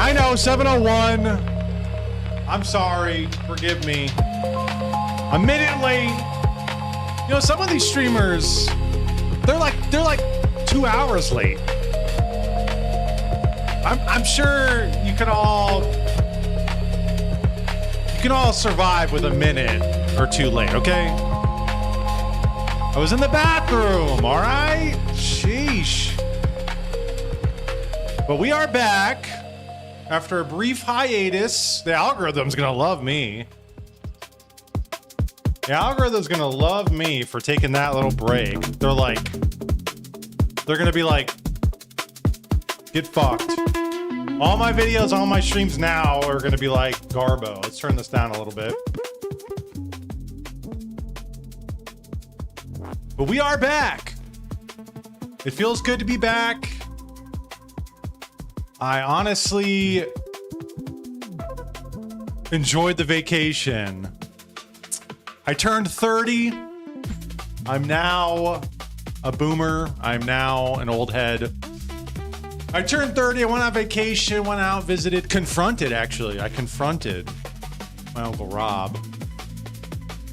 I know, 7:01. I'm sorry. Forgive me. A minute late. You know, some of these streamers, they're like 2 hours late. I'm sure you can all survive with a minute or two late, okay? I was in the bathroom, all right? Sheesh. But we are back after a brief hiatus. The algorithm's gonna love me. The algorithm's gonna love me for taking that little break. They're gonna be like, get fucked. All my videos, all my streams now are gonna be like Garbo. Let's turn this down a little bit. But we are back. It feels good to be back. I honestly enjoyed the vacation. I turned 30. I'm now a boomer. I'm now an old head. I turned 30. I went on vacation, went out, visited, confronted, actually. I confronted my Uncle Rob.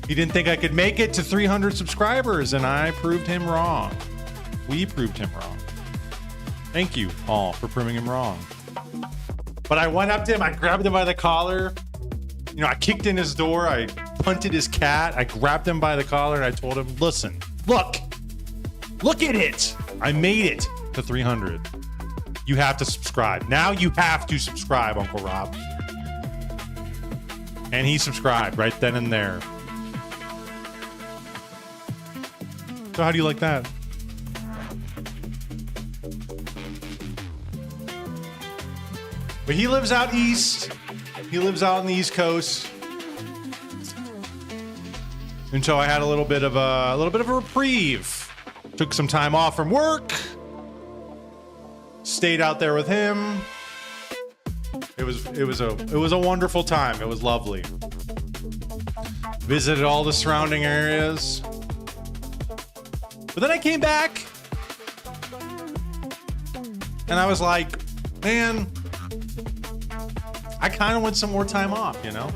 He didn't think I could make it to 300 subscribers, and I proved him wrong. We proved him wrong. Thank you all for proving him wrong. But I went up to him, I grabbed him by the collar. You know, I kicked in his door, I punted his cat, I grabbed him by the collar, and I told him, listen, look at it. I made it to 300. You have to subscribe. Now you have to subscribe, Uncle Rob. And he subscribed right then and there. So how do you like that? But he lives out east. He lives out on the East Coast. And so I had a little bit of a reprieve. Took some time off from work. Stayed out there with him. It was a wonderful time. It was lovely. Visited all the surrounding areas. But then I came back and I was like, man, I kind of want some more time off, you know?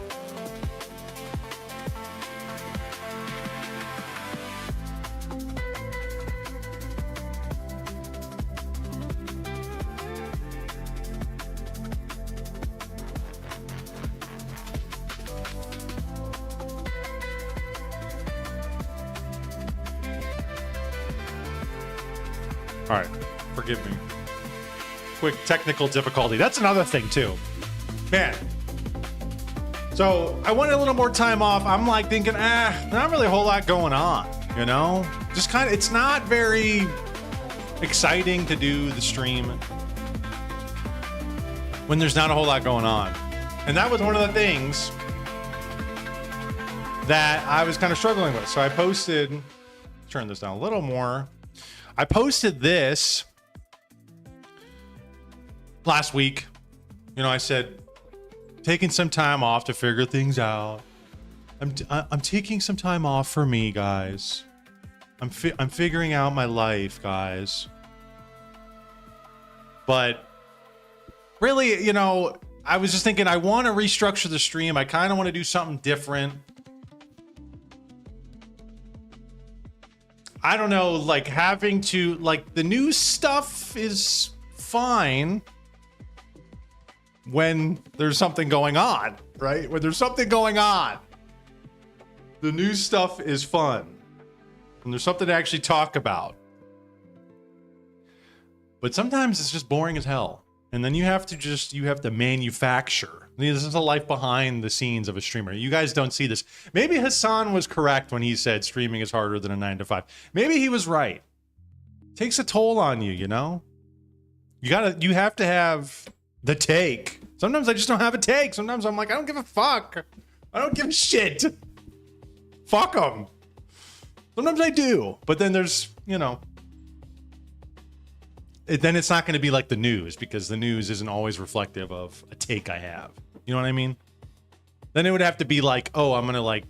All right, forgive me. Quick technical difficulty. That's another thing too. Man. So I wanted a little more time off. I'm like thinking, not really a whole lot going on, you know? Just kind of, it's not very exciting to do the stream when there's not a whole lot going on. And that was one of the things that I was kind of struggling with. So I posted, turn this down a little more. I posted this last week. You know, I said, taking some time off to figure things out. I'm taking some time off for me, guys. I'm figuring out my life, guys. But really, you know, I was just thinking I want to restructure the stream. I kind of want to do something different. I don't know, like having to, like, the news stuff is fine when there's something going on, right? When there's something going on, the news stuff is fun. And there's something to actually talk about. But sometimes it's just boring as hell. And then you have to manufacture. This is the life behind the scenes of a streamer. You guys don't see this. Maybe Hassan was correct when he said streaming is harder than a 9 to 5. Maybe he was right. It takes a toll on you, you know? You have to have the take. Sometimes I just don't have a take. Sometimes I'm like, I don't give a fuck. I don't give a shit. Fuck them. Sometimes I do. But then there's, you know, then it's not going to be like the news, because the news isn't always reflective of a take I have. You know what I mean? Then it would have to be like, oh, I'm going to like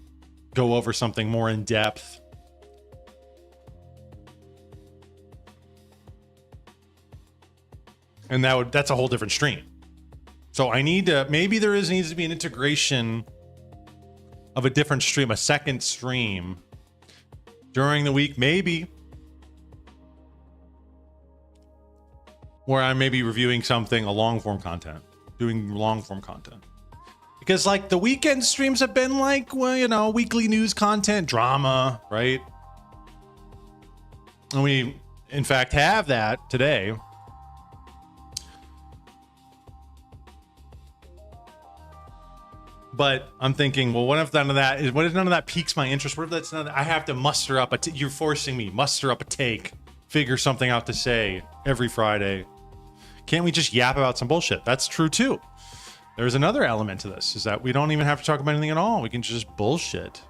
go over something more in depth. And that's a whole different stream. So I need to, maybe needs to be an integration of a different stream, a second stream during the week, maybe, where I'm maybe reviewing something, a long form content, doing long form content. Because like the weekend streams have been like, well, you know, weekly news content, drama, right? And we, in fact, have that today. But I'm thinking, well, what if none of that piques my interest? What if that's none of that? I have to muster up you're forcing me, muster up a take, figure something out to say every Friday. Can't we just yap about some bullshit? That's true too. There's another element to this, is that we don't even have to talk about anything at all. We can just bullshit.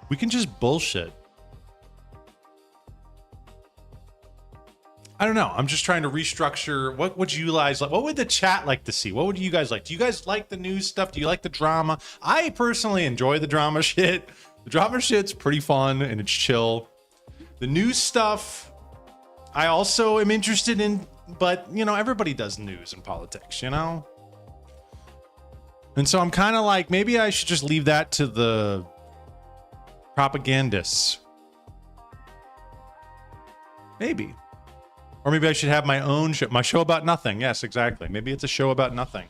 We can just bullshit. I don't know. I'm just trying to restructure. What would you guys like? What would the chat like to see? What would you guys like? Do you guys like the news stuff? Do you like the drama? I personally enjoy the drama shit. The drama shit's pretty fun and it's chill. The news stuff, I also am interested in, but you know, everybody does news and politics, you know? And so I'm kind of like, maybe I should just leave that to the propagandists. Maybe. Or maybe I should have my own show, my show about nothing. Yes, exactly. Maybe it's a show about nothing.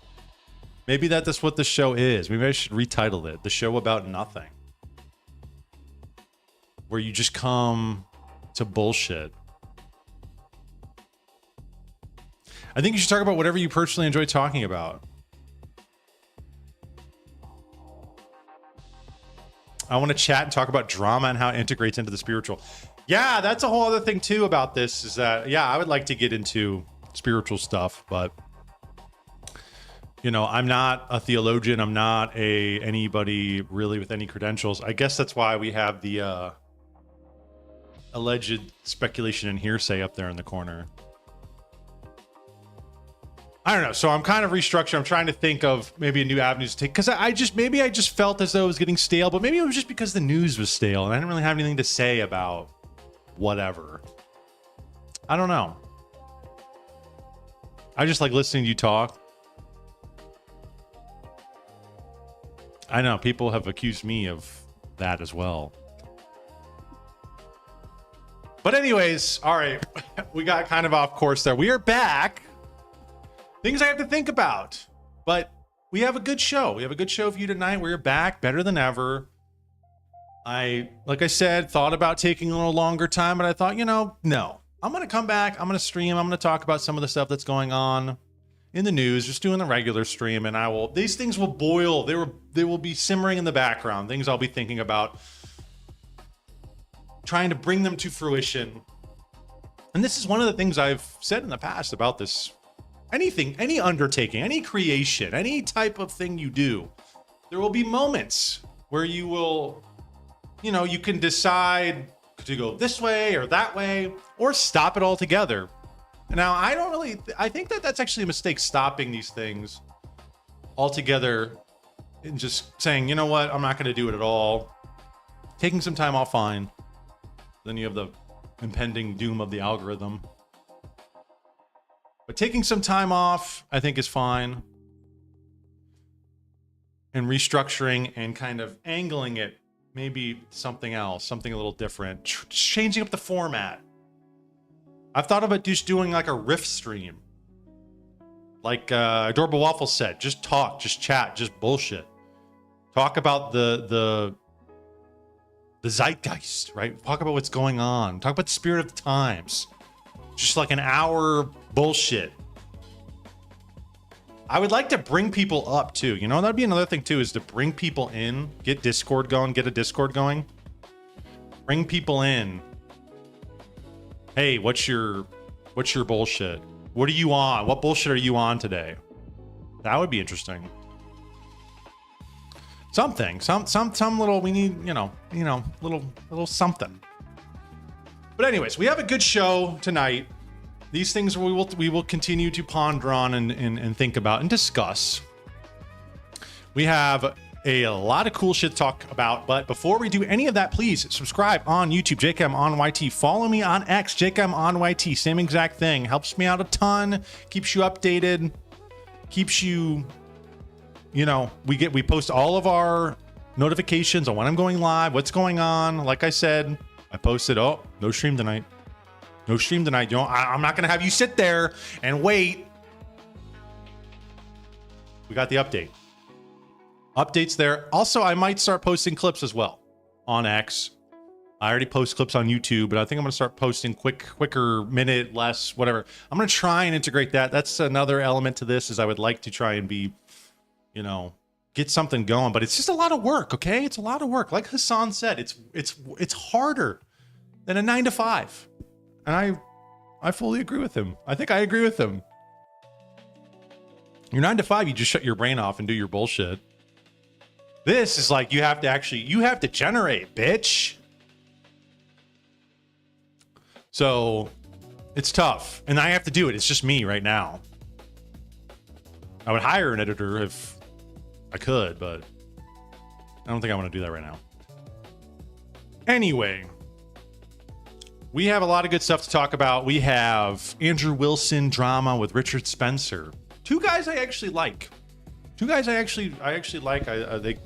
Maybe that's what the show is. Maybe I should retitle it, The Show About Nothing. Where you just come to bullshit. I think you should talk about whatever you personally enjoy talking about. I want to chat and talk about drama and how it integrates into the spiritual. Yeah, that's a whole other thing too about this, is that, yeah, I would like to get into spiritual stuff, but you know, I'm not a theologian. I'm not anybody really with any credentials. I guess that's why we have the alleged speculation and hearsay up there in the corner. I don't know. So I'm kind of restructuring. I'm trying to think of maybe a new avenue to take, because I just felt as though it was getting stale, but maybe it was just because the news was stale and I didn't really have anything to say about whatever. I don't know. I just like listening to you talk. I know people have accused me of that as well. But anyways, all right. We got kind of off course there. We are back. Things I have to think about, but we have a good show. We have a good show for you tonight. We're back better than ever. Like I said, thought about taking a little longer time, but I thought, you know, no, I'm going to come back. I'm going to stream. I'm going to talk about some of the stuff that's going on in the news, just doing the regular stream. And these things will boil. They will be simmering in the background. Things I'll be thinking about, trying to bring them to fruition. And this is one of the things I've said in the past about this. Anything, any undertaking, any creation, any type of thing you do, there will be moments where you will, you know, you can decide to go this way or that way, or stop it altogether. Now, I think that that's actually a mistake, stopping these things altogether and just saying, you know what, I'm not going to do it at all. Taking some time off, fine. Then you have the impending doom of the algorithm. But taking some time off, I think, is fine. And restructuring and kind of angling it, maybe something else, something a little different, changing up the format. I've thought about just doing like a riff stream. Like Adorable Waffle said, just talk, just chat, just bullshit. Talk about the zeitgeist, right? Talk about what's going on. Talk about the spirit of the times. Just like an hour bullshit. I would like to bring people up too. You know, that'd be another thing too, is to bring people in, get Discord going, get a Discord going. Bring people in. Hey, what's your bullshit? What are you on? What bullshit are you on today? That would be interesting. Something, some little, we need, you know, little something. But anyways, we have a good show tonight. These things we will continue to ponder on and think about and discuss. We have a lot of cool shit to talk about, but before we do any of that, please subscribe on YouTube, JCam on YT. Follow me on X, JCam on YT. Same exact thing. Helps me out a ton. Keeps you updated. Keeps you we post all of our notifications on when I'm going live, what's going on. Like I said, I posted, oh, no stream tonight. No stream tonight. I'm not going to have you sit there and wait. We got the update. Updates there. Also, I might start posting clips as well on X. I already post clips on YouTube, but I think I'm going to start posting quicker, minute, less, whatever. I'm going to try and integrate that. That's another element to this, is I would like to try and be, get something going, but it's just a lot of work. Okay. It's a lot of work. Like Hassan said, it's harder than a 9 to 5. And I fully agree with him. I think I agree with him. Your 9 to 5, you just shut your brain off and do your bullshit. This is like, you have to generate, bitch. So it's tough, and I have to do it. It's just me right now. I would hire an editor if I could, but I don't think I want to do that right now. Anyway, we have a lot of good stuff to talk about. We have Andrew Wilson drama with Richard Spencer. Two guys I actually like. They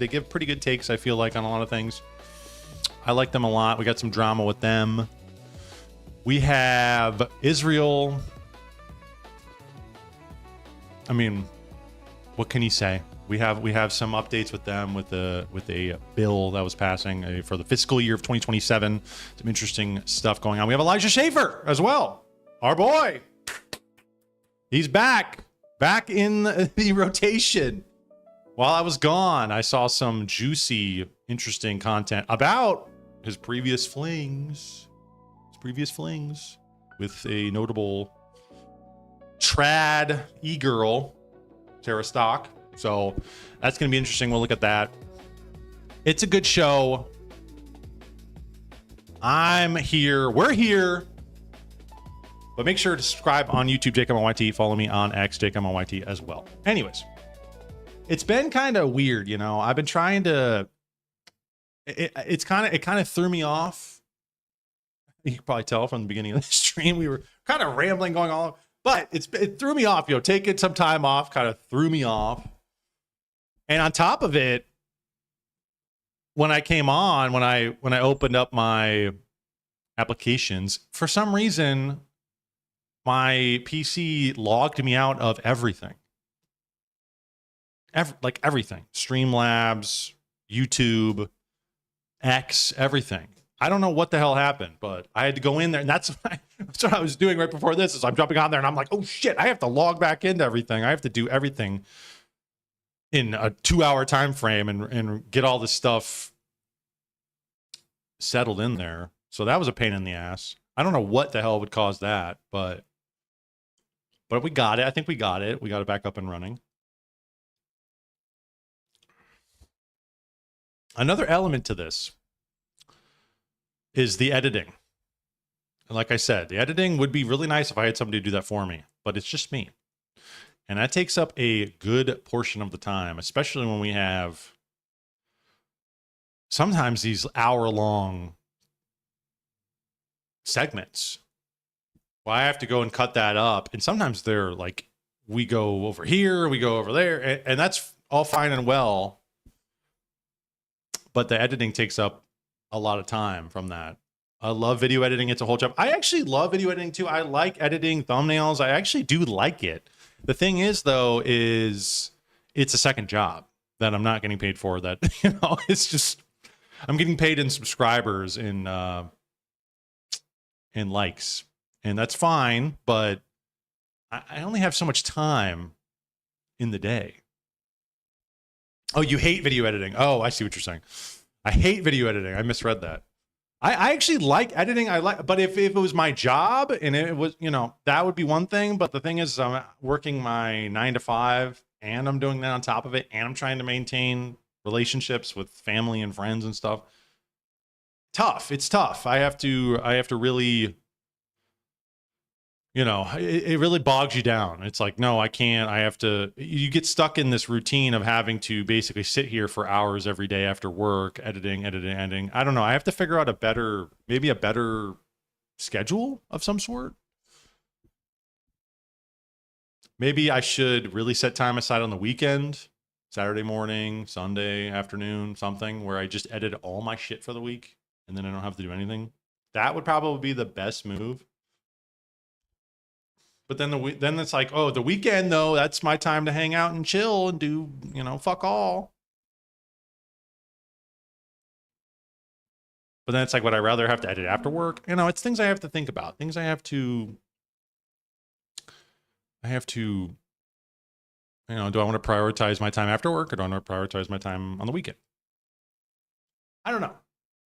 give pretty good takes, I feel like, on a lot of things. I like them a lot. We got some drama with them. We have Israel. I mean, what can you say? We have some updates with them with a bill that was passing for the fiscal year of 2027. Some interesting stuff going on. We have Elijah Schaffer as well. Our boy. He's back in the rotation. While I was gone, I saw some juicy, interesting content about his previous flings. With a notable trad e-girl, Tara Stock. So that's going to be interesting. We'll look at that. It's a good show. I'm here. We're here. But make sure to subscribe on YouTube, JakeMYT. Follow me on X, JakeMYT as well. Anyways, it's been kind of weird, I've been trying to. It kind of threw me off. You can probably tell from the beginning of the stream, we were kind of rambling, going all, but it threw me off. Taking some time off kind of threw me off. And on top of it, when I came on, when I opened up my applications, for some reason, my PC logged me out of everything. Everything. Streamlabs, YouTube, X, everything. I don't know what the hell happened, but I had to go in there, and that's what I was doing right before this. Is I'm jumping on there, and I'm like, oh shit, I have to log back into everything. I have to do everything in a 2-hour time frame and get all this stuff settled in there. So that was a pain in the ass. I don't know what the hell would cause that, but we got it. I think we got it. We got it back up and running. Another element to this is the editing. And like I said, the editing would be really nice if I had somebody to do that for me, but it's just me. And that takes up a good portion of the time, especially when we have sometimes these hour-long segments. Well, I have to go and cut that up. And sometimes they're like, we go over here, we go over there, and that's all fine and well. But the editing takes up a lot of time from that. I love video editing. It's a whole job. I actually love video editing too. I like editing thumbnails. I actually do like it. The thing is, though, is it's a second job that I'm not getting paid for. That, it's just, I'm getting paid in subscribers, in likes, and that's fine. But I only have so much time in the day. Oh, you hate video editing. Oh, I see what you're saying. I hate video editing. I misread that. I actually like editing. But if it was my job and it was, that would be one thing. But the thing is, I'm working my 9 to 5 and I'm doing that on top of it. And I'm trying to maintain relationships with family and friends and stuff. Tough. It's tough. I have to really, it really bogs you down. It's like, no, I can't. You get stuck in this routine of having to basically sit here for hours every day after work, editing. I don't know. I have to figure out maybe a better schedule of some sort. Maybe I should really set time aside on the weekend Saturday morning, Sunday afternoon, something where I just edit all my shit for the week and then I don't have to do anything. That would probably be the best move. But then it's like, oh, the weekend though, that's my time to hang out and chill and do, fuck all. But then it's like, would I rather have to edit after work? It's things I have to think about. Things I have to, do I want to prioritize my time after work or do I want to prioritize my time on the weekend? I don't know.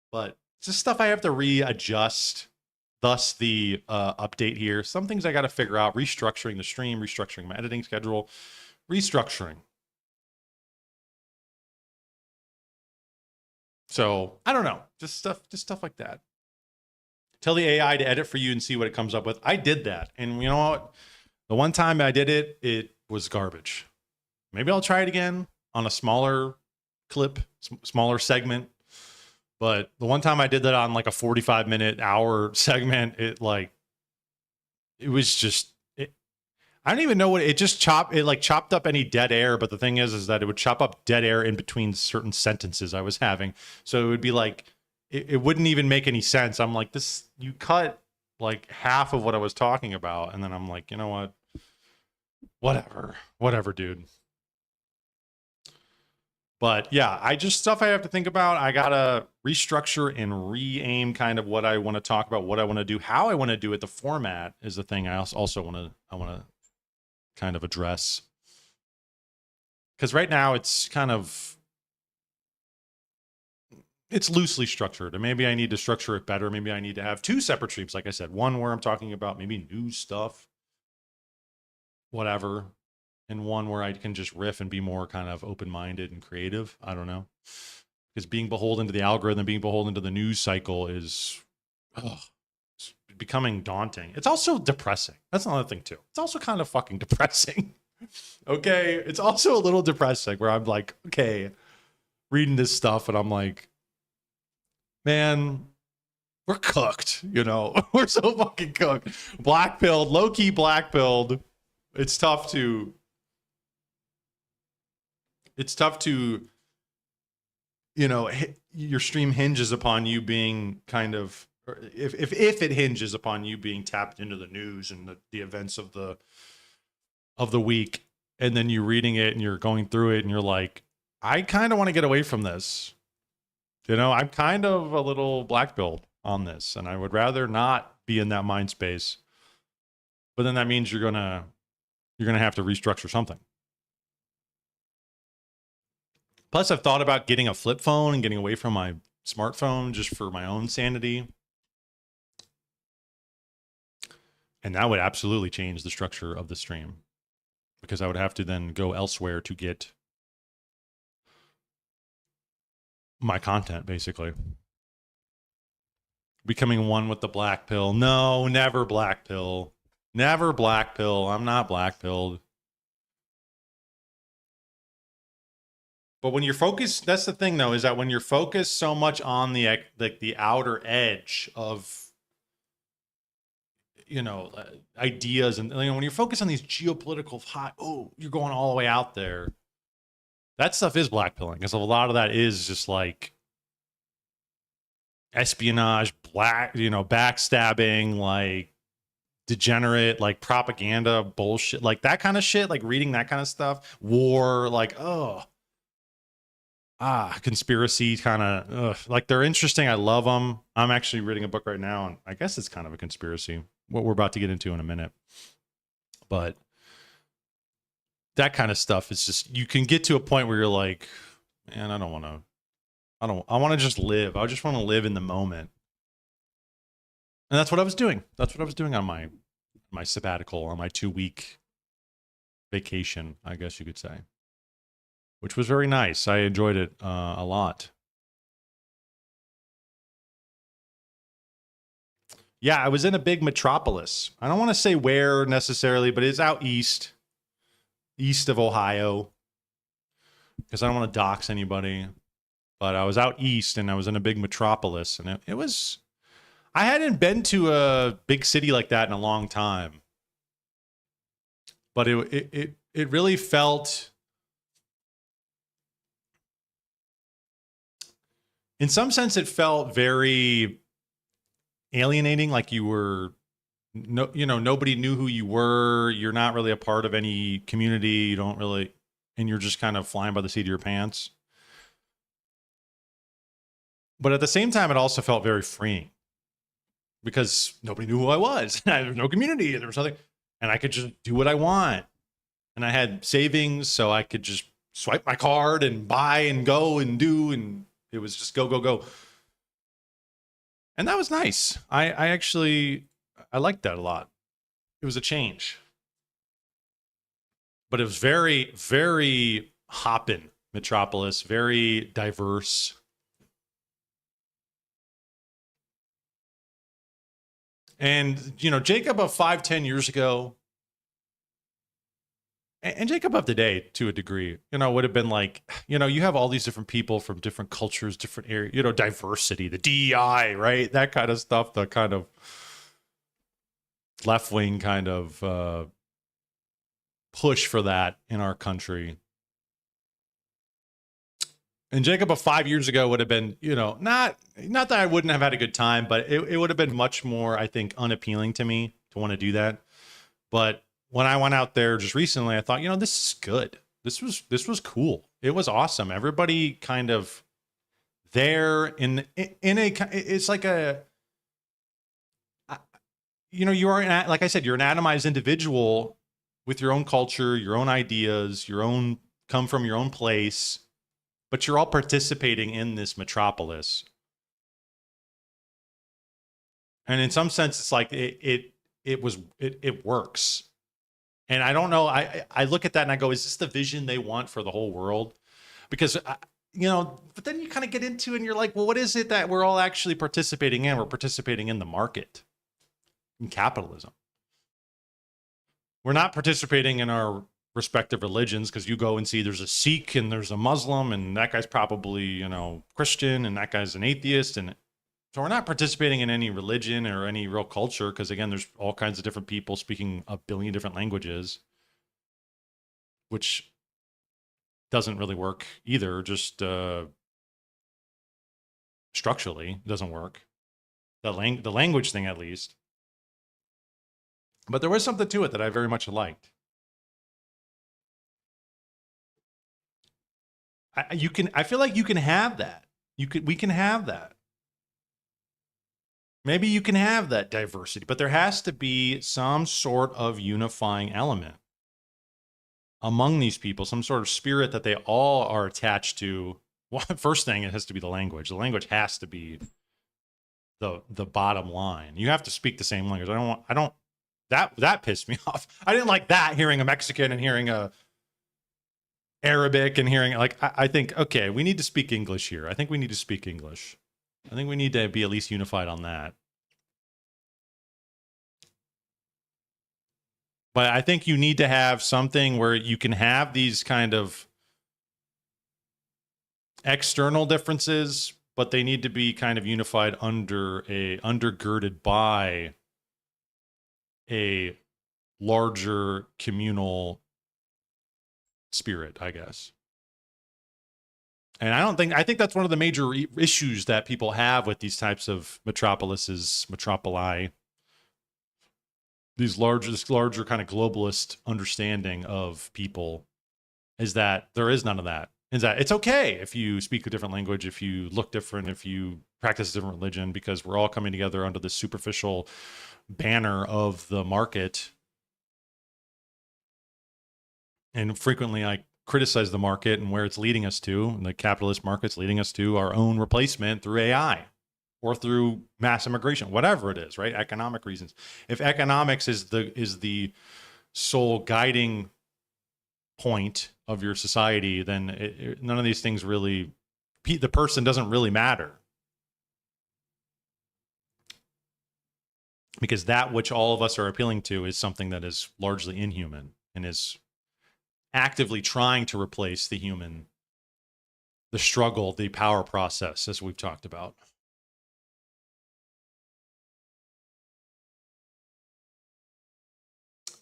But it's just stuff I have to readjust. Thus the update here. Some things I got to figure out. Restructuring the stream, restructuring my editing schedule, restructuring. So I don't know. Just stuff like that. Tell the AI to edit for you and see what it comes up with. I did that. And you know what? The one time I did it, it was garbage. Maybe I'll try it again on a smaller clip, smaller segment. But the one time I did that on like a 45-minute hour segment, it was just, I don't even know what it just chopped. It like chopped up any dead air. But the thing is that it would chop up dead air in between certain sentences I was having. So it would be like, it wouldn't even make any sense. I'm like, you cut like half of what I was talking about. And then I'm like, you know what? Whatever, dude. But yeah, stuff I have to think about. I gotta restructure and re-aim kind of what I want to talk about, what I want to do, how I want to do it. The format is the thing I also want to kind of address. Because right now it's it's loosely structured, and maybe I need to structure it better. Maybe I need to have two separate streams, like I said, one where I'm talking about maybe news stuff, whatever, and one where I can just riff and be more kind of open-minded and creative. I don't know. Because being beholden to the algorithm, being beholden to the news cycle is it's becoming daunting. It's also depressing. That's another thing too. It's also kind of fucking depressing. Okay? It's also a little depressing where I'm like, okay, reading this stuff and I'm like, man, we're cooked, We're so fucking cooked. Black-pilled, low-key black-pilled. It's tough to your stream hinges upon you being kind of, if it hinges upon you being tapped into the news and the events of the week, and then you're reading it and you're going through it and you're like, I kind of want to get away from this. I'm kind of a little black-pilled on this and I would rather not be in that mind space. But then that means you're gonna have to restructure something. Plus, I've thought about getting a flip phone and getting away from my smartphone just for my own sanity. And that would absolutely change the structure of the stream because I would have to then go elsewhere to get my content, basically. Becoming one with the black pill. No, never black pill. Never black pill. I'm not black pilled. But when you're focused, that's the thing though, is that when you're focused so much on the outer edge of, ideas and when you're focused on these geopolitical you're going all the way out there. That stuff is blackpilling because a lot of that is just like espionage, backstabbing, like degenerate, like propaganda bullshit, like that kind of shit, like reading that kind of stuff, war, like, conspiracy kind of, like they're interesting. I love them. I'm actually reading a book right now, and I guess it's kind of a conspiracy, what we're about to get into in a minute. But that kind of stuff is just, you can get to a point where you're like, man, I want to just live. I just want to live in the moment. And that's what I was doing. That's what I was doing on my sabbatical, on my 2-week vacation, I guess you could say. Which was very nice. I enjoyed it a lot. Yeah, I was in a big metropolis. I don't want to say where necessarily, but it's out east of Ohio. Because I don't want to dox anybody. But I was out east and I was in a big metropolis. And it was... I hadn't been to a big city like that in a long time. But it really felt in some sense, it felt very alienating, like you were no, nobody knew who you were. You're not really a part of any community. You don't really, and you're just kind of flying by the seat of your pants. But at the same time, it also felt very freeing because nobody knew who I was. There was no community. There was nothing, and I could just do what I want. And I had savings, so I could just swipe my card and buy and go and do, and it was just go, go, go. And that was nice. I actually, I liked that a lot. It was a change. But it was very, very hoppin' metropolis, very diverse. And, Jacob of 5-10 years ago, and Jacob of today to a degree, would have been like, you have all these different people from different cultures, different areas, diversity, the DEI, right? That kind of stuff, the kind of left-wing kind of push for that in our country. And Jacob of 5 years ago would have been, not that I wouldn't have had a good time, but it would have been much more, I think, unappealing to me to want to do that. But when I went out there just recently, I thought, this is good. This was cool. It was awesome. Everybody kind of there in a, it's like a, you are, like I said, you're an atomized individual with your own culture, your own ideas, come from your own place, but you're all participating in this metropolis. And in some sense, it's like it works. And I don't know, I look at that and I go, is this the vision they want for the whole world? Because, but then you kind of get into and you're like, well, what is it that we're all actually participating in? We're participating in the market, in capitalism. We're not participating in our respective religions because you go and see there's a Sikh and there's a Muslim and that guy's probably, Christian and that guy's an atheist. And so we're not participating in any religion or any real culture because, again, there's all kinds of different people speaking a billion different languages, which doesn't really work either. Just structurally doesn't work. The language thing, at least. But there was something to it that I very much liked. I feel like you can have that. We can have that. Maybe you can have that diversity, but there has to be some sort of unifying element among these people, some sort of spirit that they all are attached to. Well, first thing, it has to be the language. The language has to be the bottom line. You have to speak the same language. That pissed me off. I didn't like that, hearing a Mexican and hearing a Arabic and hearing, like, I think, okay, we need to speak English here. I think we need to speak English. I think we need to be at least unified on that. But I think you need to have something where you can have these kind of external differences, but they need to be kind of unified undergirded by a larger communal spirit, I guess. And I think that's one of the major issues that people have with these types of metropoli, this larger kind of globalist understanding of people, is that there is none of that. Is that it's okay if you speak a different language, if you look different, if you practice a different religion, because we're all coming together under the superficial banner of the market. And frequently I criticize the market and where it's leading us to, and the capitalist market's leading us to our own replacement through AI or through mass immigration, whatever it is, right? Economic reasons. If economics is the sole guiding point of your society, then none of these things really, the person doesn't really matter. Because that which all of us are appealing to is something that is largely inhuman and is actively trying to replace the human, the struggle, the power process, as we've talked about.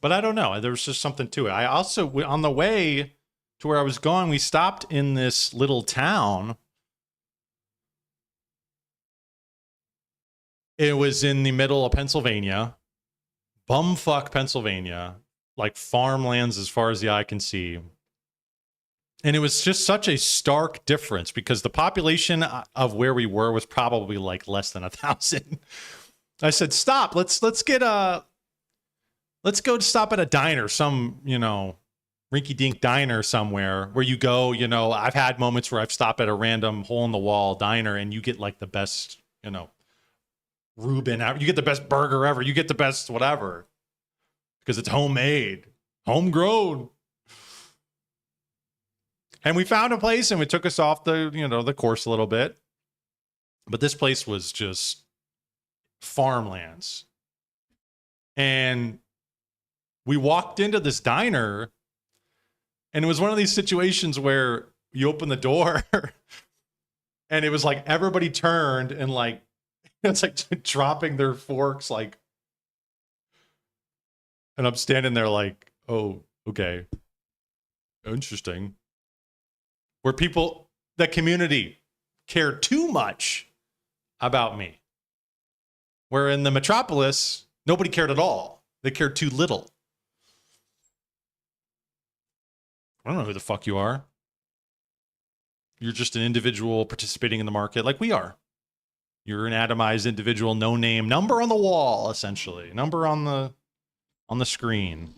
But I don't know. There was just something to it. I also, on the way to where I was going, we stopped in this little town It was in the middle of Pennsylvania, bumfuck Pennsylvania, like farmlands as far as the eye can see. And it was just such a stark difference because the population of where we were was probably like less than 1,000. I said, stop, let's go stop at a diner, some, rinky dink diner somewhere where you go, I've had moments where I've stopped at a random hole in the wall diner and you get like the best, Reuben, you get the best burger ever. You get the best whatever because it's homemade, homegrown. And we found a place and it took us off the course a little bit. But this place was just farmlands. And we walked into this diner and it was one of these situations where you open the door and it was like everybody turned and like, it's like dropping their forks, like, and I'm standing there like, oh, okay. Interesting. Where people, the community cared too much about me. Where in the metropolis, nobody cared at all. They cared too little. I don't know who the fuck you are. You're just an individual participating in the market like we are. You're an atomized individual, no name, number on the wall, essentially. Number on the screen.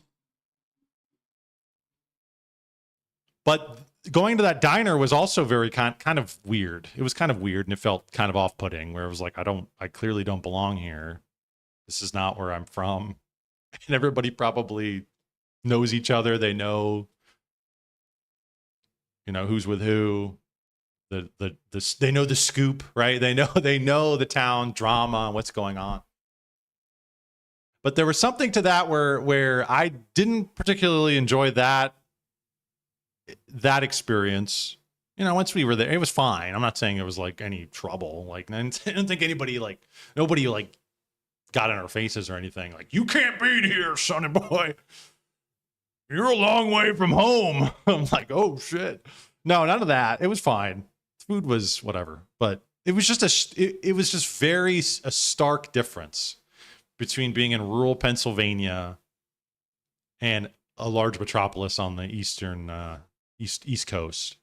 But going to that diner was also very kind of weird. It was kind of weird and it felt kind of off-putting where it was like, I clearly don't belong here. This is not where I'm from. And everybody probably knows each other. They know, who's with who. They know the scoop, right? They know the town drama and what's going on. But there was something to that where I didn't particularly enjoy that experience. Once we were there, it was fine. I'm not saying it was like any trouble. Like, I don't think nobody got in our faces or anything. Like, you can't be here, sonny boy. You're a long way from home. I'm like, oh shit. No, none of that. It was fine. Food was whatever, but it was just a stark difference between being in rural Pennsylvania and a large metropolis on the east coast.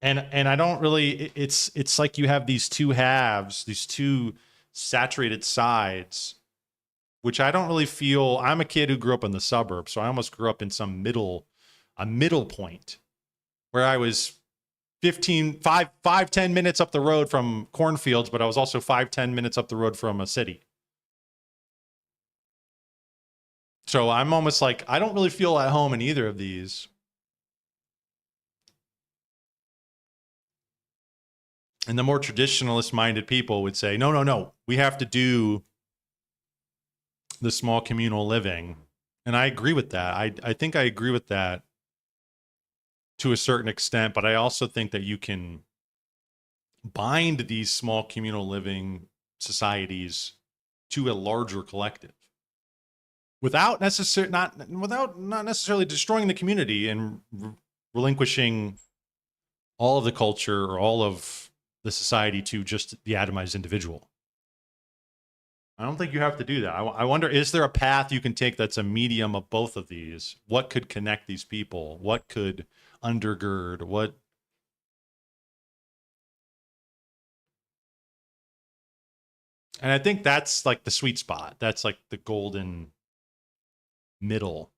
And I don't really, it's like you have these two halves, these two saturated sides, which I don't really feel. I'm a kid who grew up in the suburbs, so I almost grew up in a middle point where I was 10 minutes up the road from cornfields, but I was also 5-10 minutes up the road from a city. So I'm almost like, I don't really feel at home in either of these. And the more traditionalist minded people would say, no, we have to do the small communal living. And I agree with that. I think I agree with that to a certain extent, but I also think that you can bind these small communal living societies to a larger collective without not necessarily destroying the community and relinquishing all of the culture or all of the society to just the atomized individual. I don't think you have to do that. I wonder, is there a path you can take that's a medium of both of these? What could connect these people? What could undergird? What? And I think that's like the sweet spot. That's like the golden middle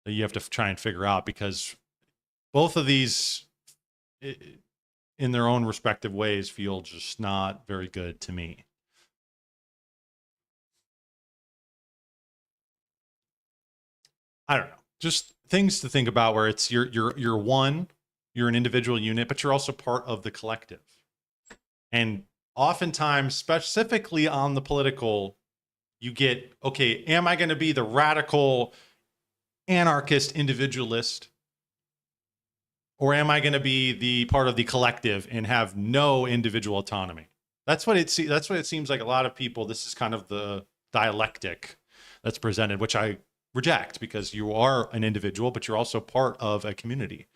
that you have to try and figure out, because both of these in their own respective ways feel just not very good to me. I don't know. Just things to think about where it's you're an individual unit, but you're also part of the collective. And oftentimes, specifically on the political, you get, okay, am I going to be the radical anarchist individualist? Or am I going to be the part of the collective and have no individual autonomy? That's what it seems like a lot of people. This is kind of the dialectic that's presented, which I reject, because you are an individual, but you're also part of a community.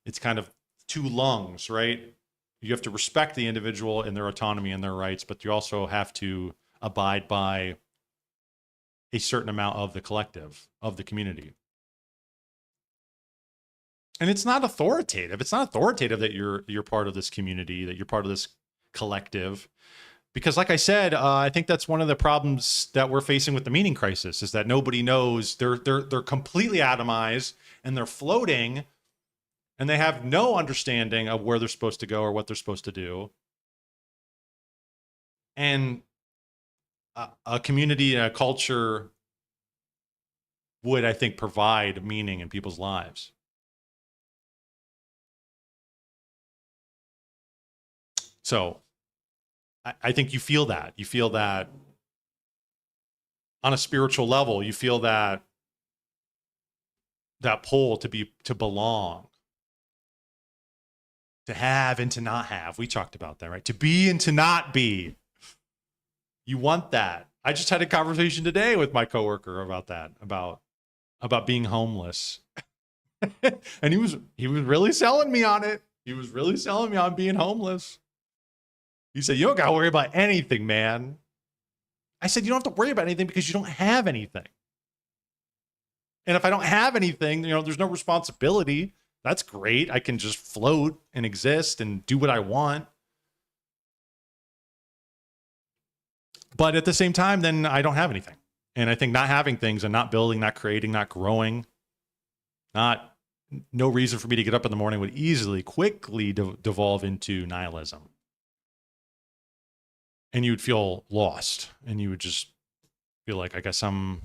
It's kind of two lungs, right? you have to respect the individual and their autonomy and their rights, but you also have to abide by a certain amount of the collective, of the community. And it's not authoritative. It's not authoritative that you're part of this community, that you're part of this collective. Because like I said, I think that's one of the problems that we're facing with the meaning crisis, is that nobody knows. They're completely atomized and they're floating, and they have no understanding of where they're supposed to go or what they're supposed to do. And a community and a culture would, I think, provide meaning in people's lives. So I think you feel that. You feel that on a spiritual level. You feel that pull to belong, to have and to not have. We talked about that, right? To be and to not be. You want that. I just had a conversation today with my coworker about that, about being homeless. And he was really selling me on it. He was really selling me on being homeless. He said, you don't got to worry about anything, man. I said, you don't have to worry about anything because you don't have anything. And if I don't have anything, there's no responsibility. That's great. I can just float and exist and do what I want. But at the same time, then I don't have anything. And I think not having things and not building, not creating, not growing, no reason for me to get up in the morning would quickly devolve into nihilism. And you'd feel lost, and you would just feel like, I guess I'm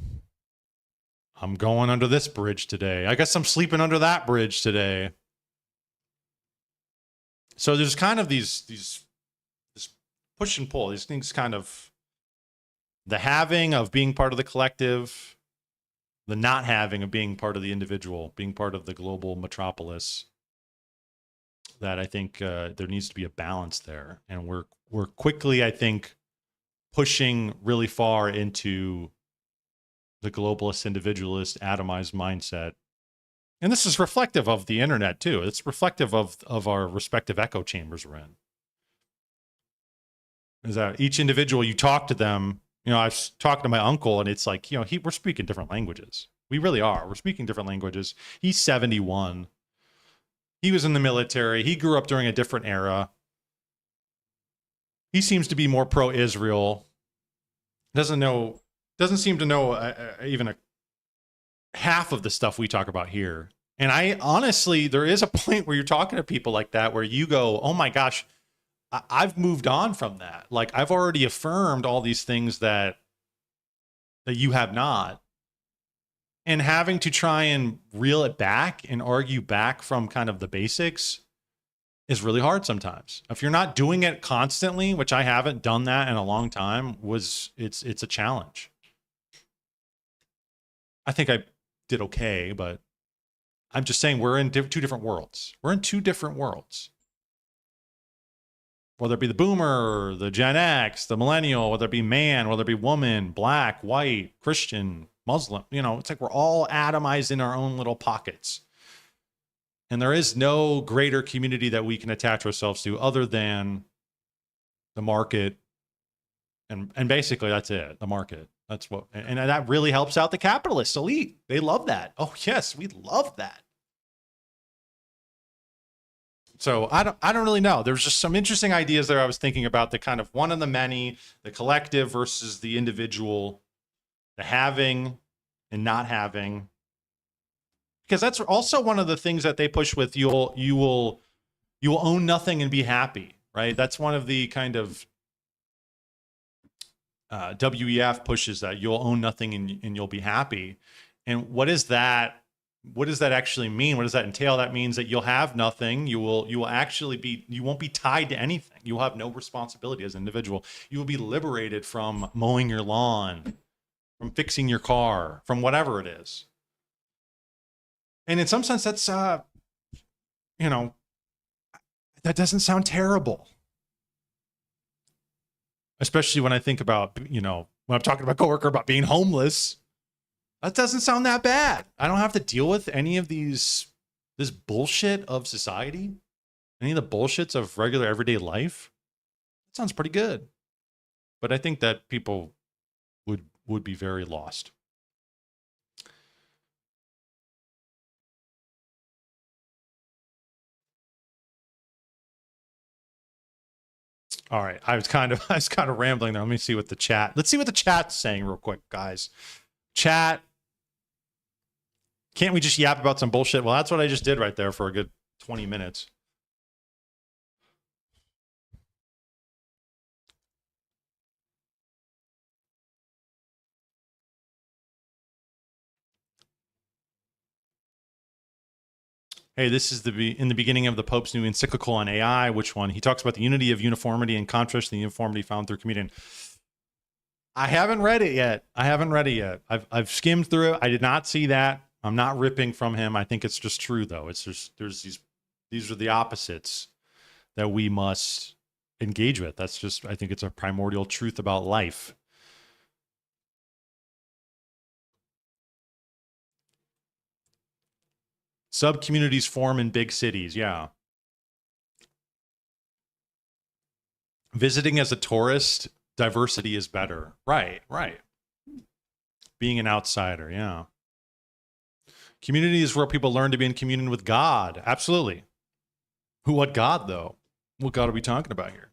going under this bridge today. I guess I'm sleeping under that bridge today. So there's kind of this push and pull. These things kind of, the having of being part of the collective, the not having of being part of the individual, being part of the global metropolis. That I think there needs to be a balance there, and we're quickly, I think, pushing really far into the globalist, individualist, atomized mindset. And this is reflective of the internet too. It's reflective of our respective echo chambers we're in. Is that each individual, you talk to them, I've talked to my uncle, and it's like, we're speaking different languages. We really are. We're speaking different languages. He's 71. He was in the military. He grew up during a different era. He seems to be more pro-Israel. Doesn't seem to know even half of the stuff we talk about here. And I honestly, there is a point where you're talking to people like that, where you go, oh my gosh, I've moved on from that. Like, I've already affirmed all these things that you have not. And having to try and reel it back and argue back from kind of the basics is really hard sometimes. If you're not doing it constantly, which I haven't done that in a long time, it's a challenge. I think I did okay, but I'm just saying we're in two different worlds. We're in two different worlds. Whether it be the boomer, the Gen X, the millennial, whether it be man, whether it be woman, black, white, Christian, Muslim, it's like we're all atomized in our own little pockets. And there is no greater community that we can attach ourselves to other than the market. And basically that's it, the market. That's what, and that really helps out the capitalist elite. They love that. Oh yes, we love that. So I don't really know. There's just some interesting ideas there I was thinking about, the kind of one of the many, the collective versus the individual, the having and not having. Because that's also one of the things that they push with, you will own nothing and be happy, right? That's one of the kind of WEF pushes, that you'll own nothing and you'll be happy. And what is that? What does that actually mean? What does that entail? That means that you'll have nothing. You won't be tied to anything. You'll have no responsibility as an individual. You will be liberated from mowing your lawn, from fixing your car, from whatever it is. And in some sense, that's, that doesn't sound terrible. Especially when I think about, when I'm talking to my coworker about being homeless, that doesn't sound that bad. I don't have to deal with any of this bullshit of society. Any of the bullshits of regular everyday life? That sounds pretty good. But I think that people would be very lost. All right, I was kind of rambling there. Let me see what the chat. Let's see what the chat's saying real quick, guys. Chat. Can't we just yap about some bullshit? Well, that's what I just did right there for a good 20 minutes. Hey, this is in the beginning of the Pope's new encyclical on AI. Which one? He talks about the unity of uniformity in contrast to the uniformity found through communion. I haven't read it yet. I've skimmed through it. I did not see that. I'm not ripping from him. I think it's just true, though. It's just these are the opposites that we must engage with. That's just, I think it's a primordial truth about life. Sub-communities form in big cities, yeah. Visiting as a tourist, diversity is better. Right. Being an outsider, yeah. Community is where people learn to be in communion with God. Absolutely. What God, though? What God are we talking about here?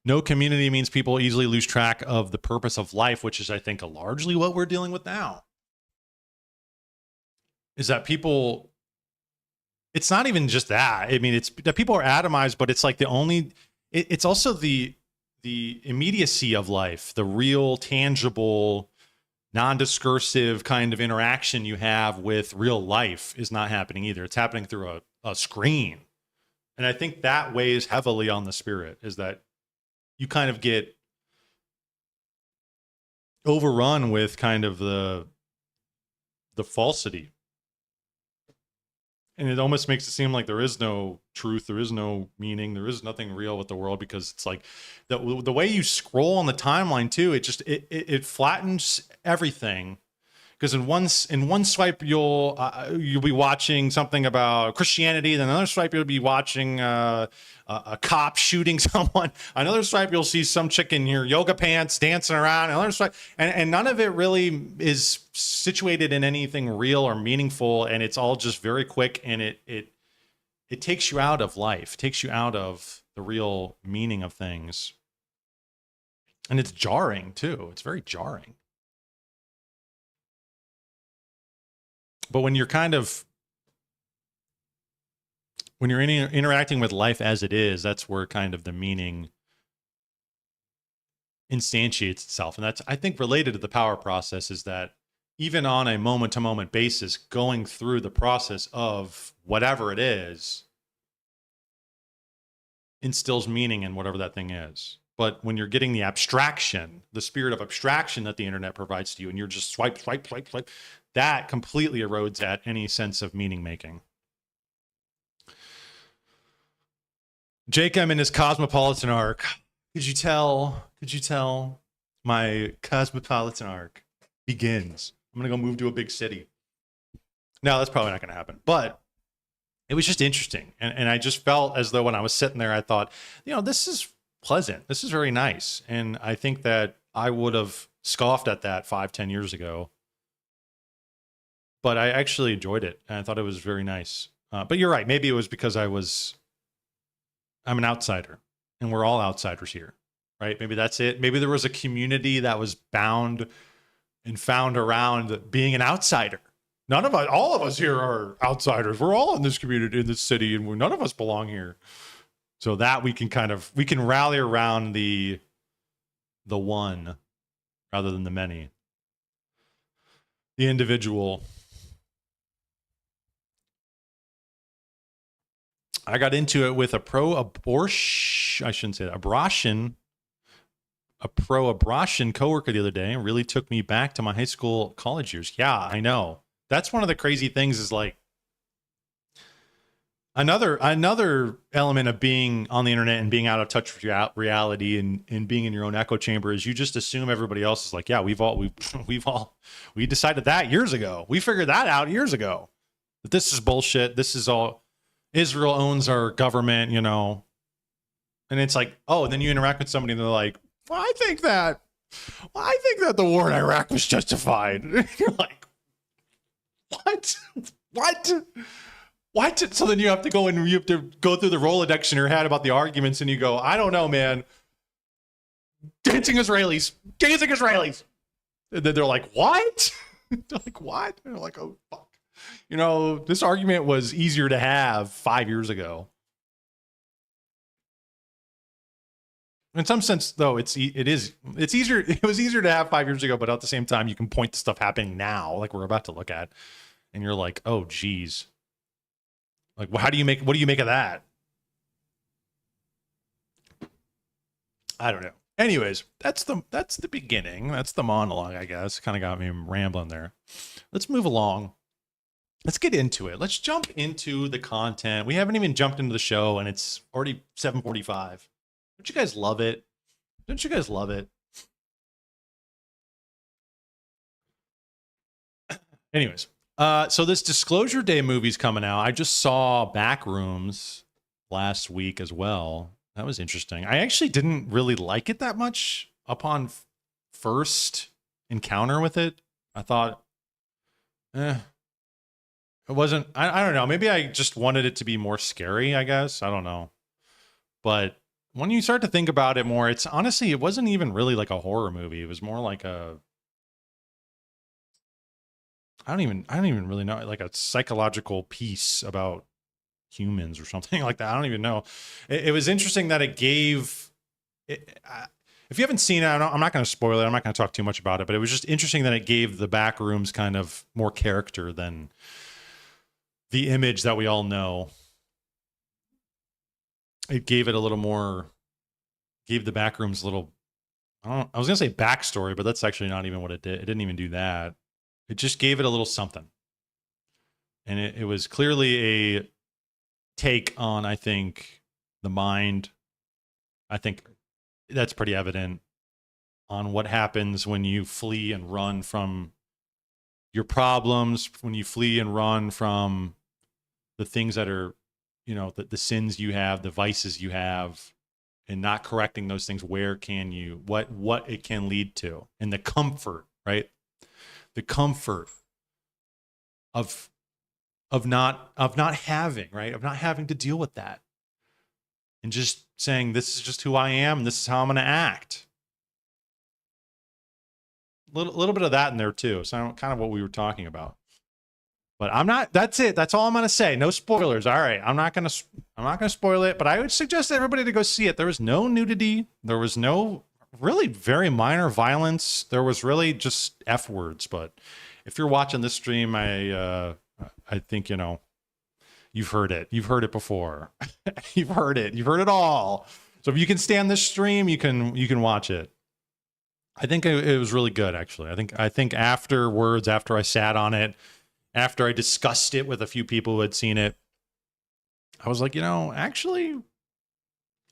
No community means people easily lose track of the purpose of life, which is, I think, largely what we're dealing with now. Is that people, it's not even just that. I mean, it's that people are atomized, but it's like it's also the immediacy of life, the real, tangible, non-discursive kind of interaction you have with real life is not happening either. It's happening through a screen. And I think that weighs heavily on the spirit, is that you kind of get overrun with kind of the falsity. And it almost makes it seem like there is no truth, there is no meaning, there is nothing real with the world, because it's like the way you scroll on the timeline too, it flattens everything. Because in one swipe you'll be watching something about Christianity, then another swipe you'll be watching a cop shooting someone. Another swipe you'll see some chick in your yoga pants dancing around. Another swipe, and none of it really is situated in anything real or meaningful, and it's all just very quick, and it takes you out of life, takes you out of the real meaning of things, and it's jarring too. It's very jarring. But when you're interacting with life as it is, that's where kind of the meaning instantiates itself. And that's, I think, related to the power process, is that even on a moment-to-moment basis, going through the process of whatever it is instills meaning in whatever that thing is. But when you're getting the abstraction, the spirit of abstraction that the internet provides to you, and you're just swipe, that completely erodes at any sense of meaning making. Jacob in his cosmopolitan arc. Could you tell my cosmopolitan arc begins? I'm going to go move to a big city. No, that's probably not going to happen. But it was just interesting. And I just felt as though when I was sitting there, I thought, this is pleasant. This is very nice. And I think that I would have scoffed at that 5-10 years ago. But I actually enjoyed it, and I thought it was very nice. But you're right. Maybe it was because I'm an outsider, and we're all outsiders here, right? Maybe that's it. Maybe there was a community that was bound and found around being an outsider. All of us here are outsiders. We're all in this community, in this city, and none of us belong here. So that we can rally around the one rather than the many, the individual. I got into it with a pro-abortion coworker the other day, and really took me back to my high school, college years. Yeah, I know. That's one of the crazy things, is like another element of being on the internet and being out of touch with reality and being in your own echo chamber is you just assume everybody else is like, yeah, we decided that years ago. We figured that out years ago. That this is bullshit. This is all. Israel owns our government, you know. And it's like, oh, and then you interact with somebody and they're like, well, I think that the war in Iraq was justified. You're like, what? What? What? So then you have to go and you have to go through the Rolodex in your head about the arguments, and you go, I don't know, man. Dancing Israelis. And then they're like, what? They're like, what? And they're like, oh, fuck. You know, this argument was easier to have 5 years ago. In some sense, though, it was easier to have 5 years ago, but at the same time, you can point to stuff happening now, like we're about to look at, and you're like, oh, geez. Like, what do you make of that? I don't know. Anyways, that's the beginning. That's the monologue, I guess. Kind of got me rambling there. Let's move along. Let's get into it. Let's jump into the content. We haven't even jumped into the show, and it's already 7:45. Don't you guys love it? Don't you guys love it? Anyways, so this Disclosure Day movie's coming out. I just saw Backrooms last week as well. That was interesting. I actually didn't really like it that much upon first encounter with it. I thought, it wasn't, I don't know. Maybe I just wanted it to be more scary, I guess. I don't know. But when you start to think about it more, it's honestly, it wasn't even really like a horror movie. It was more like I don't even really know, like a psychological piece about humans or something like that. I don't even know. It was interesting that it gave, if you haven't seen it, I'm not going to spoil it. I'm not going to talk too much about it, but it was just interesting that it gave the Backrooms kind of more character than the image that we all know. It gave it a little more, gave the Backrooms a little, I was going to say backstory, but that's actually not even what it did. It didn't even do that. It just gave it a little something. And it was clearly a take on, I think, the mind. I think that's pretty evident on what happens when you flee and run from your problems, when you flee and run from the things that are, you know, the sins you have, the vices you have, and not correcting those things. Where can you, what it can lead to, and the comfort, right? The comfort of not having, right? Of not having to deal with that. And just saying, this is just who I am, and this is how I'm going to act. Little bit of that in there too. So kind of what we were talking about. But that's it. That's all I'm going to say. No spoilers. All right. I'm not going to spoil it, but I would suggest everybody to go see it. There was no nudity. There was no really very minor violence. There was really just F words. But if you're watching this stream, I think, you know, you've heard it. You've heard it before. You've heard it. You've heard it all. So if you can stand this stream, you can watch it. I think it was really good, actually. I think afterwards, after I sat on it, after I discussed it with a few people who had seen it, I was like, you know, actually,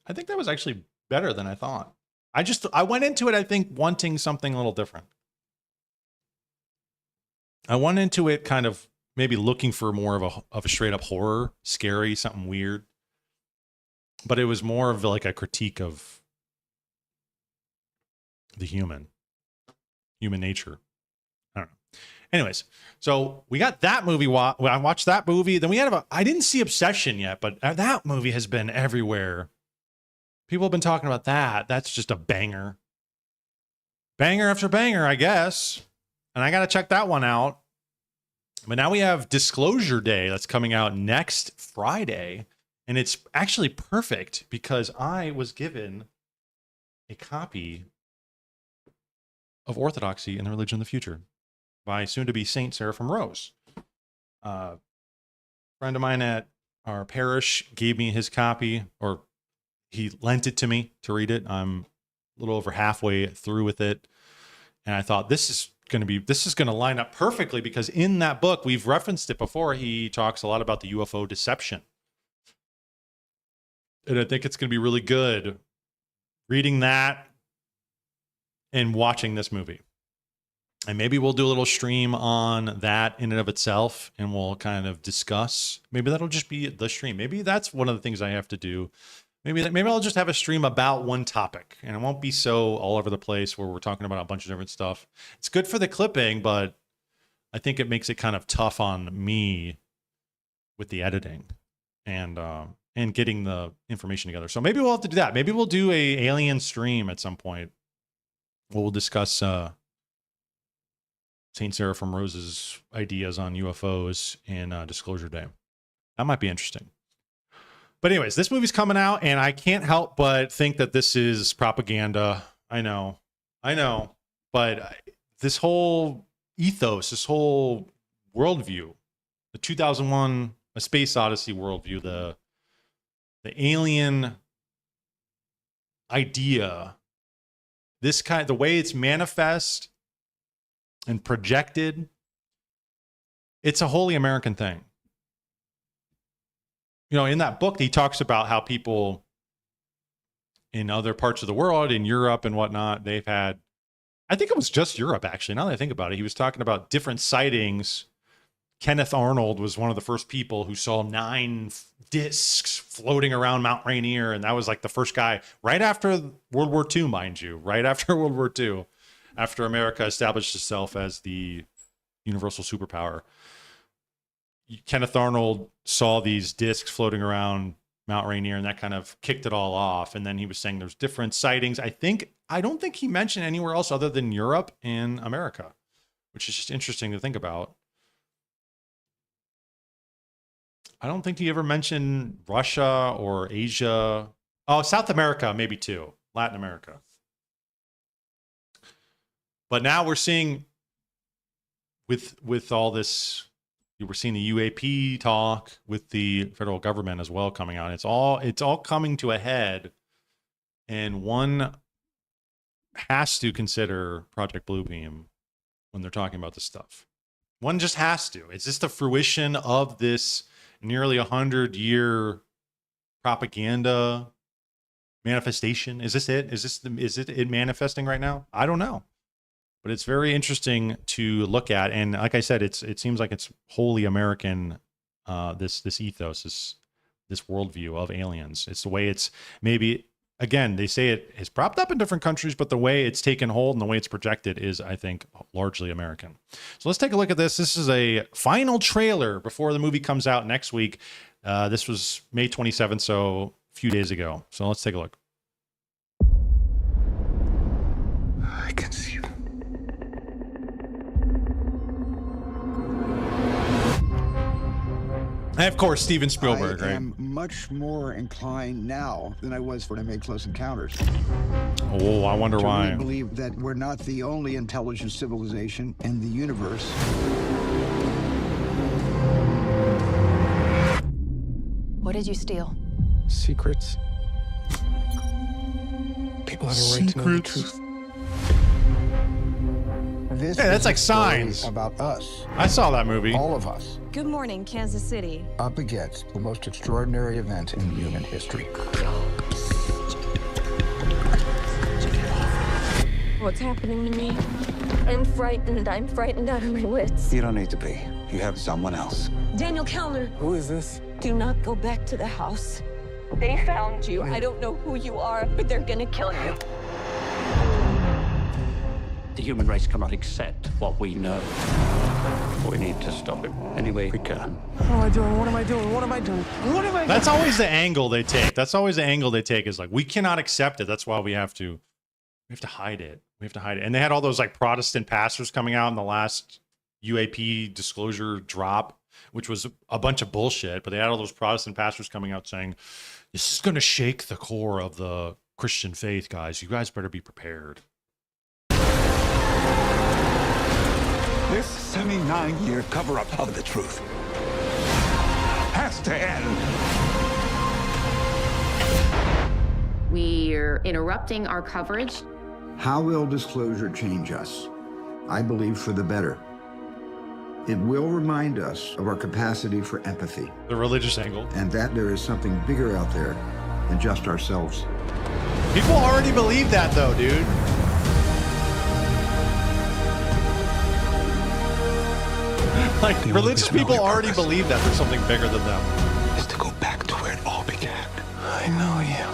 I think that was actually better than I thought. I went into it, I think, wanting something a little different. I went into it kind of maybe looking for more of a straight up horror, scary, something weird. But it was more of like a critique of the human nature. I don't know. Anyways, so we got that movie. I watched that movie. Then we had I didn't see Obsession yet, but that movie has been everywhere. People have been talking about that. That's just a banger. Banger after banger, I guess. And I got to check that one out. But now we have Disclosure Day that's coming out next Friday. And it's actually perfect because I was given a copy of Orthodoxy and the Religion of the Future by soon-to-be Saint Seraphim Rose. A friend of mine at our parish gave me his copy, or he lent it to me to read it. I'm a little over halfway through with it. And I thought this is going to line up perfectly because in that book, we've referenced it before, he talks a lot about the UFO deception. And I think it's going to be really good reading that and watching this movie. And maybe we'll do a little stream on that in and of itself, and we'll kind of discuss. Maybe that'll just be the stream. Maybe that's one of the things I have to do. Maybe I'll just have a stream about one topic, and it won't be so all over the place where we're talking about a bunch of different stuff. It's good for the clipping, but I think it makes it kind of tough on me with the editing and getting the information together. So maybe we'll have to do that. Maybe we'll do a alien stream at some point. We'll discuss Saint Sarah from Rose's ideas on UFOs in Disclosure Day. That might be interesting. But anyways, this movie's coming out, and I can't help but think that this is propaganda. I know. But this whole ethos, this whole worldview, the 2001 A Space Odyssey worldview, the alien idea, the way it's manifest and projected, it's a wholly American thing. You know, in that book, he talks about how people in other parts of the world, in Europe and whatnot, they've had, I think it was just Europe, actually. Now that I think about it, he was talking about different sightings. Kenneth Arnold was one of the first people who saw 9 discs floating around Mount Rainier. And that was like the first guy right after World War II, mind you, right after World War II, after America established itself as the universal superpower. Kenneth Arnold saw these discs floating around Mount Rainier, and that kind of kicked it all off. And then he was saying there's different sightings. I don't think he mentioned anywhere else other than Europe and America, which is just interesting to think about. I don't think he ever mentioned Russia or Asia. Oh, South America, maybe too. Latin America. But now we're seeing with all this, we're seeing the UAP talk with the federal government as well coming out. It's all coming to a head, and one has to consider Project Bluebeam when they're talking about this stuff. One just has to. It's just the fruition of this nearly 100-year propaganda manifestation. Is this it? Is it manifesting right now? I don't know. But it's very interesting to look at, and like I said, it seems like it's wholly American. This ethos, this worldview of aliens. It's the way it's maybe, again, they say it is propped up in different countries, but the way it's taken hold and the way it's projected is, I think, largely American. So let's take a look at this. This is a final trailer before the movie comes out next week. This was May 27th, so a few days ago. So let's take a look. I can see them. And of course, Steven Spielberg, right? I am much more inclined now than I was when I made Close Encounters. Oh, I wonder why. I believe that we're not the only intelligent civilization in the universe. What did you steal? Secrets. People have a right to know the truth. This Hey, that's is like a story Signs. about us, I saw that movie. all of us, Good morning, Kansas City. up against the most extraordinary event in human history. What's happening to me? I'm frightened. I'm frightened out of my wits. You don't need to be. You have someone else. Daniel Kellner, Who is this? do not go back to the house. They found you. I don't know who you are, but they're gonna kill you. The human race cannot accept what we know. We need to stop it any way we can. What am I doing? What am I doing? What am I doing? What am I doing? That's always the angle they take. Is like, we cannot accept it. That's why we have to hide it. We have to hide it. And they had all those like Protestant pastors coming out in the last UAP disclosure drop, which was a bunch of bullshit. But they had all those Protestant pastors coming out saying, this is going to shake the core of the Christian faith, guys. You guys better be prepared. This 79-year cover-up of the truth has to end. We're interrupting our coverage. How will disclosure change us? I believe for the better. It will remind us of our capacity for empathy, The religious angle. and that there is something bigger out there than just ourselves. People already believe that though, dude. Like, religious people already believe that there's something bigger than them. Is to go back to where it all began. I know you.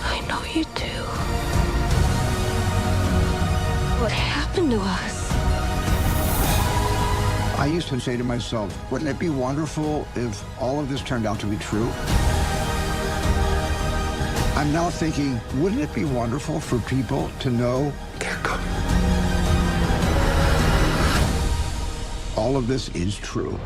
I know you do. What happened to us? I used to say to myself, wouldn't it be wonderful if all of this turned out to be true? I'm now thinking, wouldn't it be wonderful for people to know They're coming. all of this is true?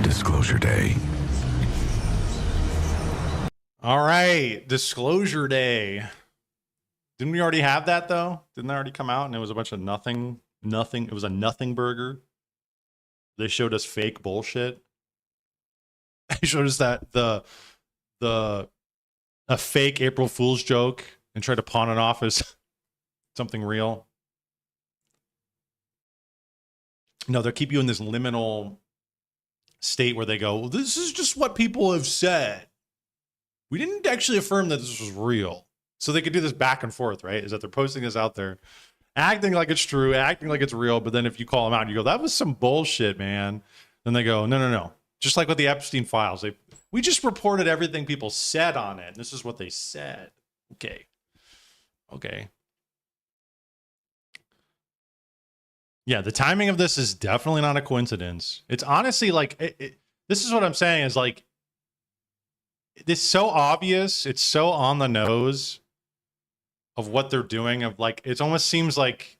Disclosure Day. All right, Disclosure Day. Didn't we already have that though? Didn't that already come out and it was a bunch of nothing? It was a nothing burger. They showed us fake bullshit. They showed us that a fake April Fool's joke and tried to pawn it off as something real. No, they'll keep you in this liminal state where they go, well, this is just what people have said. We didn't actually affirm that this was real. So they could do this back and forth, right? Is that they're posting this out there, acting like it's true, acting like it's real. But then if you call them out and you go, that was some bullshit, man. Then they go, no. Just like with the Epstein files. We just reported everything people said on it. And this is what they said. Okay. Yeah, the timing of this is definitely not a coincidence. It's honestly like, this is what I'm saying is like, it's so obvious. It's so on the nose of what they're doing. Of like, it almost seems like,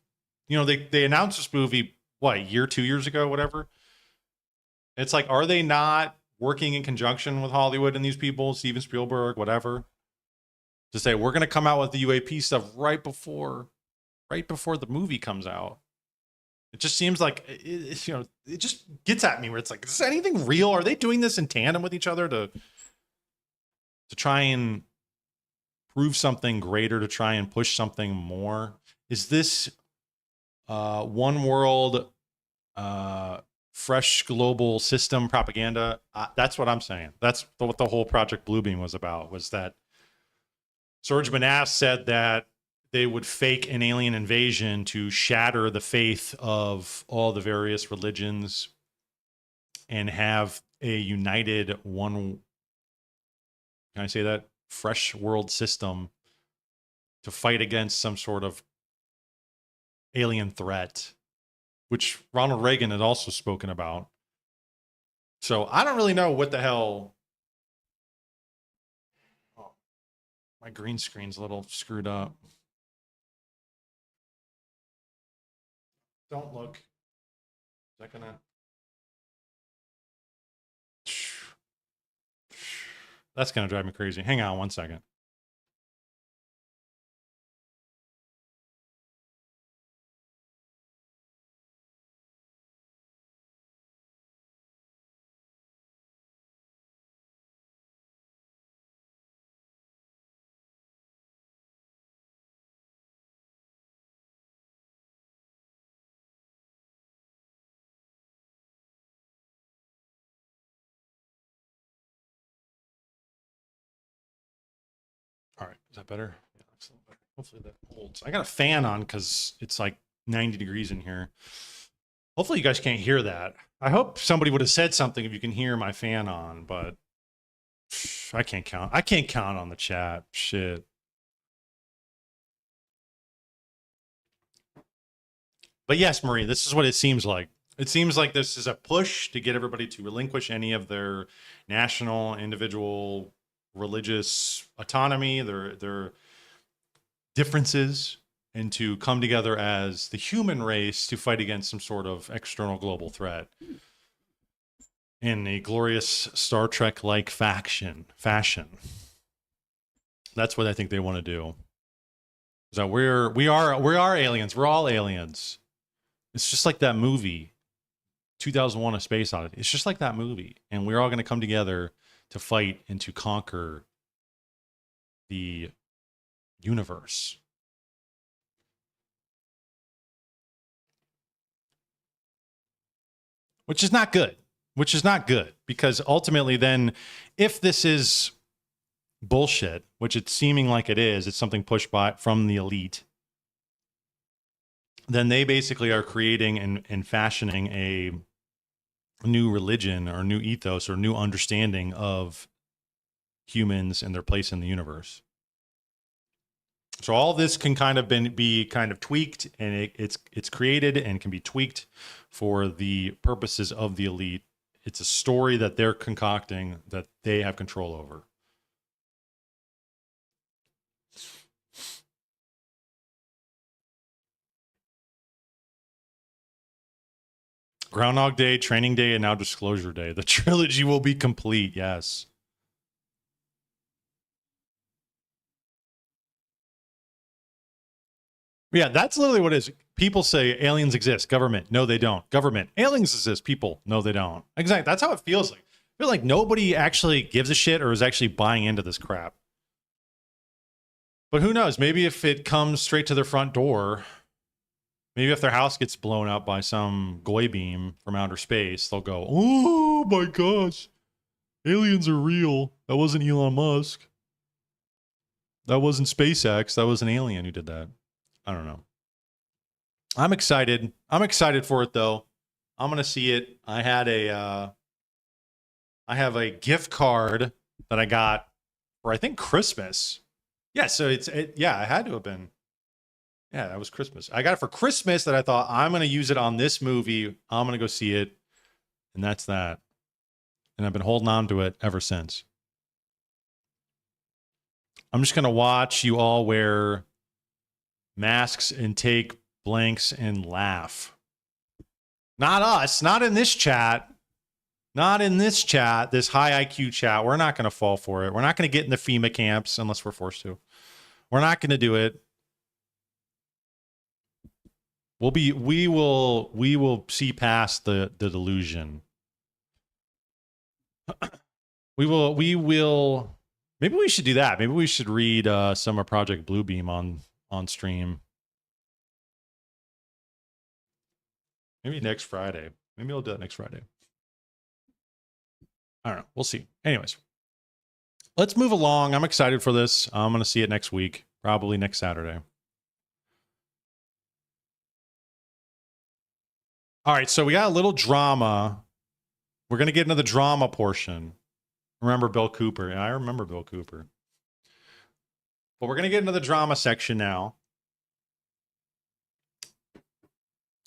they announced this movie, what, a year, 2 years ago, whatever. It's like, are they not working in conjunction with Hollywood and these people, Steven Spielberg, whatever, to say, we're going to come out with the UAP stuff right before the movie comes out? It just seems like, it just gets at me where it's like, is anything real? Are they doing this in tandem with each other to try and prove something greater, to try and push something more? Is this one world, fresh global system propaganda? That's what I'm saying. That's what the whole Project Bluebeam was about, was that Serge Manasse said that they would fake an alien invasion to shatter the faith of all the various religions and have a united one, can I say that, fresh world system to fight against some sort of alien threat, which Ronald Reagan had also spoken about. So I don't really know what the hell. Oh, my green screen's a little screwed up. Don't look. Is that gonna? That's gonna drive me crazy. Hang on one second. All right, is that better? Yeah, that's a little better. Hopefully that holds. I got a fan on because it's like 90 degrees in here. Hopefully you guys can't hear that. I hope somebody would have said something if you can hear my fan on, but I can't count. I can't count on the chat. Shit. But yes, Marie, this is what it seems like. It seems like this is a push to get everybody to relinquish any of their national, individual, religious autonomy, their differences, and to come together as the human race to fight against some sort of external global threat in a glorious Star Trek-like fashion. That's what I think they want to do. So we are aliens. We're all aliens. It's just like that movie, 2001: A Space Odyssey. It's just like that movie, and we're all going to come together to fight and to conquer the universe. which is not good. Which is not good, because ultimately then, if this is bullshit, which it's seeming like it is, it's something pushed by from the elite, then they basically are creating and fashioning a new religion or new ethos or new understanding of humans and their place in the universe. So all this can kind of be kind of tweaked, and it's created and can be tweaked for the purposes of the elite. It's a story that they're concocting that they have control over. Groundhog Day, Training Day, and now Disclosure Day. The trilogy will be complete, yes. Yeah, that's literally what it is. People say aliens exist. Government, no, they don't. Government, aliens exist. People, no, they don't. Exactly. That's how it feels like. I feel like nobody actually gives a shit or is actually buying into this crap. But who knows? Maybe if it comes straight to their front door, maybe if their house gets blown up by some goy beam from outer space, they'll go, oh my gosh, aliens are real. That wasn't Elon Musk. That wasn't SpaceX. That was an alien who did that. I don't know. I'm excited. I'm excited for it though. I'm gonna see it. I have a gift card that I got for, I think, Christmas. Yeah, so yeah, it had to have been. Yeah, that was Christmas. I got it for Christmas that I thought I'm gonna use it on this movie. I'm gonna go see it, and that's that. And I've been holding on to it ever since. I'm just gonna watch you all wear masks and take blanks and laugh. Not us, not in this chat. Not in this chat, this high IQ chat. We're not going to fall for it. We're not going to get in the FEMA camps unless we're forced to. We're not going to do it. We will see past the delusion. We will. Maybe we should do that. Maybe we should read some of Project Bluebeam on stream. Maybe next Friday. Maybe I'll do that next Friday. I don't know. We'll see. Anyways, let's move along. I'm excited for this. I'm going to see it next week, probably next Saturday. All right, so we got a little drama. We're going to get into the drama portion. Remember Bill Cooper? Yeah, I remember Bill Cooper. But we're going to get into the drama section now.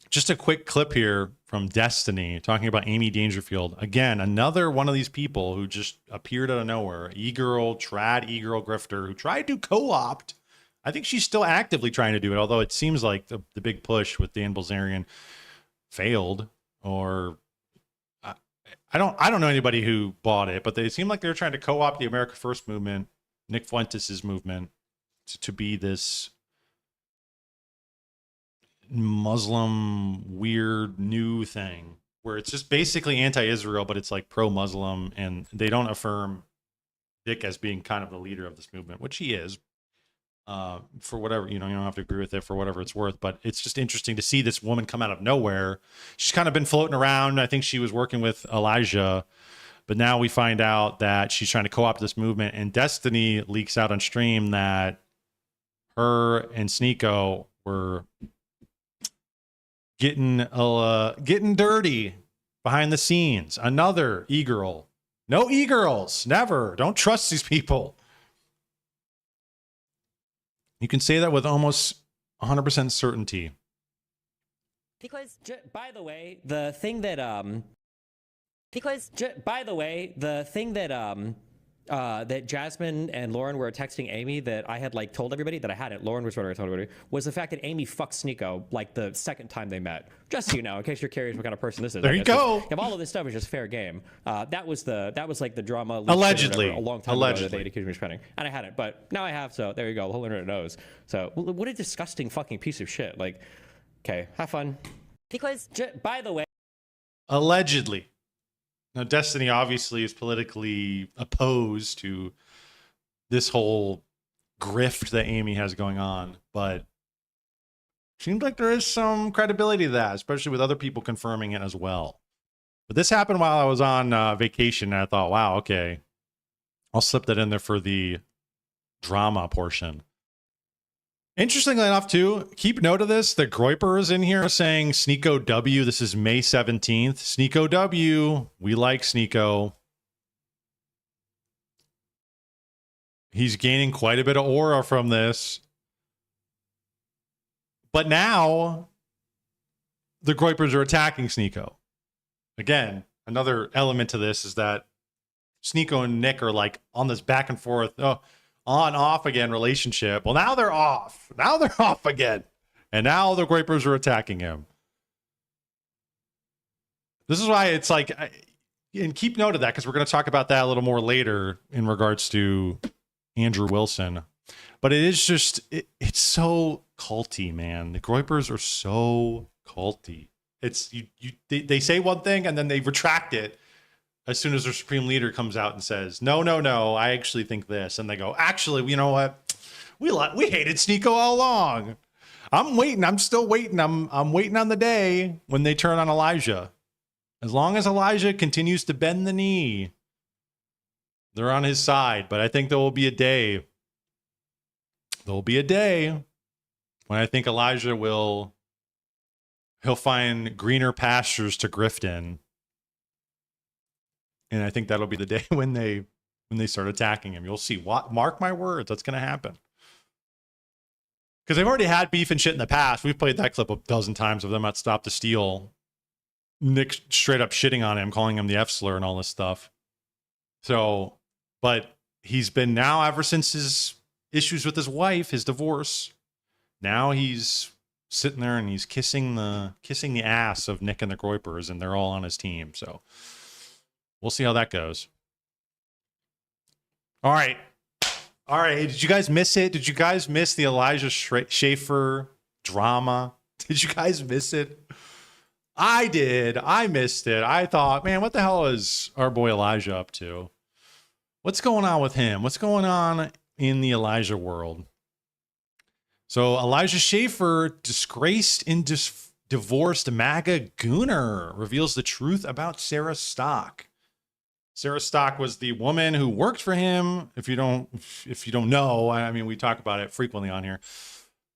Just a quick clip here from Destiny talking about Amy Dangerfield. Again, another one of these people who just appeared out of nowhere. E-girl, trad e-girl grifter who tried to co-opt. I think she's still actively trying to do it, although it seems like the big push with Dan Bilzerian failed. Or I don't know anybody who bought it, but they seem like they're trying to co-opt the America First movement, Nick Fuentes' movement, to be this Muslim weird new thing where it's just basically anti-Israel, but it's like pro-Muslim, and they don't affirm Dick as being kind of the leader of this movement, which he is. For whatever, you don't have to agree with it for whatever it's worth, but it's just interesting to see this woman come out of nowhere. She's kind of been floating around. I think she was working with Elijah, but now we find out that she's trying to co-opt this movement, and Destiny leaks out on stream that her and Sneeko were getting dirty behind the scenes. Another e-girl. No e-girls. Never. Don't trust these people. You can say that with almost 100% certainty. Because, by the way, the thing that that Jasmine and Lauren were texting Amy that I had like told everybody that I hadn't. Lauren was what I told everybody was the fact that Amy fucked Sneeko like the second time they met. Just so you know, in case you're curious what kind of person this is. There you go. If all of this stuff is just fair game, that was like the drama allegedly a long time ago that they accused me of spending, and I hadn't, but now I have. So there you go. The whole internet knows. So what a disgusting fucking piece of shit. Like, okay, have fun. Because by the way, allegedly. Now, Destiny obviously is politically opposed to this whole grift that Amy has going on, but seems like there is some credibility to that, especially with other people confirming it as well. But this happened while I was on vacation, and I thought, wow, okay, I'll slip that in there for the drama portion. Interestingly enough, too, keep note of this. The Groiper is in here saying Sneeko W. This is May 17th. Sneeko W. We like Sneeko. He's gaining quite a bit of aura from this. But now the Groipers are attacking Sneeko. Again, another element to this is that Sneeko and Nick are like on this back and forth, on off again relationship. Well, now they're off. Now they're off again. And now the Groipers are attacking him. This is why it's like, and keep note of that because we're going to talk about that a little more later in regards to Andrew Wilson. But it is just, it's so culty, man. The Groipers are so culty. It's they say one thing and then they retract it as soon as their supreme leader comes out and says, no, I actually think this. And they go, actually, you know what? We hated Sneeko all along. I'm waiting. I'm still waiting. I'm waiting on the day when they turn on Elijah. As long as Elijah continues to bend the knee, they're on his side. But I think there will be a day. There will be a day when I think Elijah he'll find greener pastures to grift in. And I think that'll be the day when they start attacking him. You'll see. Mark my words, that's going to happen. Because they've already had beef and shit in the past. We've played that clip a dozen times of them at Stop the Steal. Nick straight up shitting on him, calling him the F slur and all this stuff. So, but he's been now ever since his issues with his wife, his divorce. Now he's sitting there and he's kissing the ass of Nick and the Groipers, and they're all on his team. So we'll see how that goes. All right. Did you guys miss it? Did you guys miss the Elijah Schaffer drama? Did you guys miss it? I did. I missed it. I thought, man, what the hell is our boy Elijah up to? What's going on with him? What's going on in the Elijah world? So Elijah Schaffer, disgraced and divorced MAGA gooner, reveals the truth about Sarah Stock. Sarah Stock was the woman who worked for him. If you don't know, I mean, we talk about it frequently on here.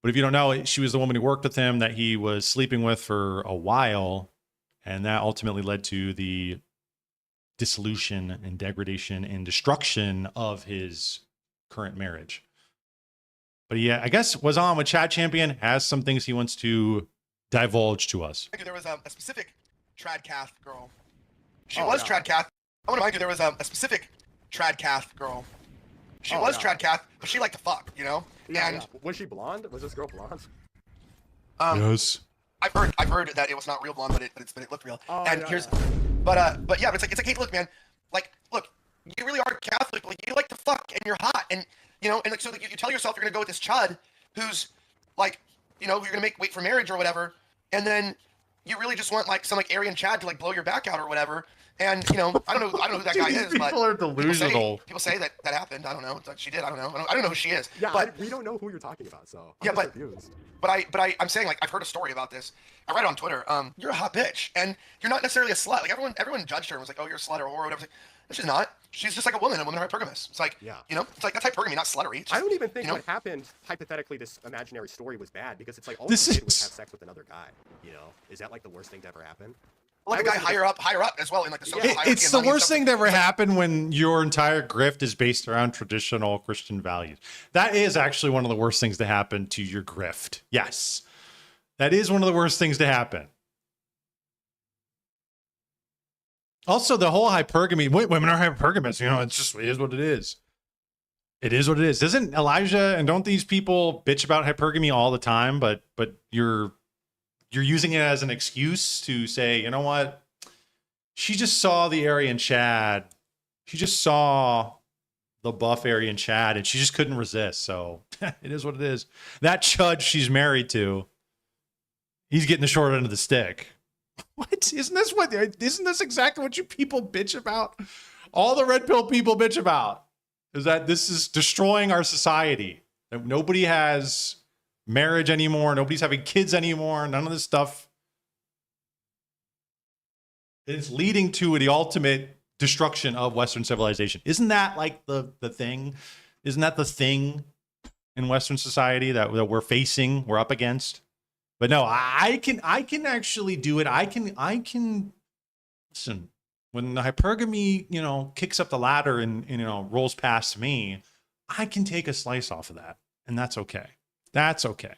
But if you don't know, she was the woman who worked with him that he was sleeping with for a while. And that ultimately led to the dissolution and degradation and destruction of his current marriage. But yeah, I guess was on with Chad Champion, has some things he wants to divulge to us. There was a specific Tradcath girl. She was Tradcath. I want to remind you there was a specific Tradcath girl. She was Tradcath, but she liked to fuck, you know? And was she blonde? Was this girl blonde? Yes. I've heard that it was not real blonde, but it looked real. But yeah, it's like, hey, look, man, like, look, you really are Catholic, like, you like to fuck and you're hot, and you know, and like, so like, you tell yourself you're gonna go with this chud who's like, you know, you're gonna wait for marriage or whatever, and then you really just want like some like Aryan Chad to like blow your back out or whatever. And you know, I don't know who that guy is, but people are delusional. People say that happened. I don't know. She did. I don't know. I don't know who she is. Yeah, but we don't know who you're talking about. So I'm confused. I'm saying, like, I've heard a story about this. I read it on Twitter. You're a hot bitch, and you're not necessarily a slut. Like everyone judged her and was like, oh, you're a slut or whore or whatever. Like, she's not. She's just like a woman hypergamous. It's like, yeah, you know, it's like that's hypergamy, not sluttery. Just, I don't even think, you know, what happened hypothetically, this imaginary story was bad, because it's like all she did was have sex with another guy. You know, is that like the worst thing to ever happen? Like a guy higher up as well in like the social hierarchy. It's the worst thing to ever happen when your entire grift is based around traditional Christian values. That is actually one of the worst things to happen to your grift. Yes. That is one of the worst things to happen. Also, the whole hypergamy, women are hypergamous, you know, it is what it is. It is what it is. Doesn't Elijah, and don't these people bitch about hypergamy all the time, but you're using it as an excuse to say, you know what? She just saw the Aryan Chad. She just saw the buff Aryan Chad, and she just couldn't resist. So it is what it is. That chud she's married to, he's getting the short end of the stick. What? Isn't this exactly what you people bitch about? All the red pill people bitch about is that this is destroying our society. That nobody has marriage anymore. Nobody's having kids anymore. None of this stuff. It's leading to the ultimate destruction of Western civilization. Isn't that like the thing? Isn't that the thing in Western society that we're facing, we're up against? But no, I can actually do it. I can listen, when the hypergamy, kicks up the ladder and rolls past me, I can take a slice off of that. And that's okay. That's okay.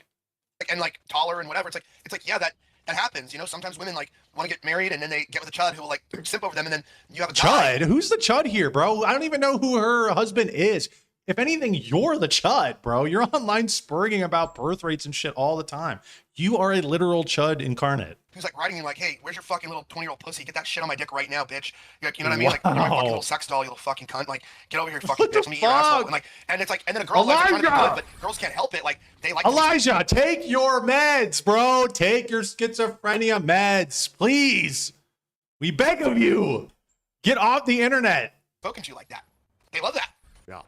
And like taller and whatever. It's like, yeah, that happens. Sometimes women like want to get married and then they get with a chud who will like simp over them, and then you have a guy. Chud? Who's the chud here, bro? I don't even know who her husband is. If anything, you're the chud, bro. You're online spurging about birth rates and shit all the time. You are a literal chud incarnate. Who's like writing you like, hey, where's your fucking little 20-year-old pussy? Get that shit on my dick right now, bitch. Like, you know what I mean? Like, you're my fucking little sex doll, you little fucking cunt. Like, get over here, fucking bitch. Let me eat your asshole. And it's like, and then a girl like trying to be good, but girls can't help it. Like, they like Elijah, take your meds, bro. Take your schizophrenia meds, please. We beg of you. Get off the internet. Spoken to you like that. They love that. Yeah.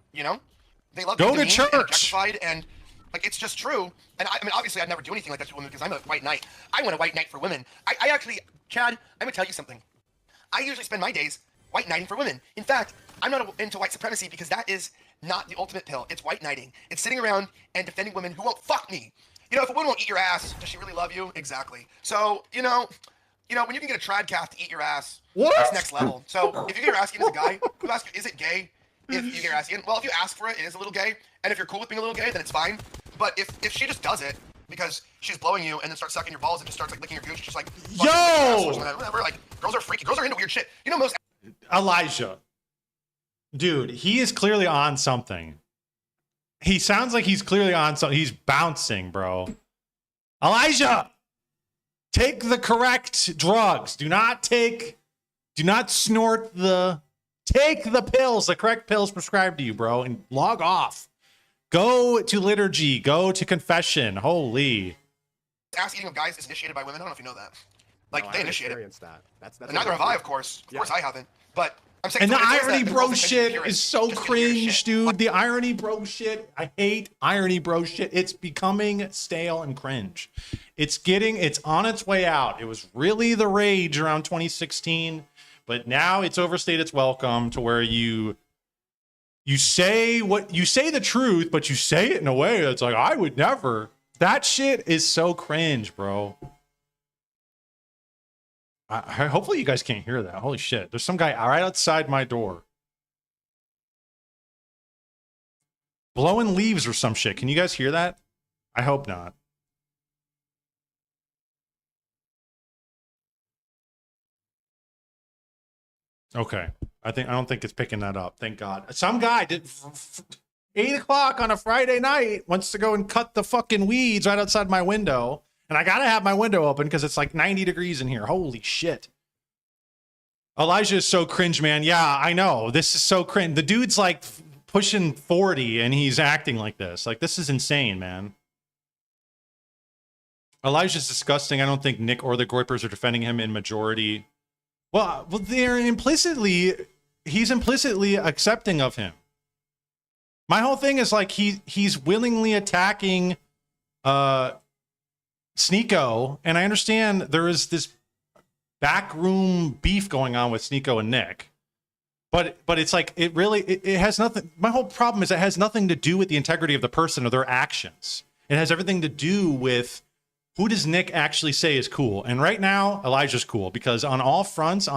They love go being to church. And objectified, and like it's just true. And I mean, obviously, I'd never do anything like that to women because I'm a white knight. I want a white knight for women. I actually, Chad, I'm gonna tell you something. I usually spend my days white knighting for women. In fact, I'm not into white supremacy because that is not the ultimate pill. It's white knighting. It's sitting around and defending women who won't fuck me. If a woman won't eat your ass, does she really love you? Exactly. So, when you can get a trad calf to eat your ass, that's next level. So if you get your ass eaten as a guy, who asks you, is it gay? If you get your ass eaten, well, if you ask for it, it is a little gay. And if you're cool with being a little gay, then it's fine. But if she just does it because she's blowing you and then starts sucking your balls and just starts like licking your gooch, just like whatever. Like girls are freaky. Girls are into weird shit. Most Elijah, dude, he is clearly on something. He sounds like he's clearly on something. He's bouncing, bro. Elijah, take the correct drugs. Do not snort take the pills, the correct pills prescribed to you, bro, and log off. Go to liturgy. Go to confession. Holy. Ass eating of guys is initiated by women. I don't know if you know that. Like, No, they initiate it. That. That's Neither have I, of course. Of course I haven't. But I'm saying. And the irony bro shit is so cringe, dude. The irony bro shit. I hate irony bro shit. It's becoming stale and cringe. It's on its way out. It was really the rage around 2016. But now it's overstayed its welcome to where you say the truth, but you say it in a way that's like, I would never. That shit is so cringe, bro. Hopefully you guys can't hear that. Holy shit. There's some guy right outside my door. Blowing leaves or some shit. Can you guys hear that? I hope not. Okay. I don't think it's picking that up. Thank God. Some guy did 8 o'clock on a Friday night wants to go and cut the fucking weeds right outside my window. And I got to have my window open because it's like 90 degrees in here. Holy shit. Elijah is so cringe, man. Yeah, I know. This is so cringe. The dude's like pushing 40 and he's acting like this. Like, this is insane, man. Elijah's disgusting. I don't think Nick or the Groypers are defending him in majority. Well, he's implicitly accepting of him. My whole thing is like he's willingly attacking Sneeko, and I understand there is this backroom beef going on with Sneeko and Nick. But it's like it has nothing. My whole problem is it has nothing to do with the integrity of the person or their actions. It has everything to do with who does Nick actually say is cool? And right now, Elijah's cool because on all fronts,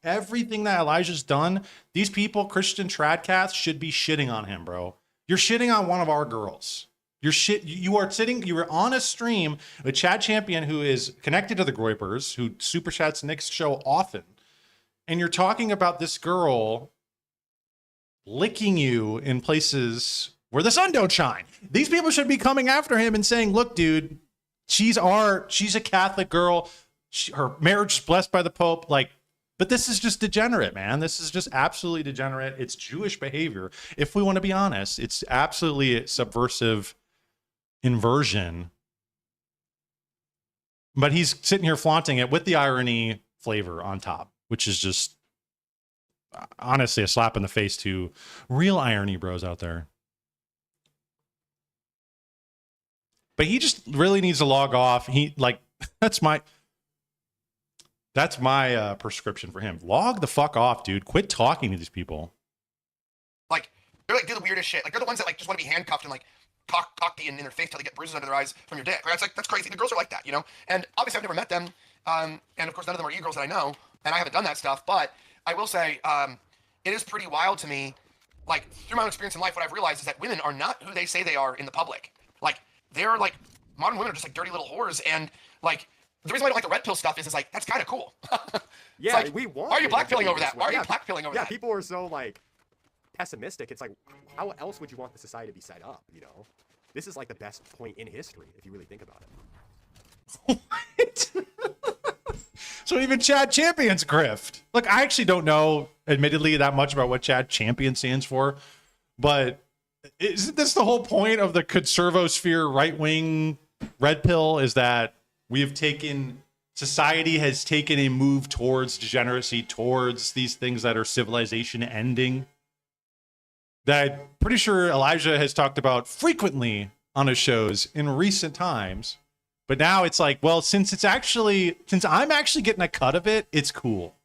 everything that Elijah's done, these people, Christian tradcasts, should be shitting on him, bro. You're shitting on one of our girls. You were on a stream with Chad Champion, who is connected to the Groypers, who super chats Nick's show often. And you're talking about this girl licking you in places where the sun don't shine. These people should be coming after him and saying, look, dude, she's a Catholic girl. Her marriage is blessed by the Pope. But this is just degenerate, man. This is just absolutely degenerate. It's Jewish behavior. If we want to be honest, it's absolutely subversive inversion. But he's sitting here flaunting it with the irony flavor on top, which is just honestly a slap in the face to real irony bros out there. But he just really needs to log off. That's my... That's my prescription for him. Log the fuck off, dude. Quit talking to these people. Like, they're like, do the weirdest shit. Like, they're the ones that like just want to be handcuffed and like talk to you in their face till they get bruises under their eyes from your dick. Right? It's like, that's crazy. The girls are like that, you know? And obviously I've never met them. And of course none of them are e-girls that I know. And I haven't done that stuff. But I will say, it is pretty wild to me. Like, through my own experience in life, what I've realized is that women are not who they say they are in the public. Like, they're like, modern women are just like dirty little whores. And like, the reason why I don't like the red pill stuff is like, that's kind of cool. Yeah, like, we want. Why are you blackpilling over this that? Why are you way. blackpilling over that? Yeah, people are so like pessimistic. It's like, how else would you want the society to be set up? You know, this is like the best point in history if you really think about it. What? So even Chad Champion's grift. Look, I actually don't know, admittedly, that much about what Chad Champion stands for, but isn't this the whole point of the conservosphere right-wing red pill? Is that society has taken a move towards degeneracy, towards these things that are civilization ending, that I'm pretty sure Elijah has talked about frequently on his shows in recent times. But now it's like, well, since I'm actually getting a cut of it, it's cool.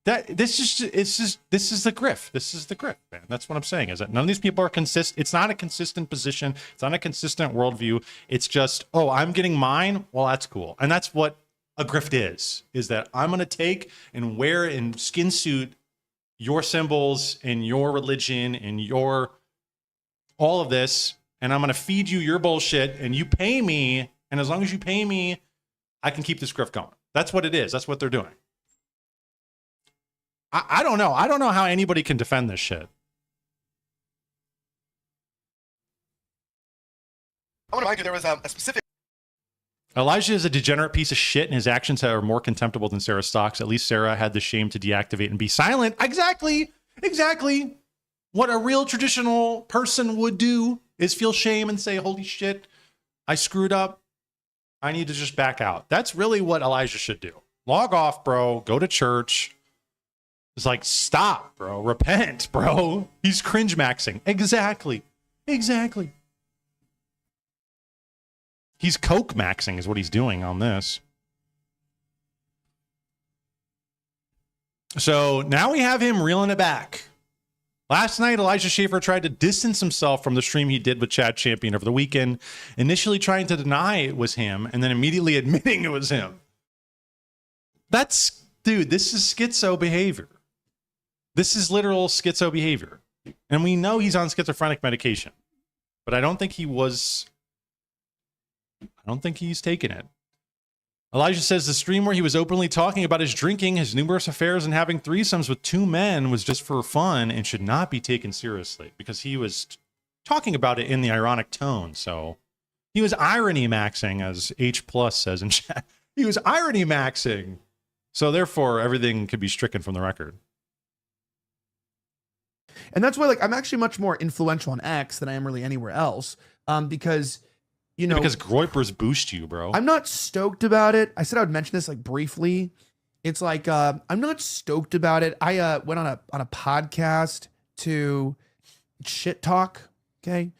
This is the grift. This is the grift, man. That's what I'm saying, is that none of these people are consistent. It's not a consistent position. It's not a consistent worldview. It's just, oh, I'm getting mine. Well, that's cool. And that's what a grift is that I'm going to take and wear in skin suit your symbols and your religion and your all of this. And I'm going to feed you your bullshit and you pay me. And as long as you pay me, I can keep this grift going. That's what it is. That's what they're doing. I don't know. I don't know how anybody can defend this shit. I want to remind you, there was a specific... Elijah is a degenerate piece of shit, and his actions are more contemptible than Sarah Stocks. At least Sarah had the shame to deactivate and be silent. Exactly. What a real traditional person would do is feel shame and say, holy shit, I screwed up. I need to just back out. That's really what Elijah should do. Log off, bro. Go to church. It's like, stop, bro. Repent, bro. He's cringe maxing. Exactly. He's coke maxing is what he's doing on this. So now we have him reeling it back. Last night, Elijah Schaffer tried to distance himself from the stream he did with Chad Champion over the weekend, initially trying to deny it was him and then immediately admitting it was him. Dude, this is schizo behavior. This is literal schizo behavior. And we know he's on schizophrenic medication. But I don't think he's taken it. Elijah says the stream where he was openly talking about his drinking, his numerous affairs, and having threesomes with two men was just for fun and should not be taken seriously because he was talking about it in the ironic tone. So he was irony maxing, as H Plus says in chat. He was irony maxing. So therefore, everything could be stricken from the record. And that's why, like, I'm actually much more influential on X than I am really anywhere else. Because, you know, because Groypers boost you, bro. I'm not stoked about it. I said I would mention this like briefly. It's like I'm not stoked about it. I went on a podcast to shit talk. Okay,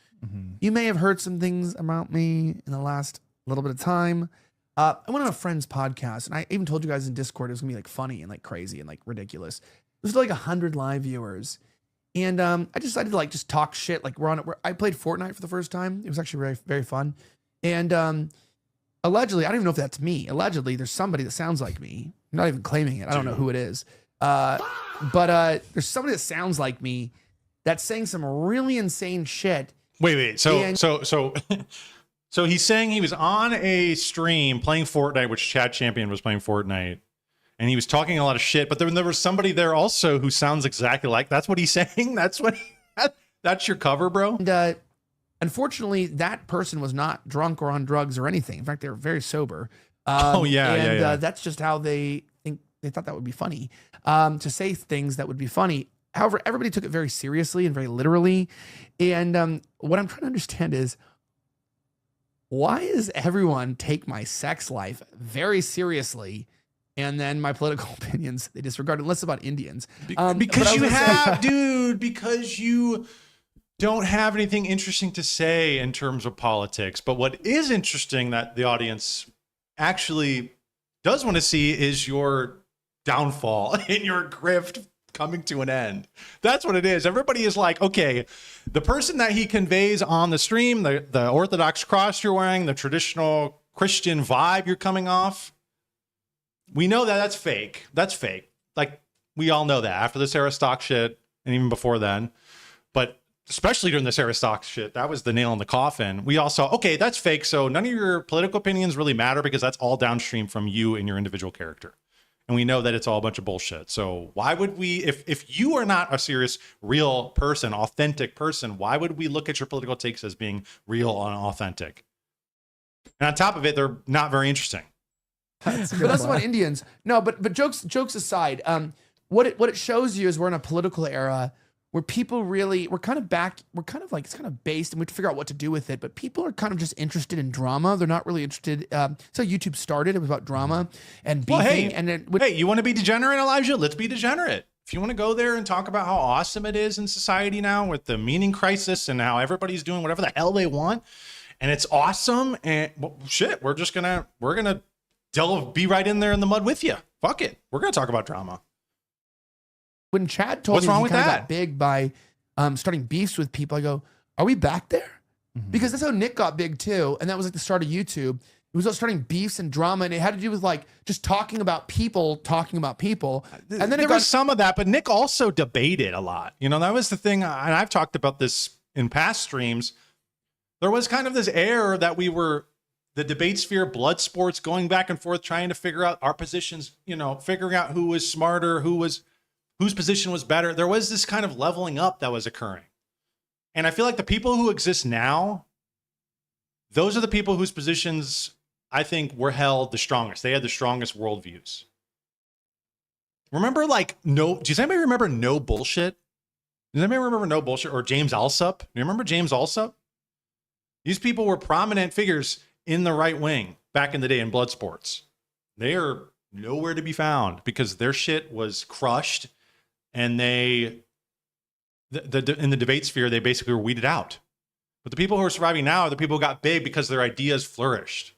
you may have heard some things about me in the last little bit of time. I went on a friend's podcast, and I even told you guys in Discord it was gonna be like funny and like crazy and like ridiculous. It was like 100 live viewers. And I decided to like just talk shit. Like I played Fortnite for the first time. It was actually very, very fun. And allegedly, I don't even know if that's me. Allegedly, there's somebody that sounds like me. I'm not even claiming it. I don't know who it is. But there's somebody that sounds like me that's saying some really insane shit. Wait. So he's saying he was on a stream playing Fortnite, which Chad Champion was playing Fortnite. And he was talking a lot of shit, but then there was somebody there also who sounds exactly like. That's what he's saying. That's your cover, bro. And unfortunately, that person was not drunk or on drugs or anything. In fact, they were very sober. That's just how they think. They thought that would be funny to say things that would be funny. However, everybody took it very seriously and very literally. And what I'm trying to understand is, why does everyone take my sex life very seriously? And then my political opinions, they disregard, unless it's about Indians. Because you don't have anything interesting to say in terms of politics. But what is interesting that the audience actually does want to see is your downfall and your grift coming to an end. That's what it is. Everybody is like, okay, the person that he conveys on the stream, the Orthodox cross you're wearing, the traditional Christian vibe you're coming off, we know that that's fake. That's fake. Like, we all know that after this era stock shit and even before then. But especially during this era stock shit, that was the nail in the coffin. We all saw, okay, that's fake. So none of your political opinions really matter because that's all downstream from you and your individual character. And we know that it's all a bunch of bullshit. So why would we, if you are not a serious, real person, authentic person, why would we look at your political takes as being real and authentic? And on top of it, they're not very interesting. But that's about Indians. No, but jokes aside, what it shows you is we're in a political era where people really, we're kind of like, it's kind of based and we have to figure out what to do with it. But people are kind of just interested in drama. They're not really interested. So YouTube started, it was about drama and beefing. Well, hey, you want to be degenerate, Elijah? Let's be degenerate. If you want to go there and talk about how awesome it is in society now with the meaning crisis and how everybody's doing whatever the hell they want, and it's awesome, and well, shit, we're gonna be right in there in the mud with you. Fuck it. We're gonna talk about drama. When Chad told me he kind of got big by starting beefs with people, I go, are we back there? Mm-hmm. Because that's how Nick got big too. And that was like the start of YouTube. It was about starting beefs and drama. And it had to do with like just talking about people. And then there was some of that, but Nick also debated a lot. You know, that was the thing. And I've talked about this in past streams. There was kind of this air that we were the debate sphere, blood sports, going back and forth, trying to figure out our positions, you know, figuring out who was smarter, whose position was better. There was this kind of leveling up that was occurring. And I feel like the people who exist now, those are the people whose positions I think were held the strongest. They had the strongest worldviews. Remember, does anybody remember No Bullshit? Does anybody remember No Bullshit or James Alsup? Do you remember James Alsup? These people were prominent figures in the right wing back in the day in blood sports. They are nowhere to be found because their shit was crushed. And in the debate sphere, they basically were weeded out. But the people who are surviving now are the people who got big because their ideas flourished.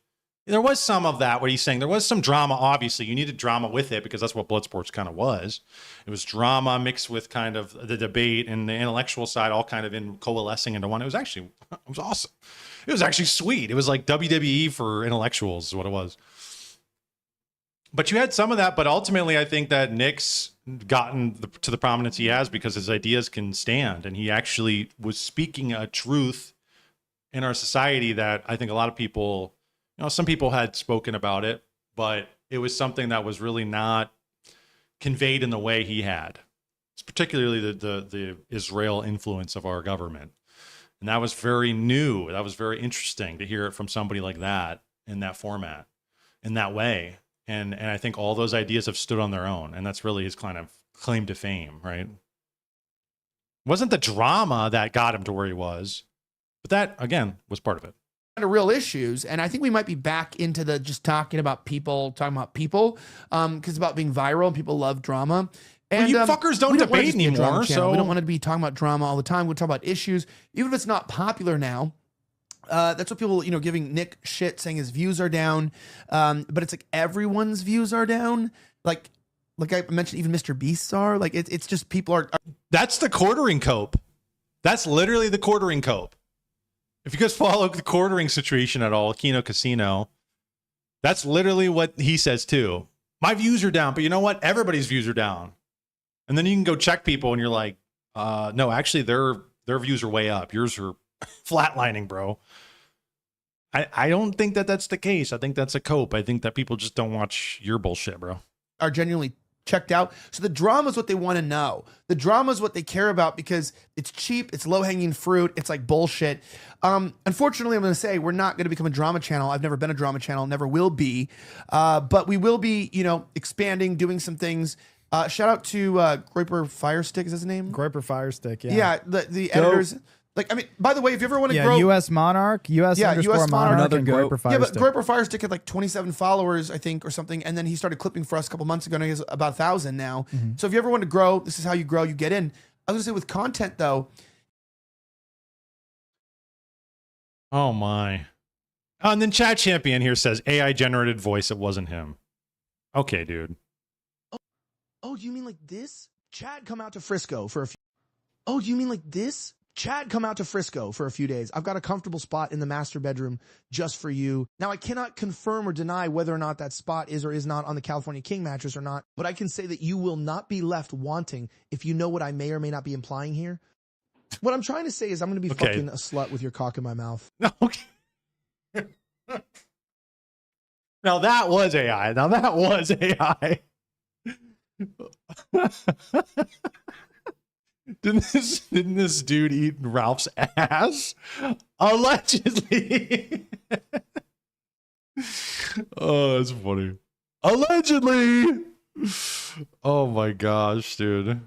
There was some of that, what he's saying. There was some drama, obviously. You needed drama with it because that's what blood sports kind of was. It was drama mixed with kind of the debate and the intellectual side all kind of in coalescing into one. It was awesome. It was actually sweet. It was like WWE for intellectuals is what it was. But you had some of that, but ultimately I think that Nick's gotten to the prominence he has because his ideas can stand. And he actually was speaking a truth in our society that I think a lot of people, you know, some people had spoken about it, but it was something that was really not conveyed in the way he had. It's particularly the Israel influence of our government. And that was very new. That was very interesting to hear it from somebody like that in that format, in that way. And I think all those ideas have stood on their own. And that's really his kind of claim to fame, right? It wasn't the drama that got him to where he was, but that, again, was part of it. Real issues. And I think we might be back into the just talking about people, because it's about being viral and people love drama. And you fuckers don't debate anymore. So we don't want to be talking about drama all the time. We'll talk about issues, even if it's not popular now. That's what people, giving Nick shit, saying his views are down. But it's like everyone's views are down. Like I mentioned, even Mr. Beast's are. Like it's just people are. That's the quartering cope. That's literally the quartering cope. If you guys follow the quartering situation at all, Kino Casino, that's literally what he says too. My views are down, but you know what? Everybody's views are down. And then you can go check people, and you're like, no, actually, their views are way up. Yours are flatlining, bro. I don't think that that's the case. I think that's a cope. I think that people just don't watch your bullshit, bro. Are genuinely checked out. So the drama is what they want to know. The drama is what they care about because it's cheap, it's low-hanging fruit, it's like bullshit. Unfortunately, I'm going to say we're not going to become a drama channel. I've never been a drama channel, never will be. But we will be, expanding, doing some things. Shout out to Groiper Firestick, is his name? Groiper Firestick, yeah. Yeah, the editors. By the way, if you ever want to grow... US Monarch, US Monarch, and Groiper Firestick. Yeah, but Groiper Firestick had like 27 followers, I think, or something, and then he started clipping for us a couple months ago, and he has about 1,000 now. Mm-hmm. So if you ever want to grow, this is how you grow, you get in. I was going to say with content, though... Oh, my. And then Chat Champion here says AI generated voice. It wasn't him. Okay, dude. Oh, you mean like this? Chad come out to Frisco for a few. Oh, you mean like this? Chad come out to Frisco for a few days. I've got a comfortable spot in the master bedroom just for you. Now, I cannot confirm or deny whether or not that spot is or is not on the California King mattress or not, but I can say that you will not be left wanting if you know what I may or may not be implying here. What I'm trying to say is I'm going to be fucking a slut with your cock in my mouth. Okay. Now that was AI. Now that was AI. Didn't this dude eat Ralph's ass? Allegedly. Oh, that's funny. Allegedly. Oh my gosh, dude.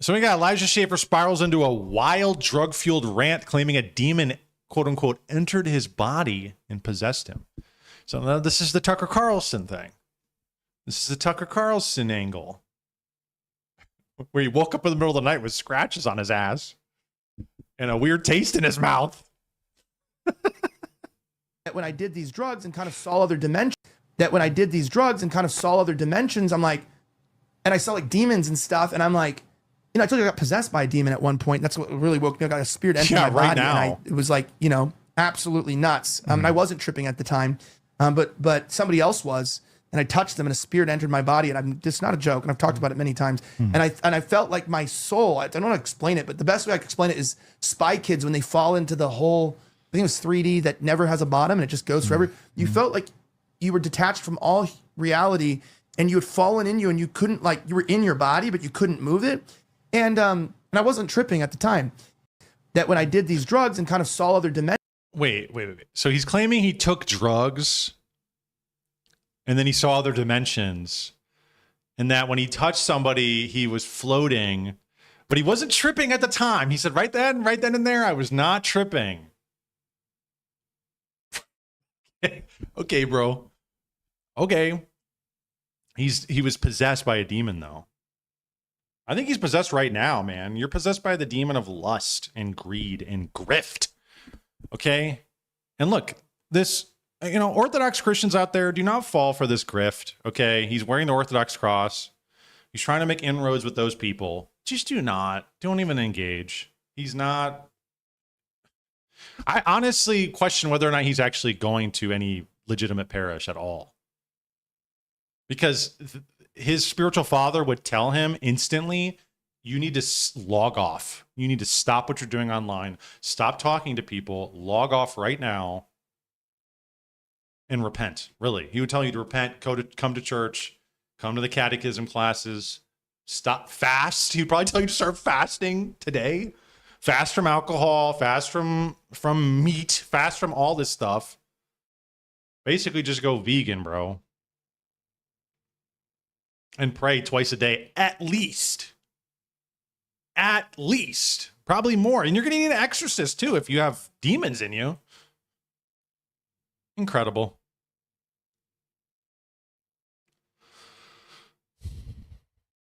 So we got Elijah Schaffer spirals into a wild drug-fueled rant claiming a demon, quote unquote, entered his body and possessed him. So now this is the Tucker Carlson thing. This is the Tucker Carlson angle. Where he woke up in the middle of the night with scratches on his ass and a weird taste in his mouth. When I did these drugs and kind of saw other dimensions, I'm like, and I saw like demons and stuff, and I'm like, you know, I told you I got possessed by a demon at one point. That's what really woke me up. I got a spirit entered my body, and it was like, you know, absolutely nuts. And I wasn't tripping at the time, but somebody else was, and I touched them, and a spirit entered my body, and it's not a joke, and I've talked about it many times. And I felt like my soul. I don't want to explain it, but the best way I can explain it is Spy Kids when they fall into the whole, I think it was 3D that never has a bottom and it just goes forever. You felt like you were detached from all reality, and you had fallen in you, and you couldn't, like, you were in your body, but you couldn't move it. And I wasn't tripping at the time. That when I did these drugs and kind of saw other dimensions. Wait. So he's claiming he took drugs and then he saw other dimensions, and that when he touched somebody, he was floating, but he wasn't tripping at the time. He said right then and there, I was not tripping. Okay, bro. Okay. He was possessed by a demon, though. I think he's possessed right now, man. You're possessed by the demon of lust and greed and grift. Okay? And look, this, you know, Orthodox Christians out there, do not fall for this grift. Okay? He's wearing the Orthodox cross. He's trying to make inroads with those people. Just do not. Don't even engage. He's not. I honestly question whether or not he's actually going to any legitimate parish at all. Because his spiritual father would tell him instantly, you need to log off. You need to stop what you're doing online. Stop talking to people. Log off right now and repent. Really. He would tell you to repent, come to church, come to the catechism classes, stop, fast. He would probably tell you to start fasting today. Fast from alcohol, fast from meat, fast from all this stuff. Basically just go vegan, bro. And pray twice a day, at least. At least. Probably more. And you're going to need an exorcist, too, if you have demons in you. Incredible.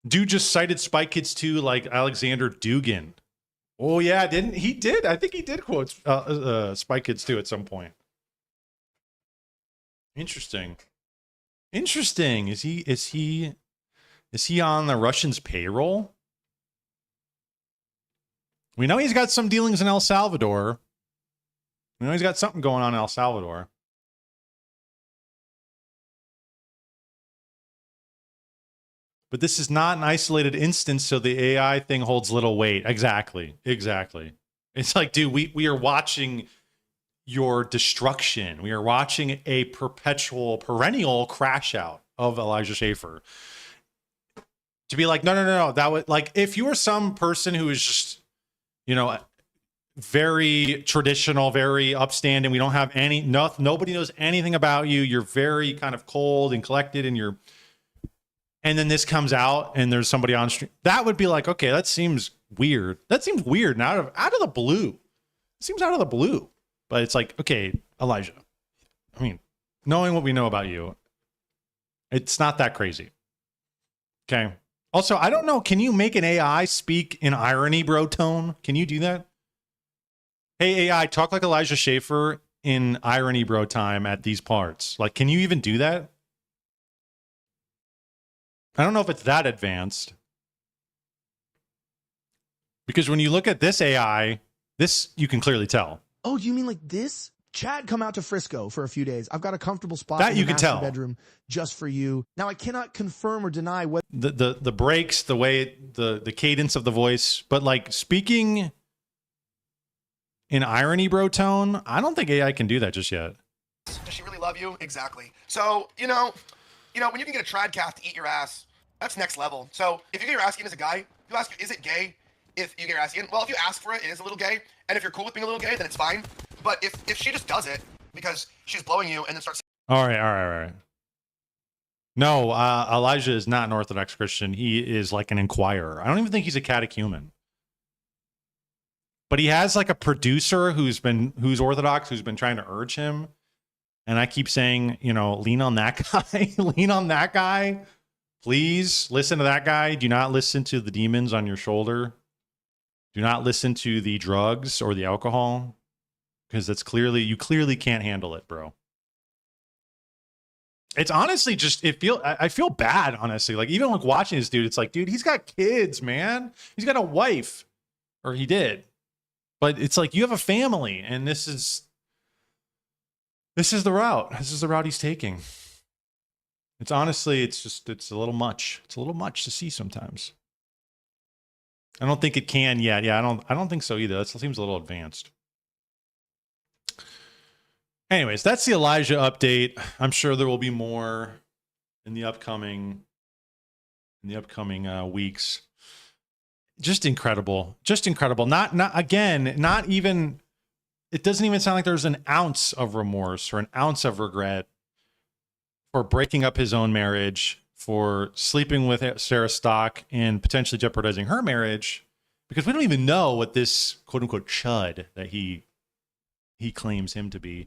Dude just cited Spy Kids 2 like Alexander Dugin. Oh, yeah, didn't he? Did. I think he did quote Spy Kids 2 at some point. Interesting. Interesting. Is he on the Russians' payroll? We know he's got some dealings in El Salvador. We know he's got something going on in El Salvador. But this is not an isolated instance, so the AI thing holds little weight. Exactly. It's like, dude, we are watching your destruction. We are watching a perennial crash out of Elijah Schaffer. To be like, no. That would, like, if you were some person who is just, you know, very traditional, very upstanding, we don't have nobody knows anything about you. You're very kind of cold and collected, and then this comes out and there's somebody on stream. That would be like, okay, that seems weird. That seems weird and out of the blue. It seems out of the blue. But it's like, okay, Elijah, I mean, knowing what we know about you, it's not that crazy. Okay. Also, I don't know. Can you make an AI speak in irony, bro tone? Can you do that? Hey, AI, talk like Elijah Schaffer in irony, bro time at these parts. Like, can you even do that? I don't know if it's that advanced. Because when you look at this AI, this you can clearly tell. Oh, you mean like this? Chad, come out to Frisco for a few days. I've got a comfortable spot That in you the can master tell. bedroom just for you. Now, I cannot confirm or deny what The breaks, the way the cadence of the voice, but like speaking in irony, bro tone, I don't think AI can do that just yet. Does she really love you? Exactly. So, you know, when you can get a trad calf to eat your ass, that's next level. So if you get your ass eaten as a guy, you ask, is it gay if you get your ass eaten? Well, if you ask for it, it is a little gay. And if you're cool with being a little gay, then it's fine. But if she just does it because she's blowing you and then starts... All right. No, Elijah is not an Orthodox Christian. He is like an inquirer. I don't even think he's a catechumen. But he has like a producer who's Orthodox, who's been trying to urge him. And I keep saying, lean on that guy. Lean on that guy. Please listen to that guy. Do not listen to the demons on your shoulder. Do not listen to the drugs or the alcohol. Because you clearly can't handle it, bro. It's honestly just, I feel bad, honestly. Like, even like watching this dude, it's like, dude, he's got kids, man. He's got a wife. Or he did. But it's like, you have a family, and this is the route. This is the route he's taking. It's honestly, it's a little much. It's a little much to see sometimes. I don't think it can yet. Yeah, I don't think so either. That seems a little advanced. Anyways, that's the Elijah update. I'm sure there will be more in the upcoming weeks. Just incredible. Not even, it doesn't even sound like there's an ounce of remorse or an ounce of regret for breaking up his own marriage, for sleeping with Sarah Stock and potentially jeopardizing her marriage, because we don't even know what this quote unquote chud that he claims him to be.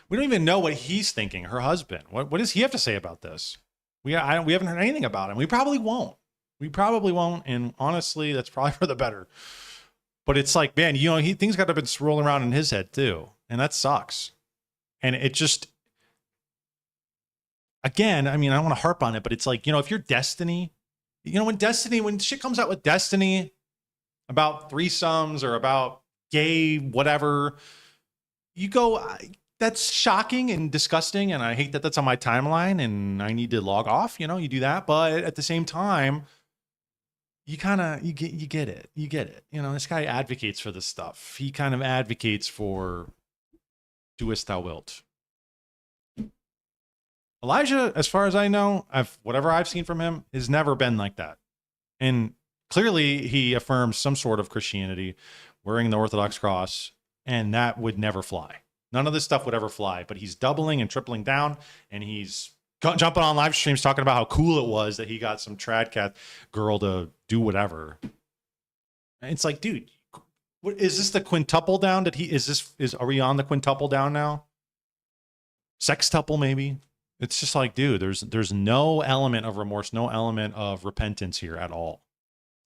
We don't even know what he's thinking, her husband. What does he have to say about this? We haven't heard anything about him. We probably won't. And honestly, that's probably for the better. But it's like, man, things got to have been swirling around in his head too. And that sucks. And it just, again, I don't want to harp on it, but it's like, if you're Destiny, when shit comes out with Destiny about threesomes or about gay, whatever, you go, that's shocking and disgusting. And I hate that that's on my timeline and I need to log off, you do that. But at the same time, you get it. This guy advocates for this stuff. He kind of advocates for doest thou wilt. Elijah, as far as I know, whatever I've seen from him, has never been like that. And clearly he affirms some sort of Christianity, wearing the Orthodox cross, and that would never fly. None of this stuff would ever fly, but he's doubling and tripling down, and he's jumping on live streams talking about how cool it was that he got some trad cat girl to do whatever. And it's like, dude, what is this, the quintuple down? Are we on the quintuple down now? Sextuple maybe? It's just like, dude, there's no element of remorse, no element of repentance here at all.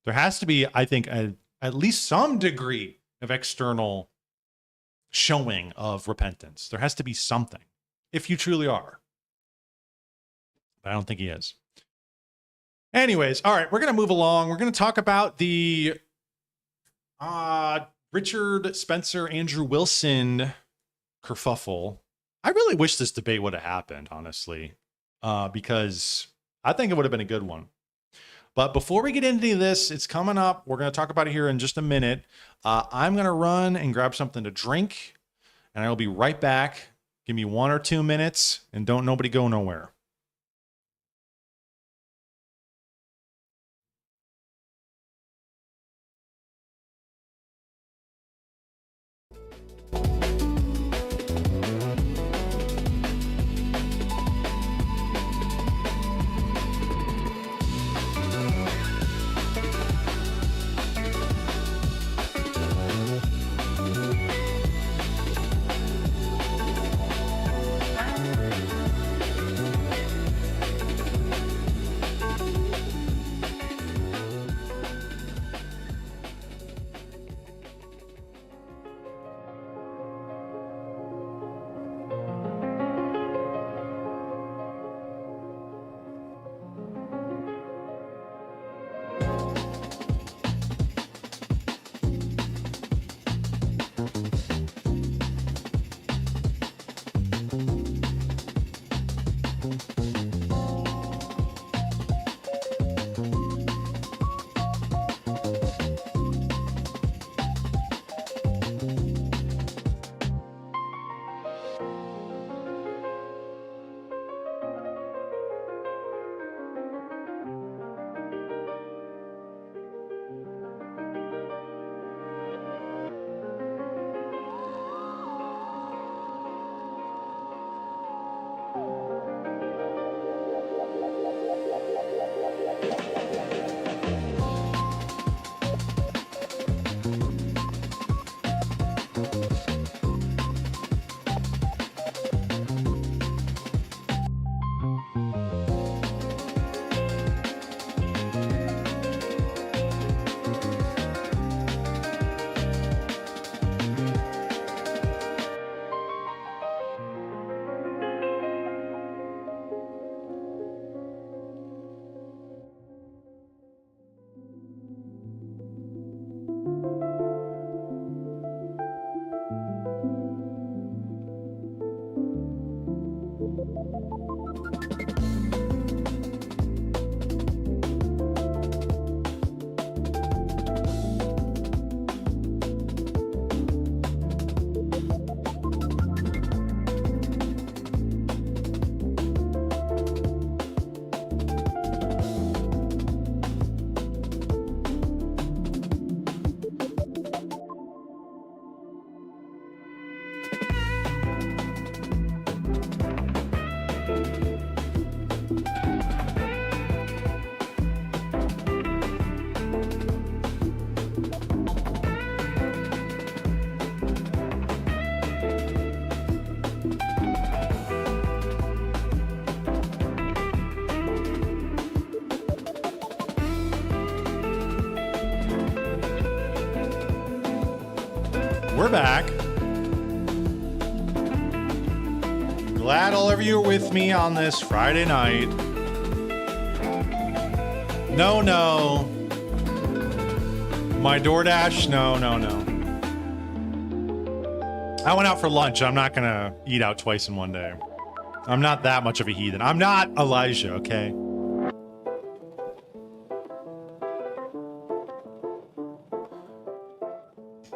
There has to be, I think, at least some degree of external showing of repentance. There has to be something, if you truly are. But I don't think he is. Anyways, all right, we're going to move along. We're going to talk about the Richard Spencer, Andrew Wilson kerfuffle. I really wish this debate would have happened, honestly, because I think it would have been a good one. But before we get into this, it's coming up. We're going to talk about it here in just a minute. I'm going to run and grab something to drink, and I will be right back. Give me 1 or 2 minutes, and nobody go nowhere. we're back. Glad all of you are with me on this Friday night. No. My DoorDash, no. I went out for lunch. I'm not going to eat out twice in one day. I'm not that much of a heathen. I'm not Elijah, okay?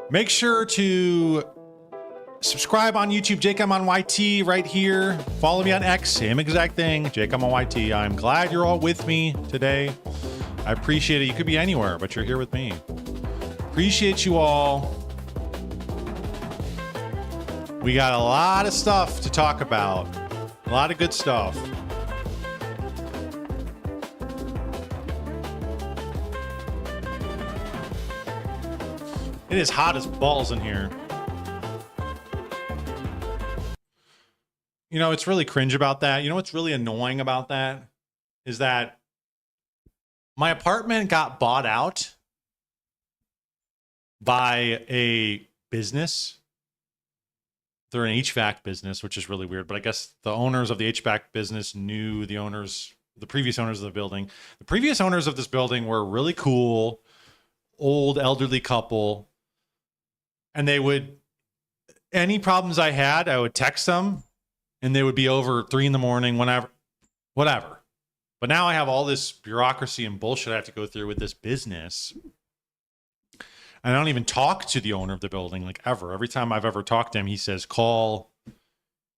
Make sure to subscribe on YouTube, Jake I'm on YT right here. Follow me on X, same exact thing, Jake I'm on YT. I'm glad you're all with me today. I appreciate it. You could be anywhere, but you're here with me. Appreciate you all. We got a lot of stuff to talk about. A lot of good stuff. It is hot as balls in here. You know, it's really cringe about that. You know what's really annoying about that? Is that my apartment got bought out by a business. They're an HVAC business, which is really weird. But I guess the owners of the HVAC business knew the previous owners of the building. The previous owners of this building were really cool, old elderly couple. And they would, any problems I had, I would text them and they would be over 3 a.m, whatever. But now I have all this bureaucracy and bullshit I have to go through with this business. And I don't even talk to the owner of the building, like, ever. Every time I've ever talked to him, he says, call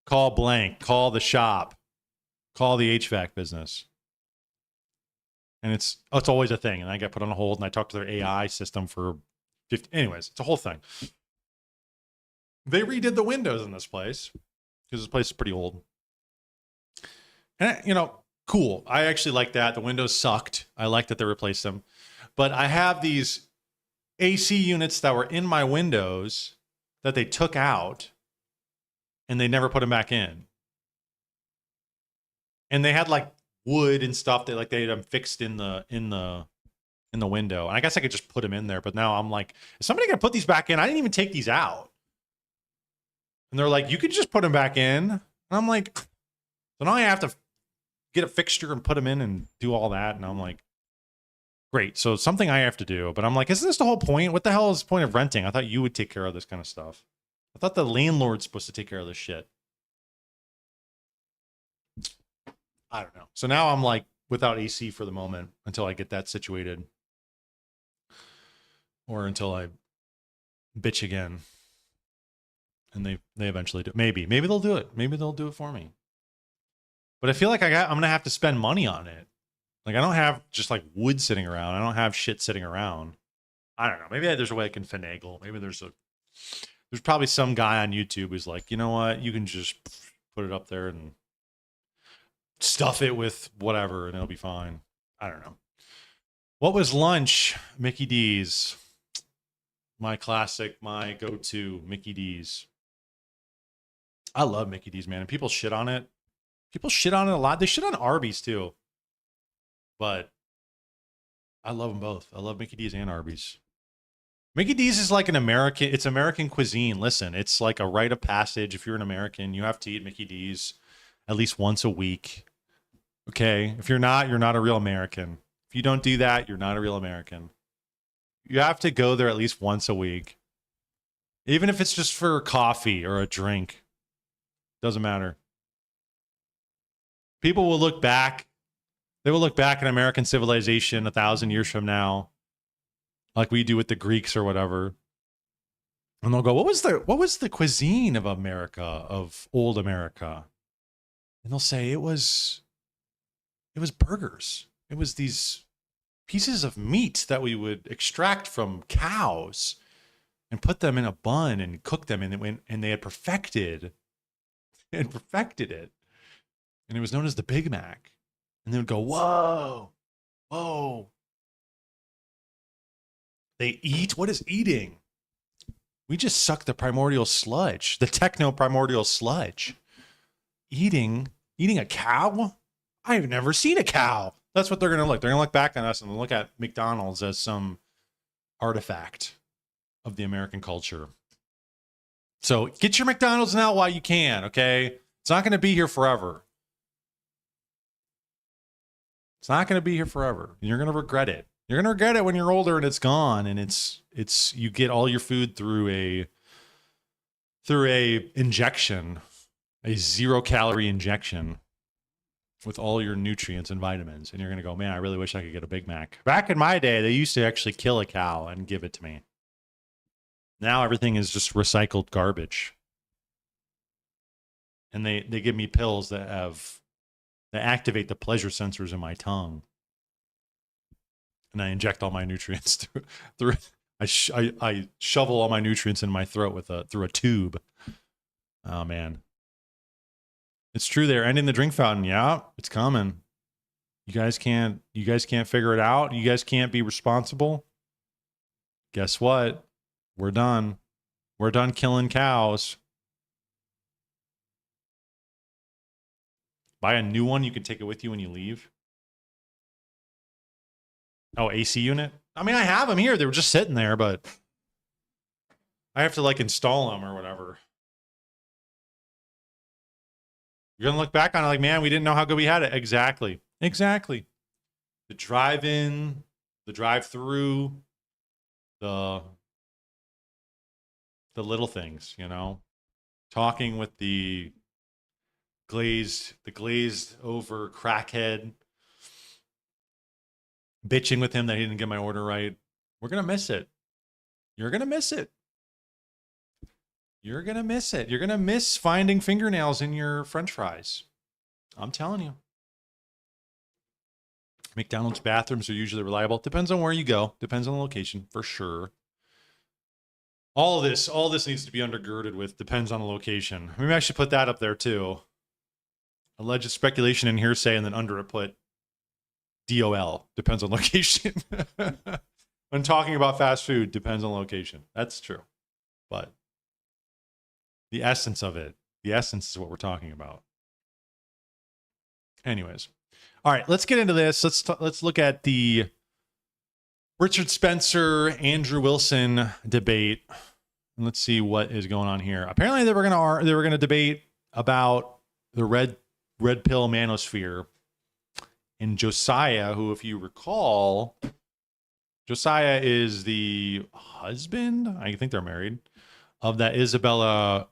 blank, call the shop, call the HVAC business. And it's always a thing. And I get put on hold and I talk to their AI system for 50. Anyways, it's a whole thing. They redid the windows in this place because this place is pretty old. And, you know, cool. I actually like that. The windows sucked. I like that they replaced them. But I have these AC units that were in my windows that they took out and they never put them back in. And they had like wood and stuff that like they had them fixed in the window. And I guess I could just put them in there, but now I'm like, is somebody gonna put these back in? I didn't even take these out. And they're like, you could just put them back in. And I'm like, so now I have to get a fixture and put them in and do all that. And I'm like, great. So it's something I have to do. But I'm like, isn't this the whole point? What the hell is the point of renting? I thought you would take care of this kind of stuff. I thought the landlord's supposed to take care of this shit. I don't know. So now I'm like without AC for the moment until I get that situated. Or until I bitch again. And they eventually do. Maybe they'll do it. Maybe they'll do it for me. But I feel like I'm going to have to spend money on it. Like I don't have just like wood sitting around. I don't have shit sitting around. I don't know. Maybe there's a way I can finagle. Maybe there's probably some guy on YouTube who's like, you know what? You can just put it up there and stuff it with whatever and it'll be fine. I don't know. What was lunch? Mickey D's. My classic, my go-to Mickey D's. I love Mickey D's, man. And people shit on it. People shit on it a lot. They shit on Arby's too. But I love them both. I love Mickey D's and Arby's. Mickey D's is like it's American cuisine. Listen, it's like a rite of passage. If you're an American, you have to eat Mickey D's at least once a week. Okay? If you're not a real American. If you don't do that, you're not a real American. You have to go there at least once a week. Even if it's just for coffee or a drink. Doesn't matter. People will look back. They will look back at American civilization 1,000 years from now, like we do with the Greeks or whatever. And they'll go, what was the cuisine of America, of old America? And they'll say it was burgers. It was these pieces of meat that we would extract from cows and put them in a bun and cook them, and they had perfected it. And it was known as the Big Mac. And they would go, whoa. They eat? What is eating? We just suck the primordial sludge, the techno-primordial sludge. Eating a cow? I've never seen a cow. That's what they're going to look. They're going to look back on us and look at McDonald's as some artifact of the American culture. So get your McDonald's now while you can, okay? It's not going to be here forever. It's not going to be here forever. You're going to regret it. You're going to regret it when you're older and it's gone, and it's you get all your food through a injection, a 0-calorie injection with all your nutrients and vitamins, and you're going to go, man, I really wish I could get a Big Mac. Back in my day, they used to actually kill a cow and give it to me. Now everything is just recycled garbage. And they give me pills that activate the pleasure sensors in my tongue. And I inject all my nutrients through I shovel all my nutrients in my throat through a tube. Oh man. It's true, they're ending the drink fountain. Yeah, it's coming. You guys can't figure it out. You guys can't be responsible. Guess what? We're done. We're done killing cows. Buy a new one. You can take it with you when you leave. Oh, AC unit? I mean, I have them here. They were just sitting there, but I have to like install them or whatever. You're going to look back on it like, man, we didn't know how good we had it. Exactly. Exactly. The drive-in, the drive-through, the little things, you know, talking with the glazed over crackhead, bitching with him that he didn't get my order right. We're going to miss it. You're going to miss it. You're going to miss it. You're going to miss finding fingernails in your French fries. I'm telling you. McDonald's bathrooms are usually reliable. Depends on where you go. Depends on the location, for sure. All this needs to be undergirded with depends on the location. Maybe I should put that up there too. Alleged speculation and hearsay, and then under it put DOL. Depends on location. When talking about fast food, depends on location. That's true. But the essence of it, the essence is what we're talking about. Anyways. All right, let's get into this. Let's look at the Richard Spencer, Andrew Wilson debate. And let's see what is going on here. Apparently they were going to debate about the red pill manosphere. And Josiah, who, if you recall, Josiah is the husband, I think they're married, of that Isabella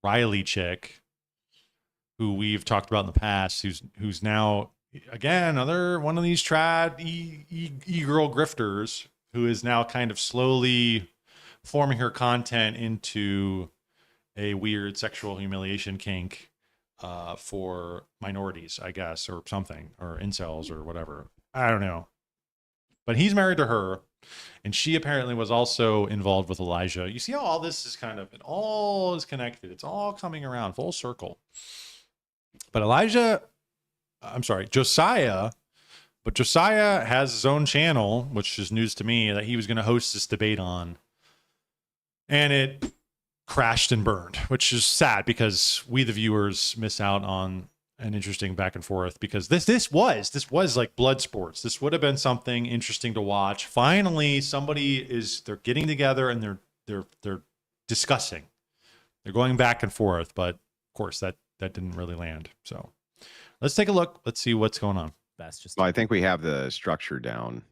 Riley chick who we've talked about in the past, who's now, again, another one of these trad e-girl grifters who is now kind of slowly forming her content into a weird sexual humiliation kink for minorities, I guess, or something, or incels or whatever. I don't know. But he's married to her, and she apparently was also involved with Elijah. You see how all this is it all is connected. It's all coming around full circle. But Josiah has his own channel, which is news to me, that he was going to host this debate on. And it crashed and burned, which is sad because we, the viewers, miss out on an interesting back and forth, because this was like blood sports. This would have been something interesting to watch. Finally, they're getting together and they're discussing. They're going back and forth, but of course that didn't really land. So let's take a look. Let's see what's going on. I think we have the structure down.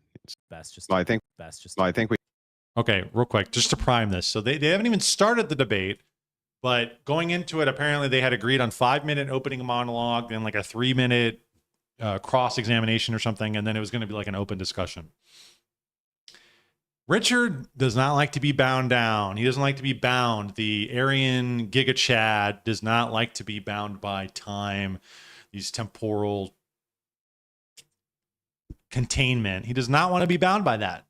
Okay, real quick, just to prime this. So they haven't even started the debate, but going into it, apparently they had agreed on 5-minute opening monologue, then like a 3-minute cross-examination or something, and then it was going to be like an open discussion. Richard does not like to be bound down. He doesn't like to be bound. The Aryan Giga Chad does not like to be bound by time, these temporal containment. He does not want to be bound by that.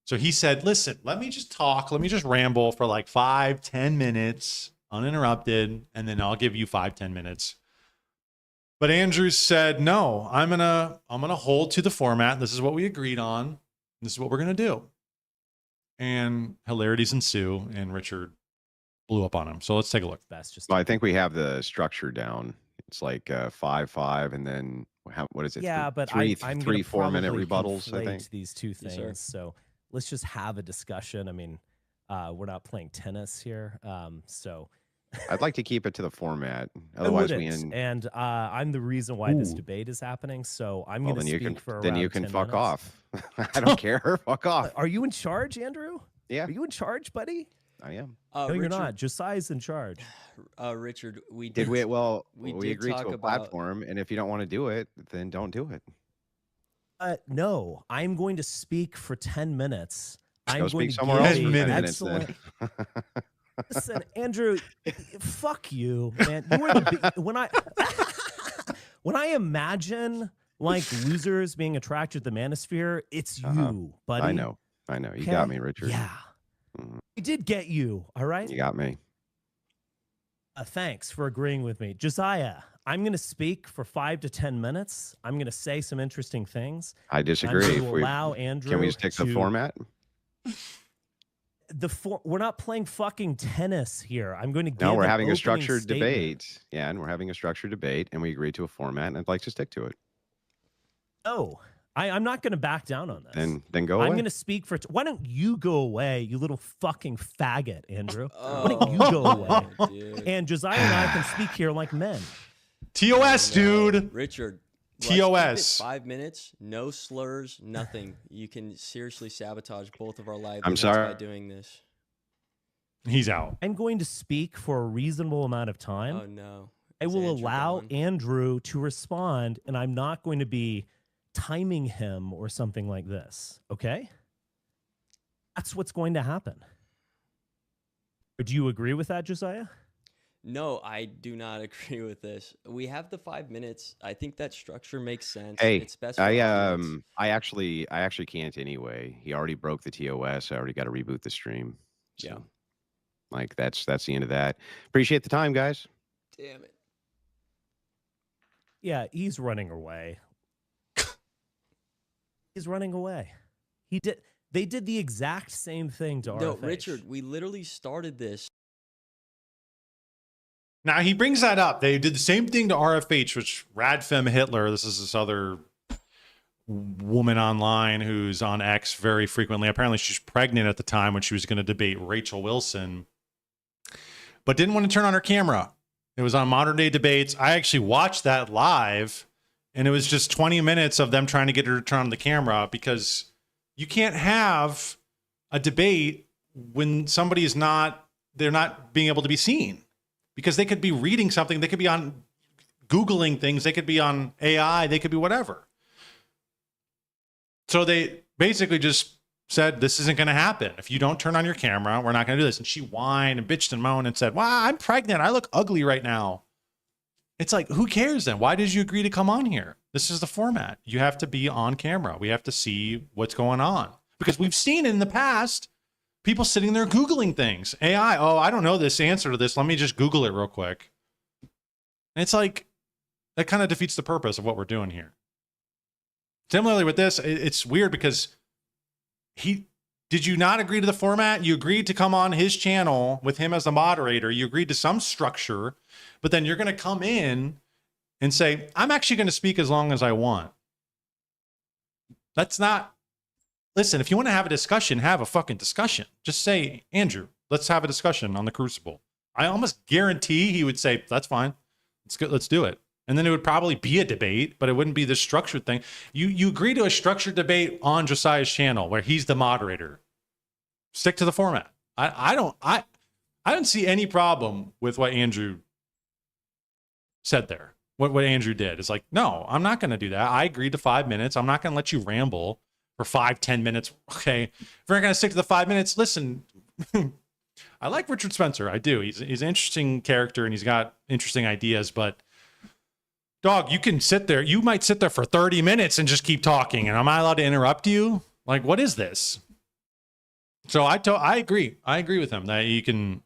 So he said, listen, let me just talk. Let me just ramble for like 5-10 minutes uninterrupted, and then I'll give you 5-10 minutes. But Andrew said, no, I'm gonna hold to the format. This is what we agreed on. This is what we're gonna do. And hilarities ensue, and Richard blew up on him. So let's take a look. I think we have the structure down. It's like 5-5, and then what is it? Yeah, but three I'm 4-minute rebuttals. I think these two things. So let's just have a discussion. I mean, We're not playing tennis here. So I'd like to keep it to the format. I Otherwise, wouldn't. And I'm the reason why this debate is happening. So I'm well, going to then speak for then around you can 10 fuck minutes. off. I don't care. Fuck off. Are you in charge, Andrew? Yeah. Are you in charge, buddy? I am. No, Richard, you're not. Josiah's in charge. Richard, we Did we? Well, we we did agreed talk to a about- platform, and if you don't want to do it, then don't do it. No, I'm going to speak for 10 minutes. Go I'm going speak to somewhere give else a for 10 minutes then. excellent. Listen, Andrew, fuck you, man. You are the when I imagine like losers being attracted to the manosphere, it's you, buddy. I know. You got me, Richard. Yeah, I did get you. All right. You got me. Thanks for agreeing with me, Josiah. I'm going to speak for 5 to 10 minutes. I'm going to say some interesting things. I disagree. I'm going to allow Andrew. Can we stick to the format? We're not playing fucking tennis here. I'm going to give No, we're an having a opening structured statement. debate. Yeah, and we're having a structured debate, and we agreed to a format, and I'd like to stick to it. No, I'm not going to back down on this. Then go away. I'm going to speak for. Why don't you go away, you little fucking faggot, Andrew? Why don't you go away? Dude. And Josiah and I can speak here like men. TOS, dude. Richard. TOS. 5 minutes, no slurs, nothing. You can seriously sabotage both of our lives I'm sorry. by doing this. He's out. I'm going to speak for a reasonable amount of time. Oh no. I Is will Andrew allow gone? Andrew to respond, and I'm not going to be timing him or something like this. Okay? That's what's going to happen. Do you agree with that, Josiah? No, I do not agree with this. We have the 5 minutes. I think that structure makes sense. Hey, it's best for I audience. actually can't anyway. He already broke the TOS. I already got to reboot the stream. So, Yeah. like that's the end of that. Appreciate the time, guys. Damn it. Yeah, he's running away. He's running away. They did the exact same thing to No, RFH. Richard, we literally started this. Now he brings that up. They did the same thing to RFH, which Radfem Hitler. This is this other woman online who's on X very frequently. Apparently, she's pregnant at the time when she was going to debate Rachel Wilson, but didn't want to turn on her camera. It was on Modern Day Debates. I actually watched that live, and it was just 20 minutes of them trying to get her to turn on the camera because you can't have a debate when somebody is not, they're not being able to be seen because they could be reading something. They could be on Googling things. They could be on AI. They could be whatever. So they basically just said, this isn't going to happen. If you don't turn on your camera, we're not going to do this. And she whined and bitched and moaned and said, wow, I'm pregnant. I look ugly right now. It's like, who cares then? Why did you agree to come on here? This is the format. You have to be on camera. We have to see what's going on because we've seen in the past people sitting there Googling things. AI, oh, I don't know this answer to this. Let me just Google it real quick. And it's like, that kind of defeats the purpose of what we're doing here. Similarly with this, it's weird because did you not agree to the format? You agreed to come on his channel with him as the moderator. You agreed to some structure, but then you're going to come in and say, I'm actually going to speak as long as I want. That's not, listen, if you want to have a discussion, have a fucking discussion. Just say, Andrew, let's have a discussion on the Crucible. I almost guarantee he would say, that's fine. It's good. Let's do it. And then it would probably be a debate, but it wouldn't be this structured thing. You agree to a structured debate on Josiah's channel where he's the moderator. Stick to the format. I don't see any problem with what Andrew said there. What Andrew did is like, no, I'm not going to do that. I agreed to 5 minutes. I'm not going to let you ramble for 5-10 minutes. Okay. If we're not going to stick to the 5 minutes, listen, I like Richard Spencer. I do. He's an interesting character and he's got interesting ideas, but dog, you can sit there. You might sit there for 30 minutes and just keep talking. And am I allowed to interrupt you? Like, what is this? So I agree. I agree with him that you can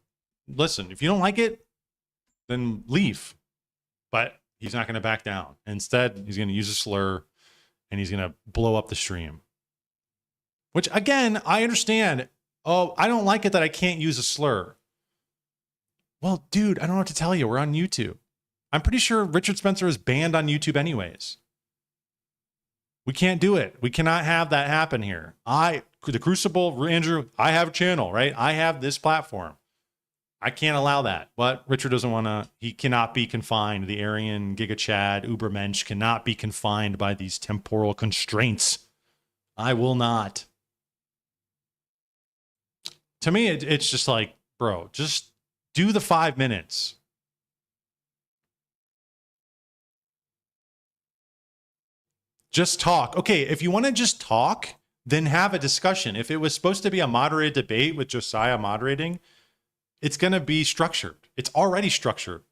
listen. If you don't like it, then leave. But he's not going to back down. Instead, he's going to use a slur and he's going to blow up the stream. Which, again, I understand. Oh, I don't like it that I can't use a slur. Well, dude, I don't know what to tell you. We're on YouTube. I'm pretty sure Richard Spencer is banned on YouTube anyways. We can't do it. We cannot have that happen here. the Crucible, Andrew, I have a channel, right? I have this platform. I can't allow that. But Richard doesn't want to, he cannot be confined. The Aryan, Giga Chad, Ubermensch cannot be confined by these temporal constraints. I will not. To me, it's just like, bro, just do the 5 minutes. Just talk. Okay, if you want to just talk, then have a discussion. If it was supposed to be a moderated debate with Josiah moderating, it's going to be structured. It's already structured.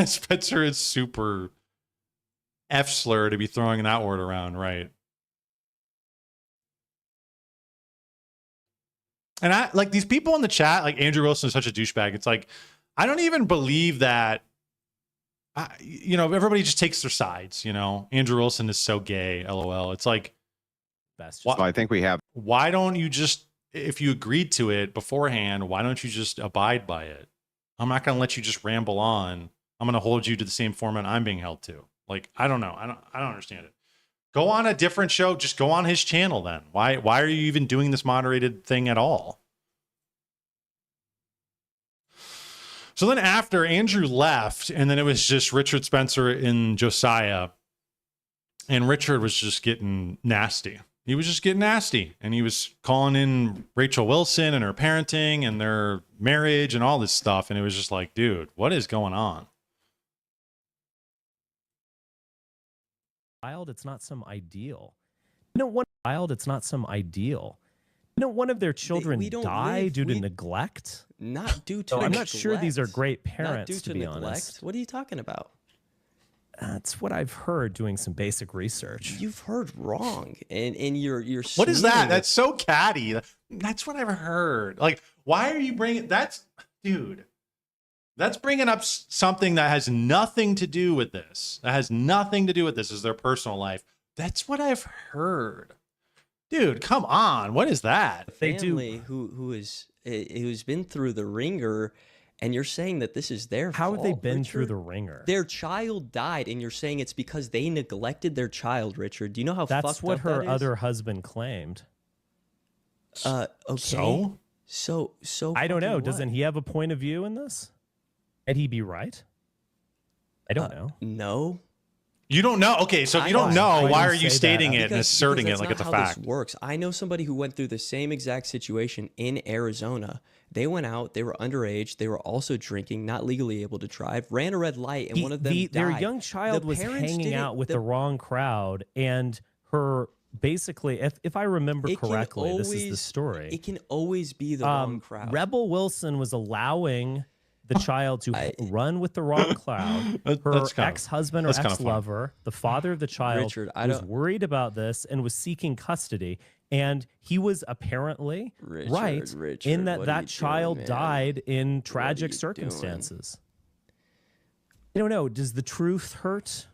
Spencer is super F slur to be throwing that word around, right? And I like these people in the chat, like Andrew Wilson is such a douchebag. It's like, I don't even believe that, you know, everybody just takes their sides, you know? Andrew Wilson is so gay, LOL. It's like, so I think we have. Why don't you just, if you agreed to it beforehand, why don't you just abide by it? I'm not going to let you just ramble on. I'm going to hold you to the same format I'm being held to. Like, I don't know. I don't understand it. Go on a different show. Just go on his channel then. Why are you even doing this moderated thing at all? So then after Andrew left, and then it was just Richard Spencer and Josiah, and Richard was just getting nasty. He was just getting nasty, and he was calling in Rachel Wilson and her parenting and their marriage and all this stuff. And it was just like, dude, what is going on? Child, it's not some ideal. No, one child, it's not some ideal. No, one of their children die due to neglect. Not due to. So I'm not sure these are great Not parents, due to to be neglect. honest. What are you talking about? That's what I've heard doing some basic research. You've heard wrong, and you're. What is smearing that? it. That's so catty. That's what I've heard. Like, why are you bringing? Dude. That's bringing up something that has nothing to do with this. That has nothing to do with this. Is their personal life. That's what I've heard. Dude, come on. What is that? Family who's been through the ringer, and you're saying that this is their How fault. have they been Richard? through the ringer? Their child died, and you're saying it's because they neglected their child, Richard. Do you know how That's fucked what up her that is? other husband claimed. Okay. So I don't know. fucking Doesn't what? he have a point of view in this? Could he be right? I don't know. No. You don't know. Okay, so if you don't know, why are you stating it and Because asserting it that's like not it's a how fact? This works. I know somebody who went through the same exact situation in Arizona. They went out. They were underage. They were also drinking, not legally able to drive. Ran a red light, and one of them died. Their young child The was parents hanging didn't- out with the wrong crowd, and her basically, if I remember It can correctly, this is the always- story. It can always be the wrong crowd. Rebel Wilson was allowing the child to run with the wrong crowd. Her That's kind of- ex-husband or that's kind of fun. ex-lover, the father of the child, Richard, I was don't- worried about this and was seeking custody. And he was apparently right in that what are that you child doing, man? died in tragic you doing? circumstances. I don't know. Does the truth hurt?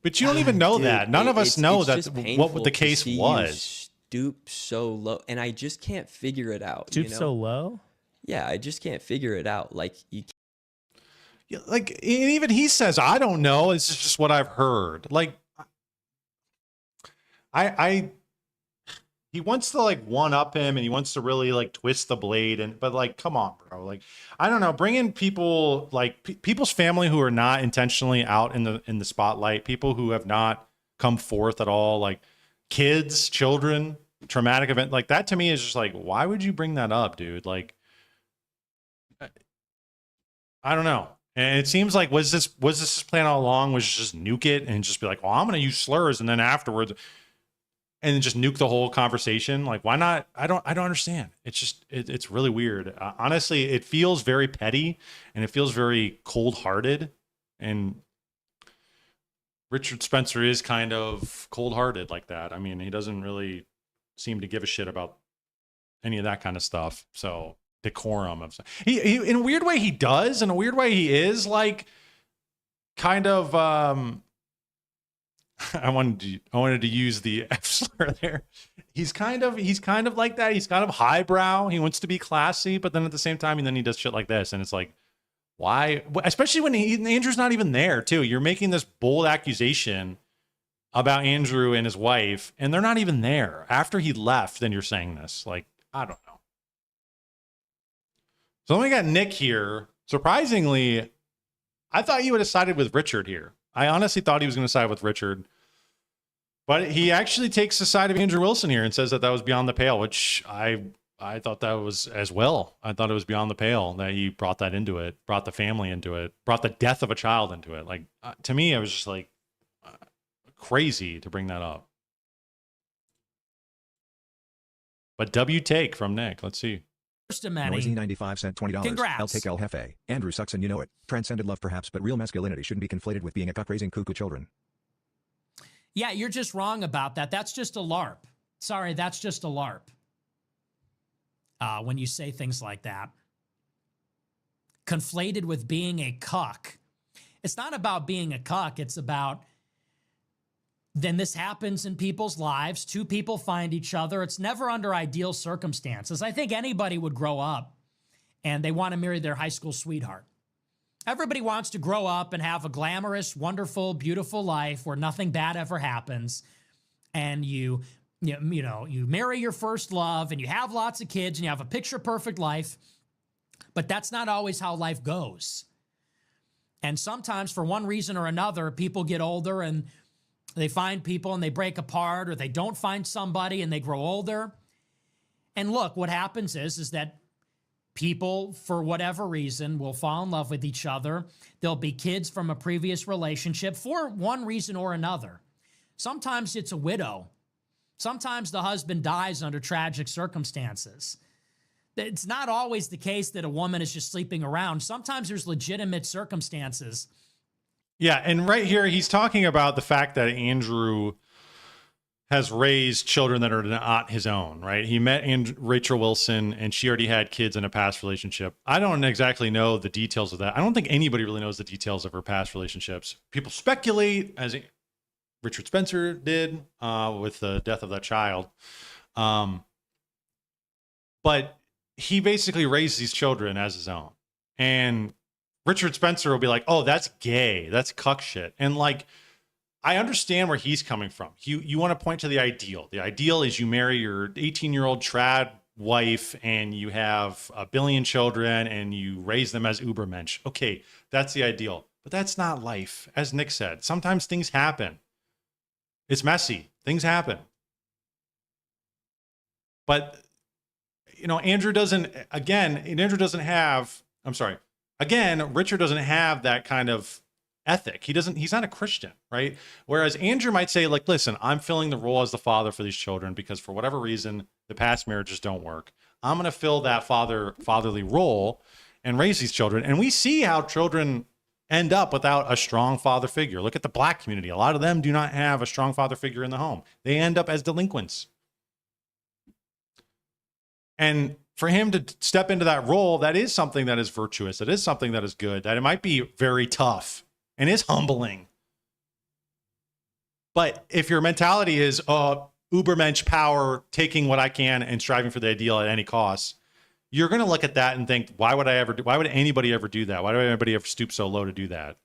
But you don't even know Dude, that. None of us it's know just what painful the to case see you was. stoop so low, and I just can't figure it out. Stoop you know? so low? Yeah, I just can't figure it out. Like you. Yeah, like, and even he says, I don't know. This is just what I've heard. Like, he wants to like one up him, and he wants to really like twist the blade. But like, come on, bro. Like, I don't know. Bring in people like people's family who are not intentionally out in the spotlight. People who have not come forth at all. Like kids, children, traumatic event. Like that to me is just like, why would you bring that up, dude? Like, I don't know. And it seems like was this his plan all along? Was just nuke it and just be like, well, I'm going to use slurs, and then afterwards, and then just nuke the whole conversation. Like, why not? I don't understand. It's just it's really weird. Honestly, it feels very petty, and it feels very cold-hearted. And Richard Spencer is kind of cold-hearted like that. I mean, he doesn't really seem to give a shit about any of that kind of stuff. So. Decorum of he in a weird way he does, in a weird way he is like kind of I wanted to use the F slur there. He's kind of like that. He's kind of highbrow. He wants to be classy, but then at the same time, and then he does shit like this, and it's like, Why? Especially when Andrew's not even there, too. You're making this bold accusation about Andrew and his wife, and they're not even there. After he left, then you're saying this. Like, I don't know. So then we got Nick here. Surprisingly, I thought he would have sided with Richard here. I honestly thought he was going to side with Richard. But he actually takes the side of Andrew Wilson here and says that was beyond the pale, which I thought that was as well. I thought it was beyond the pale that he brought that into it, brought the family into it, brought the death of a child into it. Like, to me, it was just like crazy to bring that up. But W take from Nick. Let's see. Noisy 95 cent $20. Congrats. I'll take El Jefe. Andrew sucks and you know it. Transcended love perhaps, but real masculinity shouldn't be conflated with being a cuck raising cuckoo children. Yeah, you're just wrong about that. That's just a LARP. Sorry, that's just a LARP. When you say things like that. Conflated with being a cuck. It's not about being a cuck. It's about then this happens in people's lives. Two people find each other. It's never under ideal circumstances. I think anybody would grow up and they want to marry their high school sweetheart. Everybody wants to grow up and have a glamorous, wonderful, beautiful life where nothing bad ever happens. And you marry your first love and you have lots of kids and you have a picture perfect life. But that's not always how life goes. And sometimes for one reason or another, people get older and they find people and they break apart, or they don't find somebody and they grow older. And look, what happens is that people, for whatever reason, will fall in love with each other. There'll be kids from a previous relationship for one reason or another. Sometimes it's a widow. Sometimes the husband dies under tragic circumstances. It's not always the case that a woman is just sleeping around. Sometimes there's legitimate circumstances. Yeah, and right here, he's talking about the fact that Andrew has raised children that are not his own, right? He met Rachel Wilson, and she already had kids in a past relationship. I don't exactly know the details of that. I don't think anybody really knows the details of her past relationships. People speculate, as Richard Spencer did with the death of that child. But he basically raised these children as his own. And Richard Spencer will be like, oh, that's gay. That's cuck shit. And like, I understand where he's coming from. You want to point to the ideal. The ideal is you marry your 18-year-old trad wife and you have a billion children and you raise them as Ubermensch. Okay, that's the ideal. But that's not life. As Nick said, sometimes things happen. It's messy. Things happen. But, Richard doesn't have that kind of ethic. He's not a Christian, right? Whereas Andrew might say, like, listen, I'm filling the role as the father for these children because for whatever reason, the past marriages don't work. I'm going to fill that fatherly role and raise these children. And we see how children end up without a strong father figure. Look at the black community. A lot of them do not have a strong father figure in the home. They end up as delinquents. And for him to step into that role, that is something that is virtuous. It is something that is good, that it might be very tough and is humbling. But if your mentality is Ubermensch power, taking what I can and striving for the ideal at any cost, you're going to look at that and think, why would anybody ever do that? Why would anybody ever stoop so low to do that?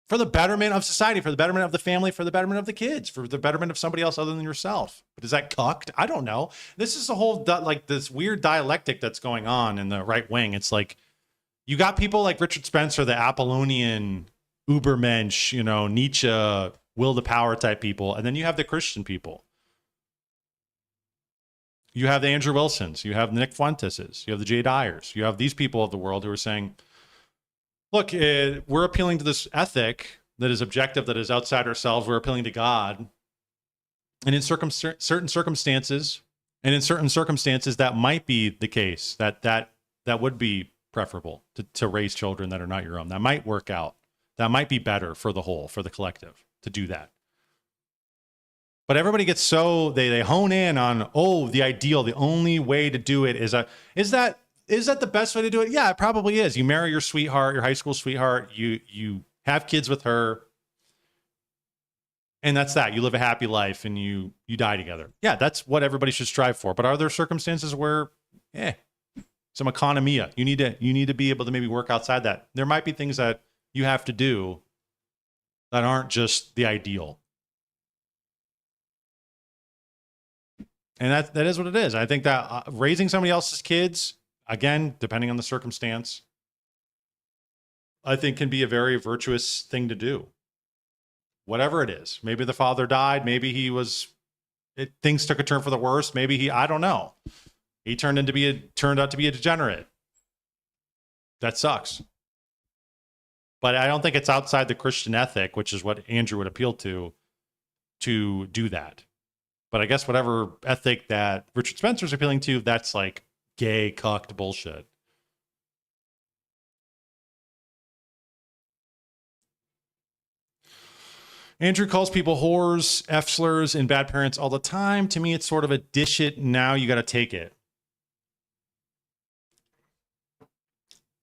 For the betterment of society, for the betterment of the family, for the betterment of the kids, for the betterment of somebody else other than yourself. But is that cucked? I don't know. This is a whole, this weird dialectic that's going on in the right wing. It's like, you got people like Richard Spencer, the Apollonian Ubermensch, Nietzsche, will to power type people. And then you have the Christian people. You have the Andrew Wilsons. You have the Nick Fuenteses. You have the Jay Dyers. You have these people of the world who are saying, look, we're appealing to this ethic that is objective, that is outside ourselves. We're appealing to God. And in certain circumstances, that might be the case, that would be preferable to raise children that are not your own. That might work out. That might be better for the whole, for the collective, to do that. But everybody gets so, they hone in on, the ideal, the only way to do it is that the best way to do it? Yeah, it probably is. You marry your sweetheart, your high school sweetheart, you have kids with her, and that's that. You live a happy life and you die together. Yeah, that's what everybody should strive for. But are there circumstances where, some economia. You need to be able to maybe work outside that. There might be things that you have to do that aren't just the ideal. And that is what it is. I think that raising somebody else's kids, again, depending on the circumstance, I think can be a very virtuous thing to do. Whatever it is. Maybe the father died. Maybe things took a turn for the worse. Maybe I don't know. He turned out to be a degenerate. That sucks. But I don't think it's outside the Christian ethic, which is what Andrew would appeal to do that. But I guess whatever ethic that Richard Spencer's appealing to, that's like gay, cucked bullshit. Andrew calls people whores, F slurs, and bad parents all the time. To me, it's sort of a dish it, now you got to take it.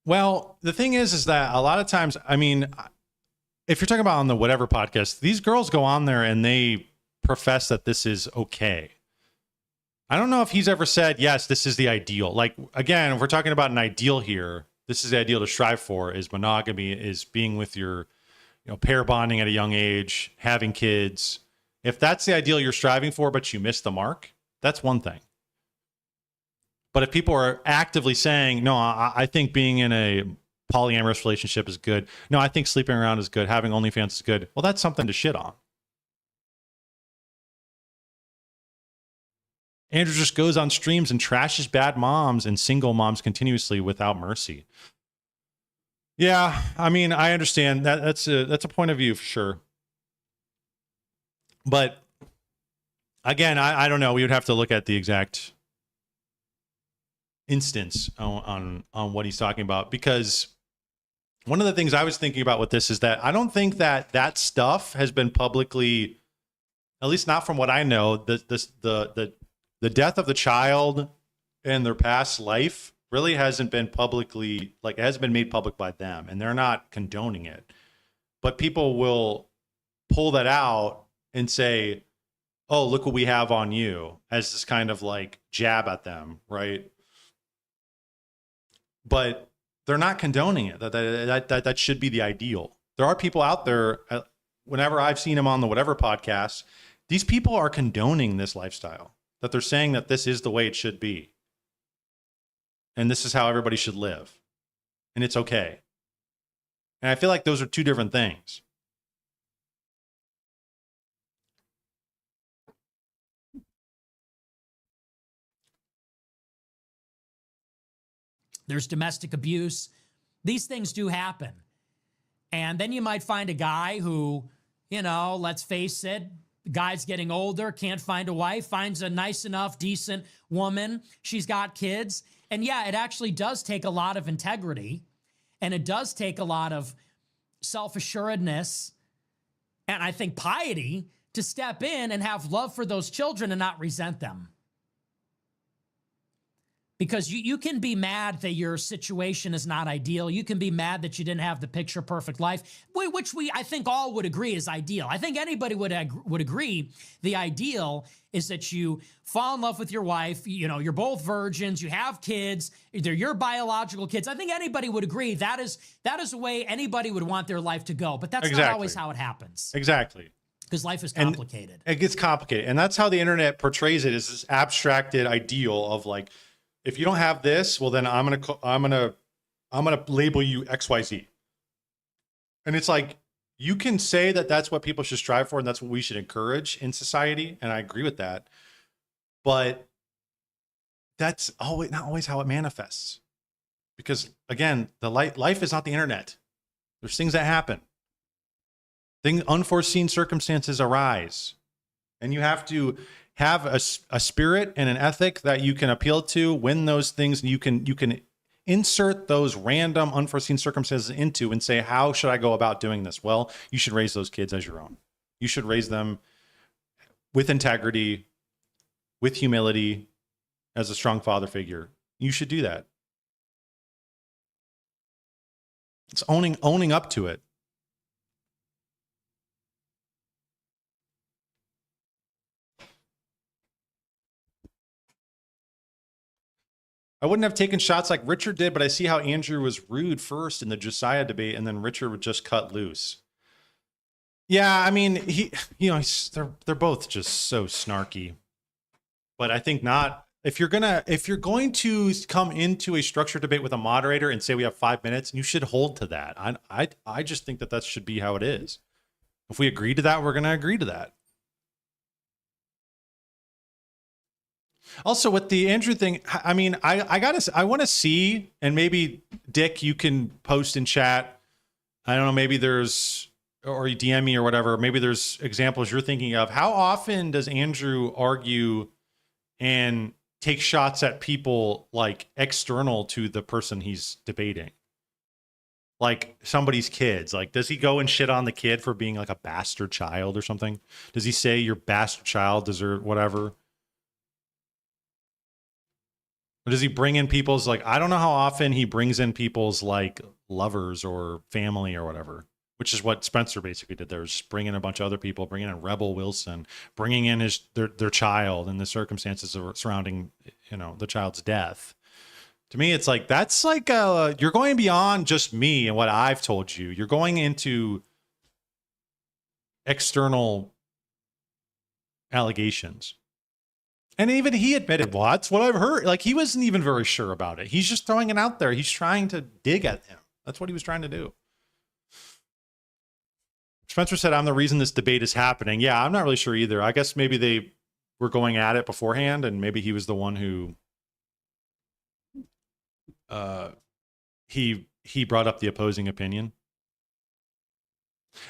Well, the thing is that a lot of times, I mean, if you're talking about on the whatever podcast, these girls go on there and they profess that this is okay. I don't know if he's ever said, yes, this is the ideal. Like, again, if we're talking about an ideal here, this is the ideal to strive for, is monogamy, is being with your, pair bonding at a young age, having kids. If that's the ideal you're striving for, but you miss the mark, that's one thing. But if people are actively saying, no, I think being in a polyamorous relationship is good. No, I think sleeping around is good. Having OnlyFans is good. Well, that's something to shit on. Andrew just goes on streams and trashes bad moms and single moms continuously without mercy. Yeah, I mean, I understand that. That's a point of view for sure. But again, I don't know. We would have to look at the exact instance on what he's talking about, because one of the things I was thinking about with this is that I don't think that stuff has been publicly, at least not from what I know, the death of the child and their past life really hasn't been publicly, like, it hasn't been made public by them, and they're not condoning it. But people will pull that out and say, oh, look what we have on you, as this kind of like jab at them, right? But they're not condoning it. That should be the ideal. There are people out there, whenever I've seen them on the whatever podcast, these people are condoning this lifestyle, that they're saying that this is the way it should be. And this is how everybody should live. And it's okay. And I feel like those are two different things. There's domestic abuse. These things do happen. And then you might find a guy who, let's face it, the guy's getting older, can't find a wife, finds a nice enough, decent woman. She's got kids. And yeah, it actually does take a lot of integrity, and it does take a lot of self-assuredness, and I think piety, to step in and have love for those children and not resent them. Because you can be mad that your situation is not ideal. You can be mad that you didn't have the picture perfect life, which I think all would agree is ideal. I think anybody would agree the ideal is that you fall in love with your wife, you're both virgins, you have kids, they're your biological kids. I think anybody would agree that is the way anybody would want their life to go. But that's not always how it happens. Exactly. Because life is complicated. And it gets complicated. And that's how the internet portrays it, as this abstracted ideal of like, if you don't have this, well, then I'm gonna label you XYZ. And it's like, you can say that that's what people should strive for, and that's what we should encourage in society, and I agree with that. But that's not always how it manifests, because again, the life is not the internet. There's things that happen. Unforeseen circumstances arise, and you have to have a spirit and an ethic that you can appeal to when those things, you can insert those random unforeseen circumstances into and say, how should I go about doing this? Well, you should raise those kids as your own. You should raise them with integrity, with humility, as a strong father figure. You should do that. It's owning up to it. I wouldn't have taken shots like Richard did, but I see how Andrew was rude first in the Josiah debate, and then Richard would just cut loose. Yeah, I mean, they're both just so snarky. But I think not. If you're going to come into a structured debate with a moderator and say we have 5 minutes, you should hold to that. I just think that should be how it is. If we agree to that, we're going to agree to that. Also, with the Andrew thing, I mean, I want to see, and maybe Dick, you can post in chat. I don't know, maybe there's, or you DM me or whatever. Maybe there's examples you're thinking of. How often does Andrew argue and take shots at people like external to the person he's debating? Like somebody's kids. Like, does he go and shit on the kid for being like a bastard child or something? Does he say your bastard child deserve whatever? Or does he bring in people's, like, I don't know how often he brings in people's like lovers or family or whatever, which is what Spencer basically did there, was just bringing in a bunch of other people, bringing in Rebel Wilson, bringing in their child and the circumstances surrounding, the child's death. To me, it's like, that's like, you're going beyond just me and what I've told you. You're going into external allegations. And even he admitted, well, that's what I've heard. Like, he wasn't even very sure about it. He's just throwing it out there. He's trying to dig at him. That's what he was trying to do. Spencer said, I'm the reason this debate is happening. Yeah, I'm not really sure either. I guess maybe they were going at it beforehand, and maybe he was the one who he brought up the opposing opinion.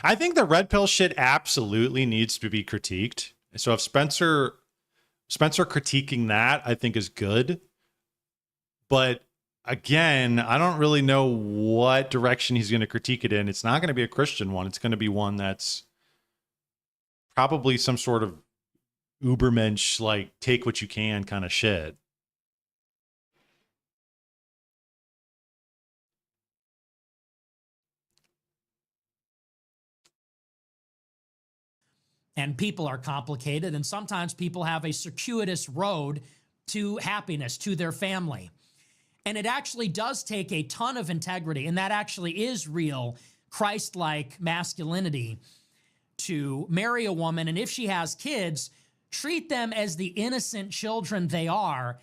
I think the red pill shit absolutely needs to be critiqued. So if Spencer critiquing that, I think, is good. But again, I don't really know what direction he's going to critique it in. It's not going to be a Christian one. It's going to be one that's probably some sort of Ubermensch, like, take what you can kind of shit. And people are complicated, and sometimes people have a circuitous road to happiness, to their family. And it actually does take a ton of integrity, and that actually is real Christ-like masculinity, to marry a woman, and if she has kids, treat them as the innocent children they are,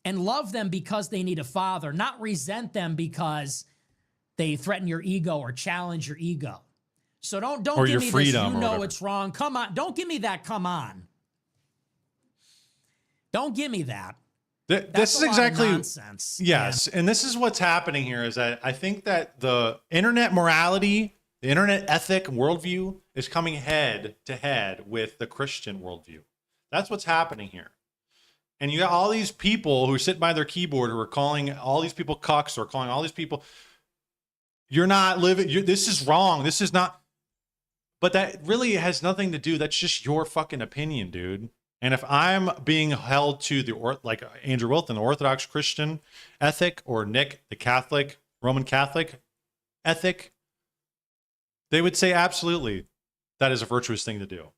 and love them because they need a father, not resent them because they threaten your ego or challenge your ego. So don't give me this, you know it's wrong. Come on. Don't give me that, come on. Don't give me that. This is exactly nonsense. Yes. Yeah. And this is what's happening here, is that I think that the internet morality, the internet ethic worldview is coming head to head with the Christian worldview. That's what's happening here. And you got all these people who sit by their keyboard who are calling all these people cucks, or calling all these people, you're not living, this is wrong. This is not. But that really has nothing to do. That's just your fucking opinion, dude. And if I'm being held to like Andrew Wilton, the Orthodox Christian ethic, or Nick, the Catholic, Roman Catholic ethic, they would say absolutely that is a virtuous thing to do.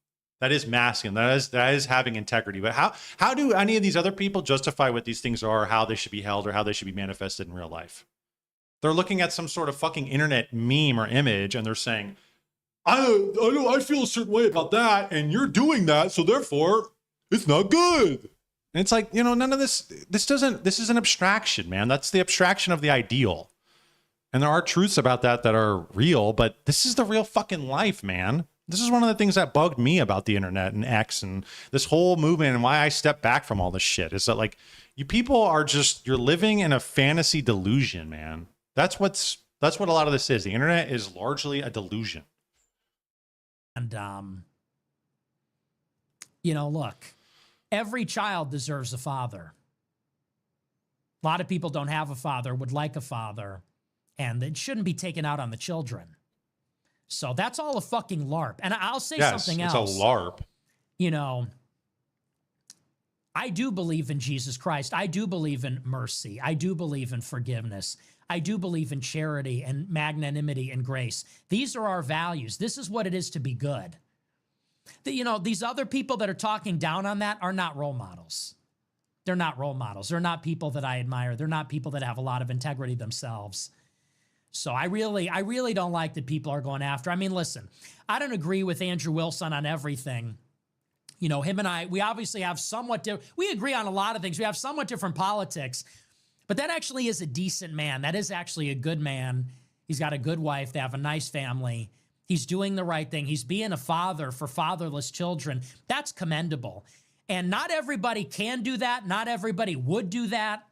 That is masculine. That is having integrity. But how do any of these other people justify what these things are, how they should be held, or how they should be manifested in real life? They're looking at some sort of fucking internet meme or image, and they're saying, I feel a certain way about that, and you're doing that, so therefore it's not good. And it's like, none of this is an abstraction, man. That's the abstraction of the ideal. And there are truths about that are real, but this is the real fucking life, man. This is one of the things that bugged me about the internet and X and this whole movement, and why I stepped back from all this shit, is that, like, you people are you're living in a fantasy delusion, man. That's what a lot of this is. The internet is largely a delusion. And, look, every child deserves a father. A lot of people don't have a father, would like a father, and it shouldn't be taken out on the children. So that's all a fucking LARP. And I'll say something else. It's a LARP. I do believe in Jesus Christ. I do believe in mercy. I do believe in forgiveness. I do believe in charity and magnanimity and grace. These are our values. This is what it is to be good. These other people that are talking down on that are not role models. They're not role models. They're not people that I admire. They're not people that have a lot of integrity themselves. So I really don't like that people are going after. I mean, listen, I don't agree with Andrew Wilson on everything. You know, him and I, we obviously have somewhat we agree on a lot of things. We have somewhat different politics, but that actually is a decent man. That is actually a good man. He's got a good wife. They have a nice family. He's doing the right thing. He's being a father for fatherless children. That's commendable. And not everybody can do that. Not everybody would do that.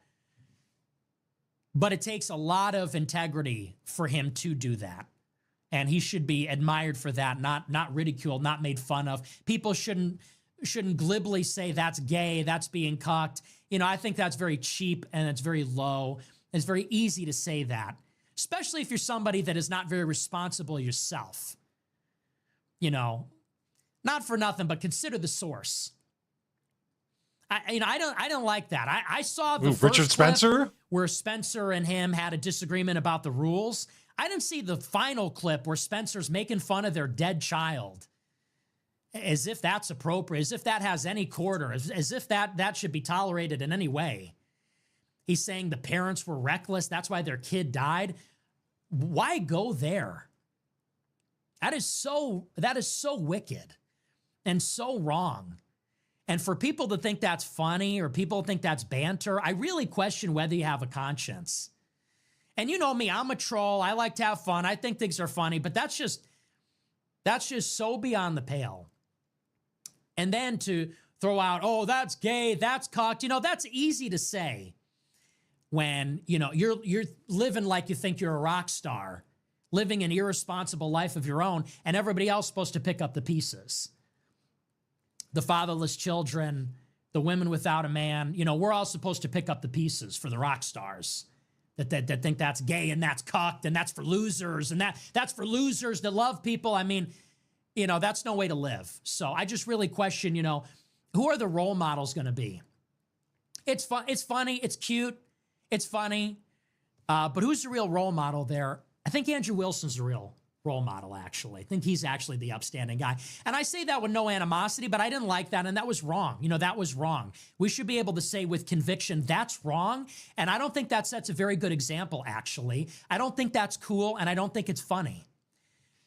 But it takes a lot of integrity for him to do that. And he should be admired for that, not ridiculed, not made fun of. People shouldn't glibly say that's gay, that's being cucked. You know, I think that's very cheap and it's very low. It's very easy to say that, especially if you're somebody that is not very responsible yourself. You know, not for nothing, but consider the source. I don't like that. I saw the first Richard Spencer clip where Spencer and him had a disagreement about the rules. I didn't see the final clip where Spencer's making fun of their dead child, as if that's appropriate, as if that has any quarter, as if that should be tolerated in any way. He's saying the parents were reckless. That's why their kid died. Why go there? That is so wicked and so wrong. And for people to think that's funny or people think that's banter, I really question whether you have a conscience. And you know me, I'm a troll. I like to have fun. I think things are funny, but that's just so beyond the pale. And then to throw out, oh, that's gay, that's cucked, you know, that's easy to say when, you know, you're living like you think you're a rock star, living an irresponsible life of your own, and everybody else is supposed to pick up the pieces. The fatherless children, the women without a man, you know, we're all supposed to pick up the pieces for the rock stars that think that's gay and that's cucked and that's for losers and that's for losers that love people. I mean, you know, that's no way to live. So I just really question, you know, who are the role models going to be? It's fun. It's funny. It's cute. It's funny. But who's the real role model there? I think Andrew Wilson's the real role model, actually. I think he's actually the upstanding guy. And I say that with no animosity, but I didn't like that, and that was wrong. You know, that was wrong. We should be able to say with conviction, that's wrong, and I don't think that sets a very good example, actually. I don't think that's cool, and I don't think it's funny.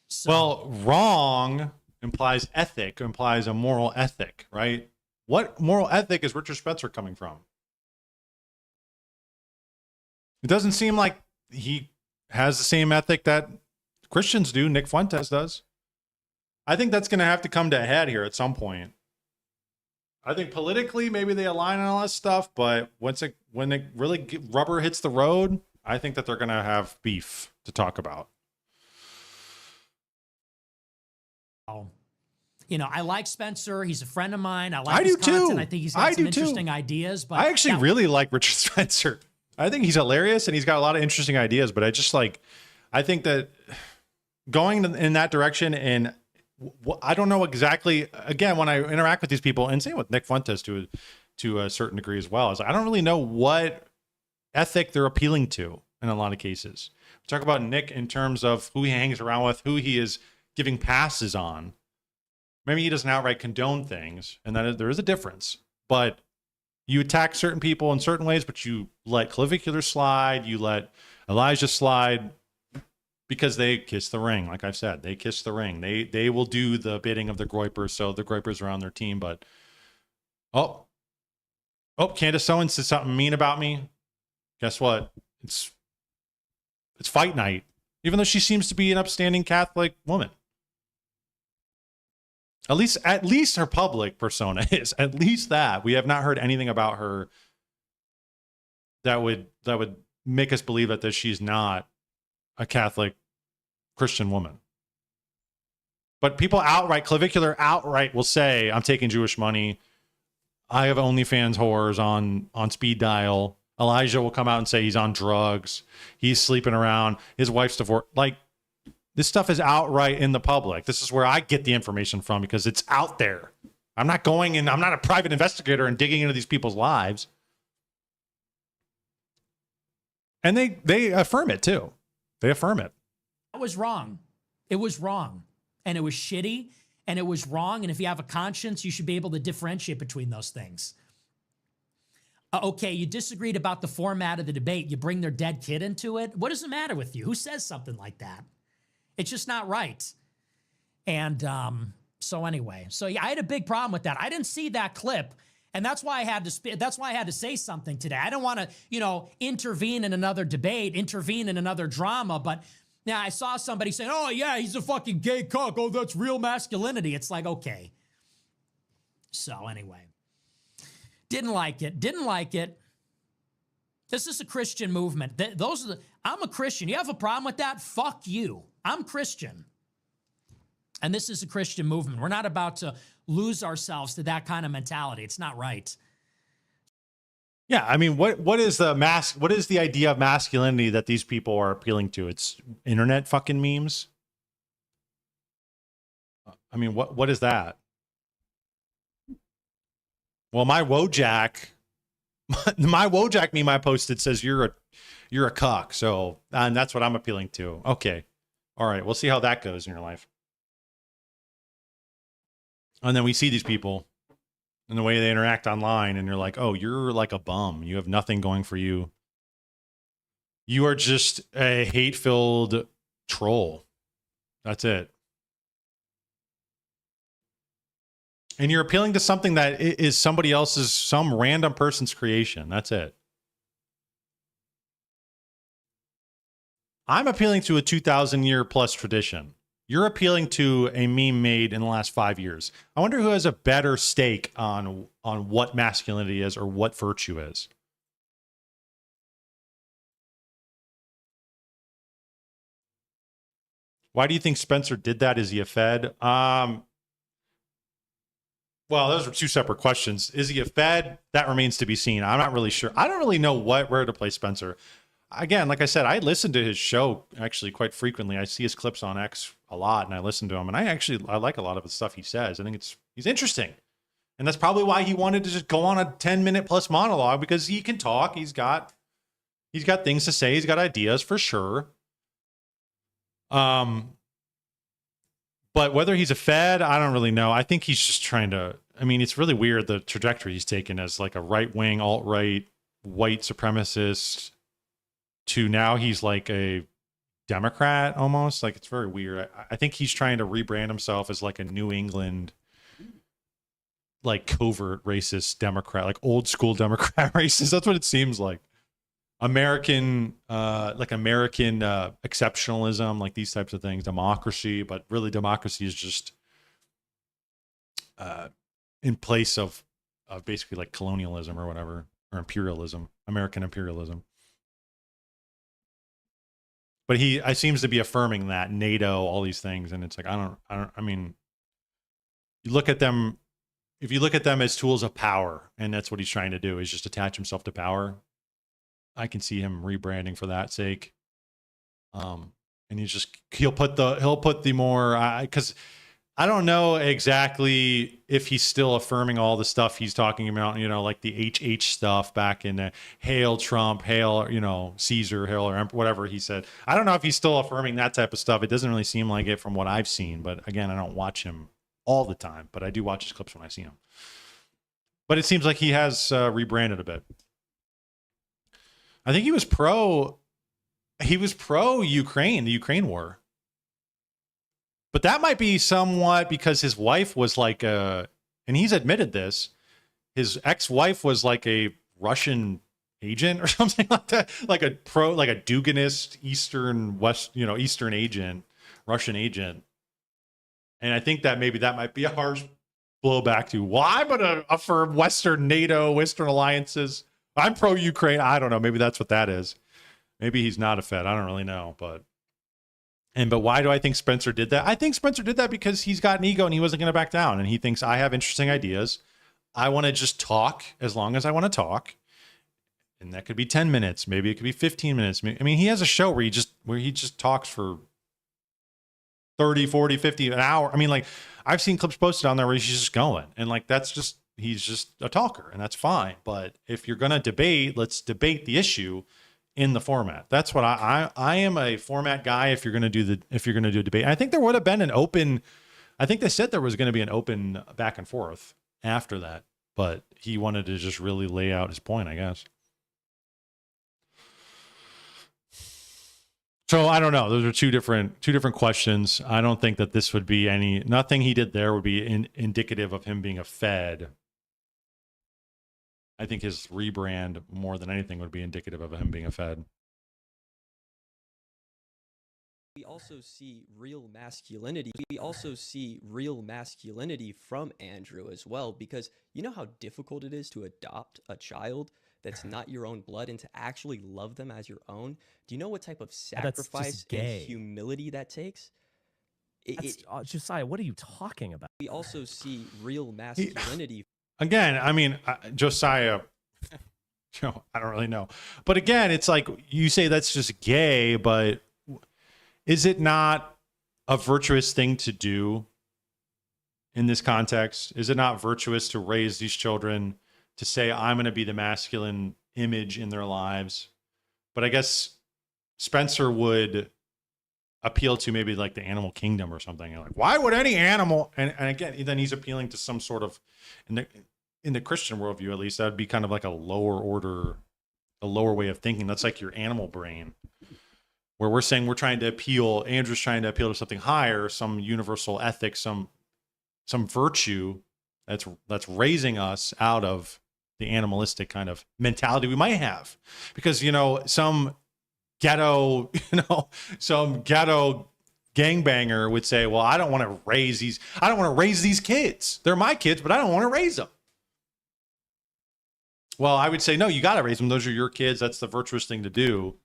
So, well, wrong implies ethic, implies a moral ethic, right? What moral ethic is Richard Spencer coming from? It doesn't seem like he has the same ethic that Christians do. Nick Fuentes does. I think that's going to have to come to a head here at some point. I think politically, maybe they align on all that stuff, but when it really rubber hits the road, I think that they're going to have beef to talk about. You know, I like Spencer. He's a friend of mine. I like his content. I think he's got some interesting ideas. But I actually really like Richard Spencer. I think he's hilarious and he's got a lot of interesting ideas. But I think that going in that direction, and I don't know exactly, again, when I interact with these people, and same with Nick Fuentes to a certain degree as well, is I don't really know what ethic they're appealing to in a lot of cases. We talk about Nick in terms of who he hangs around with, who he is giving passes on. Maybe he doesn't outright condone things, and that there is a difference. But you attack certain people in certain ways, but you let Clavicular slide, you let Elijah slide, because they kiss the ring. Like I've said, they kiss the ring. They will do the bidding of the Groypers, so the Groypers are on their team. But Candace Owens said something mean about me. Guess what? It's fight night, even though she seems to be an upstanding Catholic woman. At least her public persona is. At least that. We have not heard anything about her that would make us believe that she's not a Catholic Christian woman. But people Clavicular outright will say, I'm taking Jewish money. I have OnlyFans whores on speed dial. Elijah will come out and say he's on drugs. He's sleeping around. His wife's divorced. Like, this stuff is outright in the public. This is where I get the information from because it's out there. I'm not going in. I'm not a private investigator and digging into these people's lives. And they affirm it too. They affirm it. That was wrong. It was wrong. And it was shitty. And it was wrong. And if you have a conscience, you should be able to differentiate between those things. Okay, you disagreed about the format of the debate. You bring their dead kid into it. What does it matter with you? Who says something like that? It's just not right. And so anyway, yeah, I had a big problem with that. I didn't see that clip, and that's why I had to. That's why I had to say something today. I don't want to, intervene in another debate, intervene in another drama. But now I saw somebody saying, "Oh yeah, he's a fucking gay cuck. Oh, that's real masculinity." It's like, okay. So anyway. Didn't like it. This is a Christian movement. I'm a Christian. You have a problem with that? Fuck you. I'm Christian. And this is a Christian movement. We're not about to lose ourselves to that kind of mentality. It's not right. Yeah, I mean, what is the idea of masculinity that these people are appealing to? It's internet fucking memes. I mean, what is that? Well, my Wojak meme I posted says you're a cock. So, and that's what I'm appealing to. Okay. All right. We'll see how that goes in your life. And then we see these people and the way they interact online, and you're like, oh, you're like a bum. You have nothing going for you. You are just a hate-filled troll. That's it. And you're appealing to something that is somebody else's, some random person's creation. That's it. I'm appealing to a 2,000-year plus tradition. You're appealing to a meme made in the last 5 years. I wonder who has a better stake on what masculinity is or what virtue is. Why do you think Spencer did that? Is he a Fed? Well, those are two separate questions. Is he a Fed? That remains to be seen. I'm not really sure. I don't really know where to place Spencer. Again, like I said, I listen to his show actually quite frequently. I see his clips on X a lot, and I listen to him, and I like a lot of the stuff he says. I think he's interesting, and that's probably why he wanted to just go on a 10-minute plus monologue, because he can talk. He's got things to say. He's got ideas for sure. But whether he's a Fed, I don't really know. I think he's just trying to, I mean, it's really weird the trajectory he's taken as like a right-wing, alt-right, white supremacist to now he's like a Democrat almost. Like, it's very weird. I think he's trying to rebrand himself as like a New England, like covert racist Democrat, like old school Democrat racist. That's what it seems like. American exceptionalism, like these types of things, democracy, but really democracy is just in place of basically like colonialism or whatever, or imperialism, American imperialism. But I seems to be affirming that NATO, all these things, and it's like I mean, you look at them, if you look at them as tools of power, and that's what he's trying to do, is just attach himself to power. I can see him rebranding for that sake. And he'll put the more, because I don't know exactly if he's still affirming all the stuff he's talking about, like the HH stuff back in Hail Trump, Hail, Caesar, Hail or whatever he said. I don't know if he's still affirming that type of stuff. It doesn't really seem like it from what I've seen, but again, I don't watch him all the time, but I do watch his clips when I see him. But it seems like he has rebranded a bit. I think he was pro Ukraine, the Ukraine war. But that might be somewhat because his wife was like and he's admitted this, his ex-wife was like a Russian agent or something like that, like a Duganist Eastern agent, Russian agent. And I think that maybe that might be a harsh blowback to, well, I'm going to affirm Western NATO, Western alliances. I'm pro-Ukraine. I don't know. Maybe that's what that is. Maybe he's not a Fed. I don't really know. But why do I think Spencer did that? I think Spencer did that because he's got an ego and he wasn't going to back down. And he thinks, I have interesting ideas. I want to just talk as long as I want to talk. And that could be 10 minutes. Maybe it could be 15 minutes. I mean, he has a show where he just talks for 30, 40, 50, an hour. I mean, like, I've seen clips posted on there where he's just going. And like, he's just a talker, and that's fine. But if you're going to debate, let's debate the issue in the format. That's what I am a format guy. If you're going to do a debate, and I think there would have been I think they said there was going to be an open back and forth after that. but he wanted to just really lay out his point, I guess. So I don't know. Those are two different questions. I don't think that this would be nothing he did there would be indicative of him being a Fed. I think his rebrand more than anything would be indicative of him being a Fed. We also see real masculinity. We also see real masculinity from Andrew as well, because you know how difficult it is to adopt a child that's not your own blood and to actually love them as your own. Do you know what type of sacrifice and humility that takes? Josiah, what are you talking about? We also see real masculinity. Again, I mean, Josiah, I don't really know. But again, it's like you say that's just gay, but is it not a virtuous thing to do in this context? Is it not virtuous to raise these children to say, I'm going to be the masculine image in their lives? But I guess Spencer would appeal to maybe like the animal kingdom or something. Like, why would any animal? And again, then he's appealing to some sort of, in the Christian worldview, at least, that would be kind of like a lower way of thinking. That's like your animal brain, where we're saying Andrew's trying to appeal to something higher, some universal ethic, some virtue that's raising us out of the animalistic kind of mentality we might have. Because, some ghetto gangbanger would say, well, I don't want to raise these kids. They're my kids, but I don't want to raise them. Well, I would say, no, you got to raise them. Those are your kids. That's the virtuous thing to do.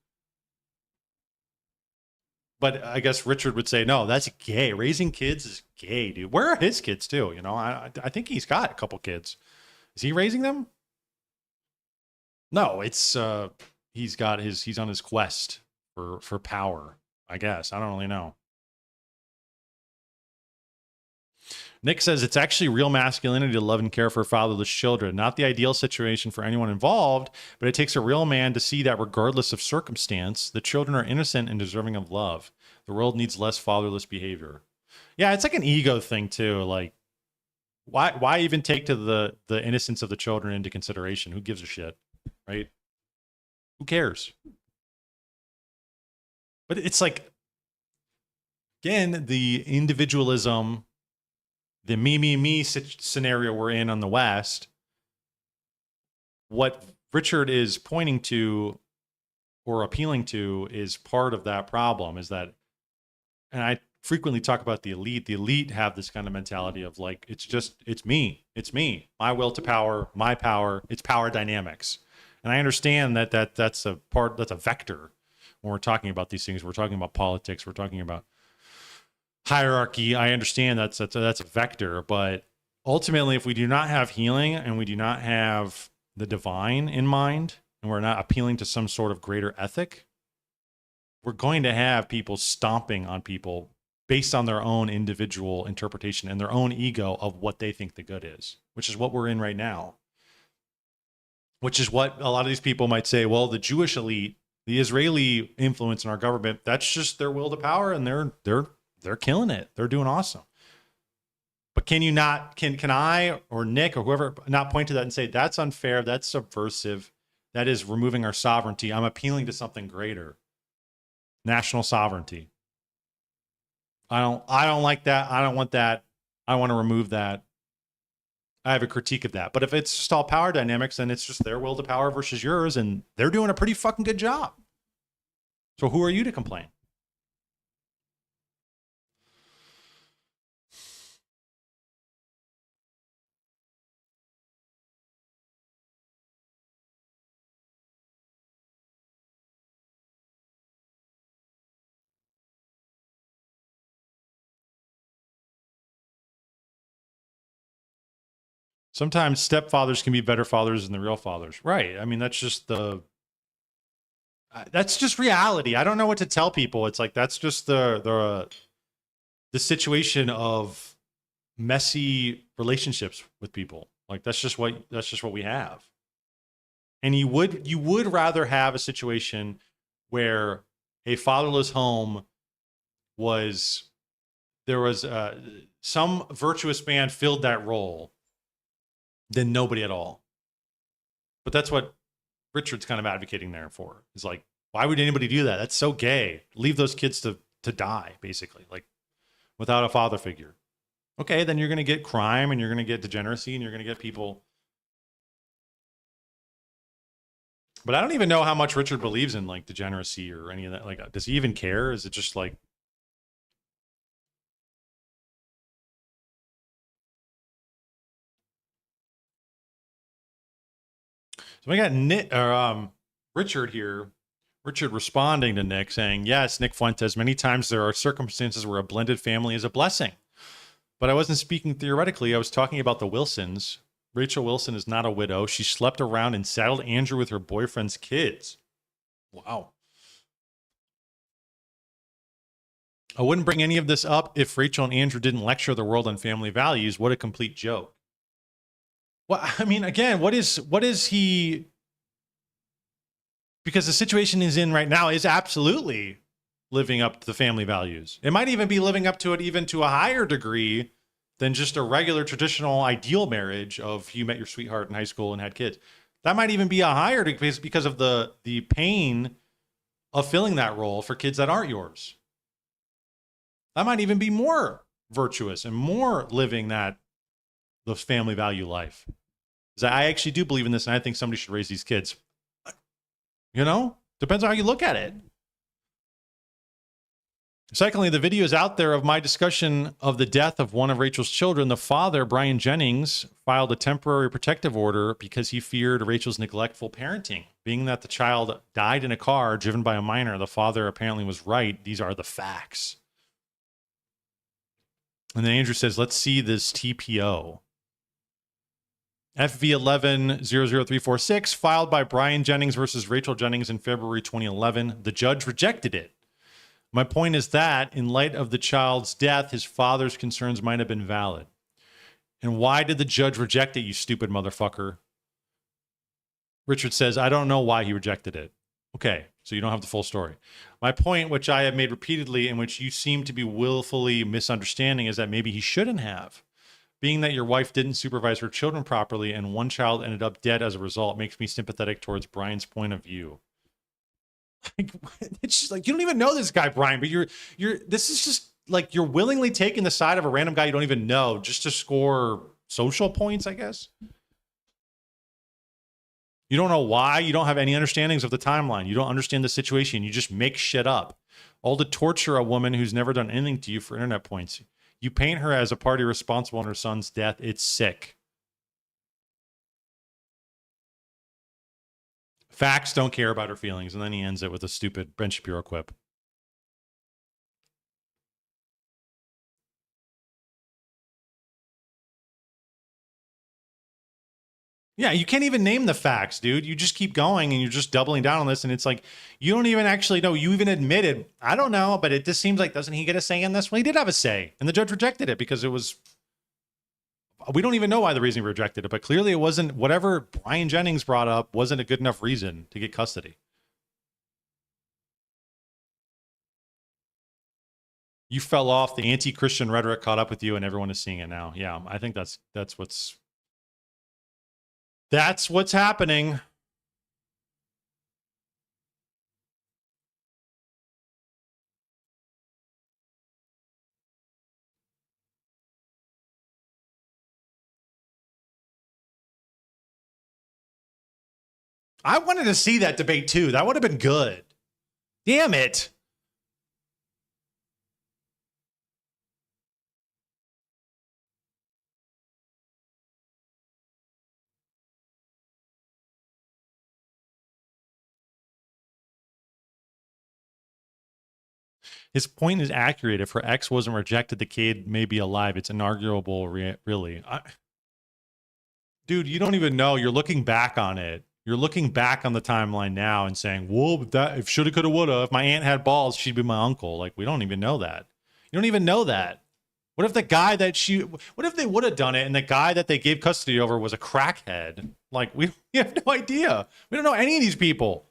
But I guess Richard would say, no, that's gay. Raising kids is gay, dude. Where are his kids too? I think he's got a couple kids. Is he raising them? No, it's he's on his quest for power, I guess. I don't really know. Nick says it's actually real masculinity to love and care for fatherless children. Not the ideal situation for anyone involved, but it takes a real man to see that regardless of circumstance, the children are innocent and deserving of love. The world needs less fatherless behavior. Yeah, it's like an ego thing too. Like, why even take to the innocence of the children into consideration? Who gives a shit, right? Who cares? But it's like, again, the individualism, the me scenario we're in on the West, what Richard is pointing to or appealing to is part of that problem. Is that, and I frequently talk about the elite. The elite have this kind of mentality of like, it's me, my will to power, my power, it's power dynamics. And I understand that's a vector when we're talking about these things. We're talking about politics. We're talking about hierarchy. I understand that's a vector, but ultimately, if we do not have healing and we do not have the divine in mind, and we're not appealing to some sort of greater ethic, we're going to have people stomping on people based on their own individual interpretation and their own ego of what they think the good is, which is what we're in right now. Which is what a lot of these people might say, well, the Jewish elite, the Israeli influence in our government, that's just their will to power, and they're killing it. They're doing awesome. But can I or Nick or whoever not point to that and say that's unfair, that's subversive, that is removing our sovereignty? I'm appealing to something greater. National sovereignty. I don't like that. I don't want that. I want to remove that. I have a critique of that. But if it's just all power dynamics, then it's just their will to power versus yours, and they're doing a pretty fucking good job. So who are you to complain? Sometimes stepfathers can be better fathers than the real fathers. Right. I mean, that's just reality. I don't know what to tell people. It's like, that's just the situation of messy relationships with people. Like, that's just what we have. And you would rather have a situation where a fatherless home there was some virtuous man filled that role, than nobody at all. But that's what Richard's kind of advocating there for. Is like, why would anybody do that? That's so gay. Leave those kids to die, basically, like without a father figure. Okay, then you're going to get crime and you're going to get degeneracy and you're going to get people. But I don't even know how much Richard believes in like degeneracy or any of that. Like, does he even care? Is it just like, so we got Nick or Richard here. Richard responding to Nick saying, yes, Nick Fuentes, many times there are circumstances where a blended family is a blessing. But I wasn't speaking theoretically. I was talking about the Wilsons. Rachel Wilson is not a widow. She slept around and saddled Andrew with her boyfriend's kids. Wow. I wouldn't bring any of this up if Rachel and Andrew didn't lecture the world on family values. What a complete joke. Well, I mean, again, what is he... Because the situation he's in right now is absolutely living up to the family values. It might even be living up to it even to a higher degree than just a regular traditional ideal marriage of you met your sweetheart in high school and had kids. That might even be a higher degree because of the pain of filling that role for kids that aren't yours. That might even be more virtuous and more living the family value life. Because I actually do believe in this, and I think somebody should raise these kids. You know, depends on how you look at it. Secondly, the video is out there of my discussion of the death of one of Rachel's children. The father, Brian Jennings, filed a temporary protective order because he feared Rachel's neglectful parenting. Being that the child died in a car driven by a minor, the father apparently was right. These are the facts. And then Andrew says, let's see this TPO. FV1100346, filed by Brian Jennings versus Rachel Jennings in February 2011. The judge rejected it. My point is that, in light of the child's death, his father's concerns might have been valid. And why did the judge reject it, you stupid motherfucker? Richard says, I don't know why he rejected it. Okay, so you don't have the full story. My point, which I have made repeatedly and which you seem to be willfully misunderstanding, is that maybe he shouldn't have. Being that your wife didn't supervise her children properly and one child ended up dead as a result makes me sympathetic towards Brian's point of view. It's just like, you don't even know this guy, Brian, but this is just like you're willingly taking the side of a random guy you don't even know just to score social points, I guess. You don't know why. You don't have any understandings of the timeline. You don't understand the situation. You just make shit up. All to torture a woman who's never done anything to you for internet points. You paint her as a party responsible in her son's death. It's sick. Facts don't care about her feelings. And then he ends it with a stupid Ben Shapiro quip. Yeah, you can't even name the facts, dude. You just keep going and you're just doubling down on this. And it's like, you don't even actually know. You even admitted, I don't know, but it just seems like, doesn't he get a say in this? Well, he did have a say. And the judge rejected it because it was, we don't even know why the reason he rejected it. But clearly it wasn't, whatever Brian Jennings brought up wasn't a good enough reason to get custody. You fell off. The anti-Christian rhetoric caught up with you and everyone is seeing it now. Yeah, I think that's what's happening. I wanted to see that debate too. That would have been good. Damn it. His point is accurate. If her ex wasn't rejected, the kid may be alive. It's inarguable, really. Dude, you don't even know. You're looking back on it. You're looking back on the timeline now and saying, whoa, if shoulda, coulda, woulda, if my aunt had balls, she'd be my uncle. Like, we don't even know that. You don't even know that. What if what if they would have done it and the guy that they gave custody over was a crackhead? Like, we have no idea. We don't know any of these people.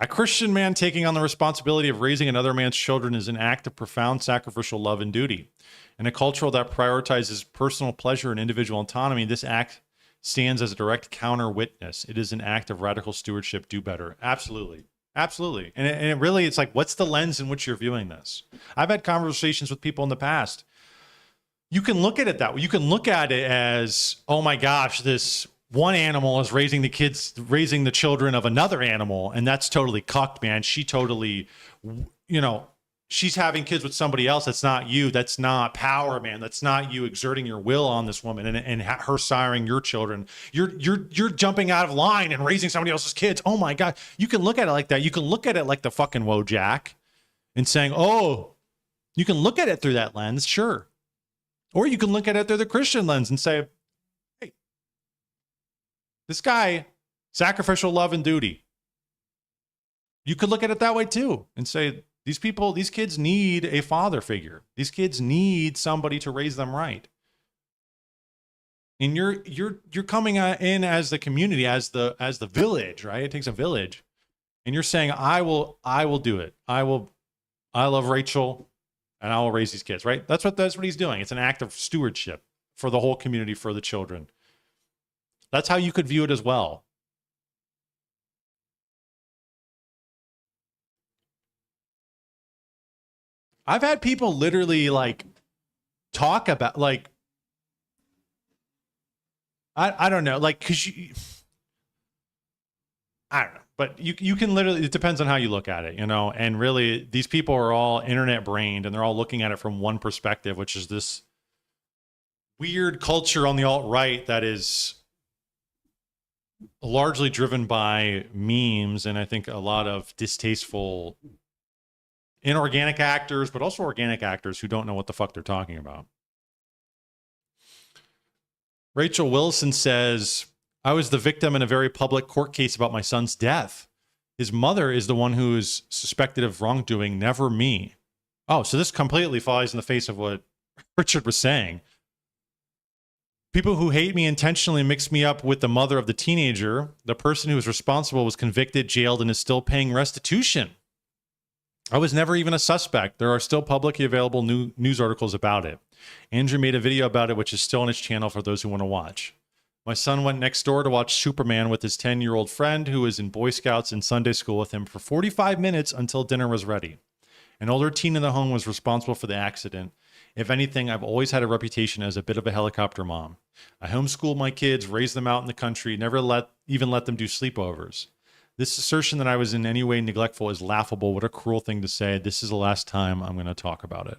A Christian man taking on the responsibility of raising another man's children is an act of profound sacrificial love and duty. In a culture that prioritizes personal pleasure and individual autonomy, this act stands as a direct counter witness. It is an act of radical stewardship. Do better. Absolutely. Absolutely. And it really, it's like, what's the lens in which you're viewing this? I've had conversations with people in the past. You can look at it that way. You can look at it as, oh my gosh, this one animal is raising the children of another animal, and that's totally cucked, man. She totally, she's having kids with somebody else. That's not you. That's not power, man. That's not you exerting your will on this woman and her siring your children. You're jumping out of line and raising somebody else's kids. Oh my God. You can look at it like that. You can look at it like the fucking Wojak and saying, oh, you can look at it through that lens. Sure. Or you can look at it through the Christian lens and say, hey, this guy, sacrificial love and duty. You could look at it that way too and say, these kids need a father figure. These kids need somebody to raise them right. And you're coming in as the community, as the village, right? It takes a village. And you're saying, I will do it. I love Rachel and I will raise these kids, right? That's what he's doing. It's an act of stewardship for the whole community, for the children. That's how you could view it as well. I've had people literally like talk about like, I don't know, like, cause I don't know, but you can literally, it depends on how you look at it, and really these people are all internet brained and they're all looking at it from one perspective, which is this weird culture on the alt-right that is largely driven by memes. And I think a lot of distasteful inorganic actors, but also organic actors who don't know what the fuck they're talking about. Rachel Wilson says, I was the victim in a very public court case about my son's death. His mother is the one who is suspected of wrongdoing, never me. Oh, so this completely flies in the face of what Richard was saying. People who hate me intentionally mix me up with the mother of the teenager. The person who was responsible was convicted, jailed, and is still paying restitution. I was never even a suspect. There are still publicly available news articles about it. Andrew made a video about it, which is still on his channel for those who want to watch. My son went next door to watch Superman with his 10-year-old friend who was in Boy Scouts and Sunday school with him for 45 minutes until dinner was ready. An older teen in the home was responsible for the accident. If anything, I've always had a reputation as a bit of a helicopter mom. I homeschooled my kids, raised them out in the country, never even let them do sleepovers. This assertion that I was in any way neglectful is laughable. What a cruel thing to say. This is the last time I'm going to talk about it.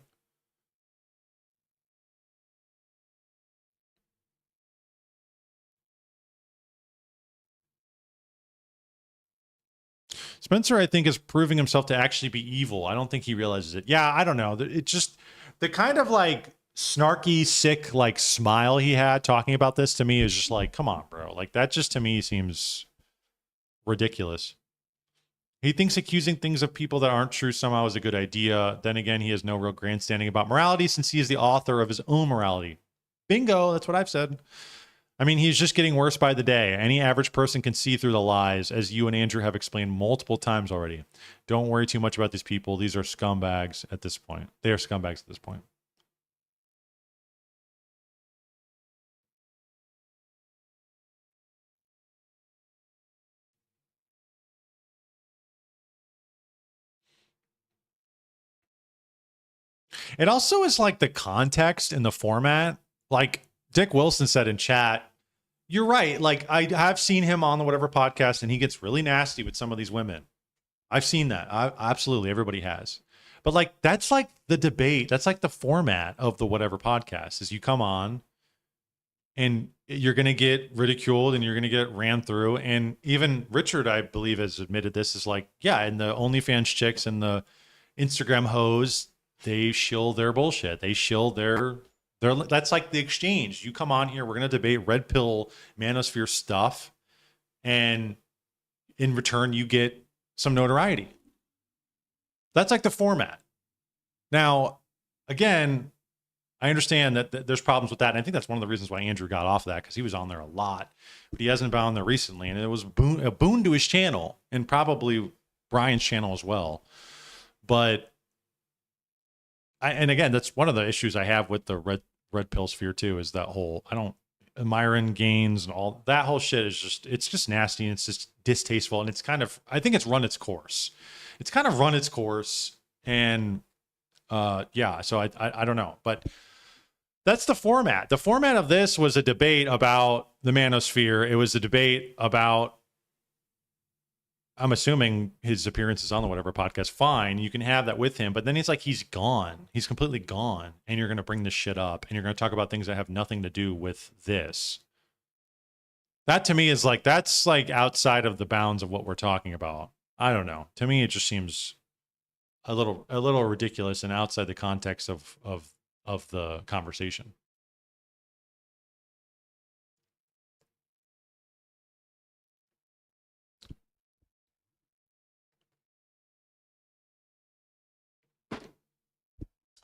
Spencer, I think, is proving himself to actually be evil. I don't think he realizes it. Yeah, I don't know. It's just the kind of like snarky, sick, like smile he had talking about this to me is just like, come on, bro. Like that just to me seems ridiculous. He thinks accusing things of people that aren't true somehow is a good idea. Then again, he has no real grandstanding about morality since he is the author of his own morality. Bingo, that's what I've said. I mean, he's just getting worse by the day. Any average person can see through the lies, as you and Andrew have explained multiple times already. Don't worry too much about these people. These are scumbags at this point. They are scumbags at this point. It also is like the context and the format. Like Dick Wilson said in chat, you're right. Like I have seen him on the whatever podcast and he gets really nasty with some of these women. I've seen that. Absolutely. Everybody has. But like, that's like the debate. That's like the format of the whatever podcast is you come on and you're going to get ridiculed and you're going to get ran through. And even Richard, I believe, has admitted this is like, yeah. And the OnlyFans chicks and the Instagram hoes, they shill their bullshit. They shill their that's like the exchange. You come on here, we're going to debate red pill manosphere stuff. And in return, you get some notoriety. That's like the format. Now, again, I understand that there's problems with that. And I think that's one of the reasons why Andrew got off of that, because he was on there a lot, but he hasn't been on there recently. And it was a boon to his channel and probably Brian's channel as well. But and again, that's one of the issues I have with the red pill sphere too, is that whole, Myron Gaines and all that whole shit is just, it's just nasty and it's just distasteful. And it's kind of, I think it's run its course. It's kind of run its course. And yeah, so I don't know, but that's the format. The format of this was a debate about the manosphere. It was a debate about, I'm assuming his appearances on the whatever podcast, fine, you can have that with him, but then it's like he's gone. He's completely gone, and you're going to bring this shit up, and you're going to talk about things that have nothing to do with this. That to me is like, that's like outside of the bounds of what we're talking about. I don't know. To me, it just seems a little ridiculous and outside the context of the conversation.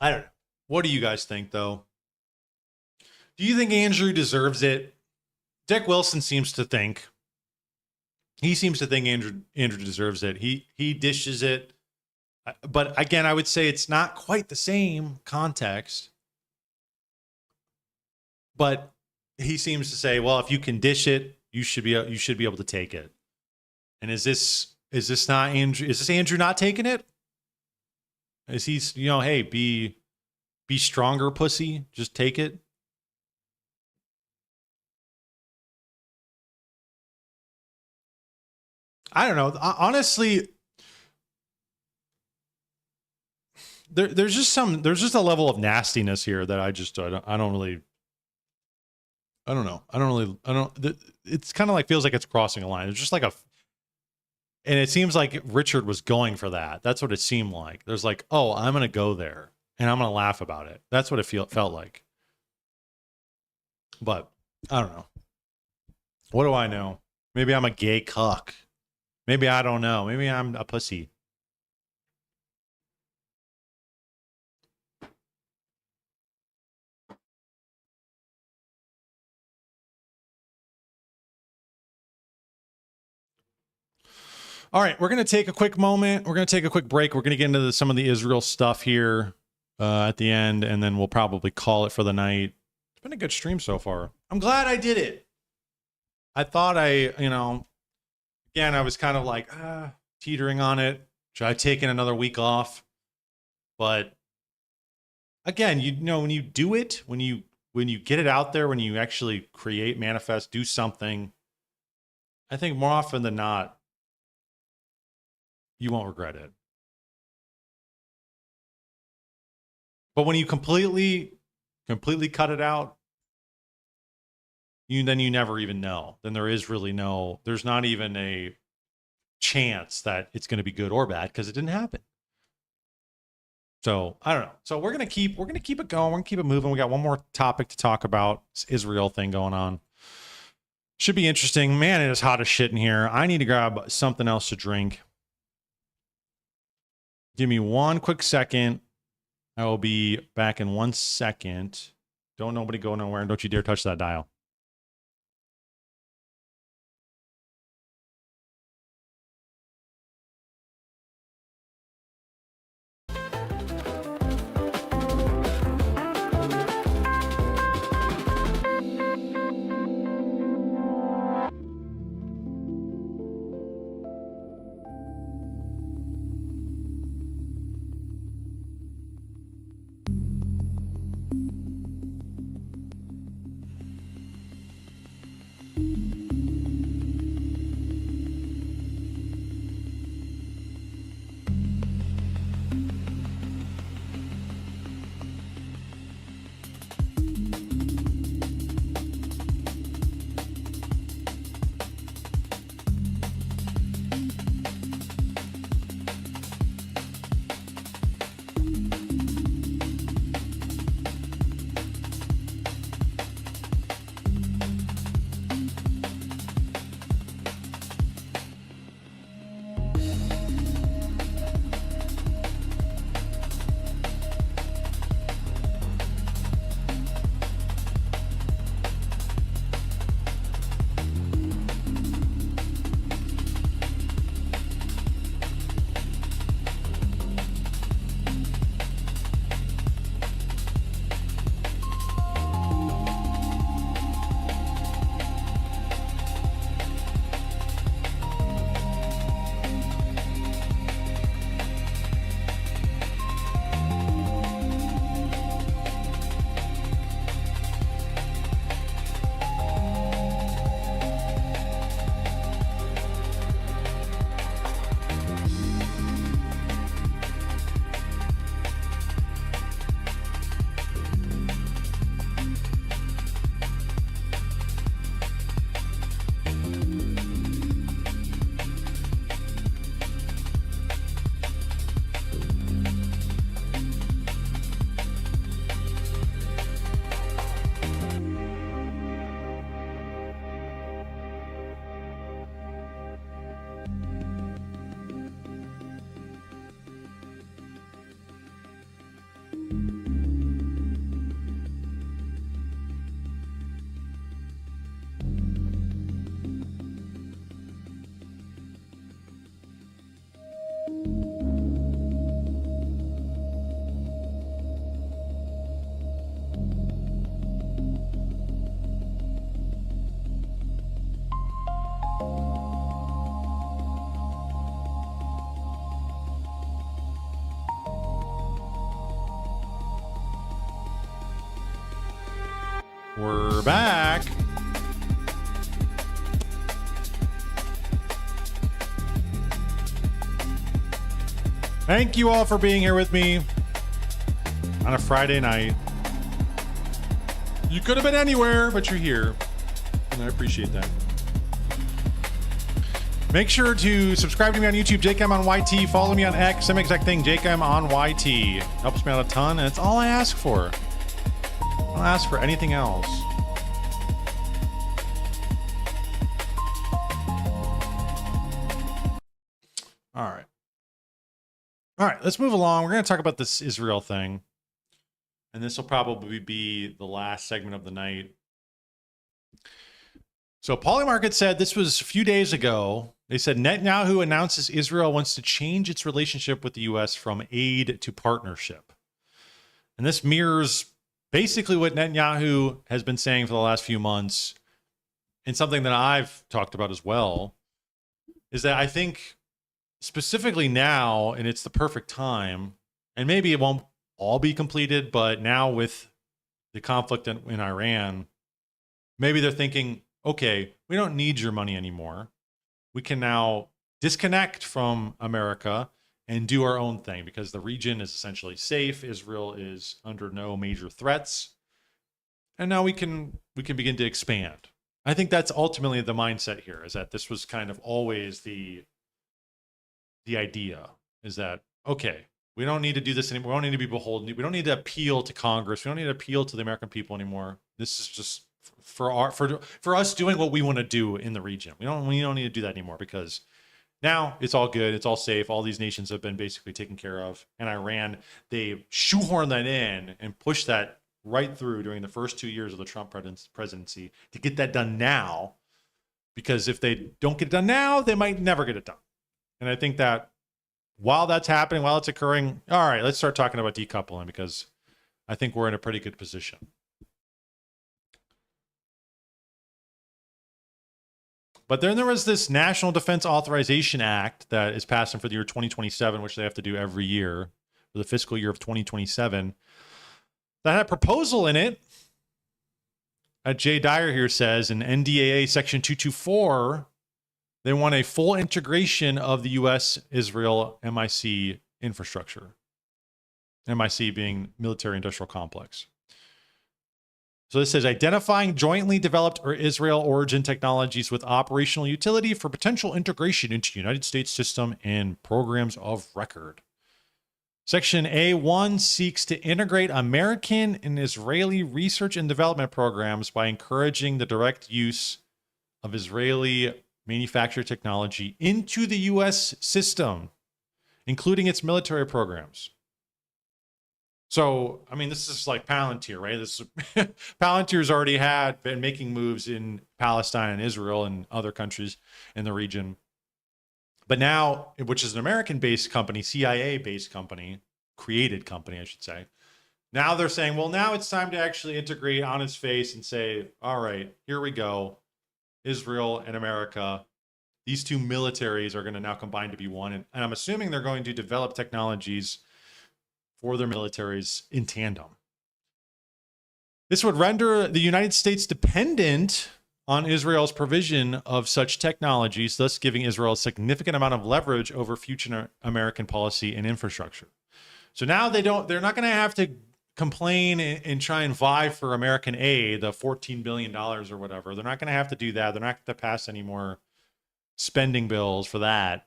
I don't know. What do you guys think, though? Do you think Andrew deserves it? Dick Wilson seems to think. He seems to think Andrew deserves it. He dishes it. But again, I would say it's not quite the same context. But he seems to say, well, if you can dish it, you should be able to take it. And is this not Andrew? Is this Andrew not taking it? Is he, hey, be stronger, pussy. Just take it. I don't know. Honestly, there's just a level of nastiness here that I don't. It's kind of like, feels like it's crossing a line. It's just like and it seems like Richard was going for that. That's what it seemed like. There's like, oh, I'm going to go there and I'm going to laugh about it. That's what it felt like. But I don't know. What do I know? Maybe I'm a gay cuck. Maybe I don't know. Maybe I'm a pussy. All right, we're going to take a quick moment. We're going to take a quick break. We're going to get into some of the Israel stuff here at the end, and then we'll probably call it for the night. It's been a good stream so far. I'm glad I did it. I thought again, I was kind of like teetering on it. Should I take another week off? But again, when you do it, when you get it out there, when you actually create, manifest, do something, I think more often than not, you won't regret it. But when you completely cut it out, then you never even know. Then there's not even a chance that it's going to be good or bad because it didn't happen. So I don't know. So we're gonna keep it going. We're gonna keep it moving. We got one more topic to talk about. This Israel thing going on. Should be interesting. Man, it is hot as shit in here. I need to grab something else to drink. Give me one quick second. I will be back in 1 second. Don't nobody go nowhere. Don't you dare touch that dial. We're back. Thank you all for being here with me on a Friday night. You could have been anywhere, but you're here, and I appreciate that. Make sure to subscribe to me on YouTube, JCam on YT. Follow me on X, same exact thing, JCam on YT. Helps me out a ton, and it's all I ask for. I don't ask for anything else. All right. All right, let's move along. We're going to talk about this Israel thing. And this will probably be the last segment of the night. So Polymarket said this was a few days ago. They said Netanyahu announces Israel wants to change its relationship with the U.S. from aid to partnership. And this mirrors basically what Netanyahu has been saying for the last few months, and something that I've talked about as well, is that I think specifically now, and it's the perfect time, and maybe it won't all be completed, but now with the conflict in Iran, maybe they're thinking, okay, we don't need your money anymore. We can now disconnect from America and do our own thing because the region is essentially safe. Israel is under no major threats. And now we can begin to expand. I think that's ultimately the mindset here, is that this was kind of always the idea, is that, okay, we don't need to do this anymore. We don't need to be beholden. We don't need to appeal to Congress. We don't need to appeal to the American people anymore. This is just for us doing what we want to do in the region. We don't need to do that anymore because now it's all good. It's all safe. All these nations have been basically taken care of. And Iran, they shoehorned that in and pushed that right through during the first 2 years of the Trump presidency to get that done now. Because if they don't get it done now, they might never get it done. And I think that while that's happening, while it's occurring, all right, let's start talking about decoupling because I think we're in a pretty good position. But then there was this National Defense Authorization Act that is passing for the year 2027, which they have to do every year for the fiscal year of 2027. That had a proposal in it. Jay Dyer here says in NDAA Section 224, they want a full integration of the U.S.-Israel MIC infrastructure. MIC being military industrial complex. So this says identifying jointly developed or Israel origin technologies with operational utility for potential integration into United States system and programs of record. Section A1 seeks to integrate American and Israeli research and development programs by encouraging the direct use of Israeli manufactured technology into the U.S. system, including its military programs. So, I mean, this is like Palantir, right? Palantir's already been making moves in Palestine and Israel and other countries in the region. But now, which is an American-based company, CIA-based company, created company, I should say. Now they're saying, well, now it's time to actually integrate on its face and say, all right, here we go. Israel and America, these two militaries are going to now combine to be one. And I'm assuming they're going to develop technologies for their militaries in tandem. This would render the United States dependent on Israel's provision of such technologies, thus giving Israel a significant amount of leverage over future American policy and infrastructure. So now they're not going to have to complain and try and vie for American aid, the $14 billion or whatever. They're not going to have to do that. They're not going to pass any more spending bills for that.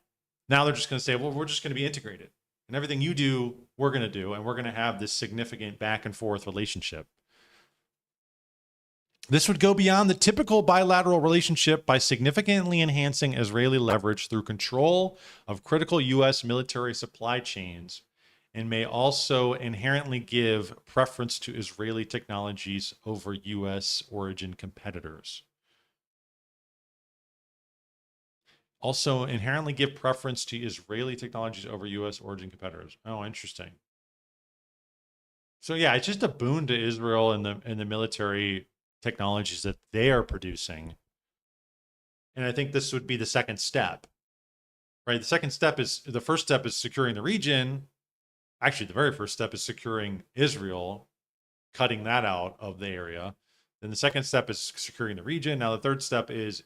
Now they're just going to say, well, we're just going to be integrated. And everything you do, we're going to do. And we're going to have this significant back and forth relationship. This would go beyond the typical bilateral relationship by significantly enhancing Israeli leverage through control of critical U.S. military supply chains, and may also inherently give preference to Israeli technologies over U.S. origin competitors. Also inherently give preference to Israeli technologies over U.S. origin competitors. Oh, interesting. So yeah, it's just a boon to Israel and the military technologies that they are producing. And I think this would be the second step, right? The first step is securing the region. Actually, the very first step is securing Israel, cutting that out of the area. Then the second step is securing the region. Now the third step is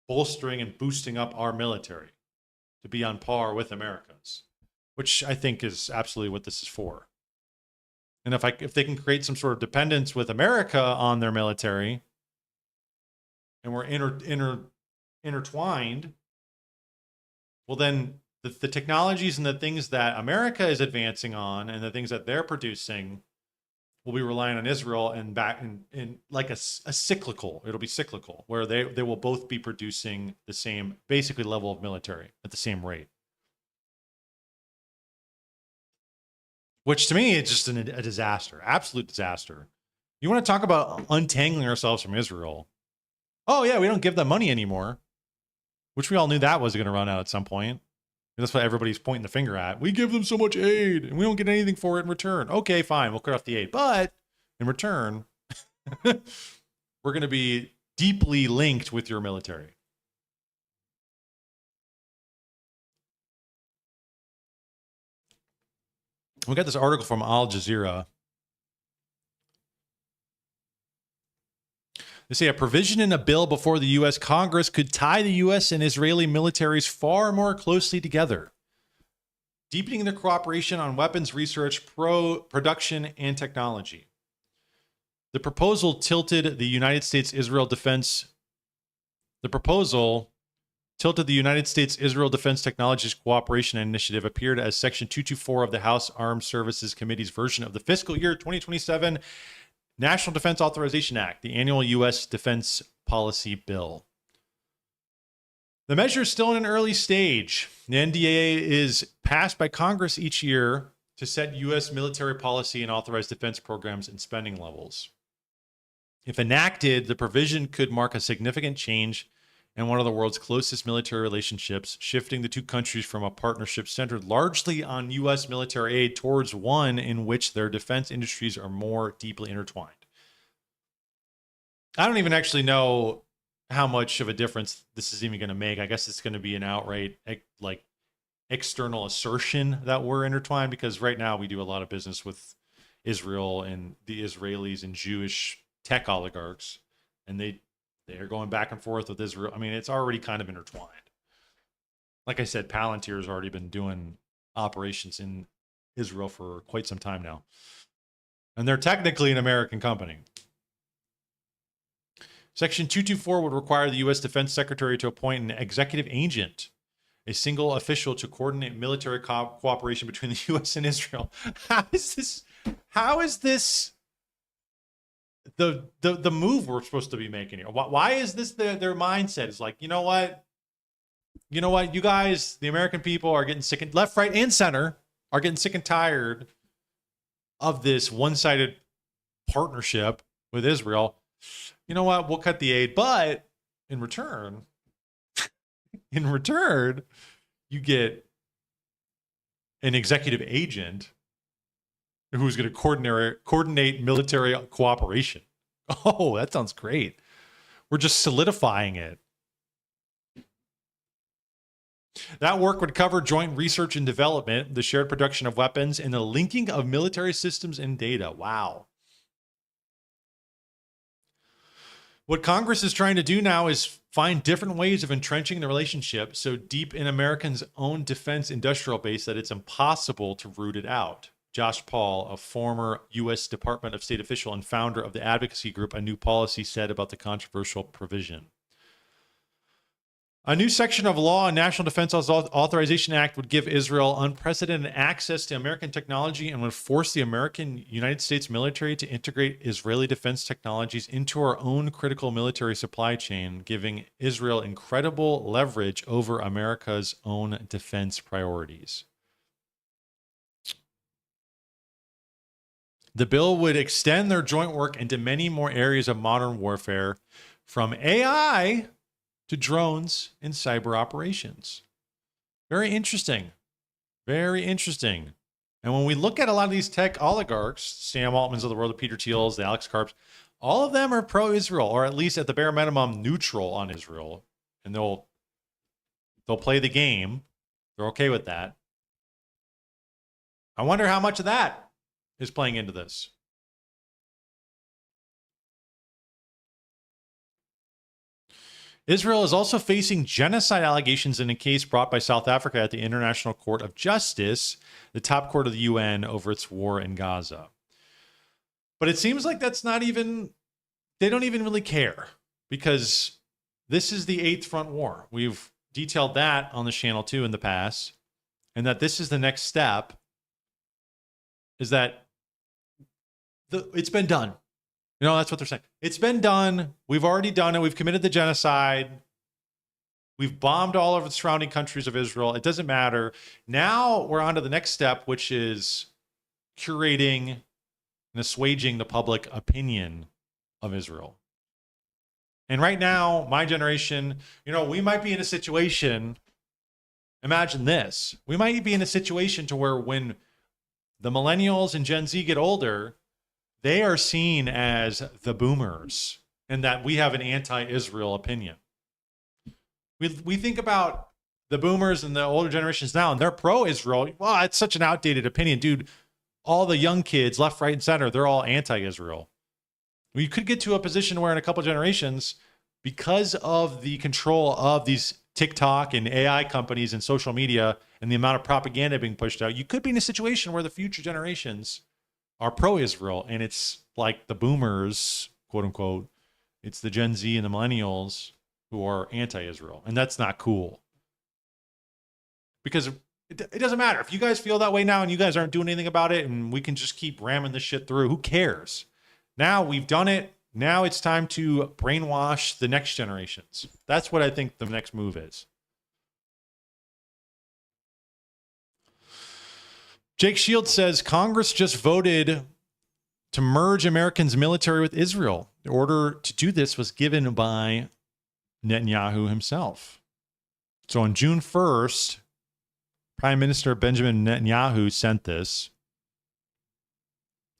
bolstering and boosting up our military to be on par with America's, which I think is absolutely what this is for. And if they can create some sort of dependence with America on their military, and we're intertwined, well, then the technologies and the things that America is advancing on and the things that they're producing will be relying on Israel and back in like a cyclical. It'll be cyclical where they will both be producing the same basically level of military at the same rate. Which to me, it's just a disaster, absolute disaster. You want to talk about untangling ourselves from Israel? Oh yeah, we don't give them money anymore, which we all knew that was going to run out at some point. That's what everybody's pointing the finger at. We give them so much aid and we don't get anything for it in return. Okay, fine, we'll cut off the aid, but in return, we're going to be deeply linked with your military. We got this article from Al Jazeera. They say a provision in a bill before the U.S. Congress could tie the U.S. and Israeli militaries far more closely together, deepening their cooperation on weapons research, production, and technology. The proposal tilted the United States-Israel Defense Technologies Cooperation Initiative appeared as Section 224 of the House Armed Services Committee's version of the fiscal year 2027 National Defense Authorization Act, the annual U.S. defense policy bill. The measure is still in an early stage. The NDAA is passed by Congress each year to set U.S. military policy and authorize defense programs and spending levels. If enacted, the provision could mark a significant change in one of the world's closest military relationships, shifting the two countries from a partnership centered largely on U.S. military aid towards one in which their defense industries are more deeply intertwined. I don't even actually know how much of a difference this is even going to make. I guess it's going to be an outright like external assertion that we're intertwined, because right now we do a lot of business with Israel and the Israelis and Jewish tech oligarchs, and they're going back and forth with Israel. I mean, it's already kind of intertwined. Like I said, Palantir's already been doing operations in Israel for quite some time now, and they're technically an American company. Section 224 would require the U.S. Defense Secretary to appoint an executive agent, a single official to coordinate military cooperation between the U.S. and Israel. How is this the move we're supposed to be making here? Why is this their mindset? Is like, you know what, you guys, the American people are getting sick, and left, right, and center are getting sick and tired of this one-sided partnership with Israel. You know what? We'll cut the aid, but in return, you get an executive agent who's going to coordinate military cooperation. Oh, that sounds great. We're just solidifying it. That work would cover joint research and development, the shared production of weapons, and the linking of military systems and data. Wow. What Congress is trying to do now is find different ways of entrenching the relationship so deep in Americans' own defense industrial base that it's impossible to root it out. Josh Paul, a former U.S. Department of State official and founder of the advocacy group A New Policy, said about the controversial provision. A new section of law in National Defense Authorization Act would give Israel unprecedented access to American technology and would force the United States military to integrate Israeli defense technologies into our own critical military supply chain, giving Israel incredible leverage over America's own defense priorities. The bill would extend their joint work into many more areas of modern warfare, from AI to drones and cyber operations. Very interesting. Very interesting. And when we look at a lot of these tech oligarchs, Sam Altman's of the world, the Peter Thiel's, the Alex Karps, all of them are pro-Israel, or at least at the bare minimum neutral on Israel. And they'll play the game. They're okay with that. I wonder how much of that is playing into this. Israel is also facing genocide allegations in a case brought by South Africa at the International Court of Justice, the top court of the UN, over its war in Gaza. But it seems like that's not even, they don't even really care, because this is the 8th Front War. We've detailed that on the channel too in the past, and that this is the next step, is that it's been done. You know, that's what they're saying. It's been done. We've already done it. We've committed the genocide. We've bombed all over the surrounding countries of Israel. It doesn't matter. Now we're on to the next step, which is curating and assuaging the public opinion of Israel. And right now, my generation, you know, we might be in a situation, imagine this. We might be in a situation to where when the millennials and Gen Z get older, they are seen as the boomers, and that we have an anti-Israel opinion. We think about the boomers and the older generations now, and they're pro-Israel. Well, it's such an outdated opinion, dude. All the young kids, left, right, and center, they're all anti-Israel. We could get to a position where in a couple generations, because of the control of these TikTok and AI companies and social media and the amount of propaganda being pushed out, you could be in a situation where the future generations are pro-Israel, and it's like the boomers, quote unquote, it's the Gen Z and the millennials who are anti-Israel, and that's not cool. Because it doesn't matter. If you guys feel that way now and you guys aren't doing anything about it and we can just keep ramming this shit through, who cares? Now we've done it. Now it's time to brainwash the next generations. That's what I think the next move is. Jake Shields says Congress just voted to merge Americans' military with Israel. The order to do this was given by Netanyahu himself. So on June 1st, Prime Minister Benjamin Netanyahu sent this.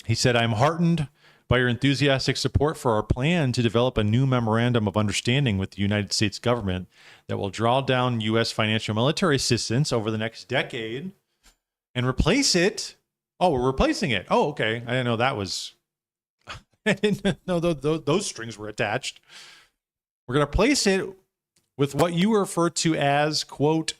He said, "I'm heartened by your enthusiastic support for our plan to develop a new memorandum of understanding with the United States government that will draw down U.S. financial military assistance over the next decade and replace it." Oh, we're replacing it. Oh, okay. I didn't know that was, I didn't know those strings were attached. We're going to replace it with what you refer to as, quote,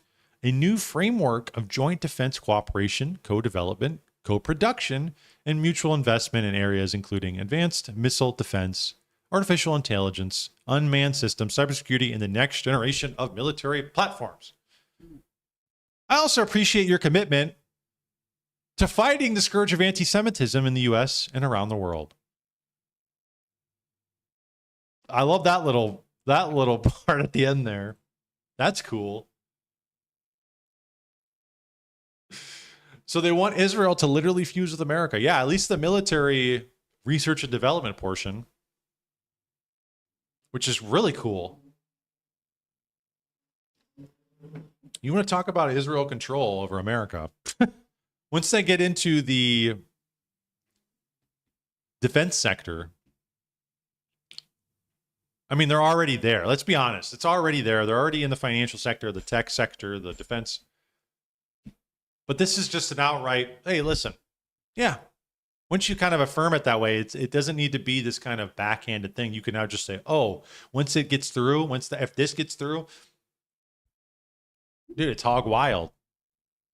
a new framework of joint defense cooperation, co-development, co-production, and mutual investment in areas including advanced missile defense, artificial intelligence, unmanned systems, cybersecurity, and the next generation of military platforms. I also appreciate your commitment to fighting the scourge of anti-Semitism in the U.S. and around the world. I love that little part at the end there. That's cool. So they want Israel to literally fuse with America. Yeah, at least the military research and development portion, which is really cool. You want to talk about Israel control over America? Once they get into the defense sector, I mean, they're already there. Let's be honest. It's already there. They're already in the financial sector, the tech sector, the defense. But this is just an outright, hey, listen, yeah. Once you kind of affirm it that way, it doesn't need to be this kind of backhanded thing. You can now just say, oh, once it gets through, if this gets through, dude, it's hog wild.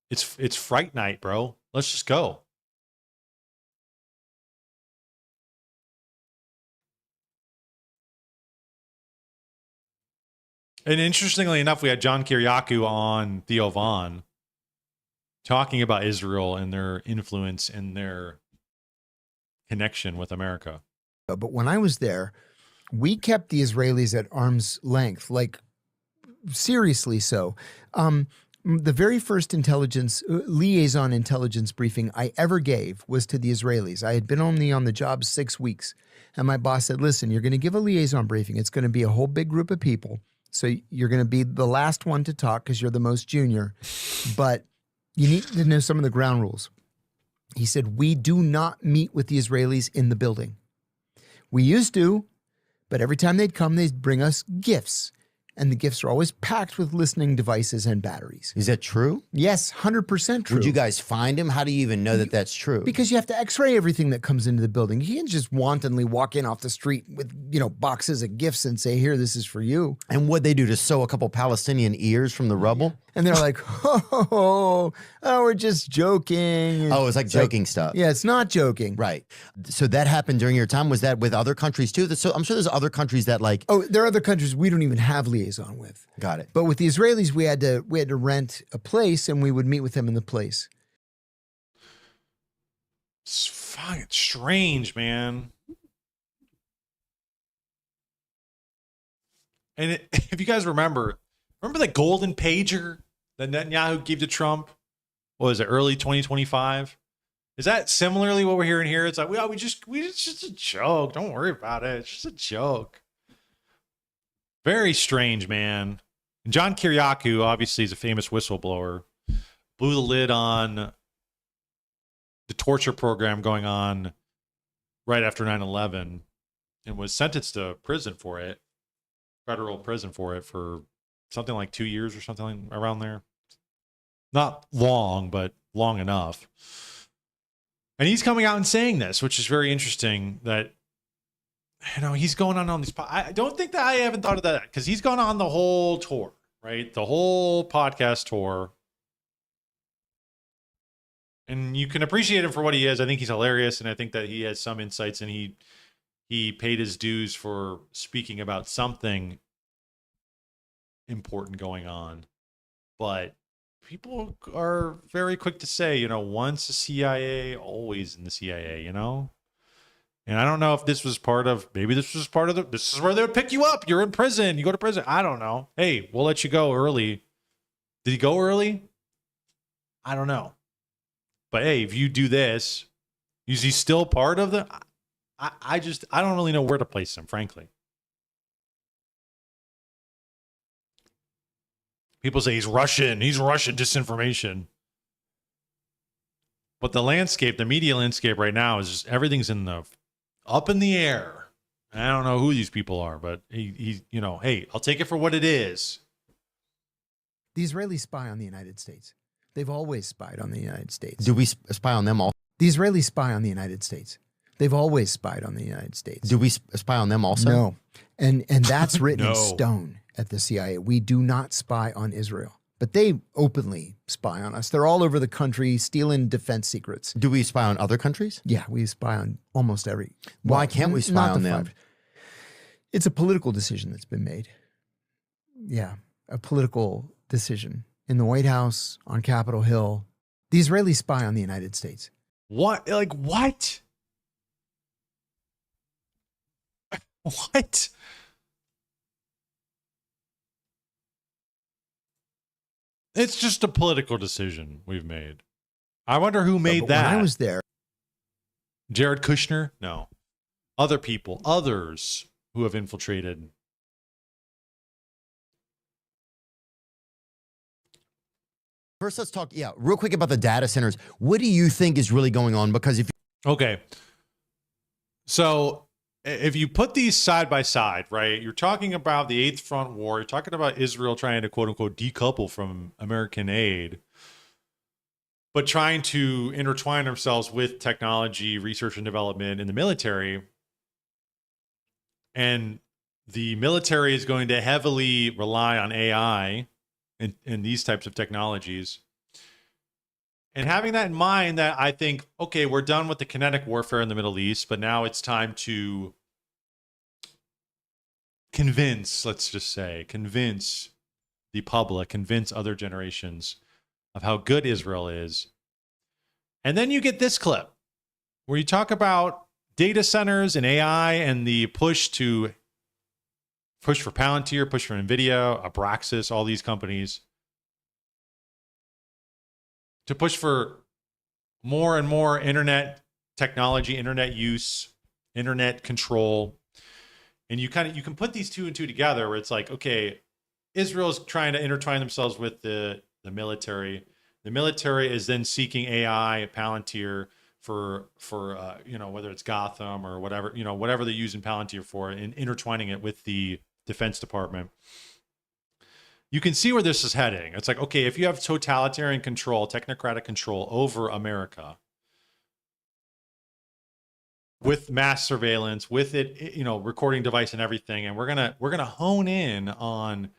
It's Fright Night, bro. Let's just go. And interestingly enough, we had John Kiriakou on Theo Von talking about Israel and their influence and their connection with America. But when I was there, we kept the Israelis at arm's length, like seriously so. The very first liaison intelligence briefing I ever gave was to the Israelis. I had been only on the job 6 weeks, and my boss said, listen, you're going to give a liaison briefing. It's going to be a whole big group of people. So you're going to be the last one to talk because you're the most junior, but you need to know some of the ground rules. He said, we do not meet with the Israelis in the building. We used to, but every time they'd come, they'd bring us gifts. and the gifts are always packed with listening devices and batteries. Is that true? Yes, 100% true. Would you guys find him? How do you even know that that's true? Because you have to x-ray everything that comes into the building. You can't just wantonly walk in off the street with, boxes of gifts and say, here, this is for you. And what'd they do, to sew a couple Palestinian ears from the rubble? And they're like, oh, we're just joking. Oh, it's like joking stuff. Yeah, it's not joking. Right. So that happened during your time. Was that with other countries too? So I'm sure there's other countries that like. Oh, there are other countries we don't even have liaison with. Got it. But with the Israelis, we had to rent a place, and we would meet with them in the place. It's fucking strange, man. And if you guys remember the golden pager that Netanyahu gave to Trump? What was it, early 2025? Is that similarly what we're hearing here? It's like, it's just a joke. Don't worry about it. It's just a joke. Very strange, man. And John Kiriakou, obviously, is a famous whistleblower, blew the lid on the torture program going on right after 9/11 and was sentenced to prison for it, federal prison for it, for something like 2 years or something around there. Not long, but long enough. And he's coming out and saying this, which is very interesting, that, he's going on these. I don't think that I haven't thought of that, because he's gone on the whole tour, right? The whole podcast tour. And you can appreciate him for what he is. I think he's hilarious, and I think that he has some insights, and he paid his dues for speaking about something important going on. But people are very quick to say, once the CIA, always in the CIA, And I don't know if this was this is where they would pick you up. You're in prison. You go to prison. I don't know. Hey, we'll let you go early. Did he go early? I don't know. But hey, if you do this, is he still part of the... I don't really know where to place him, frankly. People say he's Russian disinformation. But the media landscape right now is just, everything's up in the air. I don't know who these people are, but he hey, I'll take it for what it is. The Israelis spy on the United States. They've always spied on the United States. Do we spy on them all? The Israelis spy on the United States. They've always spied on the United States. Do we spy on them also? No. And that's written in stone at the CIA. We do not spy on Israel. But they openly spy on us. They're all over the country stealing defense secrets. Do we spy on other countries? Yeah, we spy on almost every. Why can't we spy on them? It's a political decision that's been made. Yeah, a political decision. In the White House, on Capitol Hill. The Israelis spy on the United States. What? Like, what? What? It's just a political decision we've made. I wonder who made that. When I was there. Jared Kushner? No. Other people, others who have infiltrated. First, let's talk, real quick about the data centers. What do you think is really going on? Because okay. So if you put these side by side, right, you're talking about the Eighth Front War. You're talking about Israel trying to, quote unquote, decouple from American aid, but trying to intertwine themselves with technology, research and development in the military. And the military is going to heavily rely on AI and these types of technologies. And having that in mind, that I think, okay, we're done with the kinetic warfare in the Middle East, but now it's time to convince the public, convince other generations of how good Israel is. And then you get this clip where you talk about data centers and AI and the push for Palantir, push for NVIDIA, Abraxas, all these companies to push for more and more internet technology, internet use, internet control. And you can put these two and two together where it's like, okay, Israel's trying to intertwine themselves with the military. The military is then seeking AI, Palantir for whether it's Gotham or whatever, whatever they're using Palantir for, and intertwining it with the Defense Department. you can see where this is heading. It's like, okay, if you have totalitarian control, technocratic control over America, with mass surveillance, with it, recording device and everything, and we're gonna hone in on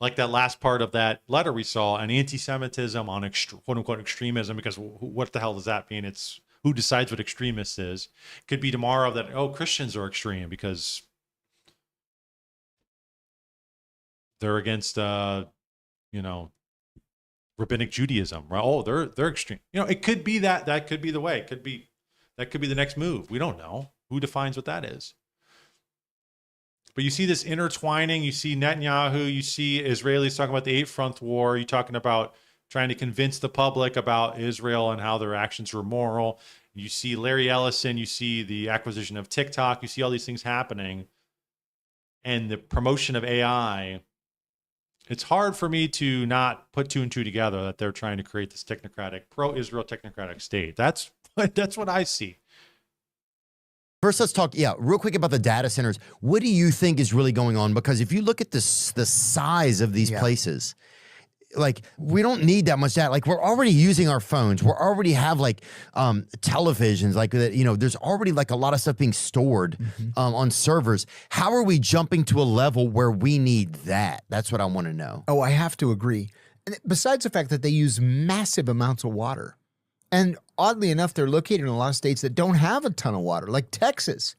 like that last part of that letter we saw, on anti-Semitism, on quote unquote extremism, because what the hell does that mean? It's who decides what extremist is. Could be tomorrow that Christians are extreme because they're against rabbinic Judaism, right? Oh, they're extreme. It could be that could be the way. That could be the next move. We don't know. Who defines what that is? But you see this intertwining. You see Netanyahu. You see Israelis talking about the Eighth Front War. You're talking about trying to convince the public about Israel and how their actions were moral. You see Larry Ellison. You see the acquisition of TikTok. You see all these things happening. And the promotion of AI. It's hard for me to not put two and two together that they're trying to create this technocratic, pro-Israel technocratic state. That's what I see. First, let's talk, real quick about the data centers. What do you think is really going on? Because if you look at the size of these places, like we don't need that much data. Like we're already using our phones. We already have like televisions, like that. There's already like a lot of stuff being stored on servers. How are we jumping to a level where we need that? That's what I want to know. Oh, I have to agree. And besides the fact that they use massive amounts of water. And oddly enough, they're located in a lot of states that don't have a ton of water, like Texas.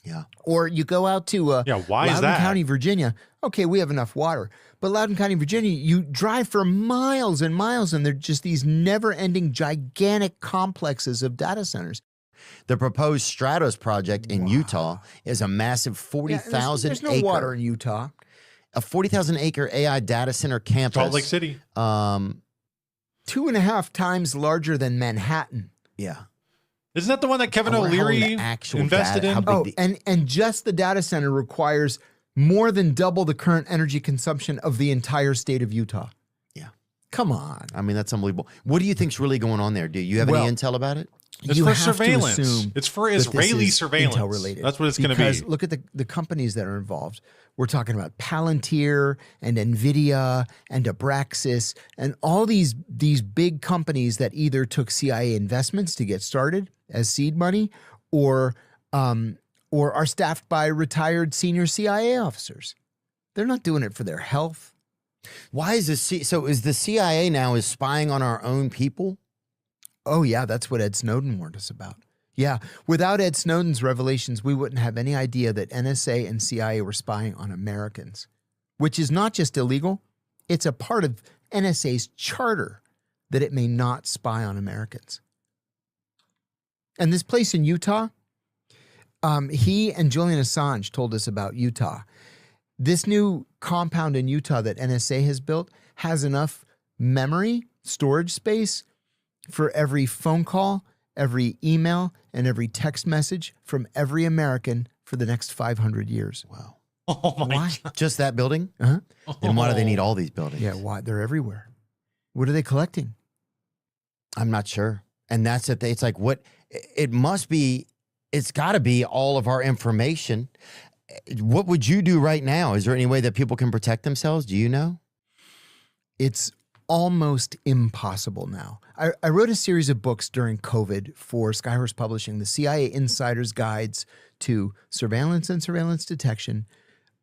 Yeah. Or you go out to why is Loudoun that? County, Virginia. Okay, we have enough water. But Loudoun County, Virginia, you drive for miles and miles, and they're just these never-ending, gigantic complexes of data centers. The proposed Stratos project in Utah is a massive 40,000 There's no acre, water in Utah. A 40,000 acre AI data center campus. Salt Lake City. 2.5 times larger than Manhattan. Yeah. Isn't that the one that Kevin O'Leary invested in? And just the data center requires more than double the current energy consumption of the entire state of Utah. Yeah. Come on. I mean, that's unbelievable. What do you think's really going on there? Do you have any intel about it? It's for surveillance. It's for Israeli surveillance. Intel related. That's what it's going to be. Because look at the companies that are involved. We're talking about Palantir and NVIDIA and Abraxas and all these big companies that either took CIA investments to get started as seed money or are staffed by retired senior CIA officers. They're not doing it for their health. Why is is the CIA now spying on our own people? Oh yeah, that's what Ed Snowden warned us about. Yeah, without Ed Snowden's revelations, we wouldn't have any idea that NSA and CIA were spying on Americans, which is not just illegal, it's a part of NSA's charter that it may not spy on Americans. And this place in Utah, he and Julian Assange told us about Utah. This new compound in Utah that NSA has built has enough memory, storage space for every phone call, every email, and every text message from every American for the next 500 years. Wow. Oh my God. Just that building? Uh-huh. Then why do they need all these buildings? Yeah, why? They're everywhere. What are they collecting? I'm not sure. And that's it. It's like what it must be. It's got to be all of our information. What would you do right now? Is there any way that people can protect themselves? Do you know? It's almost impossible now. I wrote a series of books during COVID for Skyhorse Publishing, the CIA Insider's Guides to Surveillance and Surveillance Detection,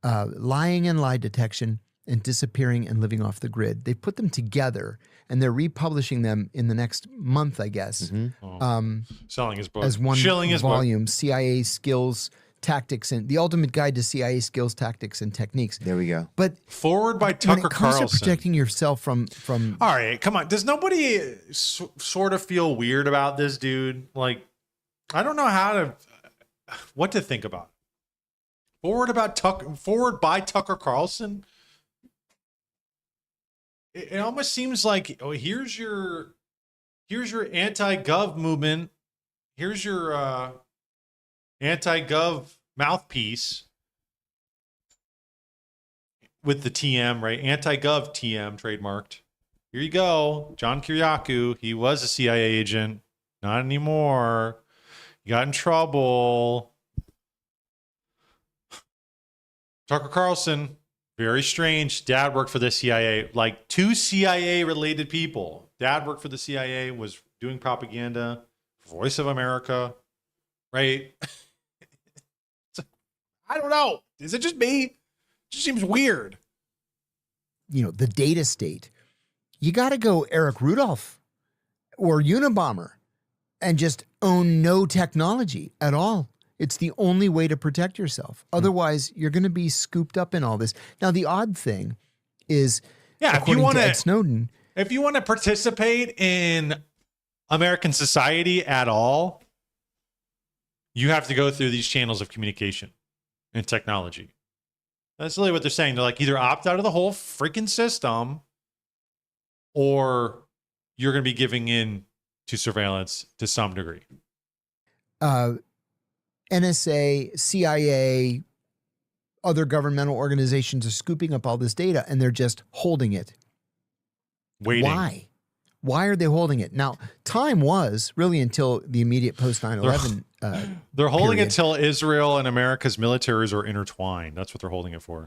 Lying and Lie Detection, and Disappearing and Living Off the Grid. They put them together, and they're republishing them in the next month, I guess. Selling his book. As one Shilling his volume, book. CIA Skills, Tactics, and The Ultimate Guide to CIA Skills, Tactics, and Techniques. There we go. But forward by Tucker when it comes Carlson. to protecting yourself from All right, come on. Does nobody sort of feel weird about this dude? Like, I don't know what to think about. Forward by Tucker Carlson. It almost seems like, here's your anti-gov movement. Here's your anti-gov mouthpiece with the TM, right? Anti-gov TM trademarked. Here you go. John Kiriakou. He was a CIA agent. Not anymore. He got in trouble. Tucker Carlson. Very strange. Dad worked for the CIA. Like 2 CIA related people. Dad worked for the CIA, was doing propaganda, Voice of America, right? I don't know. Is it just me? It just seems weird. You know, the data state. You got to go Eric Rudolph or Unabomber and just own no technology at all. It's the only way to protect yourself. Otherwise, you're going to be scooped up in all this. Now, the odd thing is, if you want to Ed Snowden, if you want to participate in American society at all, you have to go through these channels of communication and technology. That's really what they're saying. They're like, either opt out of the whole freaking system, or you're going to be giving in to surveillance to some degree. NSA, CIA, other governmental organizations are scooping up all this data and they're just holding it. Waiting. Why? Why are they holding it? Now, time was really until the immediate post 9/11. They're holding period. it till Israel and America's militaries are intertwined. That's what they're holding it for.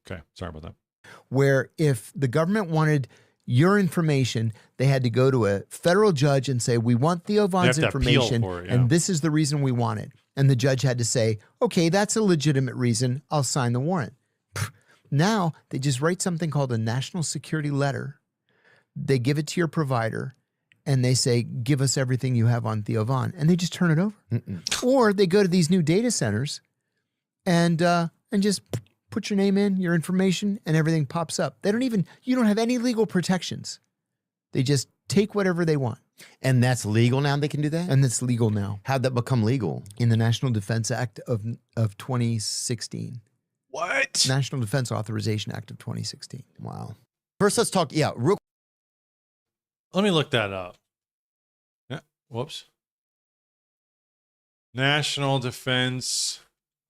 Okay, sorry about that. Where if the government wanted your information, they had to go to a federal judge and say, we want Theo Von's information, and this is the reason we want it. And the judge had to say, okay, that's a legitimate reason. I'll sign the warrant. Now they just write something called a national security letter. They give it to your provider and they say, give us everything you have on Theo Von. And they just turn it over. Or they go to these new data centers and just put your name in, your information, and everything pops up. You don't have any legal protections. They just take whatever they want. And that's legal now? They can do that? And it's legal now. How'd that become legal? In the National Defense Act of 2016. What? National Defense Authorization Act of 2016. Wow. First, let's talk, real. Let me look that up. Yeah, whoops. National Defense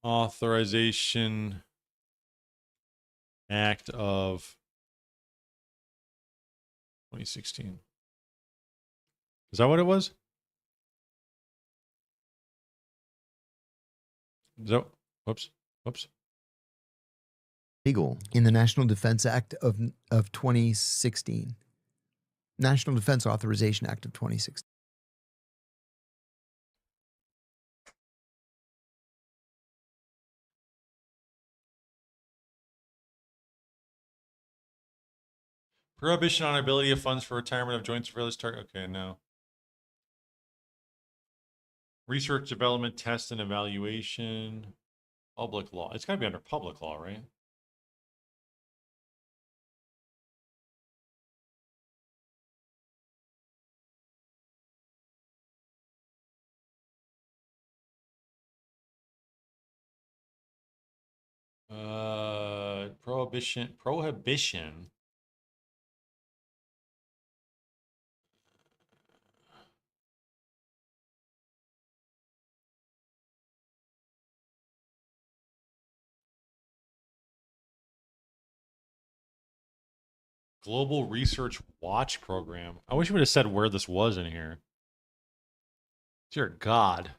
Authorization Act of 2016. Is that what it was? Whoops. Legal. In the National Defense Act of 2016. National Defense Authorization Act of 2016. Prohibition on ability of funds for retirement of joint surveillance target. Okay, no. Research, development, test, and evaluation. Public law. It's got to be under public law, right? Prohibition. Global Research Watch Program. I wish you would have said where this was in here. Dear God.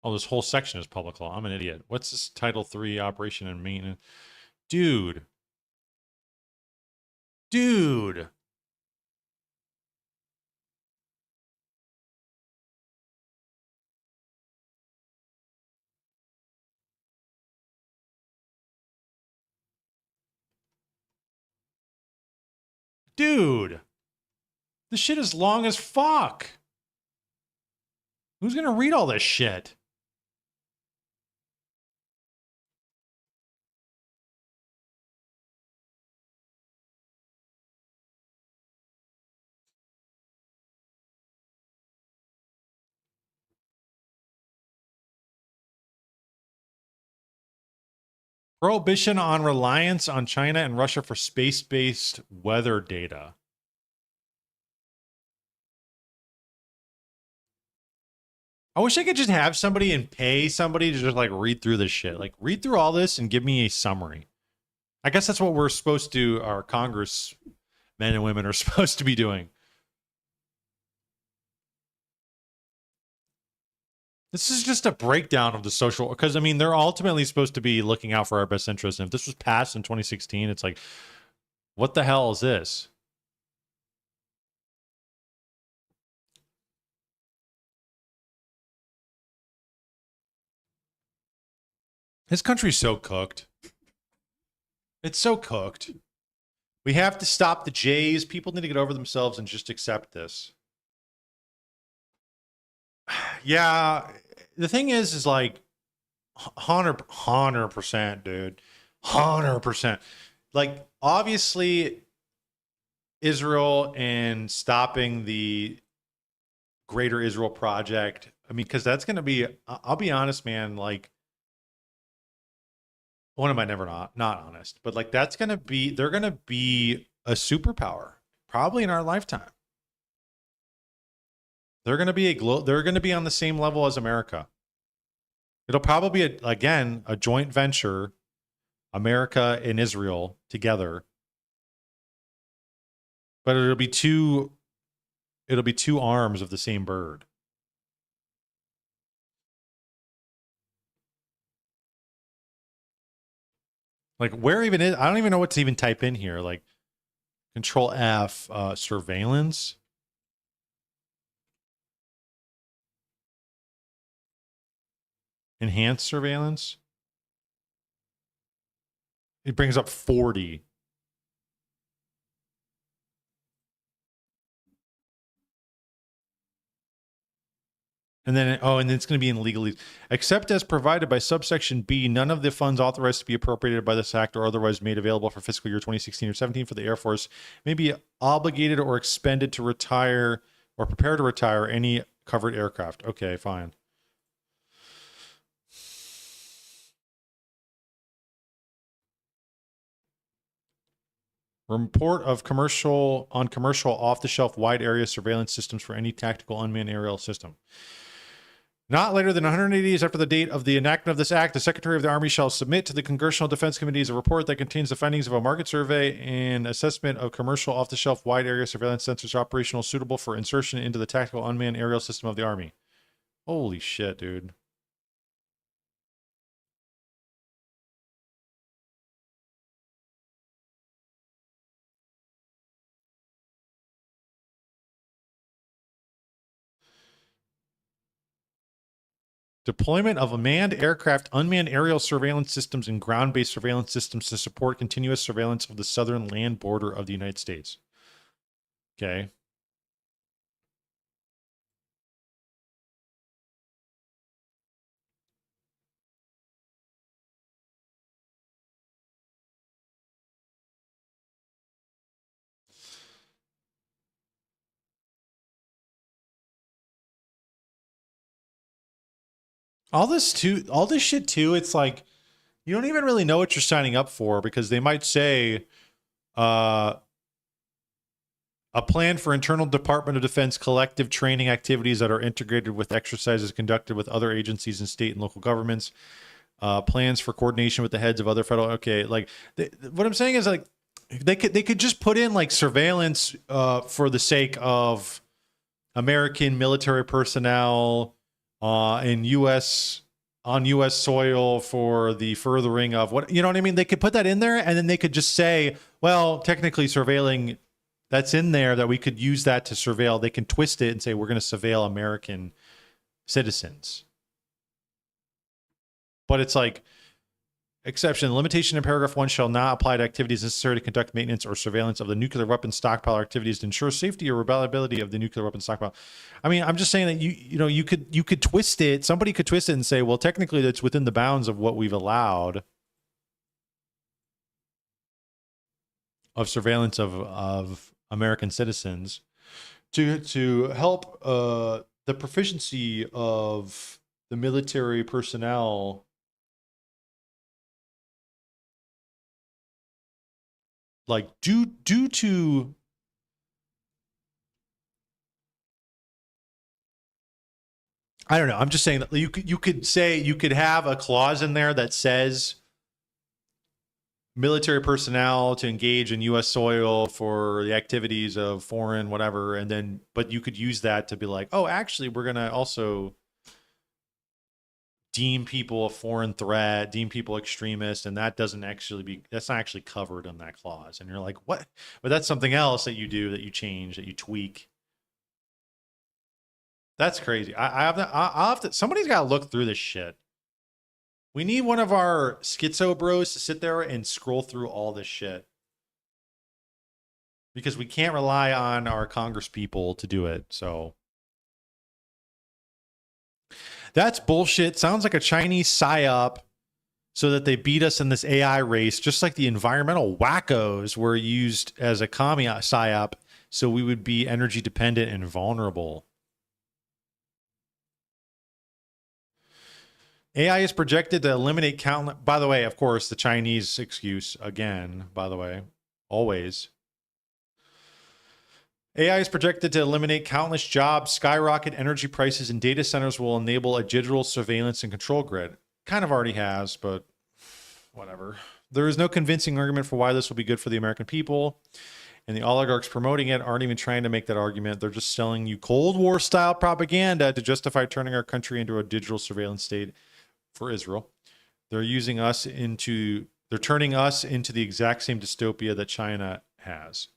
Oh, this whole section is public law. I'm an idiot. What's this Title III operation and maintenance? Dude. Dude. This shit is long as fuck. Who's going to read all this shit? Prohibition on reliance on China and Russia for space-based weather data. I wish I could just have somebody and pay somebody to just like read through this shit. Like read through all this and give me a summary. I guess that's what we're supposed to, our Congress men and women are supposed to be doing. This is just a breakdown of the social, because I mean, they're ultimately supposed to be looking out for our best interests. And if this was passed in 2016, it's like, what the hell is this? This country's so cooked. It's so cooked. We have to stop the Jays. People need to get over themselves and just accept this. Yeah, the thing is like 100%, dude. 100%. Like, obviously, Israel and stopping the Greater Israel Project. I mean, because that's going to be, I'll be honest, man, like, when am I never not honest? But like, that's going to be, they're going to be a superpower probably in our lifetime. They're going to be they're going to be on the same level as America. It'll probably be again a joint venture, America and Israel together. But it'll be two arms of the same bird. Like, where even is, I don't even know what to even type in here. Like, Control F, surveillance. Enhanced surveillance. It brings up 40. And then, and then it's going to be in legalese. Except as provided by subsection B, none of the funds authorized to be appropriated by this act or otherwise made available for fiscal year 2016 or 17 for the Air Force may be obligated or expended to retire or prepare to retire any covered aircraft. Okay, fine. Report of commercial off-the-shelf wide area surveillance systems for any tactical unmanned aerial system. Not later than 180 days after the date of the enactment of this act, the Secretary of the Army shall submit to the Congressional Defense Committees a report that contains the findings of a market survey and assessment of commercial off-the-shelf wide area surveillance sensors operational suitable for insertion into the tactical unmanned aerial system of the Army. Holy shit, dude. Deployment of manned aircraft, unmanned aerial surveillance systems, and ground-based surveillance systems to support continuous surveillance of the southern land border of the United States. Okay. All this shit too, it's like, you don't even really know what you're signing up for, because they might say, a plan for internal Department of Defense collective training activities that are integrated with exercises conducted with other agencies and state and local governments. Plans for coordination with the heads of other federal. Okay, like what I'm saying is, like, they could just put in like surveillance for the sake of American military personnel in U.S. on U.S. soil for the furthering of what, you know what I mean? They could put that in there, and then they could just say, well, technically surveilling, that's in there, that we could use that to surveil. They can twist it and say, we're going to surveil American citizens. But it's like, exception, the limitation in paragraph 1 shall not apply to activities necessary to conduct maintenance or surveillance of the nuclear weapon stockpile, activities to ensure safety or reliability of the nuclear weapon stockpile. I mean, I'm just saying that you could twist it. Somebody could twist it and say, well, technically that's within the bounds of what we've allowed of surveillance of American citizens to help the proficiency of the military personnel, like due to I don't know. I'm just saying that you could have a clause in there that says military personnel to engage in U.S. soil for the activities of foreign whatever, and then but you could use that to be like, oh, actually, we're gonna also deem people a foreign threat, deem people extremist, and that's not actually covered in that clause. And you're like, what? But that's something else that you do, that you change, that you tweak. That's crazy. I'll have to. Somebody's got to look through this shit. We need one of our schizo bros to sit there and scroll through all this shit, because we can't rely on our Congress people to do it. So that's bullshit. Sounds like a Chinese psyop so that they beat us in this AI race, just like the environmental wackos were used as a commie psyop so we would be energy dependent and vulnerable. AI is projected to eliminate countless... By the way, of course, the Chinese excuse again, by the way, always. AI is projected to eliminate countless jobs, skyrocket energy prices, and data centers will enable a digital surveillance and control grid. Kind of already has, but whatever. There is no convincing argument for why this will be good for the American people. And the oligarchs promoting it aren't even trying to make that argument. They're just selling you Cold War style propaganda to justify turning our country into a digital surveillance state for Israel. They're turning us into the exact same dystopia that China has.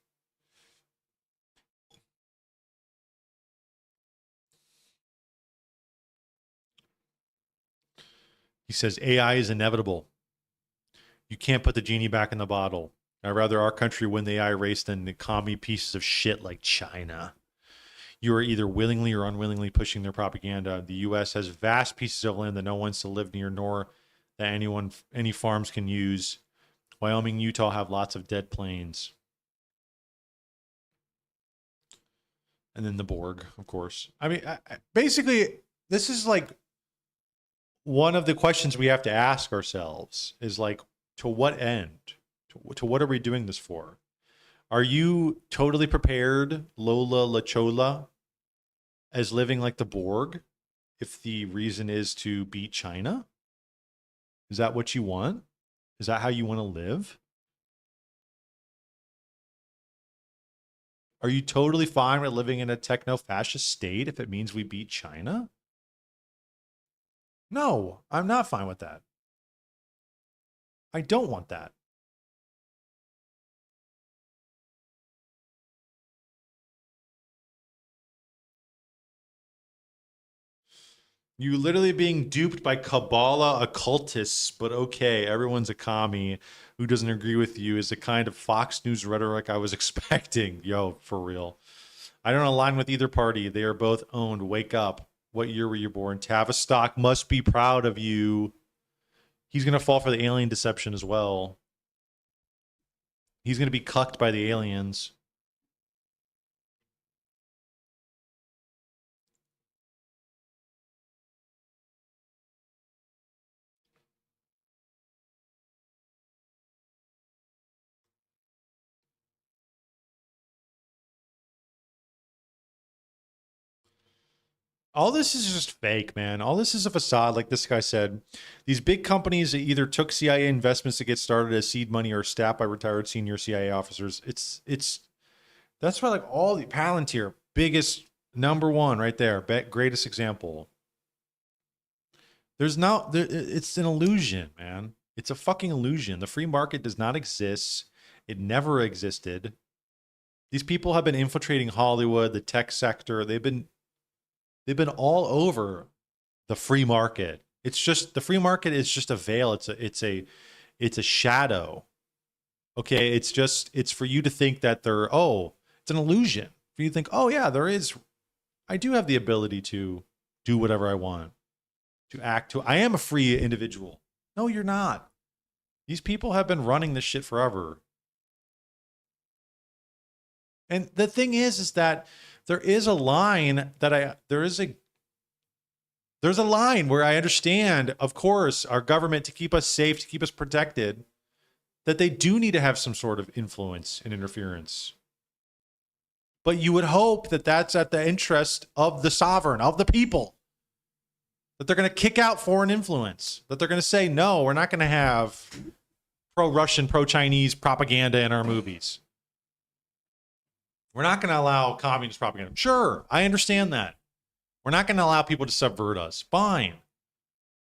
He says AI is inevitable. You can't put the genie back in the bottle. I'd rather our country win the AI race than the commie pieces of shit like China. You are either willingly or unwillingly pushing their propaganda. The U.S. has vast pieces of land that no one wants to live near, nor that any farms can use. Wyoming, Utah have lots of dead plains. And then the Borg, of course. I mean, basically, this is like one of the questions we have to ask ourselves is like, to what end? To what are we doing this for? Are you totally prepared, Lola Lachola, as living like the Borg if the reason is to beat China? Is that what you want? Is that how you want to live? Are you totally fine with living in a techno-fascist state if it means we beat China? No, I'm not fine with that. I don't want that. You literally being duped by Kabbalah occultists, but okay, everyone's a commie who doesn't agree with you is the kind of Fox News rhetoric I was expecting. Yo, for real. I don't align with either party. They are both owned. Wake up. What year were you born? Tavistock must be proud of you. He's going to fall for the alien deception as well. He's going to be cucked by the aliens. All this is just fake, man. All this is a facade, like this guy said. These big companies either took CIA investments to get started as seed money or staffed by retired senior CIA officers. That's why, like, all the Palantir, biggest, number one right there, greatest example. It's an illusion, man. It's a fucking illusion. The free market does not exist. It never existed. These people have been infiltrating Hollywood, the tech sector. They've been all over the free market. It's just the free market is just a veil. It's a shadow. Okay, it's for you to think that it's an illusion. For you to think, oh yeah, I do have the ability to do whatever I want, I am a free individual. No, you're not. These people have been running this shit forever. And the thing is that there is a line there's a line where I understand, of course, our government, to keep us safe, to keep us protected, that they do need to have some sort of influence and interference. But you would hope that that's at the interest of the sovereign, of the people. That they're going to kick out foreign influence. That they're going to say, no, we're not going to have pro-Russian, pro-Chinese propaganda in our movies. We're not going to allow communist propaganda. Sure, I understand that. We're not going to allow people to subvert us. Fine.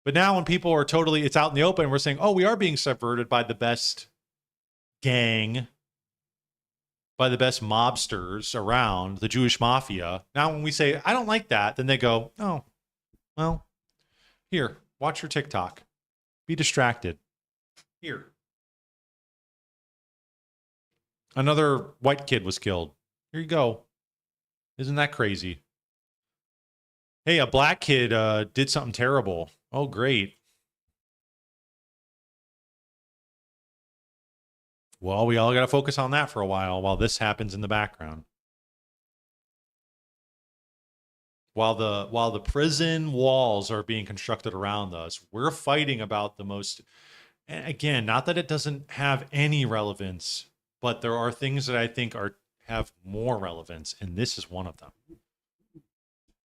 But now when people are totally, it's out in the open, we're saying, oh, we are being subverted by the best gang, by the best mobsters around, the Jewish mafia. Now when we say, I don't like that, then they go, oh, well, here, watch your TikTok. Be distracted. Here. Another white kid was killed. Here you go. Isn't that crazy? Hey, a black kid did something terrible. Oh, great. Well, we all got to focus on that for a while this happens in the background. While the prison walls are being constructed around us, we're fighting about the most, and again, not that it doesn't have any relevance, but there are things that I think have more relevance, and this is one of them.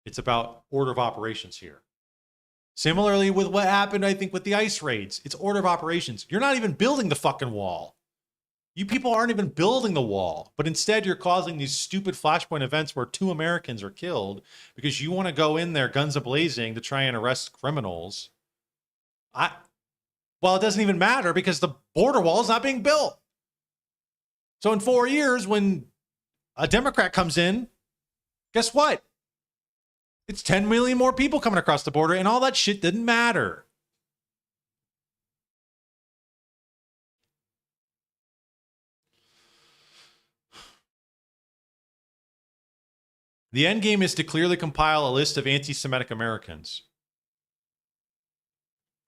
It's about order of operations here. Similarly with what happened, I think, with the ICE raids. It's order of operations. You're not even building the fucking wall. You people aren't even building the wall, but instead you're causing these stupid flashpoint events where 2 Americans are killed because you want to go in there guns a-blazing to try and arrest criminals. Well, it doesn't even matter because the border wall is not being built. So in 4 years, when a Democrat comes in, guess what? It's 10 million more people coming across the border, and all that shit didn't matter. The end game is to clearly compile a list of anti-Semitic Americans.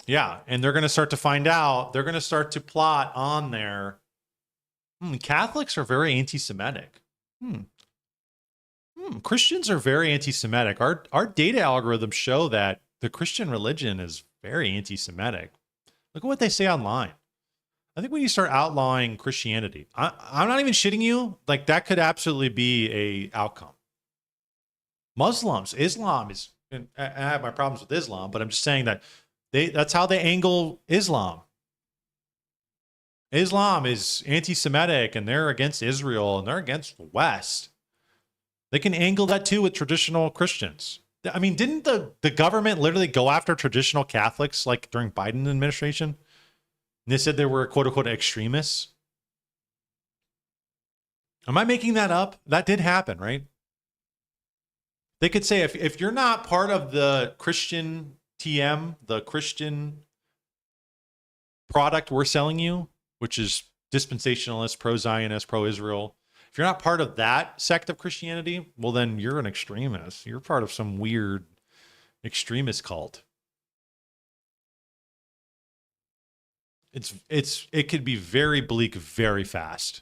Yeah, and they're going to start to find out, they're going to start to plot on there. Catholics are very anti-Semitic. Christians are very anti-Semitic. Our data algorithms show that the Christian religion is very anti-Semitic. Look at what they say online. I think when you start outlawing Christianity, I'm not even shitting you. Like, that could absolutely be a outcome. Islam is, and I have my problems with Islam, but I'm just saying that that's how they angle Islam. Islam is anti-Semitic, and they're against Israel, and they're against the West. They can angle that too with traditional Christians. I mean, didn't the government literally go after traditional Catholics like during Biden administration? And they said they were quote unquote extremists. Am I making that up? That did happen, right? They could say if you're not part of the Christian TM, the Christian product we're selling you, which is dispensationalist, pro-Zionist, pro-Israel, if you're not part of that sect of Christianity, well, then you're an extremist. You're part of some weird extremist cult. It could be very bleak very fast.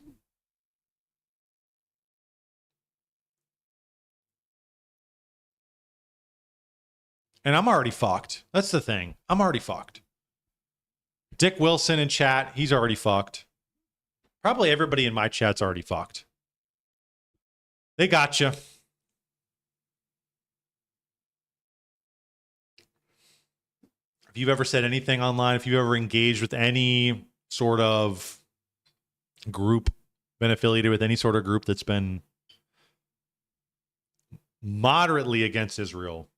And I'm already fucked. That's the thing. I'm already fucked. Dick Wilson in chat, he's already fucked. Probably everybody in my chat's already fucked. They got you. If you've ever said anything online, if you've ever engaged with any sort of group, been affiliated with any sort of group that's been moderately against Israel,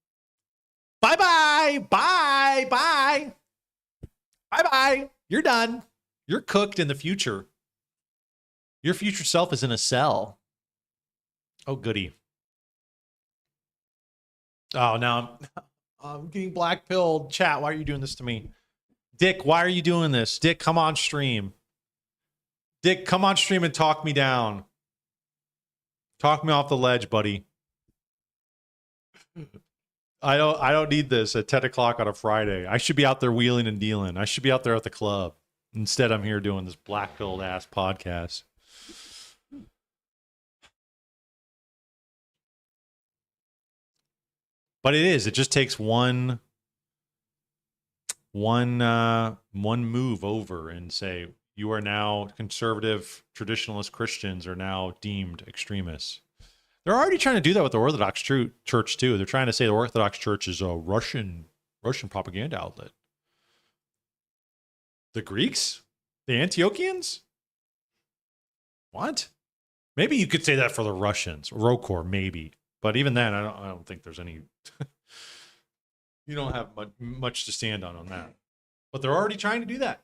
bye-bye, bye-bye, bye-bye. You're done. You're cooked in the future. Your future self is in a cell. Oh, goody. Oh, now I'm getting black pilled. Chat, why are you doing this to me? Dick, why are you doing this? Dick, come on stream. Dick, come on stream and talk me down. Talk me off the ledge, buddy. I don't need this at 10 o'clock on a Friday. I should be out there wheeling and dealing. I should be out there at the club. Instead, I'm here doing this black pilled ass podcast. But it just takes one move over and say, you are now conservative traditionalist Christians are now deemed extremists. They're already trying to do that with the Orthodox Church too. They're trying to say the Orthodox Church is a Russian propaganda outlet. The Greeks? The Antiochians? What? Maybe you could say that for the Russians. Rokor, maybe. But even then, I don't think there's any... you don't have much to stand on that. But they're already trying to do that.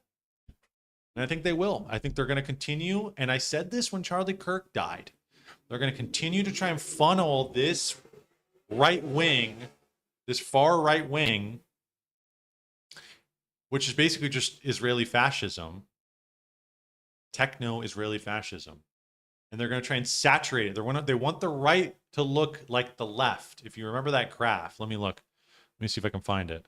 And I think they will. I think they're going to continue. And I said this when Charlie Kirk died. They're going to continue to try and funnel this right wing, this far right wing, which is basically just Israeli fascism, techno-Israeli fascism. And they're going to try and saturate it. They want the right to look like the left. If you remember that graph, let me look. Let me see if I can find it.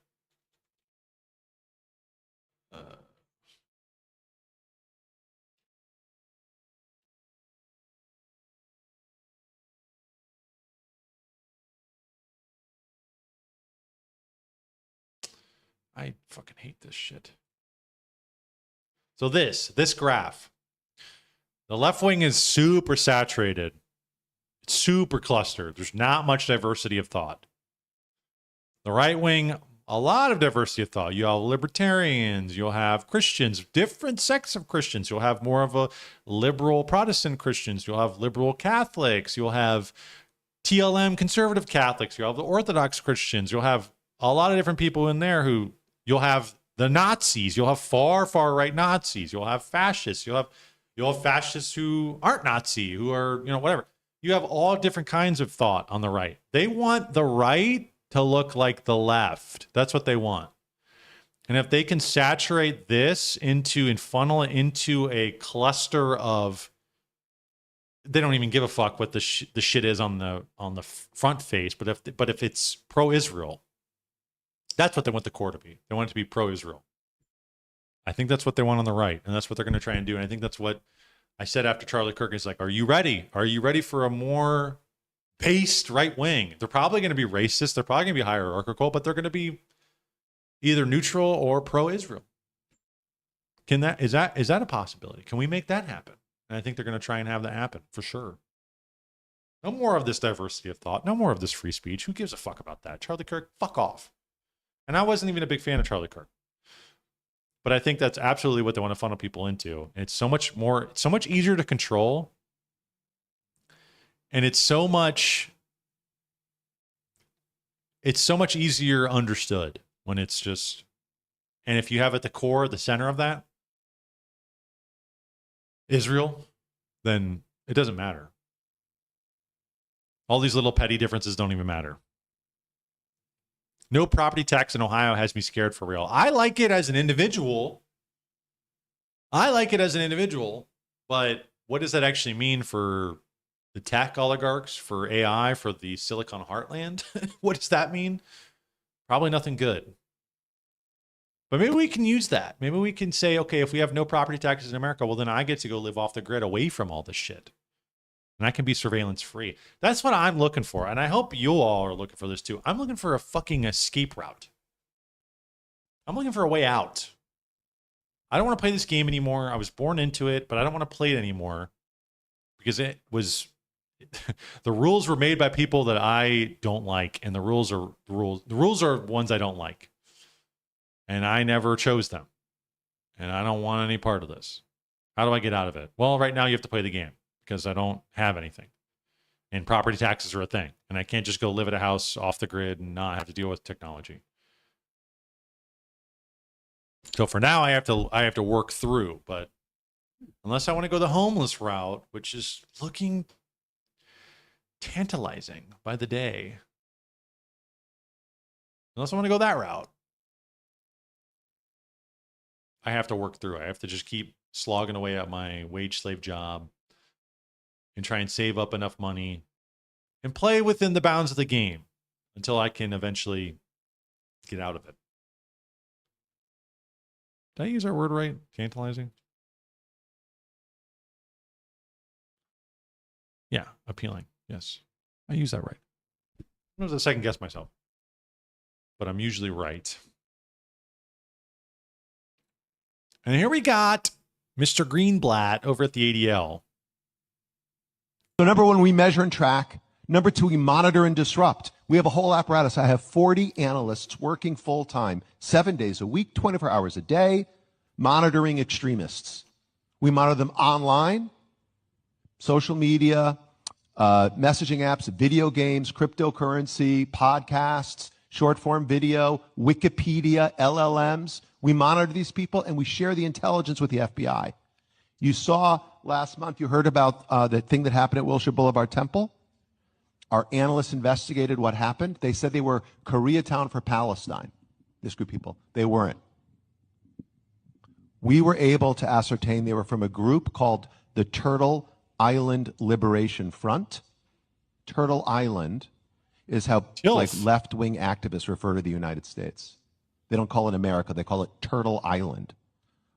I fucking hate this shit. So this graph, the left wing is super saturated. It's super clustered. There's not much diversity of thought. The right wing, a lot of diversity of thought. You have libertarians, you'll have Christians, different sects of Christians. You'll have more of a liberal Protestant Christians. You'll have liberal Catholics. You'll have TLM conservative Catholics. You'll have the Orthodox Christians. You'll have a lot of different people in there who, you'll have the Nazis. You'll have far right Nazis. You'll have fascists. You'll have fascists who aren't Nazi, who are, whatever. You have all different kinds of thought on the right. They want the right to look like the left. That's what they want. And if they can saturate this and funnel it into a cluster of, they don't even give a fuck what the shit is on the front face, but if it's pro-Israel, that's what they want the core to be. They want it to be pro-Israel. I think that's what they want on the right, and that's what they're going to try and do. And I think that's what I said after Charlie Kirk is like, are you ready? Are you ready for a more based right wing? They're probably going to be racist. They're probably going to be hierarchical, but they're going to be either neutral or pro-Israel. Is that a possibility? Can we make that happen? And I think they're going to try and have that happen for sure. No more of this diversity of thought. No more of this free speech. Who gives a fuck about that? Charlie Kirk, fuck off. And I wasn't even a big fan of Charlie Kirk. But I think that's absolutely what they want to funnel people into. It's so much easier to control. And it's so much easier understood when it's just, and if you have at the core, the center of that, Israel, then it doesn't matter. All these little petty differences don't even matter. No property tax in Ohio has me scared for real. I like it as an individual. But what does that actually mean for the tech oligarchs, for AI, for the Silicon Heartland? What does that mean? Probably nothing good. But maybe we can use that. Maybe we can say, okay, if we have no property taxes in America, well, then I get to go live off the grid away from all this shit. And I can be surveillance free. That's what I'm looking for. And I hope you all are looking for this too. I'm looking for a fucking escape route. I'm looking for a way out. I don't want to play this game anymore. I was born into it, but I don't want to play it anymore because it was the rules were made by people that I don't like, and the rules are ones I don't like. And I never chose them. And I don't want any part of this. How do I get out of it? Well, right now you have to play the game because I don't have anything. And property taxes are a thing. And I can't just go live at a house off the grid and not have to deal with technology. So for now I have to work through, but unless I want to go the homeless route, which is looking tantalizing by the day. Unless I want to go that route, I have to work through. I have to just keep slogging away at my wage slave job and try and save up enough money and play within the bounds of the game until I can eventually get out of it. Did I use our word right? Tantalizing? Yeah, appealing. Yes, I use that right. I was a second guess myself, but I'm usually right. And here we got Mr. Greenblatt over at the ADL. So number one, we measure and track. Number two, we monitor and disrupt. We have a whole apparatus. I have 40 analysts working full time, 7 days a week, 24 hours a day, monitoring extremists. We monitor them online, social media, messaging apps, video games, cryptocurrency, podcasts, short form video, Wikipedia, LLMs. We monitor these people and we share the intelligence with the FBI. You saw last month, you heard about the thing that happened at Wilshire Boulevard Temple. Our analysts investigated what happened. They said they were Koreatown for Palestine, this group of people. They weren't. We were able to ascertain they were from a group called the Turtle Island Liberation Front. Turtle Island is how like left-wing activists refer to the United States. They don't call it America, they call it Turtle Island,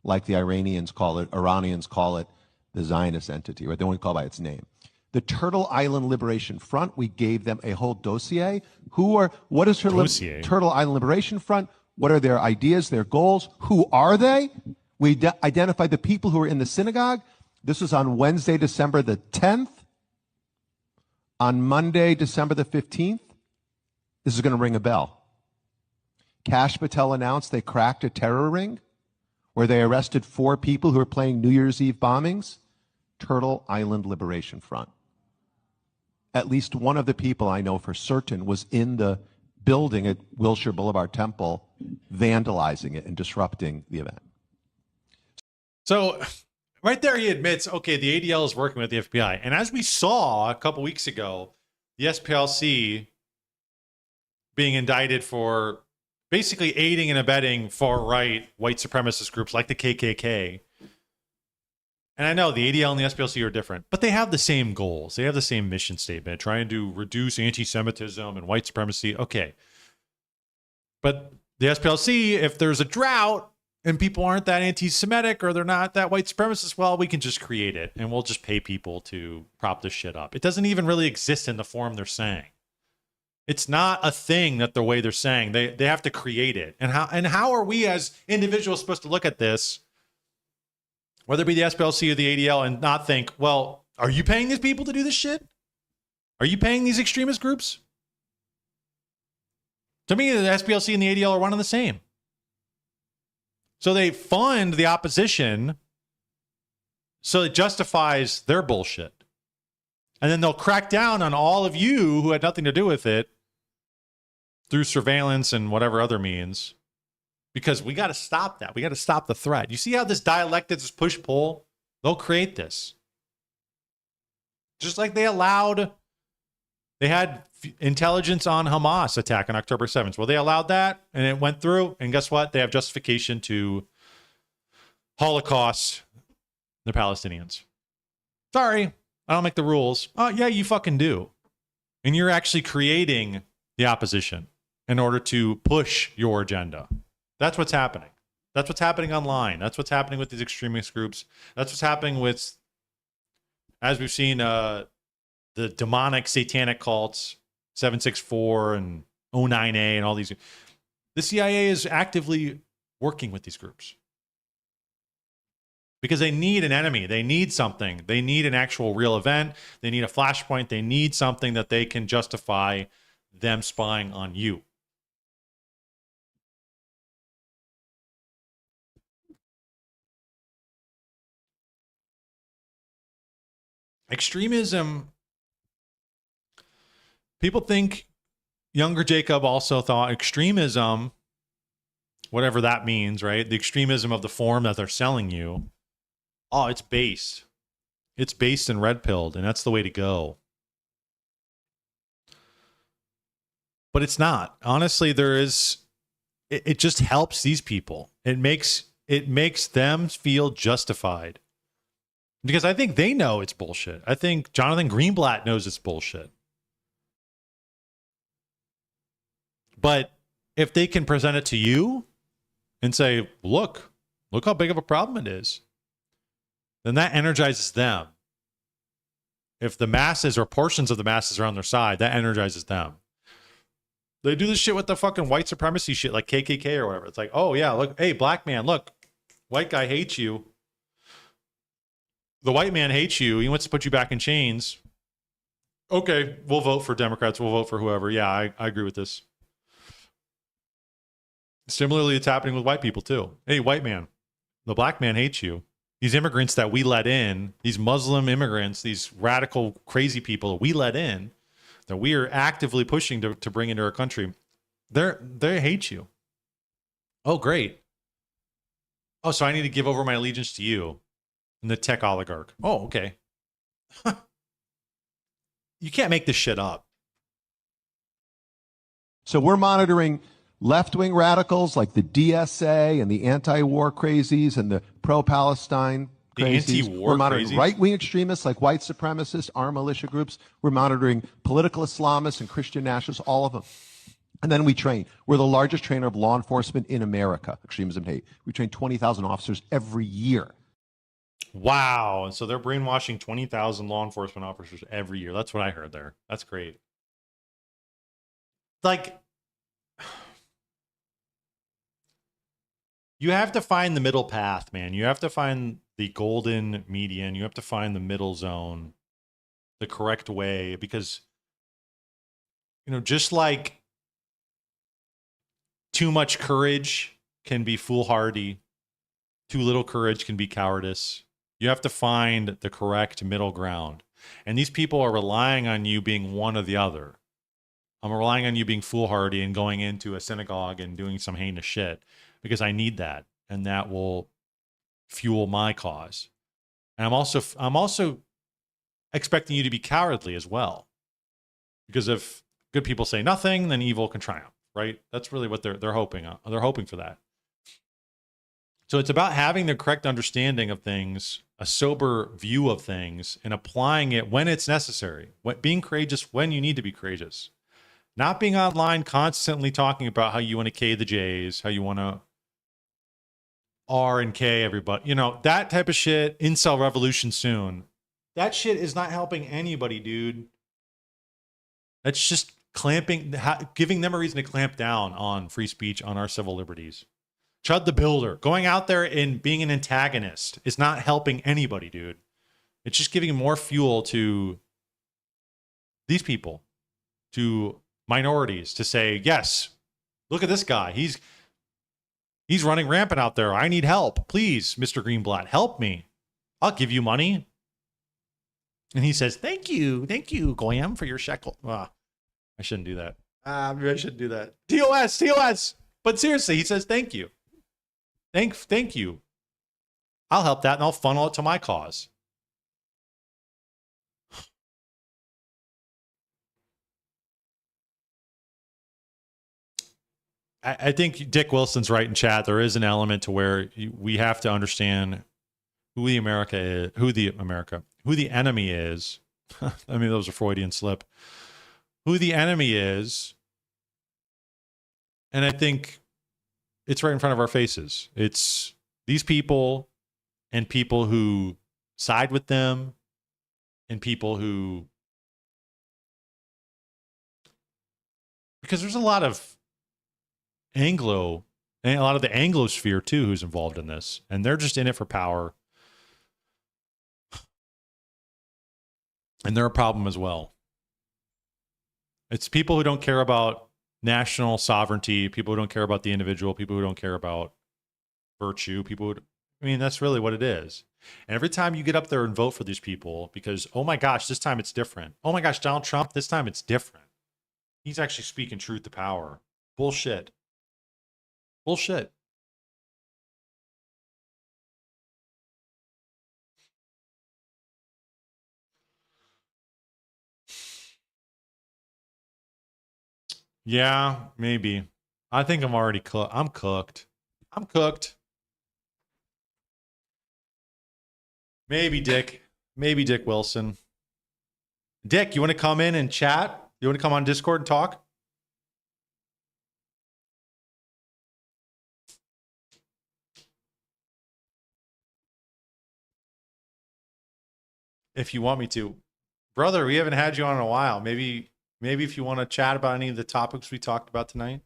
like the Iranians call it the Zionist entity, right? They won't call it by its name. The Turtle Island Liberation Front, we gave them a whole dossier. What is Turtle Island Liberation Front? What are their ideas, their goals? Who are they? We identified the people who were in the synagogue. This was on Wednesday, December the 10th. On Monday, December the 15th, this is going to ring a bell. Kash Patel announced they cracked a terror ring where they arrested 4 people who were planning New Year's Eve bombings. Turtle Island Liberation Front. At least one of the people I know for certain was in the building at Wilshire Boulevard Temple, vandalizing it and disrupting the event. So right there, he admits, okay, the ADL is working with the FBI. And as we saw a couple weeks ago, the SPLC being indicted for basically aiding and abetting far-right white supremacist groups like the KKK. And I know the ADL and the SPLC are different, but they have the same goals. They have the same mission statement, trying to reduce anti-Semitism and white supremacy. Okay. But the SPLC, if there's a drought and people aren't that anti-Semitic or they're not that white supremacist, well, we can just create it and we'll just pay people to prop this shit up. It doesn't even really exist in the form they're saying. It's not a thing that the way they're saying. They have to create it. And how are we as individuals supposed to look at this, whether it be the SPLC or the ADL, and not think, well, are you paying these people to do this shit? Are you paying these extremist groups? To me, the SPLC and the ADL are one and the same. So they fund the opposition so it justifies their bullshit. And then they'll crack down on all of you who had nothing to do with it through surveillance and whatever other means. Because we got to stop that. We got to stop the threat. You see how this dialectic is push-pull? They'll create this. Just like they had intelligence on Hamas attack on October 7th. Well, they allowed that, and it went through. And guess what? They have justification to Holocaust the Palestinians. Sorry, I don't make the rules. Oh, yeah, you fucking do. And you're actually creating the opposition in order to push your agenda. That's what's happening. That's what's happening online. That's what's happening with these extremist groups. That's what's happening with, as we've seen, the demonic satanic cults, 764 and 09A and all these. The CIA is actively working with these groups because they need an enemy. They need something. They need an actual real event. They need a flashpoint. They need something that they can justify them spying on you. Extremism, people think younger Jacob also thought extremism, whatever that means, right? The extremism of the form that they're selling you. Oh, it's based. It's based and red-pilled, and that's the way to go. But it's not. Honestly, it just helps these people. It makes them feel justified. Because I think they know it's bullshit. I think Jonathan Greenblatt knows it's bullshit. But if they can present it to you and say, look how big of a problem it is, then that energizes them. If the masses or portions of the masses are on their side, that energizes them. They do this shit with the fucking white supremacy shit like KKK or whatever. It's like, oh yeah, look, hey, black man, look, white guy hates you. The white man hates you. He wants to put you back in chains. Okay, we'll vote for Democrats. We'll vote for whoever. Yeah, I agree with this. Similarly, it's happening with white people too. Hey, white man, The black man hates you. These immigrants that we let in, these Muslim immigrants, these radical, crazy people we let in, that we are actively pushing to bring into our country, they hate you. Oh, great. Oh, so I need to give over my allegiance to you and the tech oligarch. Oh, okay. You can't make this shit up. So we're monitoring left-wing radicals like the DSA and the anti-war crazies and the pro-Palestine The crazies. anti-war We're monitoring crazies? right-wing extremists like white supremacists, armed militia groups. We're monitoring political Islamists and Christian nationalists, all of them. And then we train. We're the largest trainer of law enforcement in America, extremism and hate. We train 20,000 officers every year. Wow. And so they're brainwashing 20,000 law enforcement officers every year. That's what I heard there. That's great. Like, you have to find the middle path, man. You have to find the golden median. You have to find the middle zone, the correct way, because, just like too much courage can be foolhardy, too little courage can be cowardice. You have to find the correct middle ground. And these people are relying on you being one or the other. I'm relying on you being foolhardy and going into a synagogue and doing some heinous shit because I need that, and that will fuel my cause. And I'm also expecting you to be cowardly as well, because if good people say nothing, then evil can triumph, right? That's really what they're hoping on. They're hoping for that. So it's about having the correct understanding of things, a sober view of things, and applying it when it's necessary. Being courageous when you need to be courageous. Not being online constantly talking about how you want to K the J's, how you want to R and K everybody. That type of shit, incel revolution soon. That shit is not helping anybody, dude. That's just giving them a reason to clamp down on free speech, on our civil liberties. Chud the Builder, going out there and being an antagonist is not helping anybody, dude. It's just giving more fuel to these people, to minorities, to say, yes, look at this guy. He's running rampant out there. I need help. Please, Mr. Greenblatt, help me. I'll give you money. And he says, thank you, Goyam, for your shekel. I shouldn't do that. Maybe I shouldn't do that. TOS. But seriously, he says, thank you. Thank you. I'll help that and I'll funnel it to my cause. I think Dick Wilson's right in chat. There is an element to where we have to understand who the enemy is. I mean, those are Freudian slip. Who the enemy is. And I think it's right in front of our faces. It's these people and people who side with them and people who, because there's a lot of the Anglosphere too who's involved in this, and they're just in it for power. And they're a problem as well. It's people who don't care about national sovereignty, people who don't care about the individual, people who don't care about virtue, that's really what it is. And every time you get up there and vote for these people, because, oh my gosh, this time it's different. Oh my gosh, Donald Trump, this time it's different. He's actually speaking truth to power. Bullshit. Yeah, maybe. I think I'm already cooked. I'm cooked. Maybe Dick Wilson. Dick, you want to come in and chat? You want to come on Discord and talk? If you want me to. Brother, we haven't had you on in a while. Maybe if you want to chat about any of the topics we talked about tonight.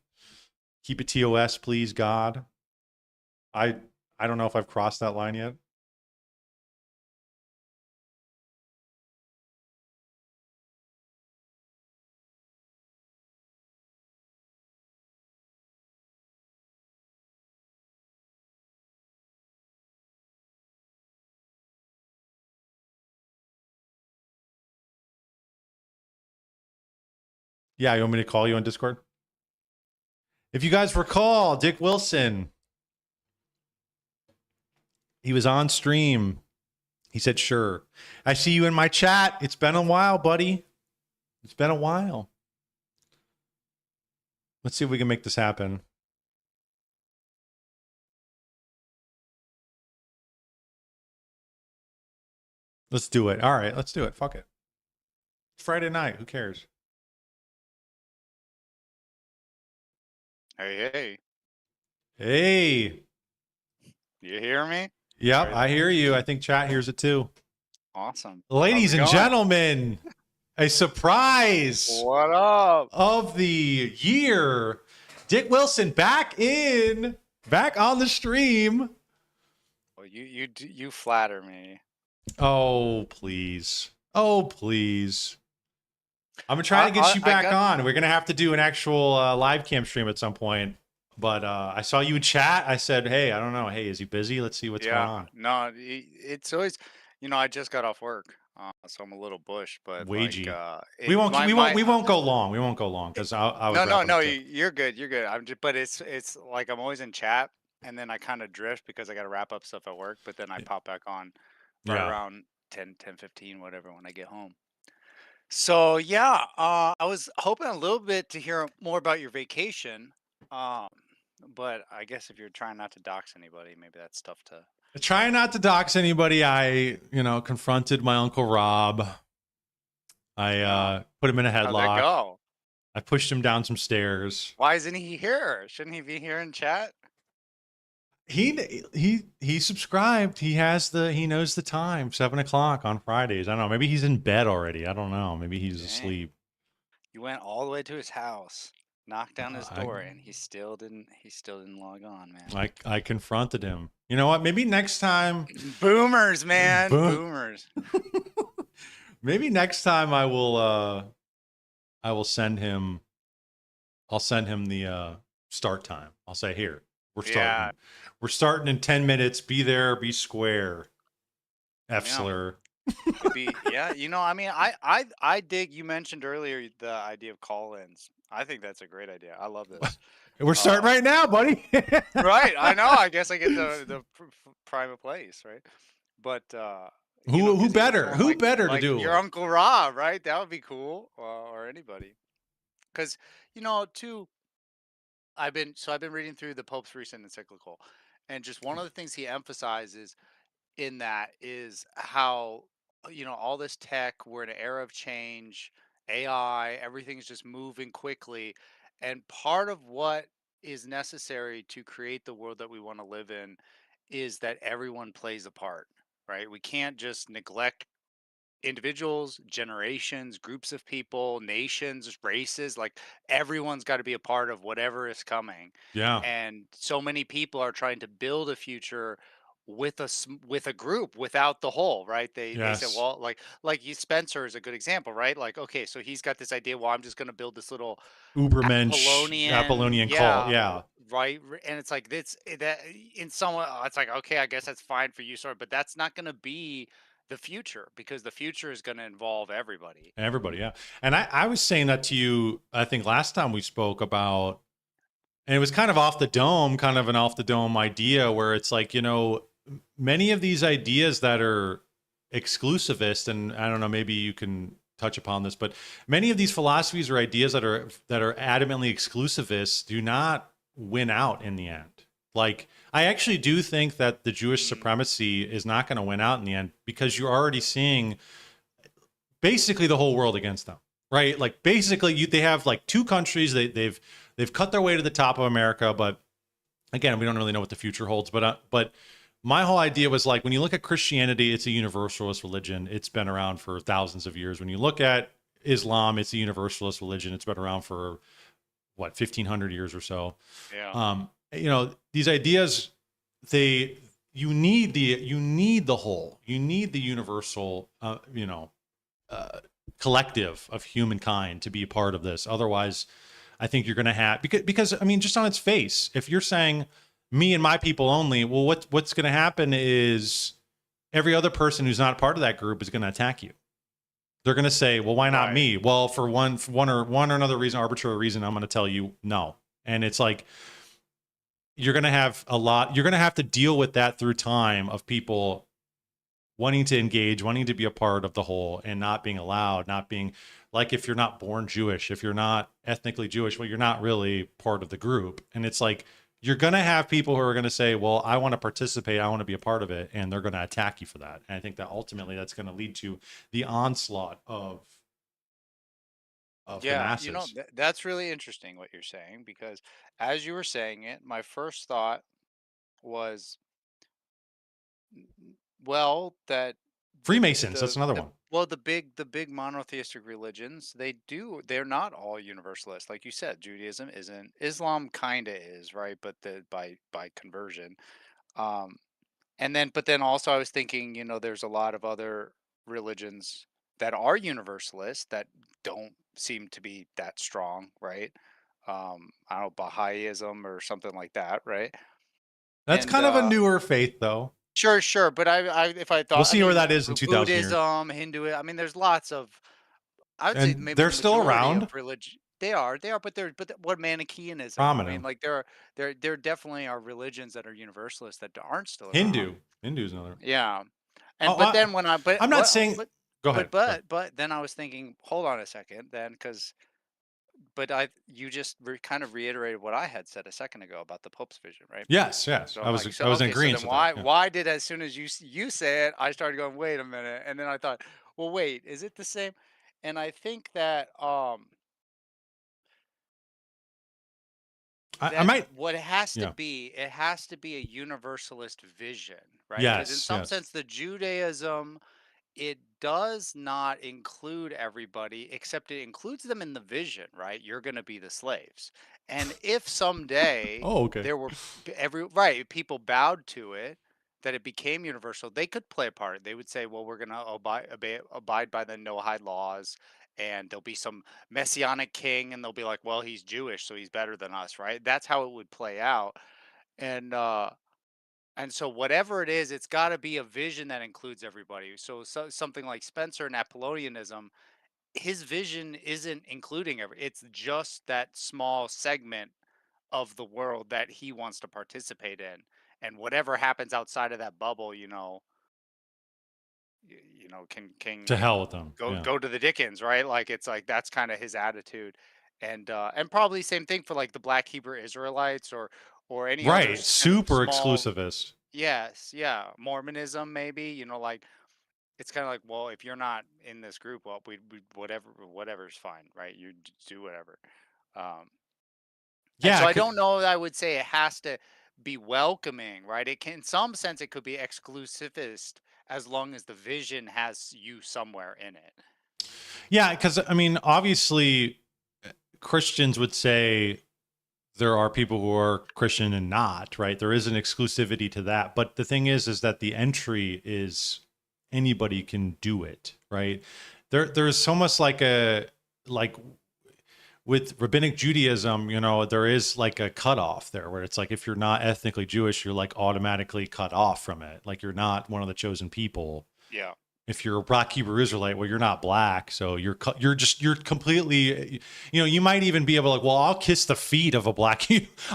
Keep it TOS, please, God. I don't know if I've crossed that line yet. Yeah, you want me to call you on Discord? If you guys recall, Dick Wilson, he was on stream. He said, sure. I see you in my chat. It's been a while, buddy. It's been a while. Let's see if we can make this happen. Let's do it. All right, let's do it. Fuck it. It's Friday night. Who cares? Hey, hey. Hey. You hear me? Yep, I hear you. I think chat hears it too. Awesome. Ladies and going? gentlemen, a surprise What up? of the year. Dick Wilson back on the stream. Well, you flatter me. Oh, please. Oh, please. I'm trying to get you back on. We're going to have to do an actual live cam stream at some point. But I saw you chat. I said, hey, I don't know. Hey, is he busy? Let's see what's going on. No, it's always, I just got off work, so I'm a little bushed, but Wagey. like, we won't go long. We won't go long because I was no, you're good. You're good. But it's like I'm always in chat, and then I kind of drift because I got to wrap up stuff at work, but then I pop back on around 10:15, whatever, when I get home. So yeah, I was hoping a little bit to hear more about your vacation. But I guess if you're trying not to dox anybody, maybe that's tough to. Trying not to dox anybody, I confronted my Uncle Rob. I put him in a headlock. How'd that go? I pushed him down some stairs. Why isn't he here? Shouldn't he be here in chat? He subscribed. He knows the time, 7:00 on Fridays. I don't know. Maybe he's in bed already. I don't know. Maybe he's asleep. You went all the way to his house, knocked down his door, and he still didn't log on, man. I confronted him. You know what? Maybe next time. Boomers, man. Boomers. Maybe next time I will send him. I'll send him the start time. I'll say, here, we're starting. Yeah. We're starting in 10 minutes. Be there, be square. F-slur. Yeah, I dig. You mentioned earlier the idea of call-ins. I think that's a great idea. I love this. We're starting right now, buddy. Right, I know. I guess I get the prime of place, right? But who better? Who better to do it? Your Uncle Rob, right? That would be cool, or anybody. Because too. I've been reading through the Pope's recent encyclical, and just one of the things he emphasizes in that is how all this tech, we're in an era of change, AI, everything's just moving quickly, and part of what is necessary to create the world that we want to live in is that everyone plays a part, right? We can't just neglect individuals, generations, groups of people, nations, races. Like, everyone's got to be a part of whatever is coming. Yeah. And so many people are trying to build a future with a group without the whole, right? They said, well, like you, Spencer is a good example, right? Like, okay, so he's got this idea, well, I'm just going to build this little Ubermensch Apollonian cult. Yeah. Right. And it's like that in some, it's like, okay, I guess that's fine for you, sort of, but that's not going to be the future, because the future is going to involve everybody. Yeah. And I was saying that to you, I think last time we spoke about, and it was kind of off the dome idea where it's like, many of these ideas that are exclusivist, and I don't know, maybe you can touch upon this, but many of these philosophies or ideas that are adamantly exclusivist do not win out in the end. Like, I actually do think that the Jewish supremacy is not going to win out in the end, because you're already seeing basically the whole world against them, right? Like, basically they have like two countries. They've cut their way to the top of America, but again, we don't really know what the future holds. But my whole idea was, like, when you look at Christianity, it's a universalist religion. It's been around for thousands of years. When you look at Islam, it's a universalist religion. It's been around for 1,500 years or so. Yeah. These ideas, you need the whole, you need the universal, collective of humankind to be a part of this. Otherwise, I think you're going to have, because I mean, just on its face, if you're saying me and my people only, well, what's going to happen is every other person who's not part of that group is going to attack you. They're going to say, well, why not me? Well, for one or another reason, arbitrary reason, I'm going to tell you no. And it's like, you're going to have to deal with that through time of people wanting to engage, wanting to be a part of the whole, and not being allowed, not being like, if you're not born Jewish, if you're not ethnically Jewish, well, you're not really part of the group. And it's like, you're going to have people who are going to say, well, I want to participate, I want to be a part of it, and they're going to attack you for that. And I think that ultimately that's going to lead to the onslaught of the masses. You know, that's really interesting what you're saying, because as you were saying it, my first thought was, well, that Freemasons, that's another one. Well, the big monotheistic religions, they're not all universalist. Like you said, Judaism isn't. Islam kind of is, right? But by conversion. But then also I was thinking, you know, there's a lot of other religions that are universalist that don't seem to be that strong, right? I don't know, Baha'ism or something like that, right? That's kind of a newer faith, though. Sure. But if I thought, we'll see where that is in 2000 years. Buddhism, Hindu, I mean, there's lots of. I would say maybe they're still around. Religion. They are, but what Manichaeanism? Prominent. I mean, like there definitely are religions that are universalist that aren't still around. Hindu's another. Yeah, and I'm not saying. Go ahead. But then I was thinking, hold on a second, then, because. But you just kind of reiterated what I had said a second ago about the Pope's vision, right? Yes. So I was in agreement. So why did, as soon as you say it, I started going, wait a minute, and then I thought, well, wait, is it the same? And I think that I might. What it has to be, it has to be a universalist vision, right? Yes. Because in some sense, the Judaism, it does not include everybody, except it includes them in the vision, right? You're going to be the slaves. And if someday there were people bowed to it, that it became universal, they could play a part. They would say, well, we're going to abide by the Noahide laws, and there'll be some messianic king, and they'll be like, well, he's Jewish, so he's better than us, right? That's how it would play out. And so whatever it is, it's got to be a vision that includes everybody. So something like Spencer and Apollonianism, his vision isn't including it's just that small segment of the world that he wants to participate in. And whatever happens outside of that bubble, can to hell with them. Go to the Dickens, right? Like, it's like that's kind of his attitude. And probably same thing for like the Black Hebrew Israelites or any other super small, exclusivist. Yes, yeah, Mormonism maybe, like it's kind of like, well, if you're not in this group, well, we whatever's fine, right? You do whatever. So I don't know that I would say it has to be welcoming, right? It can, in some sense, it could be exclusivist as long as the vision has you somewhere in it. Yeah, because I mean, obviously, Christians would say there are people who are Christian and not, right? There is an exclusivity to that. But the thing is that the entry is anybody can do it, right? There's so much like with rabbinic Judaism, there is like a cutoff there where it's like, if you're not ethnically Jewish, you're like automatically cut off from it. Like, you're not one of the chosen people. Yeah. If you're a Black Hebrew Israelite, well, you're not Black, so you're completely, you might even be able to, like, well, I'll kiss the feet of a Black.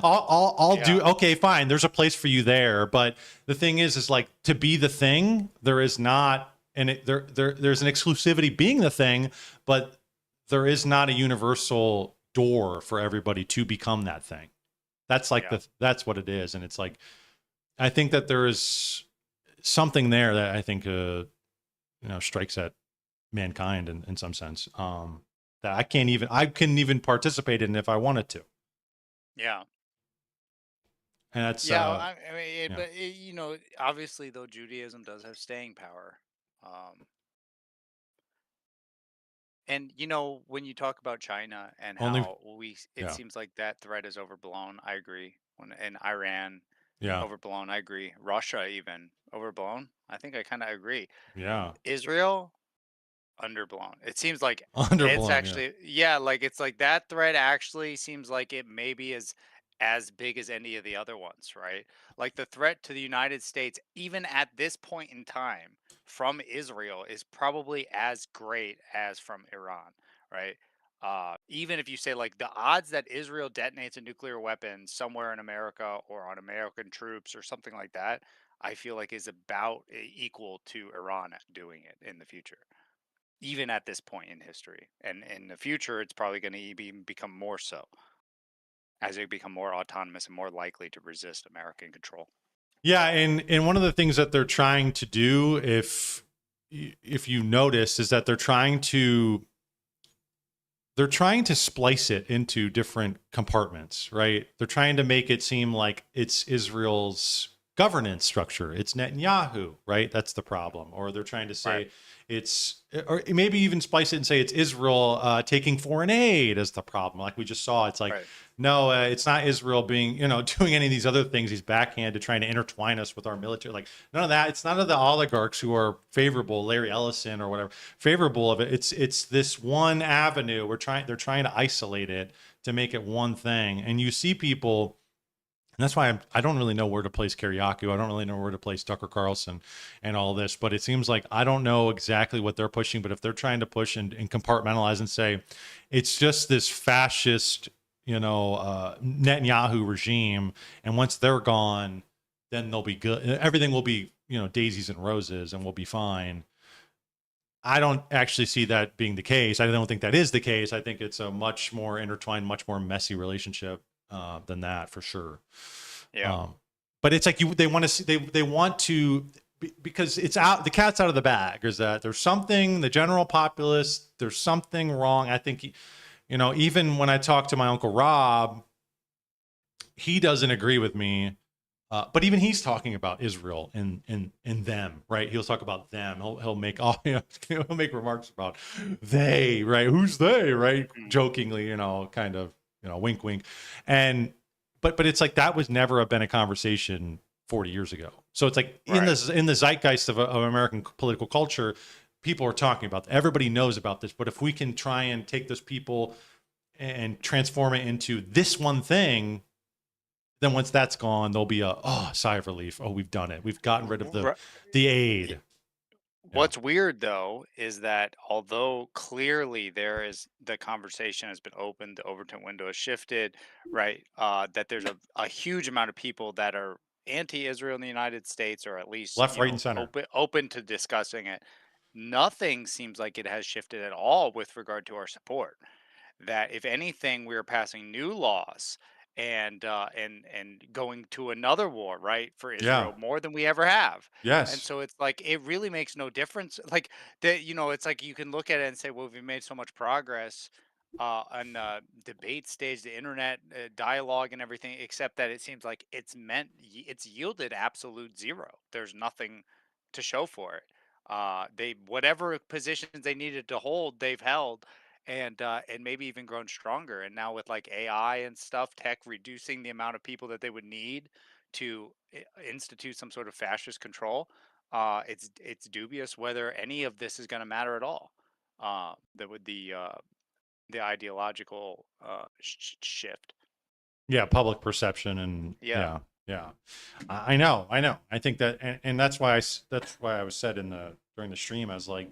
I'll do, okay, fine. There's a place for you there, but the thing is like, to be the thing, there is not, and there's an exclusivity being the thing, but there is not a universal door for everybody to become that thing. That's like that's what it is, and it's like, I think that there is something there that I think strikes at mankind in some sense, that I couldn't even participate in if I wanted to. Yeah. And that's but obviously though, Judaism does have staying power. And when you talk about China and how it seems like that threat is overblown, I agree. And Iran, overblown, I agree. Russia, even overblown, I think I kind of agree. Yeah. Israel, underblown. It seems like underblown, it's actually like it's like that threat actually seems like it maybe is as big as any of the other ones, right? Like the threat to the United States, even at this point in time, from Israel is probably as great as from Iran, right? Even if you say like the odds that Israel detonates a nuclear weapon somewhere in America or on American troops or something like that, I feel like is about equal to Iran doing it in the future, even at this point in history. And in the future, it's probably going to become more so as they become more autonomous and more likely to resist American control. Yeah, and one of the things that they're trying to do, if you notice, is that they're trying to splice it into different compartments, right? They're trying to make it seem like it's Israel's governance structure. It's Netanyahu, right? That's the problem. Or they're trying to say it's, or maybe even splice it and say it's Israel taking foreign aid as the problem. Like we just saw, it's like, no, it's not Israel being, doing any of these other things. He's backhanded trying to intertwine us with our military. Like none of that. It's none of the oligarchs who are favorable, Larry Ellison or whatever, favorable of it. It's this one avenue. They're trying to isolate it to make it one thing. And you see people, and that's why I don't really know where to place Kiriakou. I don't really know where to place Tucker Carlson and all this, but it seems like I don't know exactly what they're pushing, but if they're trying to push and compartmentalize and say, it's just this fascist, Netanyahu regime, and once they're gone, then they'll be good. Everything will be, daisies and roses and we'll be fine. I don't actually see that being the case. I don't think that is the case. I think it's a much more intertwined, much more messy relationship than that for sure. Yeah. But it's like they want to see, they want to, because it's out, the cat's out of the bag, is that there's something, the general populace, there's something wrong. I think, even when I talk to my Uncle Rob, he doesn't agree with me. But even he's talking about Israel and them, right? He'll talk about them. He'll make he'll make remarks about they, right? Who's they, right? Jokingly, kind of, wink, wink. And but it's like that was never been a conversation 40 years ago. So it's like in the zeitgeist of American political culture, people are talking about. Everybody knows about this. But if we can try and take those people and transform it into this one thing, then once that's gone, there'll be a sigh of relief. Oh, we've done it. We've gotten rid of the aid. What's weird though is that although clearly the conversation has been opened, the Overton window has shifted, right? That there's a huge amount of people that are anti-Israel in the United States, or at least left, right, and center, open to discussing it. Nothing seems like it has shifted at all with regard to our support. That if anything, we are passing new laws and going to another war, right, for Israel more than we ever have. Yes. And so it's like it really makes no difference. Like it's like you can look at it and say, well, we've made so much progress on the debate stage, the internet dialogue and everything, except that it seems like it's yielded absolute zero. There's nothing to show for it. They whatever positions they needed to hold, they've held, and maybe even grown stronger. And now with like AI and stuff, tech reducing the amount of people that they would need to institute some sort of fascist control, it's dubious whether any of this is going to matter at all. The ideological shift. Yeah, public perception and yeah. I know. I think that, and that's why I was said during the stream, I was like,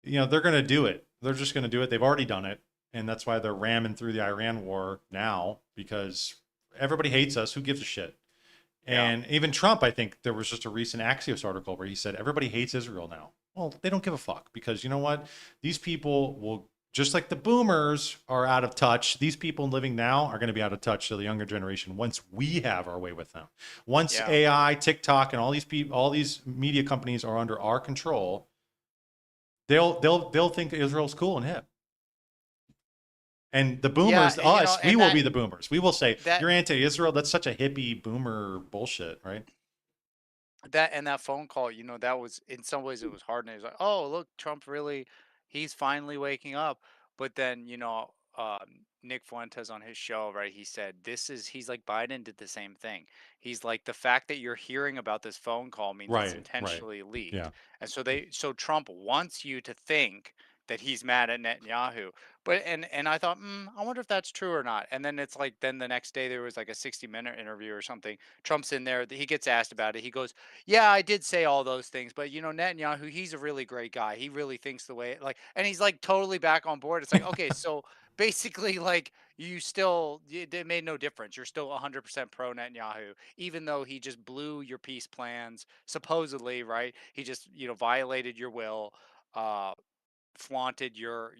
they're going to do it. They're just going to do it. They've already done it. And that's why they're ramming through the Iran war now, because everybody hates us. Who gives a shit? And even Trump, I think there was just a recent Axios article where he said, everybody hates Israel now. Well, they don't give a fuck, because you know what? These people will, just like the boomers are out of touch, these people living now are going to be out of touch to the younger generation once we have our way with them. Once AI, TikTok, and all these media companies are under our control, they'll think Israel's cool and hip. And the boomers, us, we will be the boomers. We will say, you're anti-Israel. That's such a hippie boomer bullshit, right? That phone call, that was, in some ways it was hard. And it was like, oh, look, Trump really, he's finally waking up. But then, Nick Fuentes on his show, right? He said, he's like, Biden did the same thing. He's like, the fact that you're hearing about this phone call means it's intentionally leaked. Yeah. And so Trump wants you to think that he's mad at Netanyahu. But and I thought, I wonder if that's true or not. And then it's like, then the next day there was like a 60-minute interview or something. Trump's in there. He gets asked about it. He goes, "Yeah, I did say all those things, but Netanyahu, he's a really great guy. He really thinks the way like," and he's like totally back on board. It's like, okay, so basically, like it made no difference. You're still 100% pro Netanyahu, even though he just blew your peace plans, supposedly, right? He just violated your will. Uh, Flaunted your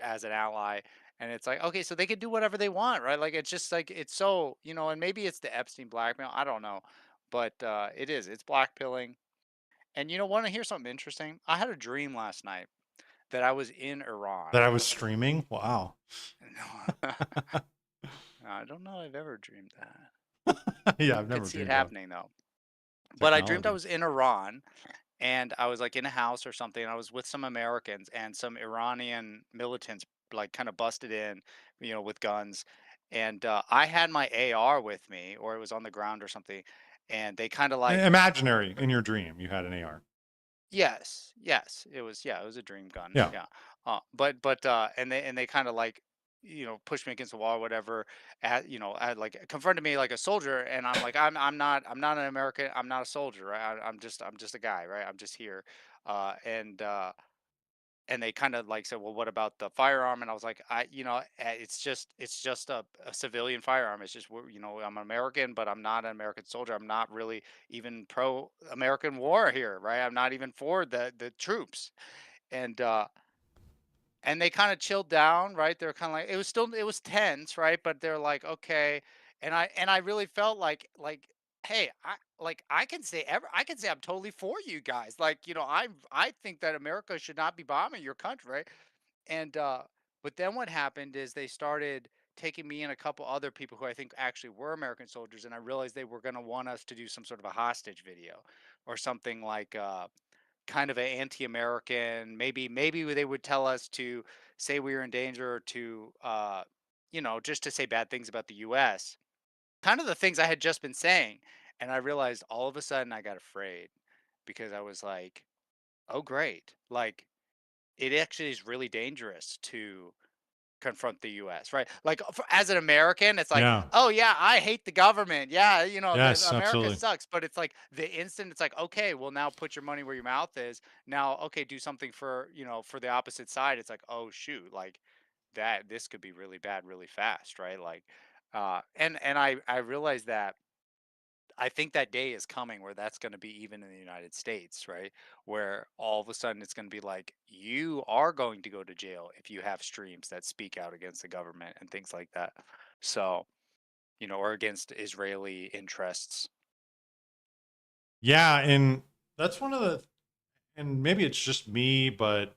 as an ally, and it's like, okay, so they could do whatever they want, right? Like, it's just like, it's so, and maybe it's the Epstein blackmail, I don't know, but it's blackpilling. And want to hear something interesting? I had a dream last night that I was in Iran. That I was streaming. Wow. I don't know if I've ever dreamed that. Yeah, I've I never could see it dreamed that. happening though. But I dreamed I Technology. was in Iran, and I was like in a house or something, and I was with some Americans, and some Iranian militants like kind of busted in, with guns, and I had my AR with me, or it was on the ground or something, and they kind of like, Imaginary in your dream, you had an AR. yes, it was, it was a dream gun, Yeah. yeah, and they kind of like, pushed me against the wall or whatever, like confronted me like a soldier, and I'm like, I'm not an American, I'm not a soldier, right? I'm just a guy, right? I'm just here, and they kind of like said, well, what about the firearm? And I was like, it's just a civilian firearm. It's just, I'm American, but I'm not an American soldier. I'm not really even pro American war here, right? I'm not even for the troops. And they kind of chilled down, right? They're kind of like, it was tense, right? But they're like, okay. And I really felt like, hey, I can say I'm totally for you guys. Like, I think that America should not be bombing your country, right? And but then what happened is they started taking me and a couple other people who I think actually were American soldiers, and I realized they were going to want us to do some sort of a hostage video or something like kind of an anti-American. Maybe they would tell us to say we were in danger, or to just to say bad things about the U.S. Kind of the things I had just been saying, and I realized all of a sudden I got afraid, because I was like, oh great, like it actually is really dangerous to confront the US, right? Like, as an American, it's like, Yeah. oh yeah, I hate the government. Yeah, Yes, America absolutely. sucks. But it's like the instant it's like, okay, well now put your money where your mouth is. Now, okay, do something for, for the opposite side. It's like, oh shoot, like this could be really bad really fast, right? Like, and I realized that I think that day is coming where that's going to be even in the United States, right? Where all of a sudden it's going to be like, you are going to go to jail if you have streams that speak out against the government and things like that. So, or against Israeli interests. Yeah, and that's one of the, and maybe it's just me, but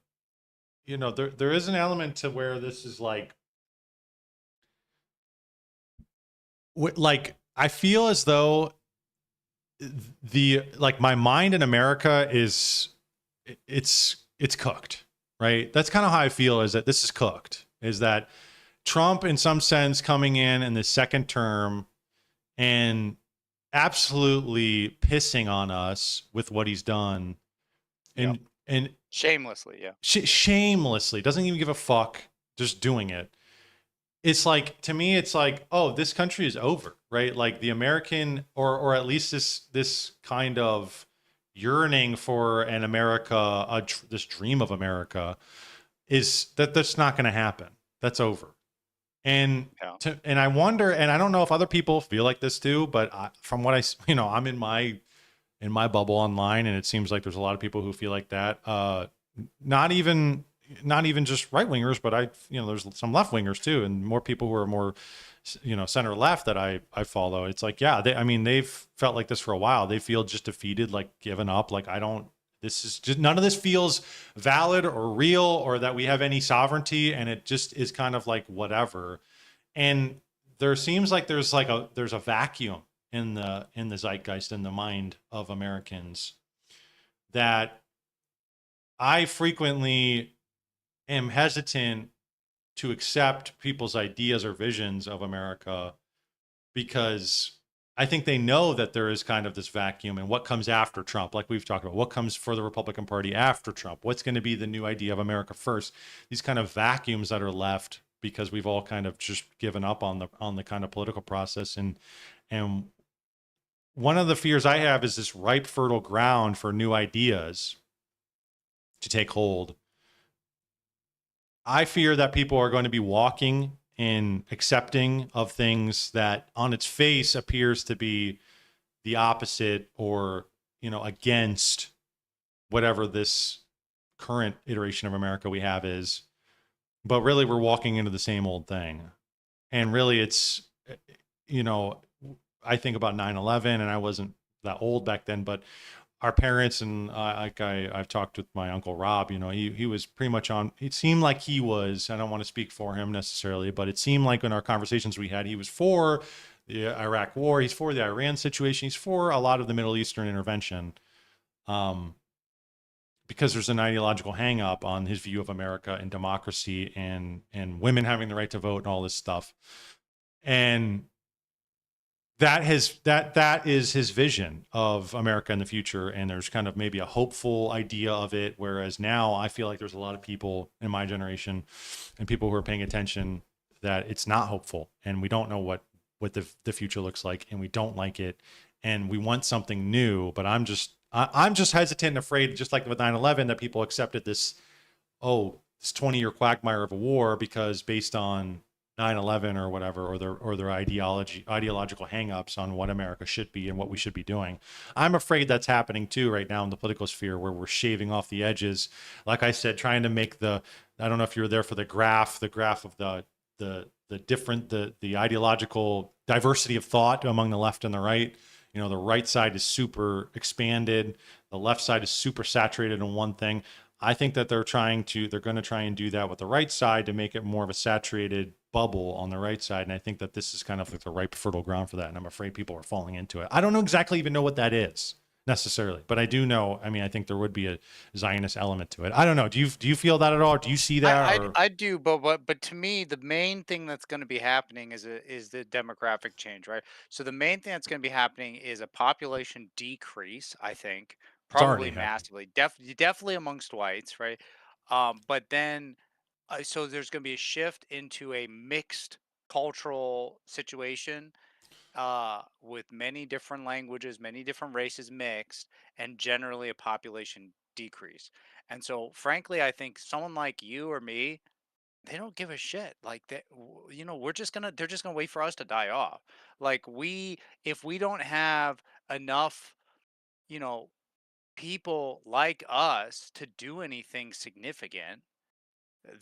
there is an element to where this is like I feel as though my mind in America is it's cooked, right? That's kind of how I feel, is that this is cooked, is that Trump in some sense coming in the second term and absolutely pissing on us with what he's done, and shamelessly, yeah, shamelessly, doesn't even give a fuck, just doing it. It's like, to me, it's like, oh, this country is over, right? Like the American, or at least this kind of yearning for an America, this dream of America, that's not going to happen. That's over. And and I wonder, and I don't know if other people feel like this too, but from what I'm in my bubble online, and it seems like there's a lot of people who feel like that. Not even just right wingers, but there's some left wingers too, and more people who are more, center left that I follow. It's like, yeah, they've felt like this for a while. They feel just defeated, like given up. Like, this is just, none of this feels valid or real, or that we have any sovereignty, and it just is kind of like whatever. And there seems like there's a vacuum in the zeitgeist, in the mind of Americans, that I frequently am hesitant to accept people's ideas or visions of America, because I think they know that there is kind of this vacuum and what comes after Trump, like we've talked about, what comes for the Republican Party after Trump, what's going to be the new idea of America first, these kind of vacuums that are left because we've all kind of just given up on the kind of political process. And one of the fears I have is this ripe, fertile ground for new ideas to take hold. I fear that people are going to be walking in accepting of things that on its face appears to be the opposite or, against whatever this current iteration of America we have is. But really, we're walking into the same old thing. And really, it's, I think about 9/11, and I wasn't that old back then, but our parents and I've talked with my uncle Rob, he was pretty much on, it seemed like he was, I don't want to speak for him necessarily, but it seemed like in our conversations we had, he was for the Iraq war. He's for the Iran situation. He's for a lot of the Middle Eastern intervention. Because there's an ideological hang up on his view of America and democracy and women having the right to vote and all this stuff. And that is his vision of America in the future. And there's kind of maybe a hopeful idea of it. Whereas now I feel like there's a lot of people in my generation and people who are paying attention that it's not hopeful. And we don't know what the future looks like, and we don't like it. And we want something new, but I'm just hesitant and afraid, just like with 9/11, that people accepted this 20-year quagmire of a war because based on 9/11 or whatever, or their ideological hangups on what America should be and what we should be doing. I'm afraid that's happening too right now in the political sphere, where we're shaving off the edges. Like I said, trying to make I don't know if you were there for the graph of the ideological diversity of thought among the left and the right. The right side is super expanded. The left side is super saturated in one thing. I think that they're going to try and do that with the right side to make it more of a saturated bubble on the right side. And I think that this is kind of like the ripe, fertile ground for that. And I'm afraid people are falling into it. I don't even know what that is necessarily, but I do know, I think there would be a Zionist element to it. I don't know. Do you feel that at all? Do you see that? I do, but to me, the main thing that's going to be happening is the demographic change, right? So the main thing that's going to be happening is a population decrease, I think, probably massively, definitely amongst whites, right? But then, so there's going to be a shift into a mixed cultural situation with many different languages, many different races mixed, and generally a population decrease. And so, frankly, I think someone like you or me, they don't give a shit. Like that, they're just gonna wait for us to die off. Like if we don't have enough, you know, people like us to do anything significant,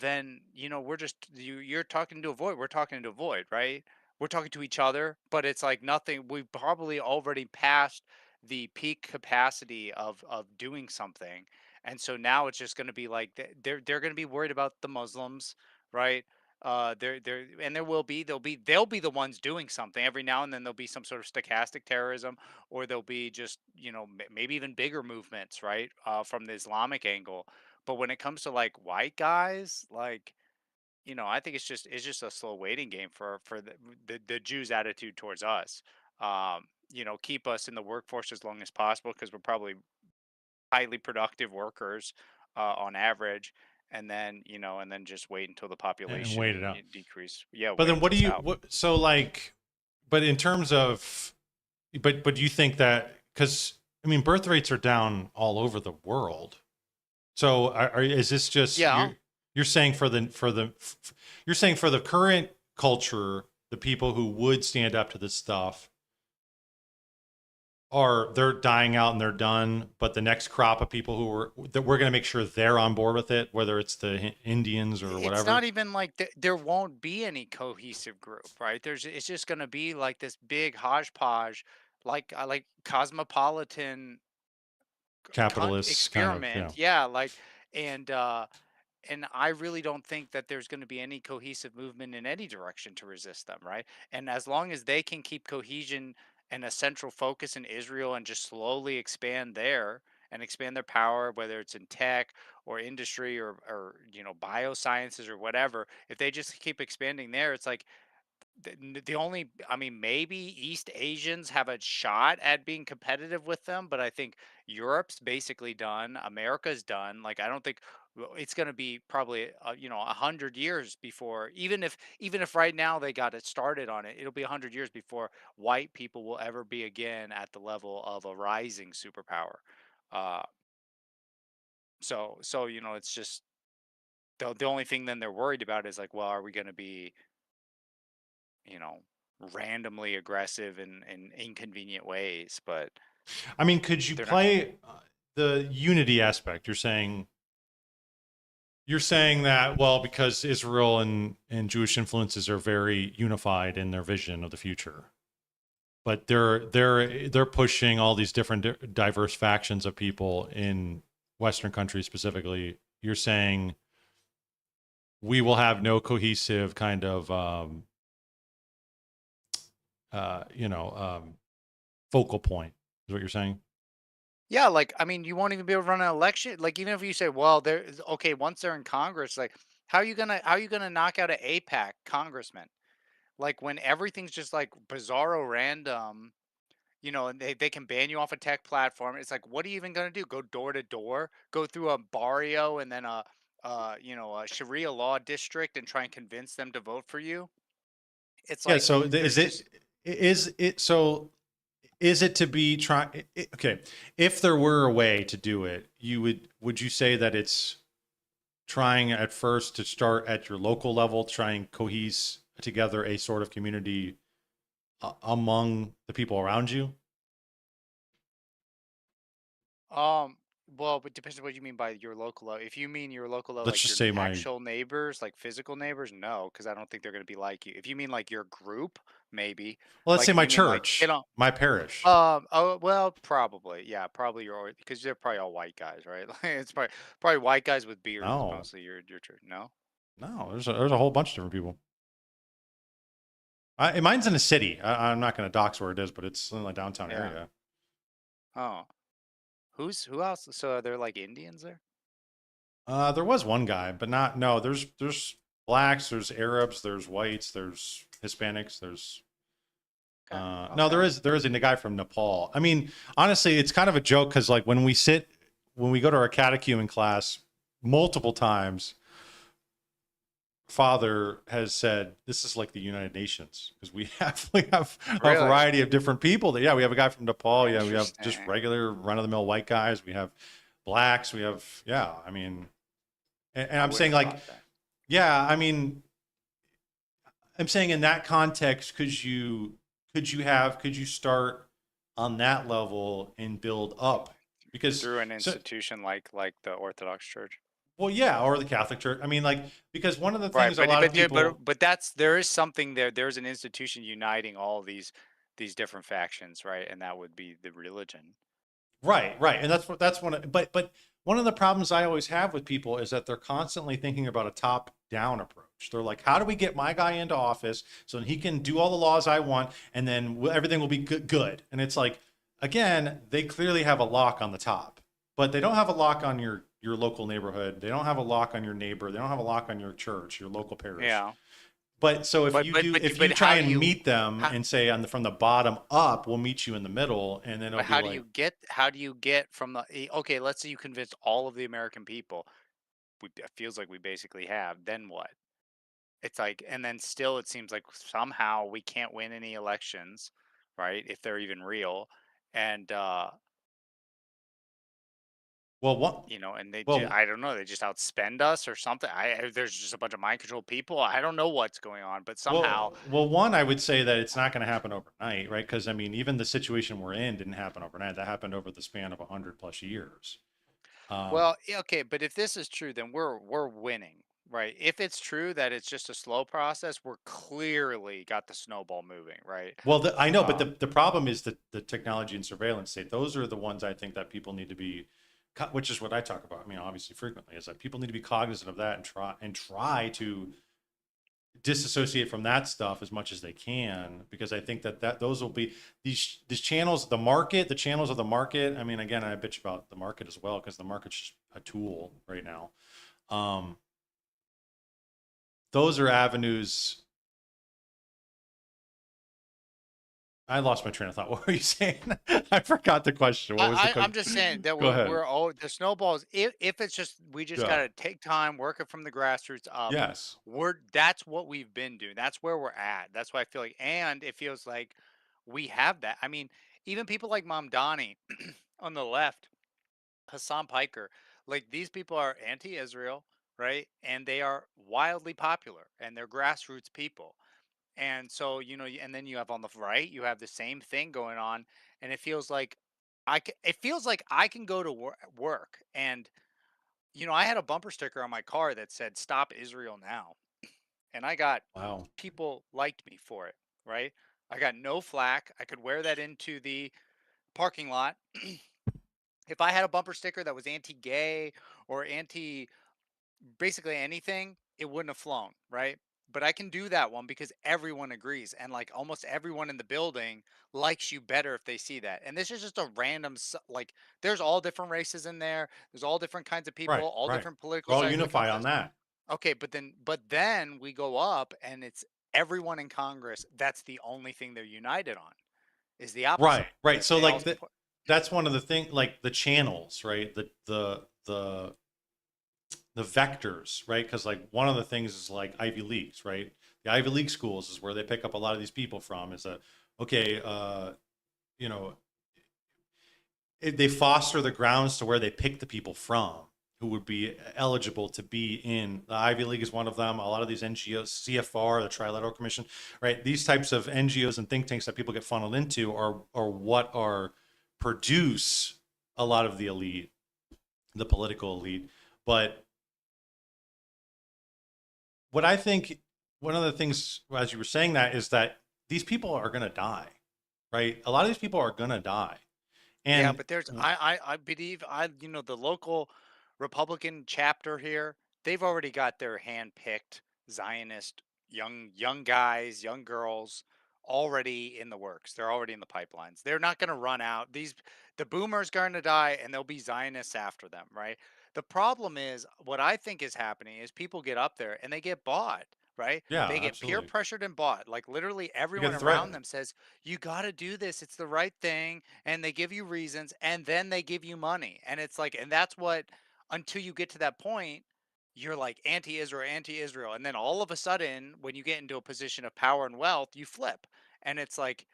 then you're talking to a void. We're talking to a void, right? We're talking to each other, but it's like nothing. We've probably already passed the peak capacity of doing something, and so now it's just going to be like they're going to be worried about the Muslims, right? And they'll be the ones doing something every now and then. There'll be some sort of stochastic terrorism, or there'll be just maybe even bigger movements, right, from the Islamic angle. But when it comes to like white guys, like I think it's just a slow waiting game for the Jews' attitude towards us. Keep us in the workforce as long as possible because we're probably highly productive workers on average, and then just wait until the And population wait it out. decrease. Yeah, But then but in terms of, but do you think that, because birth rates are down all over the world. So is this just, you're saying you're saying for the current culture, the people who would stand up to this stuff they're dying out and they're done, but the next crop of people that we're going to make sure they're on board with it, whether it's the Indians or whatever. It's not even like there won't be any cohesive group, right? It's just going to be like this big hodgepodge, like cosmopolitan capitalists experiment. kind of, Yeah, like and I really don't think that there's going to be any cohesive movement in any direction to resist them, right? And as long as they can keep cohesion and a central focus in Israel and just slowly expand there and expand their power, whether it's in tech or industry or biosciences or whatever, if they just keep expanding there, it's like the only, I mean, maybe East Asians have a shot at being competitive with them, but I think Europe's basically done. America's done. Like, I don't think it's going to be probably 100 years before, even if right now they got it started on it, it'll be 100 years before white people will ever be again at the level of a rising superpower. Uh, so it's just the only thing then they're worried about is like, well, are we going to be you know, randomly aggressive in inconvenient ways, but I mean, could you they're not. play the unity aspect? You're saying that, well, because Israel and Jewish influences are very unified in their vision of the future, but they're pushing all these different diverse factions of people in Western countries specifically. You're saying we will have no cohesive kind of focal point, is what you're saying? Yeah, like I mean, you won't even be able to run an election. Like even if you say, well, they're okay once they're in Congress, like how are you gonna knock out an APAC congressman? Like when everything's just like bizarro random, and they can ban you off a tech platform. It's like, what are you even gonna do? Go door to door? Go through a barrio and then a Sharia law district and try and convince them to vote for you? It's Yeah. like So there's just is it to be trying? Okay, if there were a way to do it, would you say that it's trying at first to start at your local level, try and cohese together a sort of community among the people around you? Um, well, but depends on what you mean by your local level. If you mean your local level, Let's like just your say my actual neighbors, like physical neighbors, no, because I don't think they're going to be like you. If you mean like your group, maybe. well, let's Like say if my you mean like, church, my parish. oh, well, probably, yeah, probably because they're probably all white guys, right? Like it's probably white guys with beards is No, mostly your church. No. no, there's a whole bunch of different people. Mine's in a city. I'm not going to dox where it is, but it's in the downtown Yeah. area. Oh, who else? So are there like Indians there? There was one guy, but not. No, there's blacks, there's Arabs, there's whites, there's Hispanics, there's. No, there is a guy from Nepal. I mean, honestly, it's kind of a joke because like when we go to our catechumen class multiple times, Father has said this is like the United Nations because we have a Really? variety of different people. Yeah, we have a guy from Nepal. Yeah, we have just Interesting. regular run of the mill white guys. We have blacks. We have I mean, and I I'm saying wouldn't like, have thought that. yeah, I mean, I'm saying in that context, could you start on that level and build up because Through an institution like the Orthodox Church. well, yeah, or the Catholic Church. I mean, like because one of the Right, things a lot of people. but there is something there. There's an institution uniting all these different factions, right? And that would be the religion. Right, and that's but one of the problems I always have with people is that they're constantly thinking about a top down approach. They're like, how do we get my guy into office so he can do all the laws I want, and then everything will be good? And it's like, again, they clearly have a lock on the top, but they don't have a lock on your local neighborhood. They don't have a lock on your neighbor. They don't have a lock on your church, your local parish. Yeah. But so if you try and meet them how, and say from the bottom up, we'll meet you in the middle, and then it'll but be how like, do you get from the okay? Let's say you convince all of the American people. It feels like we basically have. Then what? It's like, and then still, it seems like somehow we can't win any elections, right? If they're even real, and well, what? and Well, I don't know, they just outspend us or something. There's just a bunch of mind control people. I don't know what's going on, but somehow. Well, one, I would say that it's not going to happen overnight, right? Because I mean, even the situation we're in didn't happen overnight. That happened over the span of 100+ years. Well, okay, but if this is true, then we're winning, right? If it's true that it's just a slow process, we're clearly got the snowball moving, right? Well, I know, but the problem is that the technology and surveillance state. Those are the ones I think that people need to be, which is what I talk about. I mean, obviously, frequently is that people need to be cognizant of that and try to disassociate from that stuff as much as they can, because I think that those will be these channels, the channels of the market. I mean, again, I bitch about the market as well because the market's just a tool right now. Those are avenues I lost my train of thought. What were you saying? I forgot the question. What was the question? I'm just saying that Go ahead. we're all the snowballs. If it's just we just Yeah. got to take time, work it from the grassroots up. Yes. That's what we've been doing. That's where we're at. That's why I feel like, and it feels like we have that. I mean, even people like Mom Donnie on the left, Hassan Piker, like these people are anti-Israel, right? And they are wildly popular, and they're grassroots people. And so, and then you have on the right, you have the same thing going on, and it feels like it feels like I can go to work, and I had a bumper sticker on my car that said "Stop Israel Now," and I got people liked me for it, right? I got no flack. I could wear that into the parking lot. If I had a bumper sticker that was anti-gay or anti basically anything, it wouldn't have flown, right? But I can do that one because everyone agrees, and like almost everyone in the building likes you better if they see that. And this is just a random like there's all different races in there. There's all different kinds of people, Right. all Right. different political We're all sides of the unify on compass. that. Okay, but then we go up and it's everyone in Congress. That's the only thing they're united on is the opposite. Right. Right. So They like all support- that's one of the things, like the channels, right? The vectors, right? Because like one of the things is like Ivy Leagues, right? The Ivy League schools is where they pick up a lot of these people from. Is that okay? You know, they foster the grounds to where they pick the people from who would be eligible to be in the Ivy League is one of them. A lot of these NGOs, CFR, the Trilateral Commission, right? These types of NGOs and think tanks that people get funneled into are what are produce a lot of the elite, the political elite. But what I think, one of the things, as you were saying that, is that these people are going to die, right? A lot of these people are going to die. And yeah, but there's I believe the local Republican chapter here, they've already got their hand-picked Zionist young guys, young girls already in the works. They're already in the pipelines. They're not going to run out. The boomers going to die and there'll be Zionists after them, right? The problem is what I think is happening is people get up there and they get bought, right? yeah, They get peer absolutely. pressured and bought. Like literally You everyone get around threatened. them says, "You got to do this. It's the right thing." And they give you reasons and then they give you money. And it's like, and that's what, until you get to that point, you're like anti-Israel. And then all of a sudden, when you get into a position of power and wealth, you flip. And it's like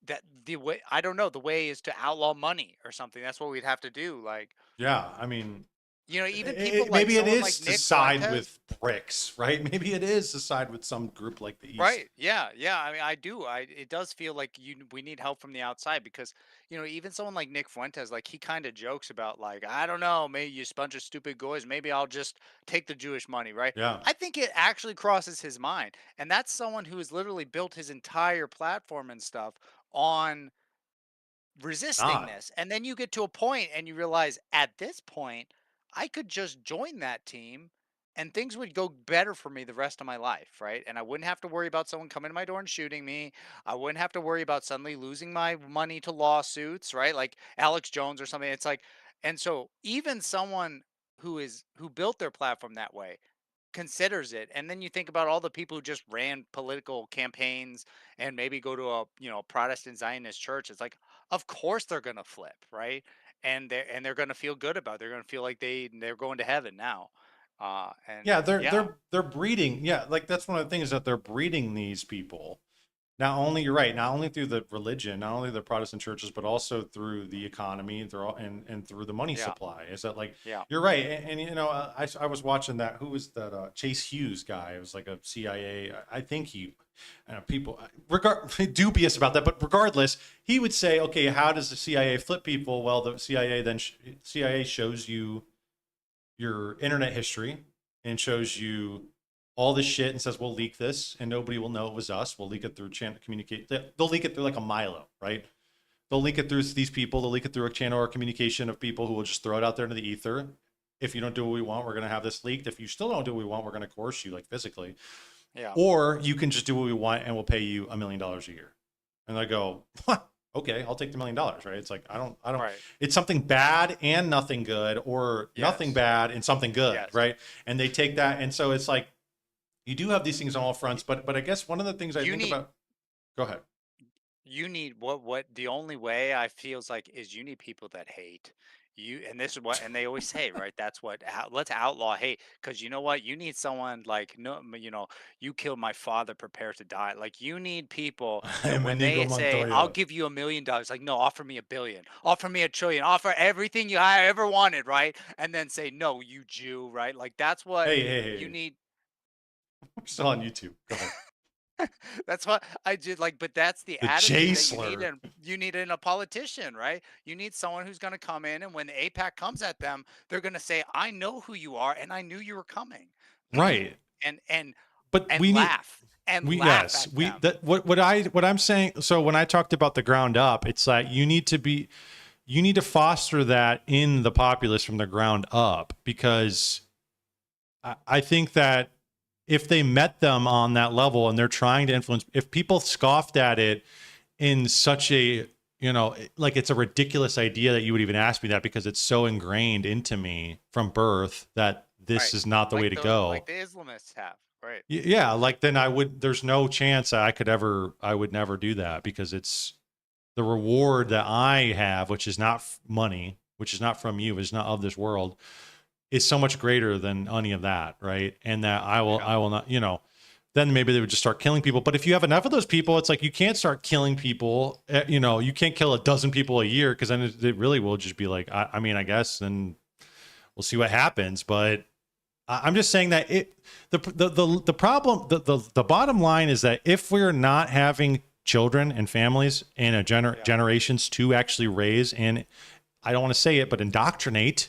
that the way, I don't know, the way is to outlaw money or something. That's what we'd have to do. Like, Yeah, I mean, even people like maybe it someone is like to Nick side Fuentes, with bricks, right? Maybe it is to side with some group like the East. right. Yeah. I mean, I do. It does feel like we need help from the outside because, even someone like Nick Fuentes, like he kind of jokes about like, I don't know, maybe you bunch of stupid goys. Maybe I'll just take the Jewish money, right? Yeah. I think it actually crosses his mind. And that's someone who has literally built his entire platform and stuff on resisting this. And then you get to a point and you realize at this point, I could just join that team and things would go better for me the rest of my life, right? And I wouldn't have to worry about someone coming to my door and shooting me. I wouldn't have to worry about suddenly losing my money to lawsuits, right? Like Alex Jones or something. It's like, and so even someone who built their platform that way considers it. And then you think about all the people who just ran political campaigns and maybe go to a Protestant Zionist church. It's like, of course they're gonna flip, right? And they're gonna feel good about it. They're gonna feel like they're going to heaven now. And Yeah, they're breeding. Yeah, like that's one of the things that they're breeding these people. Not only, you're right, not only through the religion, not only the Protestant churches, but also through the economy, and through the money supply. Is that like, you're right. And I was watching that, who was that Chase Hughes guy? It was like a CIA, I think people dubious about that, but regardless, he would say, okay, how does the CIA flip people? Well, the CIA shows you your internet history and shows you all this shit and says, we'll leak this and nobody will know it was us. We'll leak it through channel communicate. They'll leak it through like a Milo, right? They'll leak it through these people. They'll leak it through a channel or communication of people who will just throw it out there into the ether. If you don't do what we want, we're going to have this leaked. If you still don't do what we want, we're going to coerce you, like physically. Yeah. Or you can just do what we want and we'll pay you $1 million a year. And I go, okay, I'll take the $1 million, right? It's like, I don't, right. It's something bad and nothing good, or nothing bad and something good, right? And they take that. And so it's like, you do have these things on all fronts, but I guess one of the things I think about, go ahead. you need what the only way I feels like is you need people that hate you, and this is what, and they always say, right? That's what let's outlaw hate, because you know what, you need someone like, no, you killed my father, prepare to die. Like, you need people that when they Inigo say, I'll Montoya. give you $1 million, like, no, offer me $1 billion, offer me $1 trillion, offer everything I ever wanted, right? And then say, no, you Jew, right? Like, that's what you Hey. need. We're still on YouTube. Go ahead. That's what I did, like, but that's the The attitude that you need, J-slur. and you need in a politician, right? You need someone who's going to come in, and when the APAC comes at them, they're going to say, I know who you are, and I knew you were coming. Right. and But we need laugh and we laugh yes at we them. that what I'm saying. So when I talked about the ground up, it's like you need to foster that in the populace from the ground up, because I think that if they met them on that level and they're trying to influence, if people scoffed at it in such a, like it's a ridiculous idea that you would even ask me that, because it's so ingrained into me from birth that this is not the way to go. Like the Islamists have, right? Yeah, like then there's no chance I would never do that, because it's the reward that I have, which is not money, which is not from you, is not of this world, is so much greater than any of that, right? And that I will not, then maybe they would just start killing people. But if you have enough of those people, it's like you can't start killing people. You can't kill 12 people a year, because then it really will just be like, I mean, I guess then we'll see what happens. But I'm just saying that the problem, the bottom line is that if we're not having children and families and generations to actually raise, and I don't want to say it, but indoctrinate.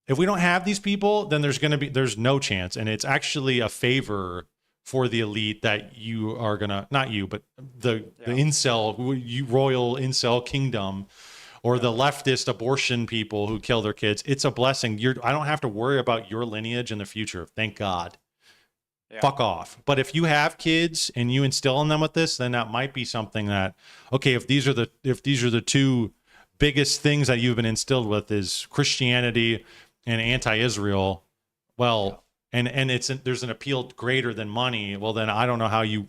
If we don't have these people, then there's no chance. And it's actually a favor for the elite that you are gonna, not you, but the incel, royal incel kingdom, or the leftist abortion people who kill their kids. It's a blessing. I don't have to worry about your lineage in the future. Thank God. Yeah. Fuck off. But if you have kids and you instill in them with this, then that might be something that, okay, if these are the two biggest things that you've been instilled with is Christianity and anti-Israel, well, and there's an appeal greater than money. Well, then I don't know how you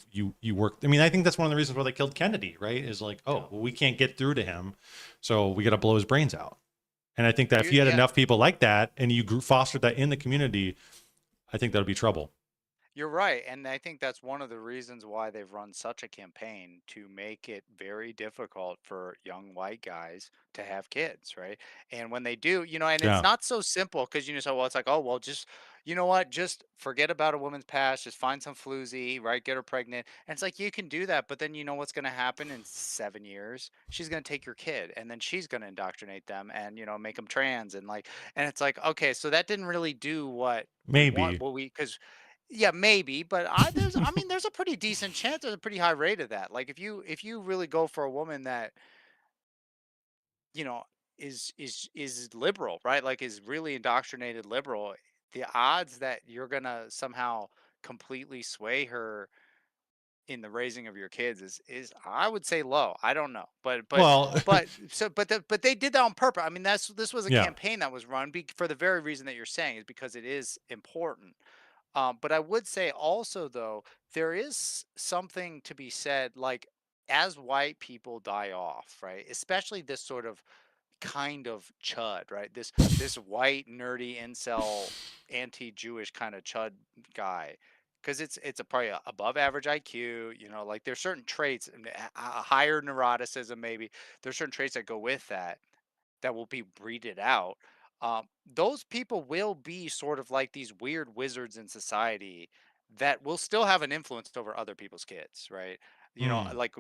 work. I mean, I think that's one of the reasons why they killed Kennedy, right? Is like, well, we can't get through to him, so we got to blow his brains out. And I think that if you had enough people like that and you fostered that in the community, I think that would be trouble. You're right. And I think that's one of the reasons why they've run such a campaign to make it very difficult for young white guys to have kids, right? And when they do, and it's not so simple, because say, well, it's like, oh, well, just, you know what, just forget about a woman's past, just find some floozy, right? Get her pregnant. And it's like, you can do that, but then you know what's going to happen in 7 years? She's going to take your kid, and then she's going to indoctrinate them and, make them trans, and it's like, okay, so that didn't really do what maybe we want, because yeah, maybe, but there's a pretty decent chance, there's a pretty high rate of that. Like, if you really go for a woman that, you know, is liberal, right? Like, is really indoctrinated liberal, the odds that you're gonna somehow completely sway her in the raising of your kids is I would say low. I don't know, but they did that on purpose. I mean, this was a campaign that was run for the very reason that you're saying, is because it is important. But I would say also, though, there is something to be said, like, as white people die off, right? Especially this sort of kind of chud, right? This white nerdy incel anti-Jewish kind of chud guy, because it's probably above average IQ, like there's certain traits, a higher neuroticism maybe. There's certain traits that go with that will be breeded out. Those people will be sort of like these weird wizards in society that will still have an influence over other people's kids, right? Like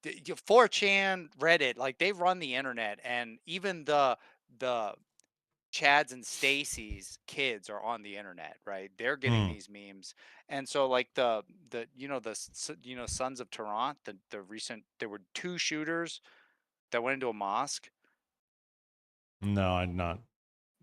4chan, Reddit, like they run the internet, and even the Chads and Stacy's kids are on the internet, right? They're getting these memes, and so like the Sons of Tehran, the recent, there were 2 shooters that went into a mosque. No, I'm not.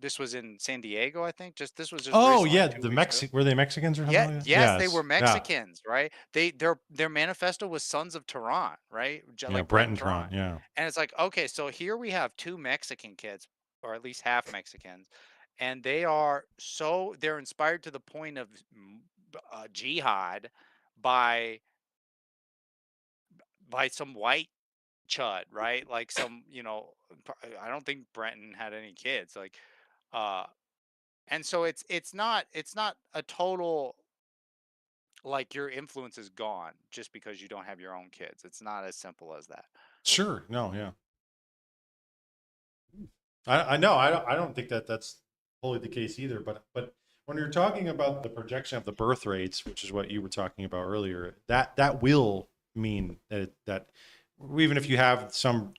This was in San Diego, I think. This was just oh recently, yeah, 2 the weeks ago. Were they Mexicans or something Yeah, like that? yes, they were Yeah. Mexicans, right? Their manifesto was Sons of Tehran, right? Like Brett Brett and Tehran, yeah. And it's like, okay, so here we have 2 Mexican kids, or at least half Mexicans, and they're inspired to the point of jihad by by some white chud, right? Like some, you know, I don't think Brenton had any kids. Like, uh, and so it's not a total like your influence is gone just because you don't have your own kids. It's not as simple as that. Sure. No. Yeah. I know. I don't think that that's fully the case either. But when you're talking about the projection of the birth rates, which is what you were talking about earlier, that will mean that even if you have some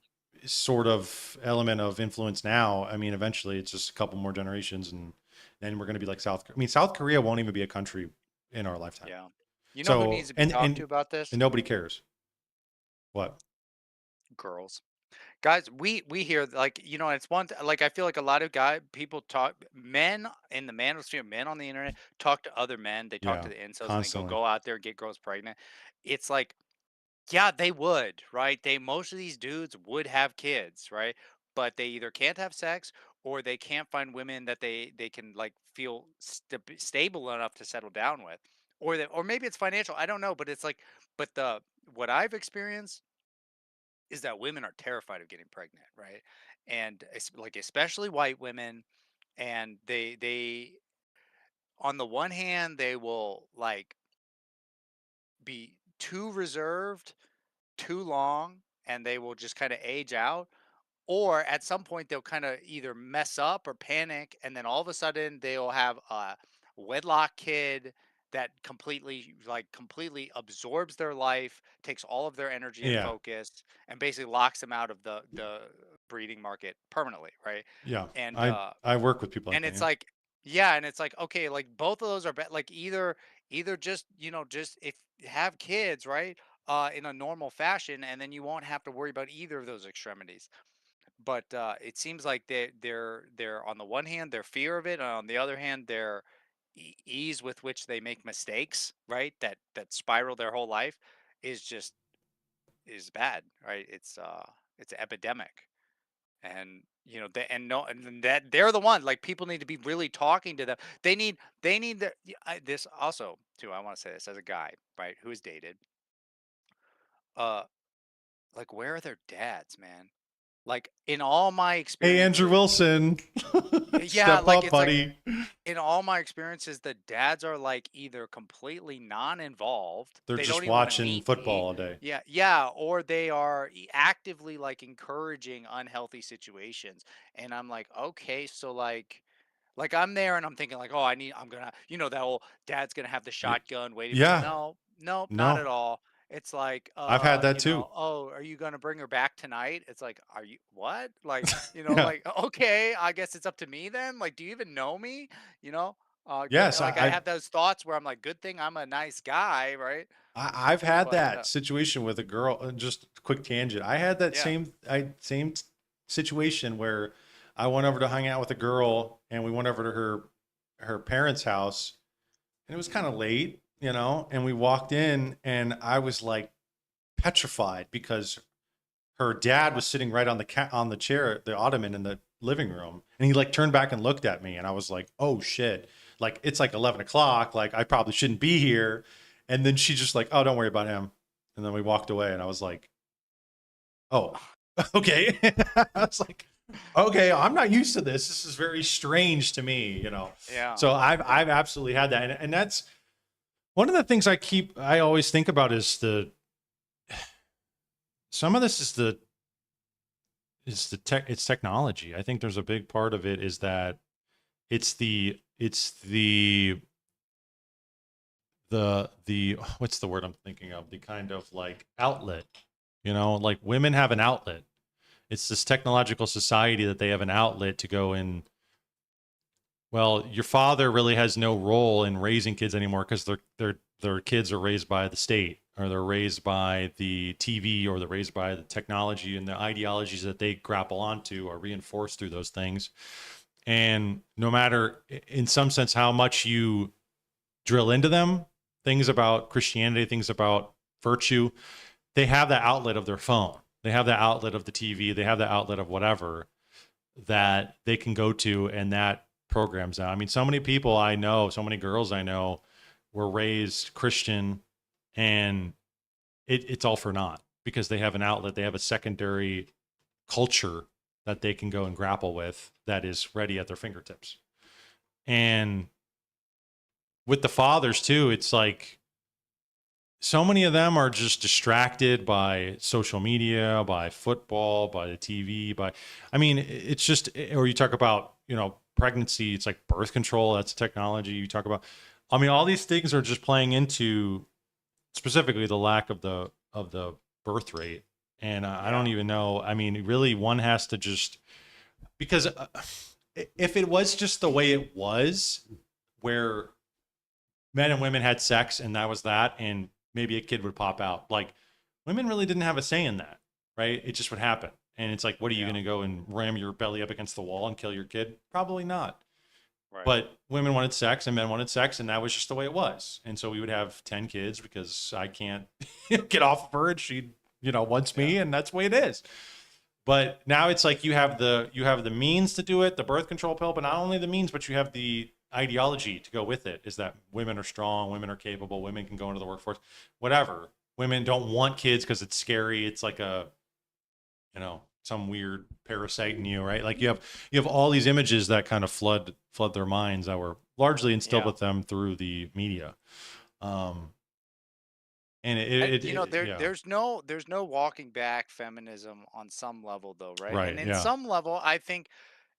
sort of element of influence now, I mean, eventually it's just a couple more generations, and then we're going to be like South. I mean, South Korea won't even be a country in our lifetime. Yeah. You know who needs to be talked to about this? And nobody cares. What? Girls. Guys, we hear like, you know, it's like I feel like a lot of people talk, men in the manosphere, men on the internet talk to other men. They talk Yeah. to the incels and they Constantly. go out there and get girls pregnant. It's like, yeah, they would, right? Most of these dudes would have kids, right? But they either can't have sex or they can't find women that they can like feel stable enough to settle down with, or maybe it's financial. I don't know, but it's like, but what I've experienced is that women are terrified of getting pregnant, right? And it's like especially white women, and they on the one hand they will like be too reserved too long and they will just kind of age out, or at some point they'll kind of either mess up or panic and then all of a sudden they'll have a wedlock kid that completely absorbs their life, takes all of their energy and Yeah. focus, and basically locks them out of the breeding market permanently, right? Yeah. And I work with people like and that. it's Yeah. like, yeah, and it's like, okay, like both of those are like either just, you know, just if have kids, right? In a normal fashion, and then you won't have to worry about either of those extremities. But it seems like they're on the one hand their fear of it, and on the other hand their ease with which they make mistakes, right? That spiral their whole life is just is bad, right? It's an epidemic, and you know they and no and that they're the one, like people need to be really talking to them. They need this also too. I want to say this as a guy, right, who is dated. Uh, like where are their dads, man? Like in all my Hey, Andrew experiences, Wilson. yeah, Step like up, it's like buddy. in all my experiences, the dads are like either completely non-involved, They're they don't just even want to watching meet football me. all day. Yeah, yeah, or they are actively like encouraging unhealthy situations. And I'm like, okay, so like I'm there and I'm thinking like, oh, I'm gonna, you know, that old dad's gonna have the shotgun waiting for, Yeah. no, nope, not at No. all. It's like, I've had that you too. know, oh, are you gonna bring her back tonight? It's like, are you what? Like, you know, Yeah. like, okay, I guess it's up to me then. Like, do you even know me? You know? Good. Yes. Like I have those thoughts where I'm like, good thing I'm a nice guy, right? I've had But that situation with a girl. Just a quick tangent. I had that yeah. same situation where I went over to hang out with a girl, and we went over to her parents' house, and it was kind of late, you know. And we walked in, and I was like petrified because her dad was sitting right on the chair, the ottoman in the living room, and he like turned back and looked at me, and I was like, oh shit, like it's like 11 o'clock, like I probably shouldn't be here. And then she just like, oh, don't worry about him. And then we walked away, and I was like, oh, okay. I was like, okay, I'm not used to this. This is very strange to me, you know? Yeah. So I've absolutely had that. And that's one of the things I always think about is some of this is it's technology. I think there's a big part of it is that it's the what's the word I'm thinking of? The kind of like outlet, you know, like women have an outlet. It's this technological society that they have an outlet to go in. Well, your father really has no role in raising kids anymore because their kids are raised by the state, or they're raised by the TV, or they're raised by the technology, and the ideologies that they grapple onto are reinforced through those things. And no matter, in some sense, how much you drill into them, things about Christianity, things about virtue, they have that outlet of their phone. They have the outlet of the TV. They have the outlet of whatever that they can go to, and that programs out. I mean, so many people I know, so many girls I know were raised Christian, and it's all for naught. because they have an outlet, they have a secondary culture that they can go and grapple with that is ready at their fingertips. And with the fathers too, it's like so many of them are just distracted by social media, by football, by the TV, I mean, it's just, or you talk about, you know, pregnancy, it's like birth control, that's technology you talk about. I mean, all these things are just playing into specifically the lack of the birth rate. And I don't even know. I mean, really one has to just, because if it was just the way it was, where men and women had sex and that was that, and maybe a kid would pop out. Like, women really didn't have a say in that, right? It just would happen. And it's like, what are you going to go and ram your belly up against the wall and kill your kid? Probably not. Right. But women wanted sex and men wanted sex, and that was just the way it was. And so we would have 10 kids because I can't get off of her, and she, you know, wants me, and that's the way it is. But now it's like you have the means to do it, the birth control pill, but not only the means, but you have the ideology to go with it, is that women are strong, women are capable, women can go into the workforce, whatever. Women don't want kids because it's scary. It's like a, you know, some weird parasite in you, right? Like you have all these images that kind of flood their minds that were largely instilled with them through the media. And there's no walking back feminism on some level though, right? Right. And in some level, I think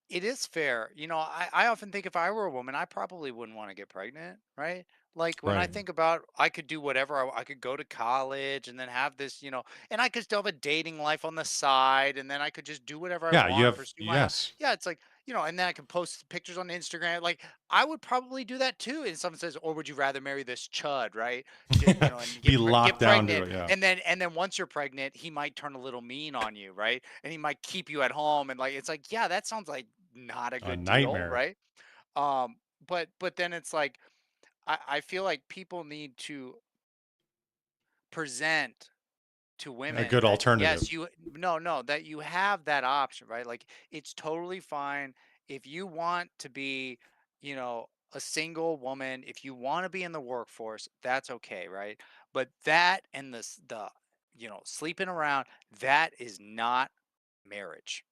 it is fair. You know, I often think if I were a woman, I probably wouldn't want to get pregnant, right? Like when I think about, I could do whatever. I could go to college and then have this, you know, and I could still have a dating life on the side, and then I could just do whatever I Yeah, want. you have, Pursue yes. yeah, it's like, you know, and then I can post pictures on Instagram. Like I would probably do that too. And someone says, or would you rather marry this chud, right? You know, and Be locked get down to pregnant, it, yeah. and then once you're pregnant, he might turn a little mean on you, right? And he might keep you at home, and like it's like, yeah, that sounds like not a good deal, nightmare. right? But then it's like I feel like people need to present to A women good that alternative. yes, that you have that option, right? Like it's totally fine if you want to be, you know, a single woman, if you want to be in the workforce, that's okay, right? But that and the you know, sleeping around, that is not marriage.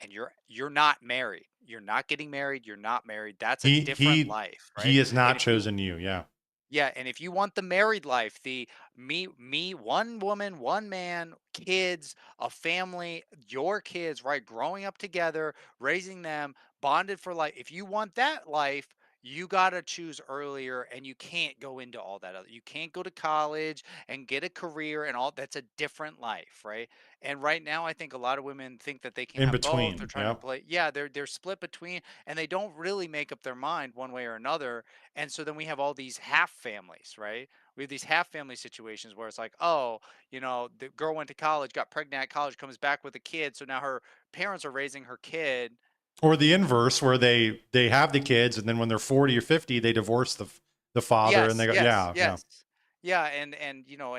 And you're not married. You're not getting married, you're not married. That's a different life, right? He has And not if you chosen you. Yeah. yeah, and if you want the married life, the one woman, one man, kids, a family, your kids, right, growing up together, raising them, bonded for life. If you want that life, you got to choose earlier, and you can't go into all that other. You can't go to college and get a career and all. That's a different life, right? And right now I think a lot of women think that they can In have both. They're between. trying to play, yeah, they're split between, and they don't really make up their mind one way or another. And so then we have all these half families, right? We have these half family situations where it's like, oh, you know, the girl went to college, got pregnant at college, comes back with a kid, so now her parents are raising her kid. Or the inverse, where they have the kids, and then when they're 40 or 50, they divorce the father, and they go, yeah. Yeah, and you know,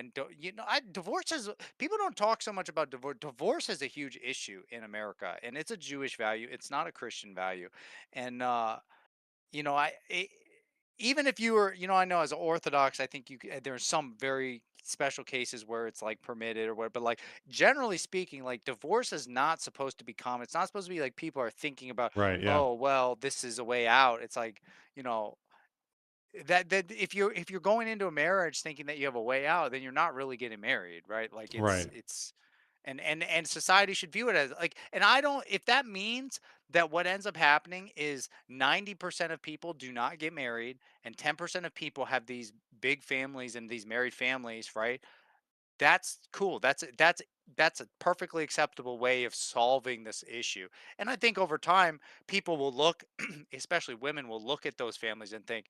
divorce is, people don't talk so much about divorce. Divorce is a huge issue in America, and it's a Jewish value. It's not a Christian value, and you know, even if you were, you know, I know as Orthodox, I think there's some very special cases where it's like permitted or what, but like generally speaking, like divorce is not supposed to be common. It's not supposed to be like people are thinking about, Right. Yeah. oh well, this is a way out. It's like, you know, that if you're going into a marriage thinking that you have a way out, then you're not really getting married, right? Like Right. it's and society should view it as like, and I don't, if that means that what ends up happening is 90% of people do not get married and 10% of people have these big families and these married families, right? That's cool. That's a perfectly acceptable way of solving this issue. And I think over time people will look, especially women will look at those families and think,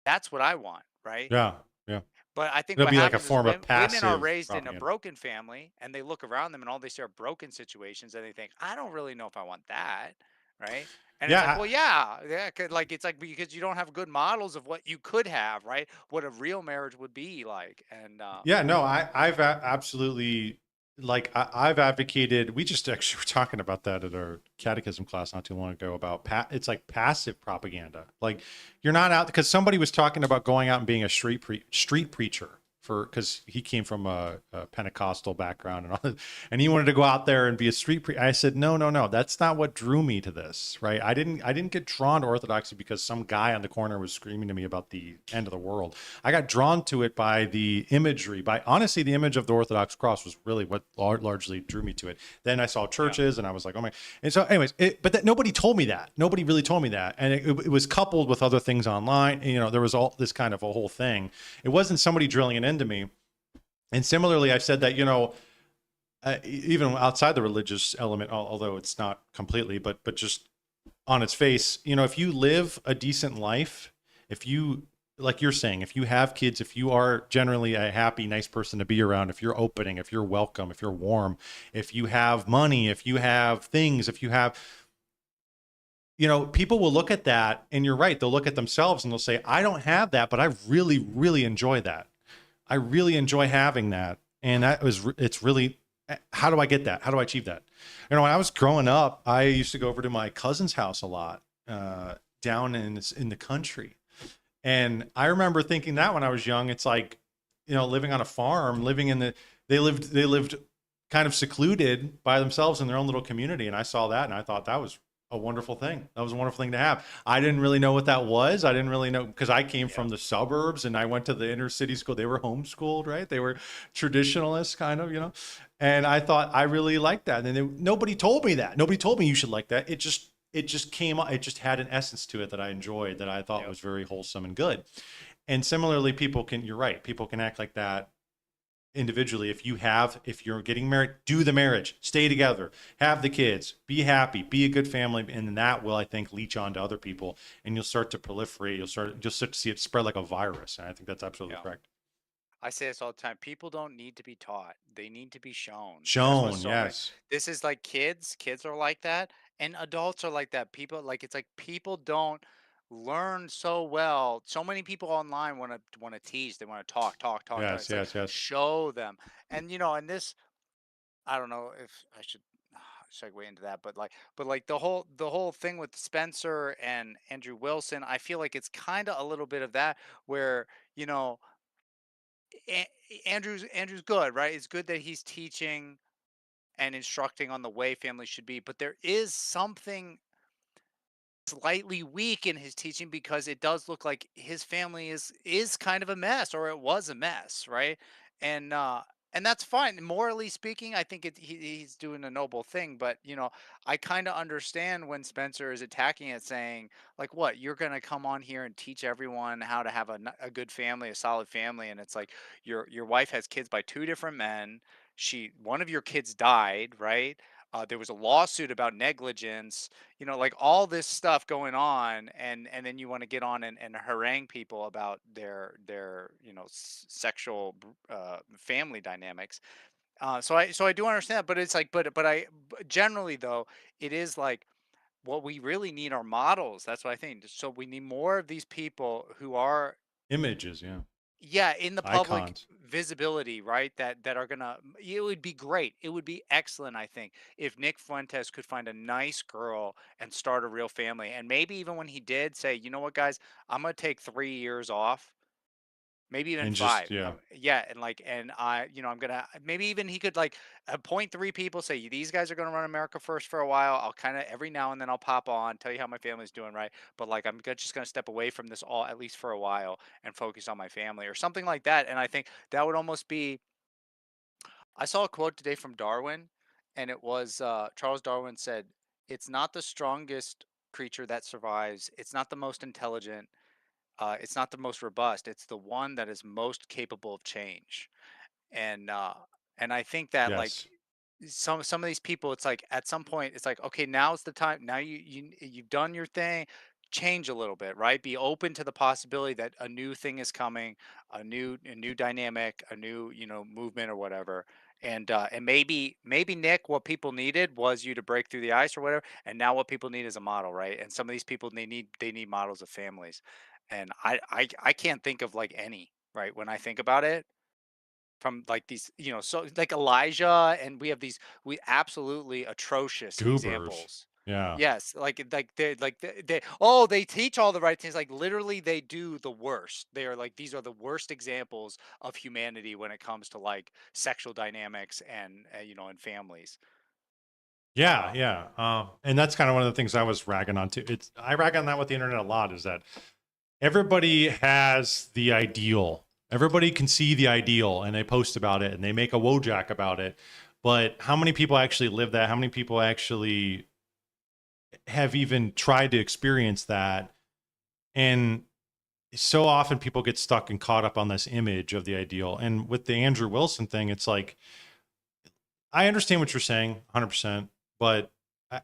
that's what I want, right? Yeah. Yeah. But I think It'll what be like a happens is form of women are passive raised in a propaganda. broken family, and they look around them and all they see are broken situations, and they think, I don't really know if I want that, right? And it's like, Yeah. well, yeah, like it's like because you don't have good models of what you could have, right? What a real marriage would be like, and Yeah, no, I've absolutely, like, I've advocated. We just actually were talking about that at our catechism class not too long ago about it's like passive propaganda. Like you're not out because somebody was talking about going out and being a street preacher because he came from a Pentecostal background and all, and he wanted to go out there and be a street preacher. I said, no, that's not what drew me to this, right? I didn't get drawn to Orthodoxy because some guy on the corner was screaming to me about the end of the world. I got drawn to it by the imagery, by honestly, the image of the Orthodox cross was really what largely drew me to it. Then I saw churches and I was like, oh my, and so anyways, but nobody told me that. Nobody really told me that. And it was coupled with other things online. And, there was all this kind of a whole thing. It wasn't somebody drilling it into me. And similarly, I've said that, even outside the religious element, although it's not completely, but just on its face, if you live a decent life, if you, like you're saying, if you have kids, if you are generally a happy, nice person to be around, if you're opening, if you're welcome, if you're warm, if you have money, if you have things, if you have, people will look at that, and you're right. They'll look at themselves and they'll say, I don't have that, but I really, really enjoy that. I really enjoy having that. And it's really, how do I get that? How do I achieve that? When I was growing up, I used to go over to my cousin's house a lot, down in the country. And I remember thinking that when I was young, it's like, living on a farm, they lived kind of secluded by themselves in their own little community. And I saw that and I thought that was a wonderful thing. That was a wonderful thing to have. I didn't really know what that was. I didn't really know, because I came from the suburbs and I went to the inner city school. They were homeschooled, right? They were traditionalists kind of, and I thought I really liked that. And nobody told me that. Nobody told me you should like that. It just came, it just had an essence to it that I enjoyed, that I thought was very wholesome and good. And similarly, you're right. People can act like that individually. If you're getting married, do the marriage, stay together, have the kids, be happy, be a good family. And that will, I think, leech on to other people, and you'll start to proliferate. You'll start to see it spread like a virus. And I think that's absolutely correct. I say this all the time. People don't need to be taught. They need to be shown. Yes. This is like kids. Kids are like that. And adults are like that. It's like people don't learn so well. So many people online want to teach. They want to talk. Yes, It's yes. show them. And and this, I don't know if I should segue into that, but the whole thing with Spencer and Andrew Wilson, I feel like it's kind of a little bit of that, where Andrew's good, right? It's good that he's teaching and instructing on the way families should be, but there is something slightly weak in his teaching, because it does look like his family is kind of a mess, or it was a mess, right? And and that's fine. Morally speaking, I think he's doing a noble thing, but I kind of understand when Spencer is attacking it, saying like, what, you're going to come on here and teach everyone how to have a good family, a solid family, and it's like your wife has kids by two different men. One of your kids died, right? There was a lawsuit about negligence, like all this stuff going on, and then you want to get on and harangue people about their sexual family dynamics. So I do understand that, but it's like, but generally though, it is like, what we really need are models. That's what I think. So we need more of these people who are Images, yeah. Yeah, in the public Icons. visibility, right? That are gonna. It would be great. It would be excellent, I think, if Nick Fuentes could find a nice girl and start a real family, and maybe even when he did, say, you know what, guys, I'm gonna take 3 years off, maybe even And just, 5. yeah. Yeah, and I'm gonna, maybe even he could like appoint 3 people, say these guys are gonna run America first for a while. I'll kind of every now and then I'll pop on, tell you how my family's doing, right? But like just gonna step away from this all, at least for a while, and focus on my family or something like that. And I think that would almost be. I saw a quote today from Darwin, and it was Charles Darwin said, "It's not the strongest creature that survives. It's not the most intelligent. It's not the most robust. It's the one that is most capable of change." And I think that like Yes. some of these people, it's like at some point it's like, okay, now's the time. Now you've done your thing. Change a little bit, right? Be open to the possibility that a new thing is coming, a new dynamic, a new movement or whatever. And maybe Nick, what people needed was you to break through the ice or whatever. And now what people need is a model, right? And some of these people, they need models of families. And I can't think of like any, right, when I think about it, from like these, so like Elijah, and we have these absolutely atrocious Goobers. examples. Yeah. Yes, they teach all the right things. Like literally, they do the worst. They are like these are the worst examples of humanity when it comes to like sexual dynamics and and families. Yeah, yeah. And that's kind of one of the things I was ragging on too. I rag on that with the internet a lot, is that everybody has the ideal. Everybody can see the ideal and they post about it and they make a Wojak about it. But how many people actually live that? How many people actually have even tried to experience that? And so often people get stuck and caught up on this image of the ideal. And with the Andrew Wilson thing, it's like, I understand what you're saying 100%, but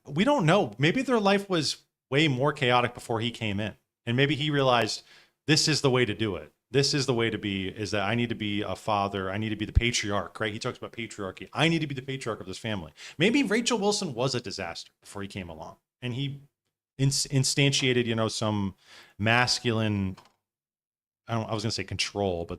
we don't know. Maybe their life was way more chaotic before he came in. And maybe he realized this is the way to do it. This is the way to be, is that I need to be a father. I need to be the patriarch, right? He talks about patriarchy. I need to be the patriarch of this family. Maybe Rachel Wilson was a disaster before he came along. And he instantiated, some masculine, I was going to say control, but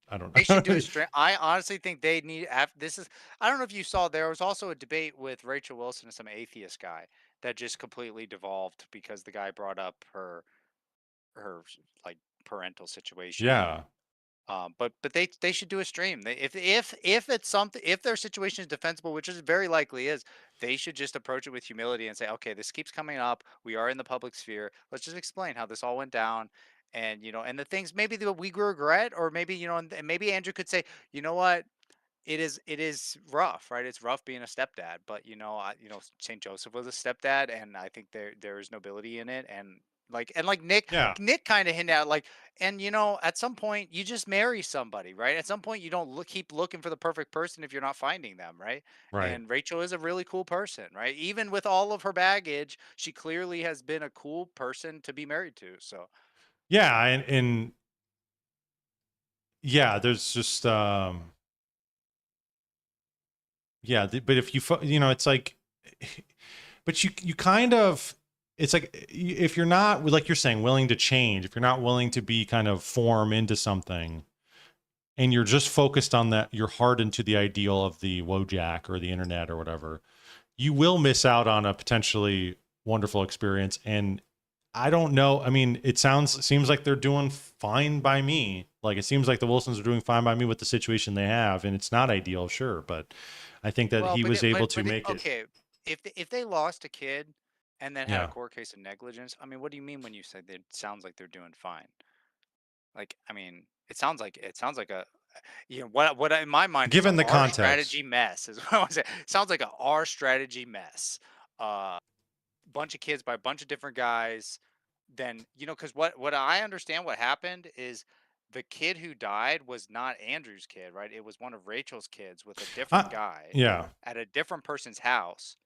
I don't know. They should do a stream. I honestly think they need. This is. I don't know if you saw. There was also a debate with Rachel Wilson and some atheist guy that just completely devolved because the guy brought up her like parental situation. Yeah. But they should do a stream. If it's something, if their situation is defensible, which is very likely is, they should just approach it with humility and say, okay, this keeps coming up. We are in the public sphere. Let's just explain how this all went down, and and the things maybe that we regret, or maybe and maybe Andrew could say, you know what, it is rough, right? It's rough being a stepdad, but Saint Joseph was a stepdad, and I think there is nobility in it, and like Nick kind of hinted out and at some point you just marry somebody, right? At some point you don't keep looking for the perfect person if you're not finding them, right? Right. And Rachel is a really cool person, right? Even with all of her baggage, she clearly has been a cool person to be married to. So yeah, and yeah, there's just yeah, but if it's like, but you kind of, it's like, if you're not, like you're saying, willing to change, if you're not willing to be kind of form into something, and you're just focused on that, you're hardened to the ideal of the Wojak or the internet or whatever, you will miss out on a potentially wonderful experience. And I don't know. I mean, it seems like they're doing fine by me. Like, it seems like the Wilsons are doing fine by me with the situation they have, and it's not ideal, sure, but I think that he was able to make it. Okay, if they lost a kid and then had Yeah. a court case of negligence, I mean, what do you mean when you say that it sounds like they're doing fine? Like, I mean, it sounds like a what in my mind is Given a the R context. strategy mess is what I want to say. It sounds like a R strategy mess. Bunch of kids by a bunch of different guys. Then because what I understand what happened is the kid who died was not Andrew's kid, right? It was one of Rachel's kids with a different guy. Yeah. At a different person's house.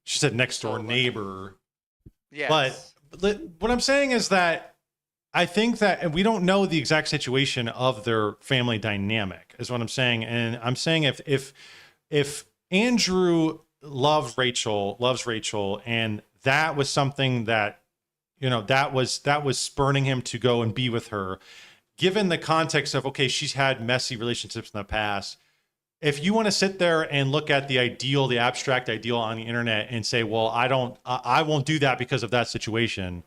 She said next door neighbor. Yes. But what I'm saying is that I think that we don't know the exact situation of their family dynamic, is what I'm saying. And I'm saying if Andrew loves Rachel, and that was something that, that was spurning him to go and be with her, given the context of, okay, she's had messy relationships in the past. If you want to sit there and look at the ideal, the abstract ideal on the internet and say, well, I won't do that because of that situation.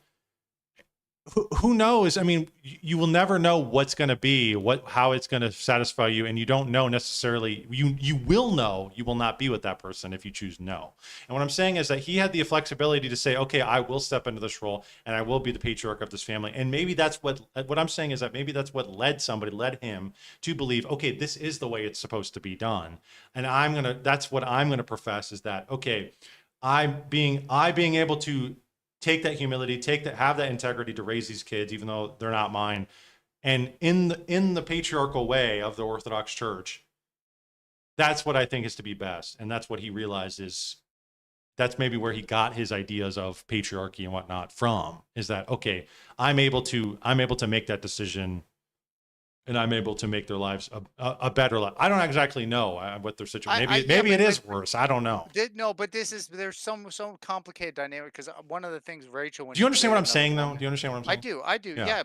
Who knows? I mean, you will never know what's going to be, how it's going to satisfy you. And you don't know necessarily, you will know you will not be with that person if you choose no. And what I'm saying is that he had the flexibility to say, okay, I will step into this role and I will be the patriarch of this family. And maybe that's what I'm saying is that maybe that's what led him to believe, okay, this is the way it's supposed to be done. And that's what I'm going to profess, is that, okay, I being able to take that humility, have that integrity to raise these kids, even though they're not mine. And in the patriarchal way of the Orthodox Church, that's what I think is to be best. And that's what he realized that's maybe where he got his ideas of patriarchy and whatnot from, is that, okay, I'm able to make that decision, and I'm able to make their lives a better life. I don't exactly know what their situation. Maybe it is worse. I don't know. No, but there's some complicated dynamic, because one of the things Rachel. Do you understand what I'm saying, though? Do you understand what I'm saying? I do. Yeah,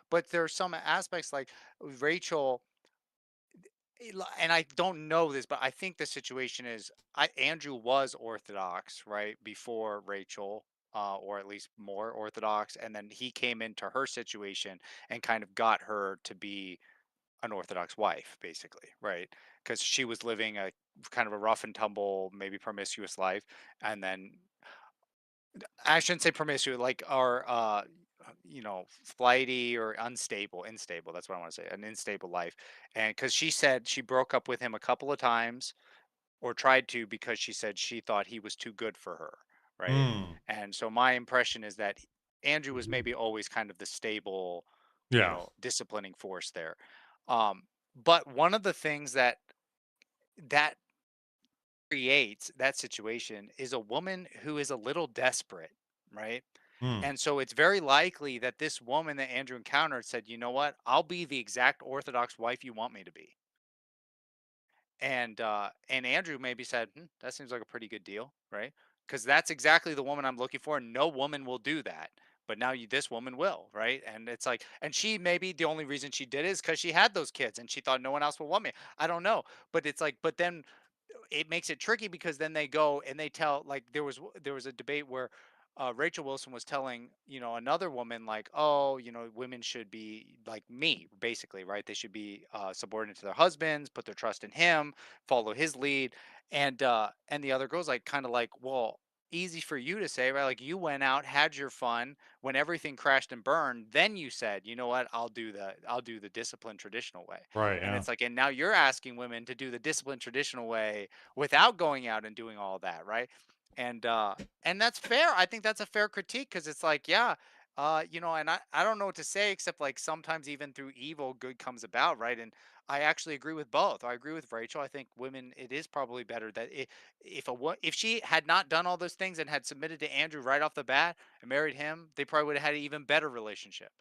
but there's some aspects like Rachel. and I don't know this, but I think the situation is Andrew was Orthodox, right, before Rachel, or at least more Orthodox, and then he came into her situation and kind of got her to be an Orthodox wife, basically, right? Because she was living a kind of a rough and tumble, maybe promiscuous life, and then I shouldn't say promiscuous, like, or flighty or unstable. That's what I want to say, an unstable life. And because she said she broke up with him a couple of times, or tried to, because she said she thought he was too good for her, right? Mm. And so my impression is that Andrew was maybe always kind of the stable, Yeah. disciplining force there. But one of the things that creates that situation is a woman who is a little desperate, right? Mm. And so it's very likely that this woman that Andrew encountered said, "You know what? I'll be the exact Orthodox wife you want me to be." And Andrew maybe said, "That seems like a pretty good deal, right? Because that's exactly the woman I'm looking for. No woman will do that, but now this woman will, right?" And it's like, and she maybe the only reason she did it is because she had those kids and she thought no one else will want me. I don't know, but it's like, but then it makes it tricky, because then they go and they tell, like, there was a debate where Rachel Wilson was telling, another woman, like, "Oh, women should be like me, basically, right? They should be subordinate to their husbands, put their trust in him, follow his lead." And the other girl's like, kind of like, "Well, easy for you to say, right? Like, you went out, had your fun, when everything crashed and burned, then you said, you know what, I'll do the disciplined traditional way." Right. And Yeah. it's like, and now you're asking women to do the disciplined traditional way without going out and doing all that, right? And that's fair. I think that's a fair critique, because it's like, yeah, and I don't know what to say, except like sometimes even through evil, good comes about, right? And I actually agree with both. I agree with Rachel. I think women, it is probably better that if she had not done all those things and had submitted to Andrew right off the bat and married him, they probably would have had an even better relationship.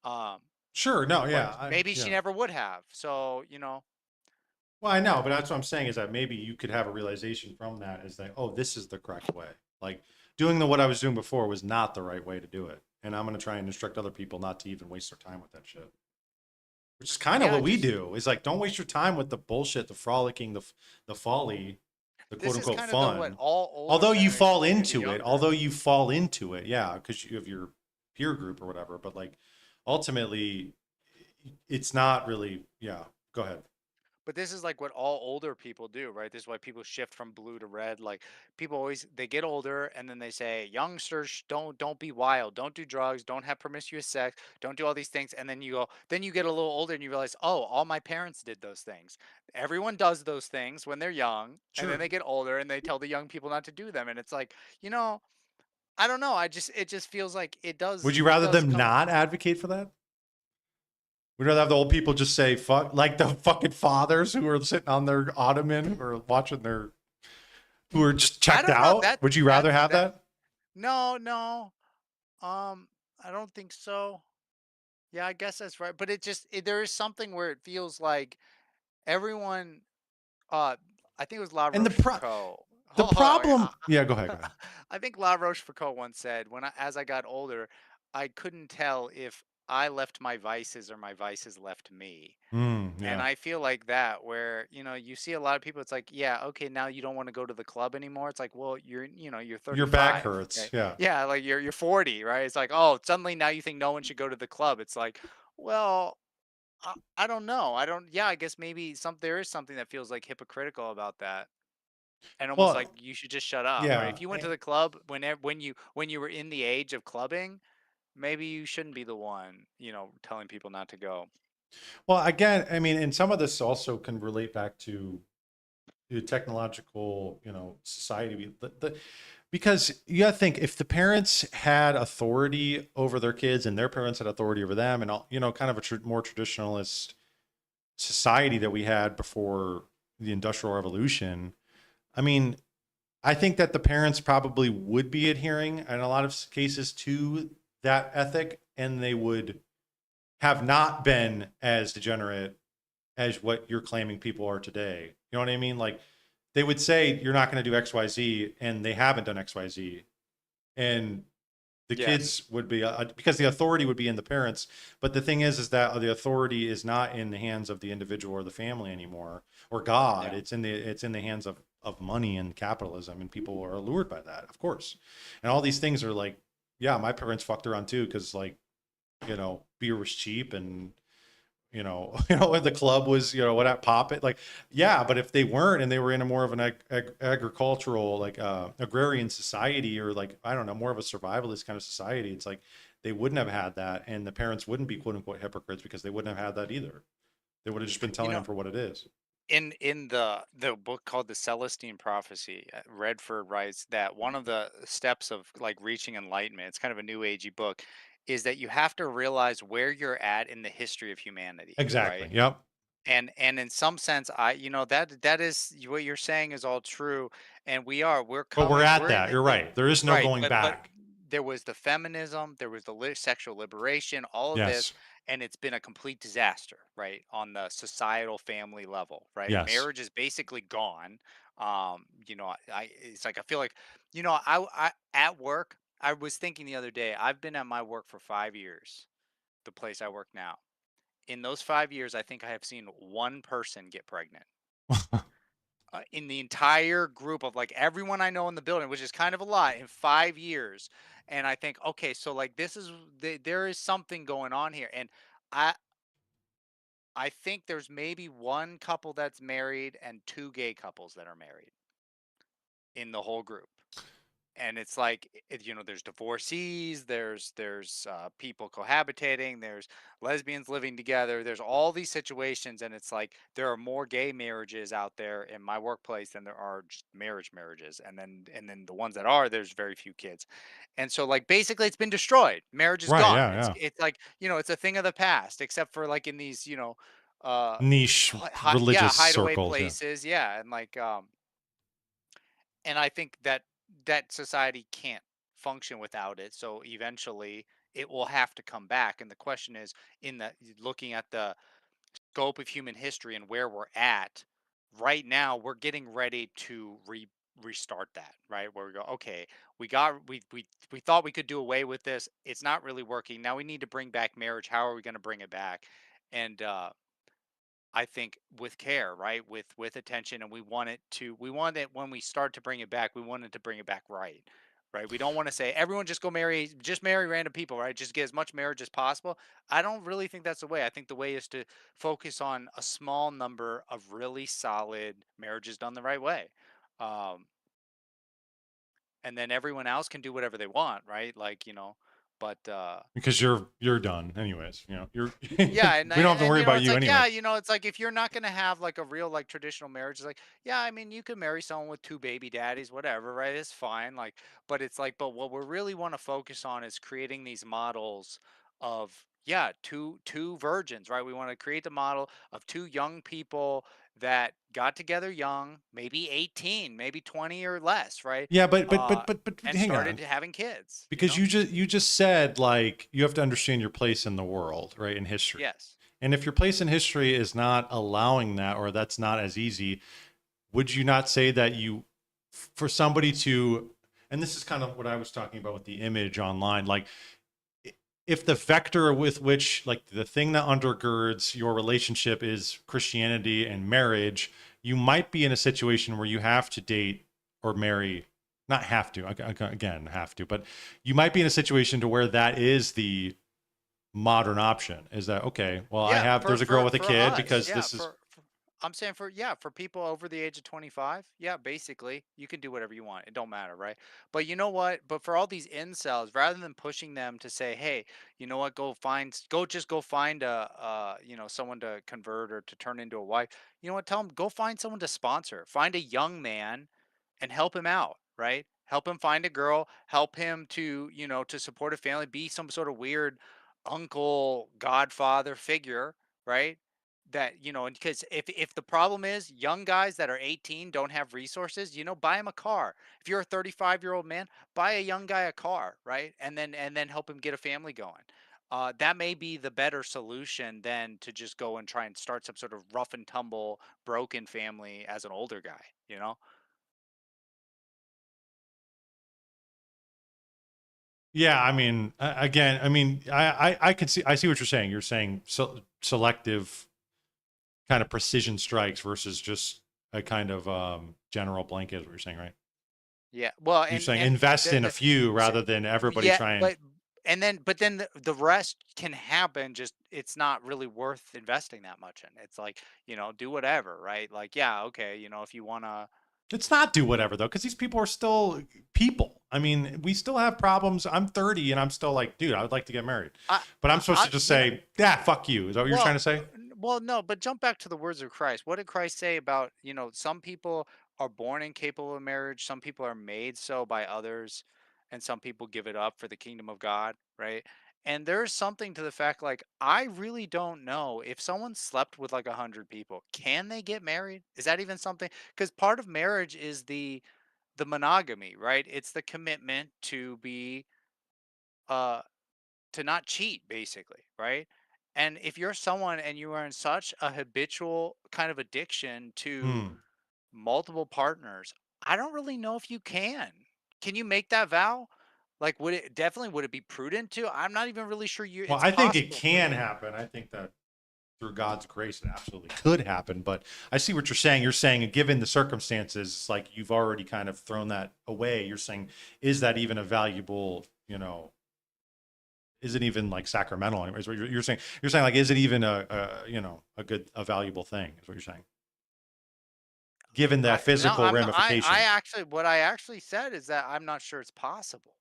Um, Sure. No. but Yeah. maybe she Yeah. never would have. So, Well, I know, but that's what I'm saying is that maybe you could have a realization from that is that, oh, this is the correct way. Like doing what I was doing before was not the right way to do it. And I'm going to try and instruct other people not to even waste their time with that shit. Which is kind of yeah, what we do. Is like, don't waste your time with the bullshit, the frolicking, the folly, the quote this is unquote kind of the what fun. all older Although you fall generations do to into it, yeah, because you have your peer group or whatever. But like, ultimately, it's not really. Yeah, go ahead. But this is like what all older people do, right? This is why people shift from blue to red. Like, people always, they get older and then they say, "Youngsters, don't be wild, don't do drugs, don't have promiscuous sex, don't do all these things." And then you get a little older and you realize, "Oh, all my parents did those things." Everyone does those things when they're young, and then Sure. they get older and they tell the young people not to do them. And it's like, I don't know. It just feels like Would you it rather does them come. not advocate for that? We'd rather have the old people just say fuck, like the fucking fathers who are sitting on their ottoman or watching who are just I checked don't know out. Would you rather have that? No, no. I don't think so. Yeah, I guess that's right. But there is something where it feels like everyone, uh, I think it was La And Rochefoucauld. the Hold on, wait, problem, yeah, go ahead, go ahead. I think La Rochefoucauld once said, as I got older, I couldn't tell if I left my vices or my vices left me. And Yeah. I feel like that, where, you see a lot of people, it's like, yeah, okay, now you don't want to go to the club anymore. It's like, well, you're Your back 35. hurts. Okay? Yeah. Yeah, like you're 40, right? It's like, oh, suddenly now you think no one should go to the club. It's like, well, I don't know. Yeah, I guess maybe there is something that feels like hypocritical about that. And almost like Well, you should just shut up, right? yeah. If you went to the club when you were in the age of clubbing, maybe you shouldn't be the one, telling people not to go. Well, again, I mean, and some of this also can relate back to the technological, society. Because you got to think, if the parents had authority over their kids and their parents had authority over them, and all, kind of a more traditionalist society that we had before the Industrial Revolution. I mean, I think that the parents probably would be adhering in a lot of cases to that ethic, and they would have not been as degenerate as what you're claiming people are today. You know what I mean? Like, they would say you're not going to do XYZ, and they haven't done XYZ. And The Yeah. kids would be because the authority would be in the parents. But the thing is that the authority is not in the hands of the individual or the family anymore, or God. Yeah. It's in the hands of money and capitalism, and people are allured by that, of course. And all these things are like, yeah, my parents fucked around too, because like, you know, beer was cheap, and when the club was, what at pop it, like, yeah, but if they weren't, and they were in a more of an agricultural, like agrarian society, or like, I don't know, more of a survivalist kind of society, it's like they wouldn't have had that, and the parents wouldn't be quote unquote hypocrites because they wouldn't have had that either. They would have just been telling them for what it is. In the book called the Celestine Prophecy, Redford writes that one of the steps of like reaching enlightenment, it's kind of a new agey book, is that you have to realize where you're at in the history of humanity, Exactly. right? Yep. And in some sense, that is what you're saying is all true, and But we're at we're in that. You're the right. There is no right, going but back. there was the feminism, there was the sexual liberation, all of this, Yes. and it's been a complete disaster, right, on the societal family level, right? Yes. Marriage is basically gone. It's like I feel like, I at work, I was thinking the other day, I've been at my work for 5 years, the place I work now. In those 5 years, I think I have seen one person get pregnant. In the entire group of like everyone I know in the building, which is kind of a lot in 5 years. And I think, okay, so like there is something going on here. And I I think there's maybe one couple that's married and two gay couples that are married in the whole group. And it's like there's divorcees, there's people cohabitating, there's lesbians living together, there's all these situations, and it's like there are more gay marriages out there in my workplace than there are just marriages, and then the ones that are, there's very few kids. And so like basically it's been destroyed, marriage is Right. gone, Yeah. it's Yeah. it's like it's a thing of the past, except for like in these Niche religious hideaway circles. Yeah. places, yeah, and like and I think that society can't function without it. So eventually it will have to come back. And the question is, in the looking at the scope of human history and where we're at right now, we're getting ready to restart that, right? Where we go, okay, we thought we could do away with this. It's not really working. Now we need to bring back marriage. How are we going to bring it back? And I think with care, right? With attention, and we want it when we start to bring it back, we wanted to bring it back right. Right? We don't want to say everyone just marry random people, right? Just get as much marriage as possible. I don't really think that's the way. I think the way is to focus on a small number of really solid marriages done the right way. Um, and then everyone else can do whatever they want, right? Like, but Because you're done anyways. You're yeah, we don't have to worry about it's you like, anyway. yeah, it's like if you're not gonna have like a real like traditional marriage, it's like, yeah, I mean, you could marry someone with two baby daddies, whatever, right? It's fine. Like, but it's like, but what we really want to focus on is creating these models of, yeah, two virgins, right? We want to create the model of two young people that got together young, maybe 18, maybe 20 or less, right? Yeah, but And hang started on. having kids. Because you just said, like, you have to understand your place in the world, right? In history. Yes. And if your place in history is not allowing that, or that's not as easy, would you not say that for somebody to, and this is kind of what I was talking about with the image online, like, if the vector with which, like, the thing that undergirds your relationship is Christianity and marriage, you might be in a situation where you have to date or marry, not have to, again, have to, but you might be in a situation to where that is the modern option. Is that, okay, well, there's a girl with a kid us, because yeah, this is, I'm saying for people over the age of 25, yeah, basically, you can do whatever you want. It don't matter, right? But you know what? But for all these incels, rather than pushing them to say, "Hey, you know what? Go find someone to convert or to turn into a wife." You know what? Tell them go find someone to sponsor. Find a young man and help him out, right? Help him find a girl, help him to support a family, be some sort of weird uncle, godfather figure, right? That, and because if the problem is young guys that are 18 don't have resources, buy him a car. If you're a 35-year-old man, buy a young guy a car, right? And then help him get a family going. That may be the better solution than to just go and try and start some sort of rough and tumble broken family as an older guy. Yeah, I mean, again, I mean, I can see, I see what you're saying. You're saying selective kind of precision strikes versus just a kind of general blanket, is what you're saying, right? Yeah. Well, You're and saying invest in a few rather than everybody yeah, trying. but then the rest can happen. Just it's not really worth investing that much in. It's like, do whatever, right? Like, yeah, okay, if you wanna. It's not do whatever though, because these people are still people. I mean, we still have problems. I'm 30 and I'm still like, dude, I would like to get married, but I'm supposed to just say, yeah, fuck you. Is that what you're trying to say? Well, no, but jump back to the words of Christ. What did Christ say about, some people are born incapable of marriage, some people are made so by others, and some people give it up for the kingdom of God, right? And there's something to the fact, like, I really don't know if someone slept with like 100 people, can they get married? Is that even something? Because part of marriage is the monogamy, right? It's the commitment to be uh to not cheat, basically, right? And if you're someone and you are in such a habitual kind of addiction to Hmm. multiple partners, I don't really know if you can. Can you make that vow? Like, would it be prudent to? I'm not even really sure Well, it's I think it possible for can you. happen. I think that through God's grace, it absolutely could happen. But I see what you're saying. You're saying, given the circumstances, it's like you've already kind of thrown that away. You're saying, is that even a valuable, is it even like sacramental? Anyways, what you're saying, like, is it even a valuable thing? Is what you're saying, given the No, physical I'm not, ramifications. what I actually said is that I'm not sure it's possible.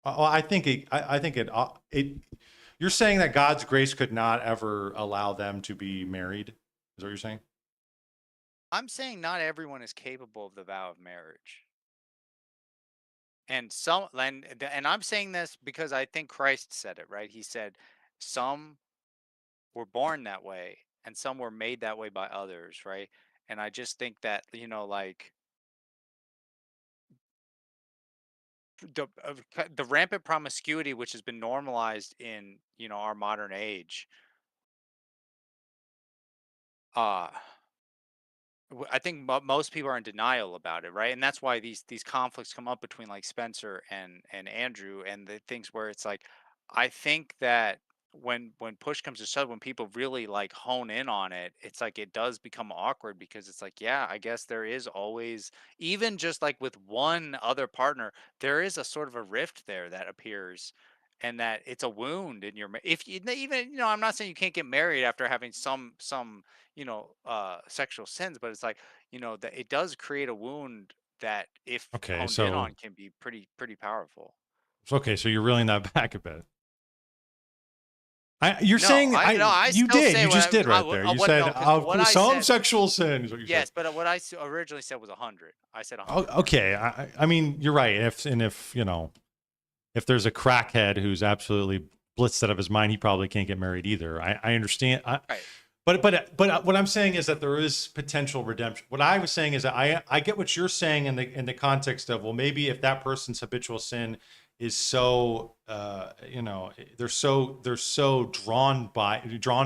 I think it. You're saying that God's grace could not ever allow them to be married. Is what you're saying? I'm saying not everyone is capable of the vow of marriage. And I'm saying this because I think Christ said it, right? He said some were born that way and some were made that way by others, right? And I just think that, like the rampant promiscuity which has been normalized in, our modern age, uh I think most people are in denial about it, right? And that's why these conflicts come up between like Spencer and Andrew, and the things where it's like, I think that when push comes to shove, when people really like hone in on it, it's like it does become awkward because it's like, yeah, I guess there is always, even just like with one other partner, there is a sort of a rift there that appears. And that it's a wound in your if you even, I'm not saying you can't get married after having some sexual sins, but it's like, that it does create a wound that, if Okay, honed in so on, can be pretty powerful. so you're reeling that back a bit. You're No, saying I you still did. say You just did right there. You said some said, sexual sin is what you said. yes, but what I originally said was 100. I said 100. Oh, okay. I mean, you're right. If there's a crackhead who's absolutely blitzed out of his mind, he probably can't get married either. I understand. Right. But what I'm saying is that there is potential redemption. What I was saying is that I get what you're saying in the context of, well, maybe if that person's habitual sin is so they're so drawn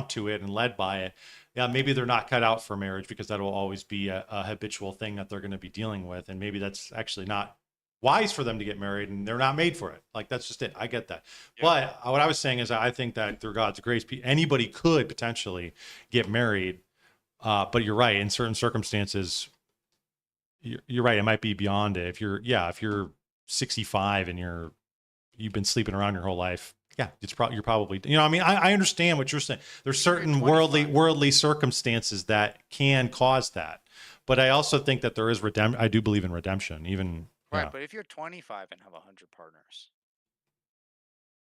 to it and led by it, yeah, maybe they're not cut out for marriage because that will always be a habitual thing that they're going to be dealing with, and maybe that's actually not wise for them to get married, and they're not made for it. Like, that's just it. I get that. Yeah. But what I was saying is I think that through God's grace, anybody could potentially get married. But you're right. In certain circumstances, you're right. It might be beyond it. If you're 65 and you've been sleeping around your whole life, yeah, you're probably, I mean, I understand what you're saying. There's certain worldly circumstances that can cause that. But I also think that there is redemption. I do believe in redemption, even. Right, Yeah. but if you're 25 and have 100 partners,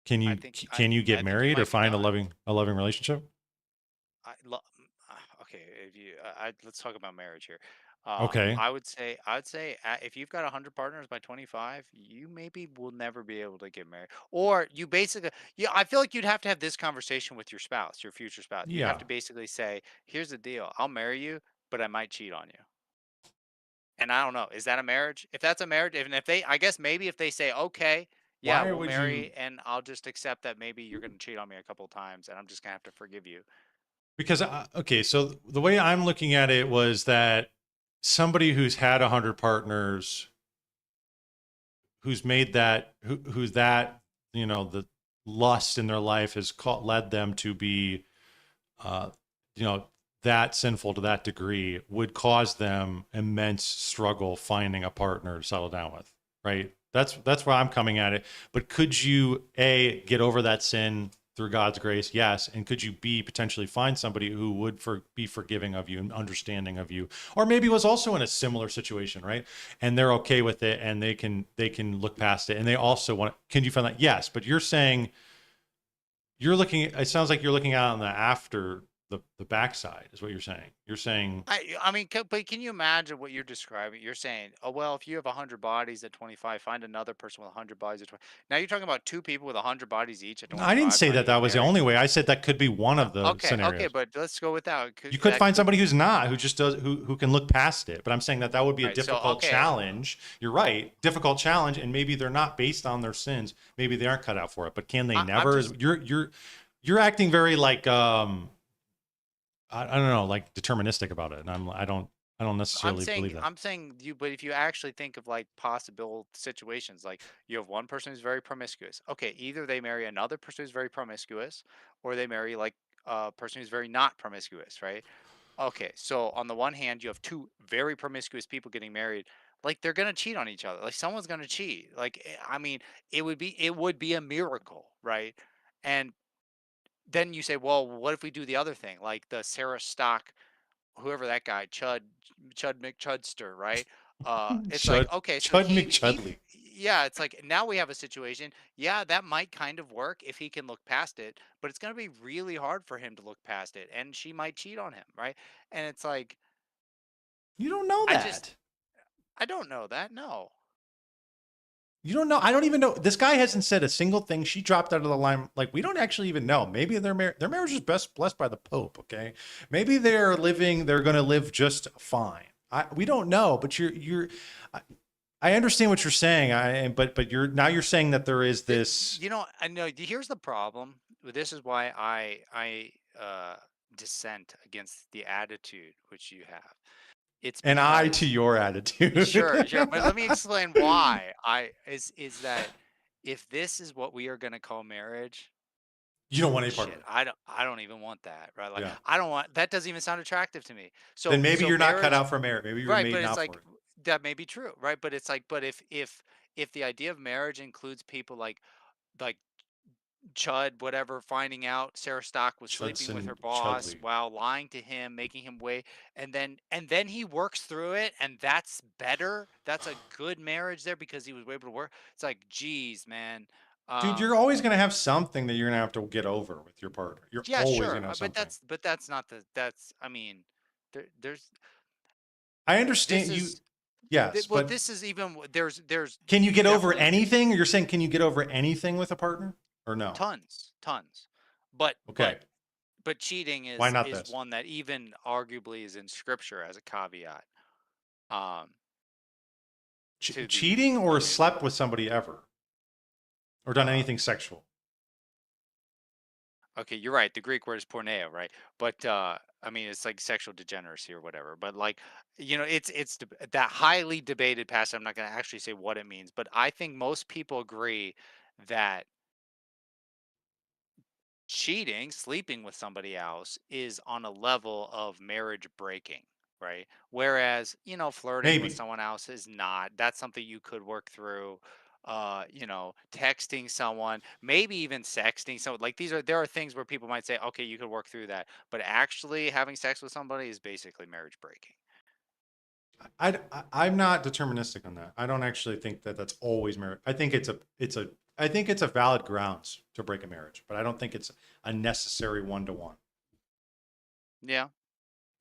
can you get married or find a loving relationship? Okay, let's talk about marriage here. Okay. I would say if you've got 100 partners by 25, you maybe will never be able to get married. Or you basically, I feel like you'd have to have this conversation with your spouse, your future spouse. You'd have Yeah. to basically say, here's the deal. I'll marry you, but I might cheat on you. And I don't know, is that a marriage? If that's a marriage, if they, I guess maybe if they say, okay, yeah, Why we'll would marry, you? and I'll just accept that maybe you're going to cheat on me a couple of times, and I'm just going to have to forgive you. Because okay, so the way I'm looking at it was that somebody who's had 100 partners who's made that, who's that, you know, the lust in their life has led them to be, you know, that sinful to that degree would cause them immense struggle finding a partner to settle down with, right? That's where I'm coming at it. But could you get over that sin through God's grace? Yes. And could you potentially find somebody who would be forgiving of you and understanding of you, or maybe was also in a similar situation, right? And they're okay with it and they can look past it. And they also can you find that? Yes. But you're saying it sounds like you're looking out on the after the backside is what you're saying. You're saying, I mean, but can you imagine what you're describing? You're saying, oh, well, if you have 100 bodies at 25, find another person with 100 bodies at 20. Now you're talking about two people with 100 bodies each at 25. I didn't say trying to that get was the married. only way. I said that could be one of the scenarios. Okay, but let's go with that. You could find somebody who's not, who just does, who can look past it. But I'm saying that would be a difficult challenge. You're right, difficult challenge, and maybe they're not based on their sins. Maybe they aren't cut out for it. But can they never? You're acting very like I don't know, like deterministic about it, and I don't necessarily believe that. I'm saying but if you actually think of like possible situations, like you have one person who's very promiscuous. Okay, either they marry another person who's very promiscuous, or they marry like a person who's very not promiscuous, right? Okay, so on the one hand, you have two very promiscuous people getting married. Like they're gonna cheat on each other. Like someone's gonna cheat. Like I mean, it would be a miracle, right? And then you say, well, what if we do the other thing, like the Sarah Stock, whoever that guy, Chud McChudster, right? It's like, okay, so Chud McChudley. yeah, it's like now we have a situation. Yeah, that might kind of work if he can look past it, but it's gonna be really hard for him to look past it, and she might cheat on him, right? And it's like, you don't know that. I don't know that. No. You don't know. I don't even know. This guy hasn't said a single thing. She dropped out of the line. Like, we don't actually even know. Maybe their marriage is blessed by the Pope. Okay. Maybe they're going to live just fine. We don't know, but I understand what you're saying. But you're saying that there is this, I know here's the problem. This is why I dissent against the attitude which you have. It's an eye to your attitude. Sure. But let me explain why. Is that if this is what we are going to call marriage, you don't want any part of it. I don't even want that, right? Like I don't want that. Doesn't even sound attractive to me. So then maybe you're not cut out for marriage. Maybe you're made out for it. That may be true, right? But it's like, but if the idea of marriage includes people like Chud, whatever, finding out Sarah Stock was sleeping with her boss while lying to him, making him wait, and then he works through it, and that's better. That's a good marriage there because he was able to work. It's like, geez, man. Dude, you're always gonna have something that you're gonna have to get over with your partner. You're always gonna have something. But that's not I mean, there's. I understand you. Yes, well, this is even there's. Can you get over anything? You're saying, can you get over anything with a partner? Or no? Tons. But okay. But cheating is one that even arguably is in scripture as a caveat. Cheating or slept with somebody ever? Or done anything sexual? Okay, you're right. The Greek word is porneo, right? But I mean, it's like sexual degeneracy or whatever. But like, it's that highly debated passage. I'm not going to actually say what it means, but I think most people agree that cheating, sleeping with somebody else is on a level of marriage breaking, right? Whereas, flirting with someone else is not. That's something you could work through. Texting someone, maybe even sexting. So like there are things where people might say, okay, you could work through that. But actually having sex with somebody is basically marriage breaking. I'm not deterministic on that. I don't actually think that that's always marriage. I think I think it's a valid grounds to break a marriage, but I don't think it's a necessary 1-to-1. Yeah.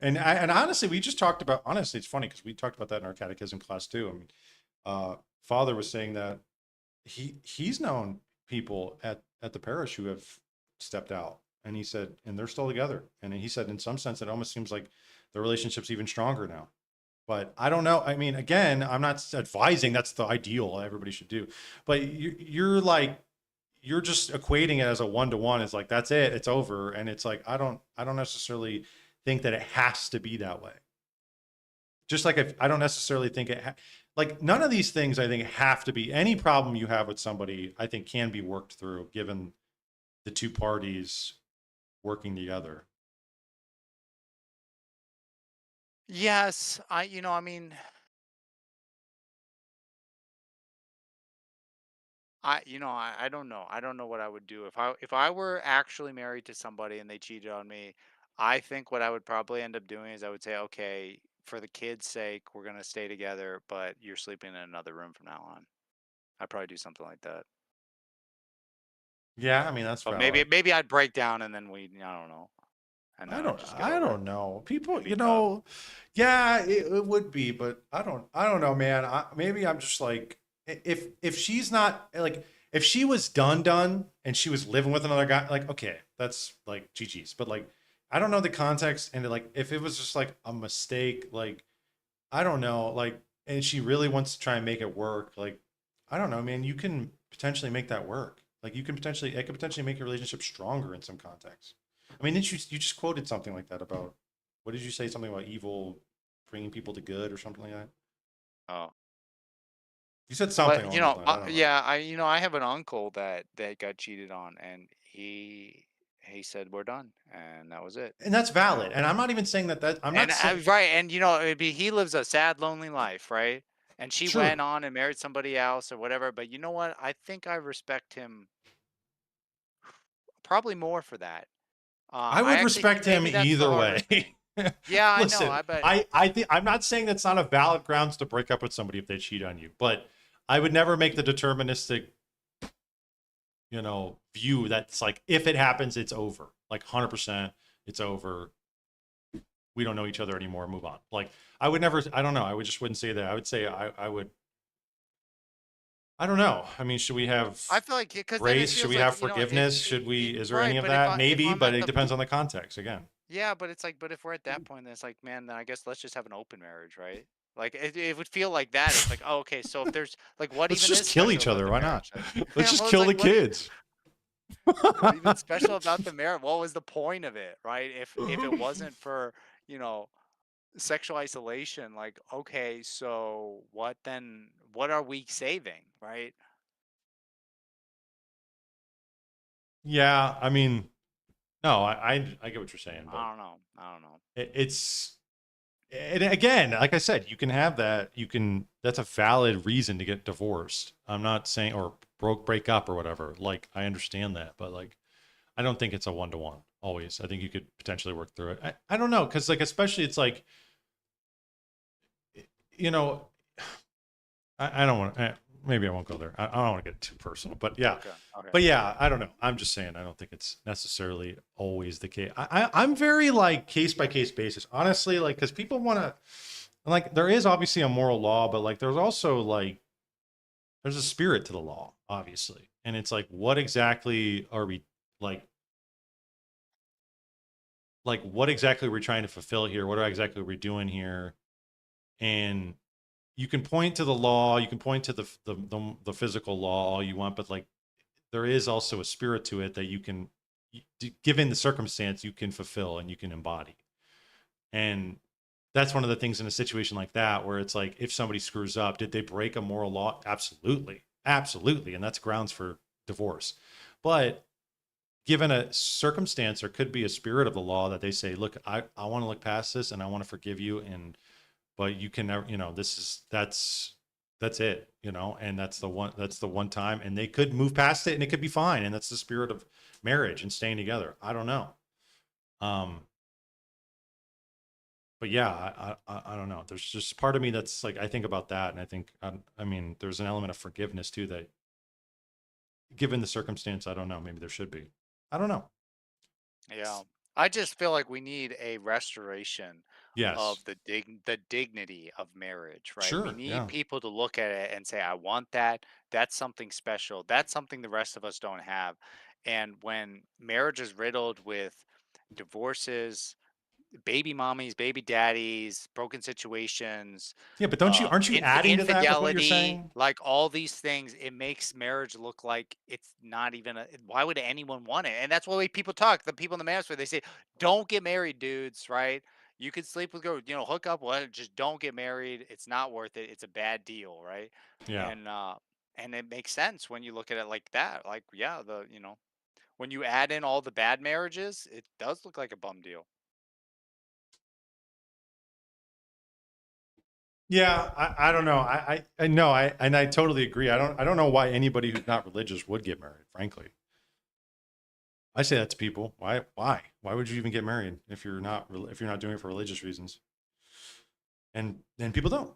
And honestly, we just talked about, it's funny because we talked about that in our catechism class too. I mean, Father was saying that he's known people at the parish who have stepped out, and he said, and they're still together. And he said, in some sense, it almost seems like the relationship's even stronger now. But I don't know. I mean, again, I'm not advising that's the ideal everybody should do. But you're just equating it as a 1-to-1. It's like, that's it. It's over. And it's like, I don't necessarily think that it has to be that way. just like if I don't necessarily think like none of these things I think have to be any problem you have with somebody. I think can be worked through given the two parties working together. Yes, I mean, I don't know. I don't know what I would do if I were actually married to somebody and they cheated on me. I think what I would probably end up doing is I would say, okay, for the kids' sake, we're gonna stay together, but you're sleeping in another room from now on. I'd probably do something like that. Yeah, I mean that's But valid. maybe I'd break down and then I don't know. And then I I'd don't just get I over don't it. know. People, It'd be you tough. know, yeah, it would be, but I don't know, man. Maybe I'm just like if she's not like if she was done and she was living with another guy, like okay, that's like GG's. But like I don't know the context and like if it was just like a mistake, like I don't know, like and she really wants to try and make it work, like I don't know, man, you can potentially make that work. Like you can potentially it could potentially make your relationship stronger in some context. I mean, didn't you just quoted something like that about what did you say? Something about evil bringing people to good or something like that. Oh. You said something But along those lines. I don't know. yeah, I have an uncle that got cheated on, and he said we're done, and that was it. And that's valid. And I'm not even saying that I'm And not saying right, and he lives a sad, lonely life, right? And she true. went on and married somebody else or whatever. But you know what? I think I respect him probably more for that. I I would actually respect think him maybe that's the either harder way. thing. Yeah, I know. Listen, I bet. I think I'm not saying that's not a valid grounds to break up with somebody if they cheat on you, but I would never make the deterministic, view that's like if it happens, it's over. Like 100%, it's over. We don't know each other anymore. Move on. Like I would never. I don't know. I would just wouldn't say that. I would say I would. I don't know. I mean, should we have I feel like because then it grace? Should feels we like have forgiveness? Should we? Is there any right. of But that? if Maybe, I'm but at it the depends on the context again. yeah, but it's like, but if we're at that point, then it's like, man, then I guess let's just have an open marriage, right? Like it would feel like that. It's like, oh, okay, so if there's like, what Let's even just is kill special each about other. the Why not? marriage? Like, Let's just well, it's kill like, the kids. what even special about the marriage? What was the point of it, right? If it wasn't for sexual isolation, like, okay, so what then? What are we saving, right? Yeah, I mean, no, I get what you're saying, but I don't know. I don't know. it's and again, like I said, you can have that. That's a valid reason to get divorced. I'm not saying or break up or whatever. Like I understand that, but like I don't think it's a 1-to-1 always. I think you could potentially work through it. I don't know because like especially it's like you know I don't want maybe I won't go there. I don't want to get too personal, but yeah. Okay. But yeah, I don't know. I'm just saying I don't think it's necessarily always the case. I'm very like case by case basis, honestly, like because people want to like there is obviously a moral law, but like there's also like there's a spirit to the law, obviously, and it's like what exactly are we like what exactly are we trying to fulfill here? What exactly are we doing here? And you can point to the law, you can point to the physical law all you want, but like there is also a spirit to it that you can, given the circumstance, you can fulfill and you can embody. And that's one of the things in a situation like that where it's like if somebody screws up, did they break a moral law? Absolutely, absolutely, and that's grounds for divorce. But given a circumstance, there could be a spirit of the law that they say, look, I want to look past this and I want to forgive you, and but you can never, that's it, and that's the one time, and they could move past it and it could be fine, and that's the spirit of marriage and staying together. I don't know. But yeah, I don't know. There's just part of me that's like I think about that, and I think I mean there's an element of forgiveness too that, given the circumstance, I don't know. Maybe there should be. I don't know. Yeah. I just feel like we need a restoration of Yes. the dignity of marriage, right? We Sure. need Yeah. people to look at it and say, I want that. That's something special. That's something the rest of us don't have. And when marriage is riddled with divorces, baby mommies, baby daddies, broken situations, Yeah, but aren't you adding to that with what you're infidelity, saying? like all these things, it makes marriage look like it's not even why would anyone want it? And that's why people talk, the people in the manosphere, they say, don't get married, dudes, right? You could sleep with girls, hook up, well, just don't get married. It's not worth it. It's a bad deal, right? Yeah. And it makes sense when you look at it like that. Like, yeah, when you add in all the bad marriages, it does look like a bum deal. Yeah, I don't know. I know I totally agree. I don't know why anybody who's not religious would get married, frankly. I say that to people. Why would you even get married if you're not doing it for religious reasons? And people don't.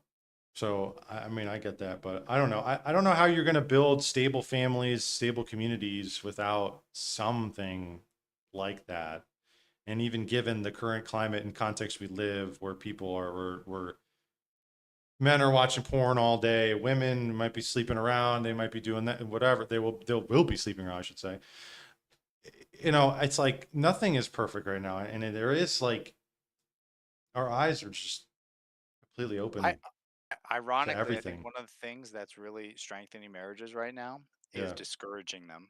So I mean, I get that, but I don't know. I don't know how you're going to build stable families, stable communities without something like that. And even given the current climate and context we live, where people where men are watching porn all day, women might be sleeping around, they might be doing that, whatever. They will be sleeping around, I should say. It's like nothing is perfect right now, and there is like our eyes are just completely open. Ironically, I think one of the things that's really strengthening marriages right now is discouraging them.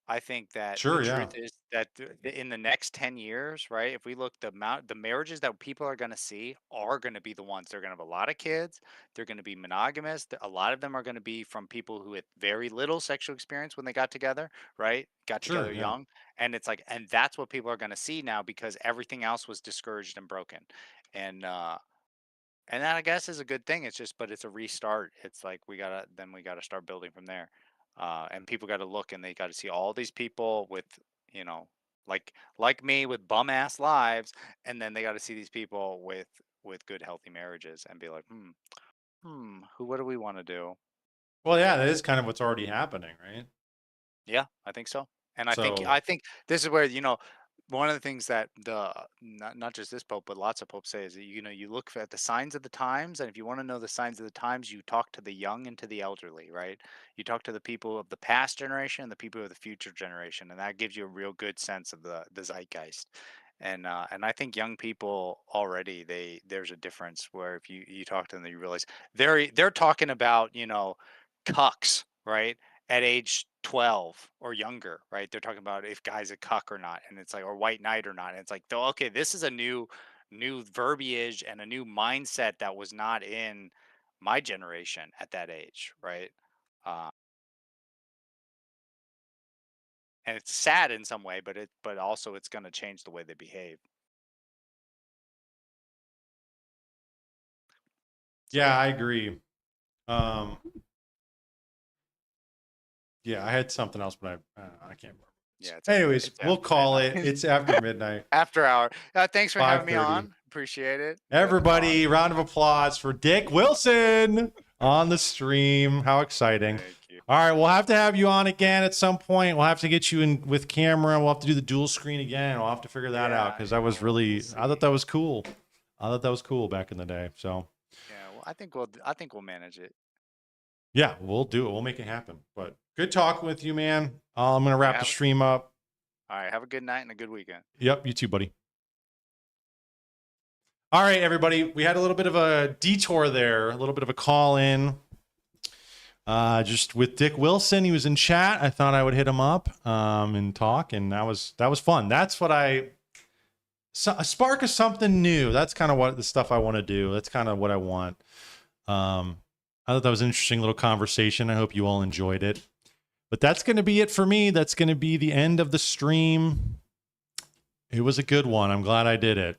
I think that the truth is that in the next 10 years, right, if we look, the marriages that people are going to see are going to be the ones. They're going to have a lot of kids. They're going to be monogamous. A lot of them are going to be from people who had very little sexual experience when they got together, right? Got together young. And it's like, and that's what people are going to see now because everything else was discouraged and broken. And that I guess is a good thing. But it's a restart. It's like we gotta start building from there. And people got to look and they got to see all these people with, you know, like me with bum ass lives, and then they got to see these people with good healthy marriages and be like, what do we want to do? Well, yeah, that is kind of what's already happening, right? Yeah, I think so. And I think this is where, one of the things that not just this pope but lots of popes say is that you look at the signs of the times, and if you want to know the signs of the times, you talk to the young and to the elderly, right? You talk to the people of the past generation and the people of the future generation, and that gives you a real good sense of the zeitgeist. And I think young people already, there's a difference where if you talk to them, you realize they're talking about cucks, right, at age 12 or younger, right? They're talking about if guy's a cuck or not, and it's like, or white knight or not. And it's like, okay, this is a new verbiage and a new mindset that was not in my generation at that age, right? And it's sad in some way, but also it's going to change the way they behave. Yeah, I agree. Yeah, I had something else, but I can't remember. Yeah. Anyways, we'll call it. It's after midnight. After hour. Thanks for having me on. Appreciate it. Everybody, round of applause for Dick Wilson on the stream. How exciting. All right, we'll have to have you on again at some point. We'll have to get you in with camera. We'll have to do the dual screen again. We'll have to figure that out because I thought that was cool. I thought that was cool back in the day. So yeah, well, I think we'll manage it. Yeah, we'll do it. We'll make it happen. But good talking with you, man. I'm going to wrap the stream up. All right. Have a good night and a good weekend. Yep. You too, buddy. All right, everybody. We had a little bit of a detour there, a little bit of a call in. Just with Dick Wilson. He was in chat. I thought I would hit him up and talk, and that was fun. That's what a spark of something new. That's kind of what the stuff I want to do. That's kind of what I want. I thought that was an interesting little conversation. I hope you all enjoyed it. But that's going to be it for me. That's going to be the end of the stream. It was a good one. I'm glad I did it.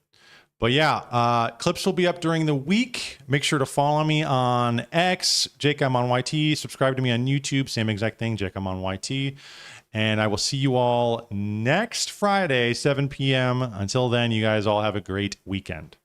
But yeah, clips will be up during the week. Make sure to follow me on X, Jake I'm on YT. Subscribe to me on YouTube. Same exact thing, Jake I'm on YT. And I will see you all next Friday, 7 p.m. Until then, you guys all have a great weekend.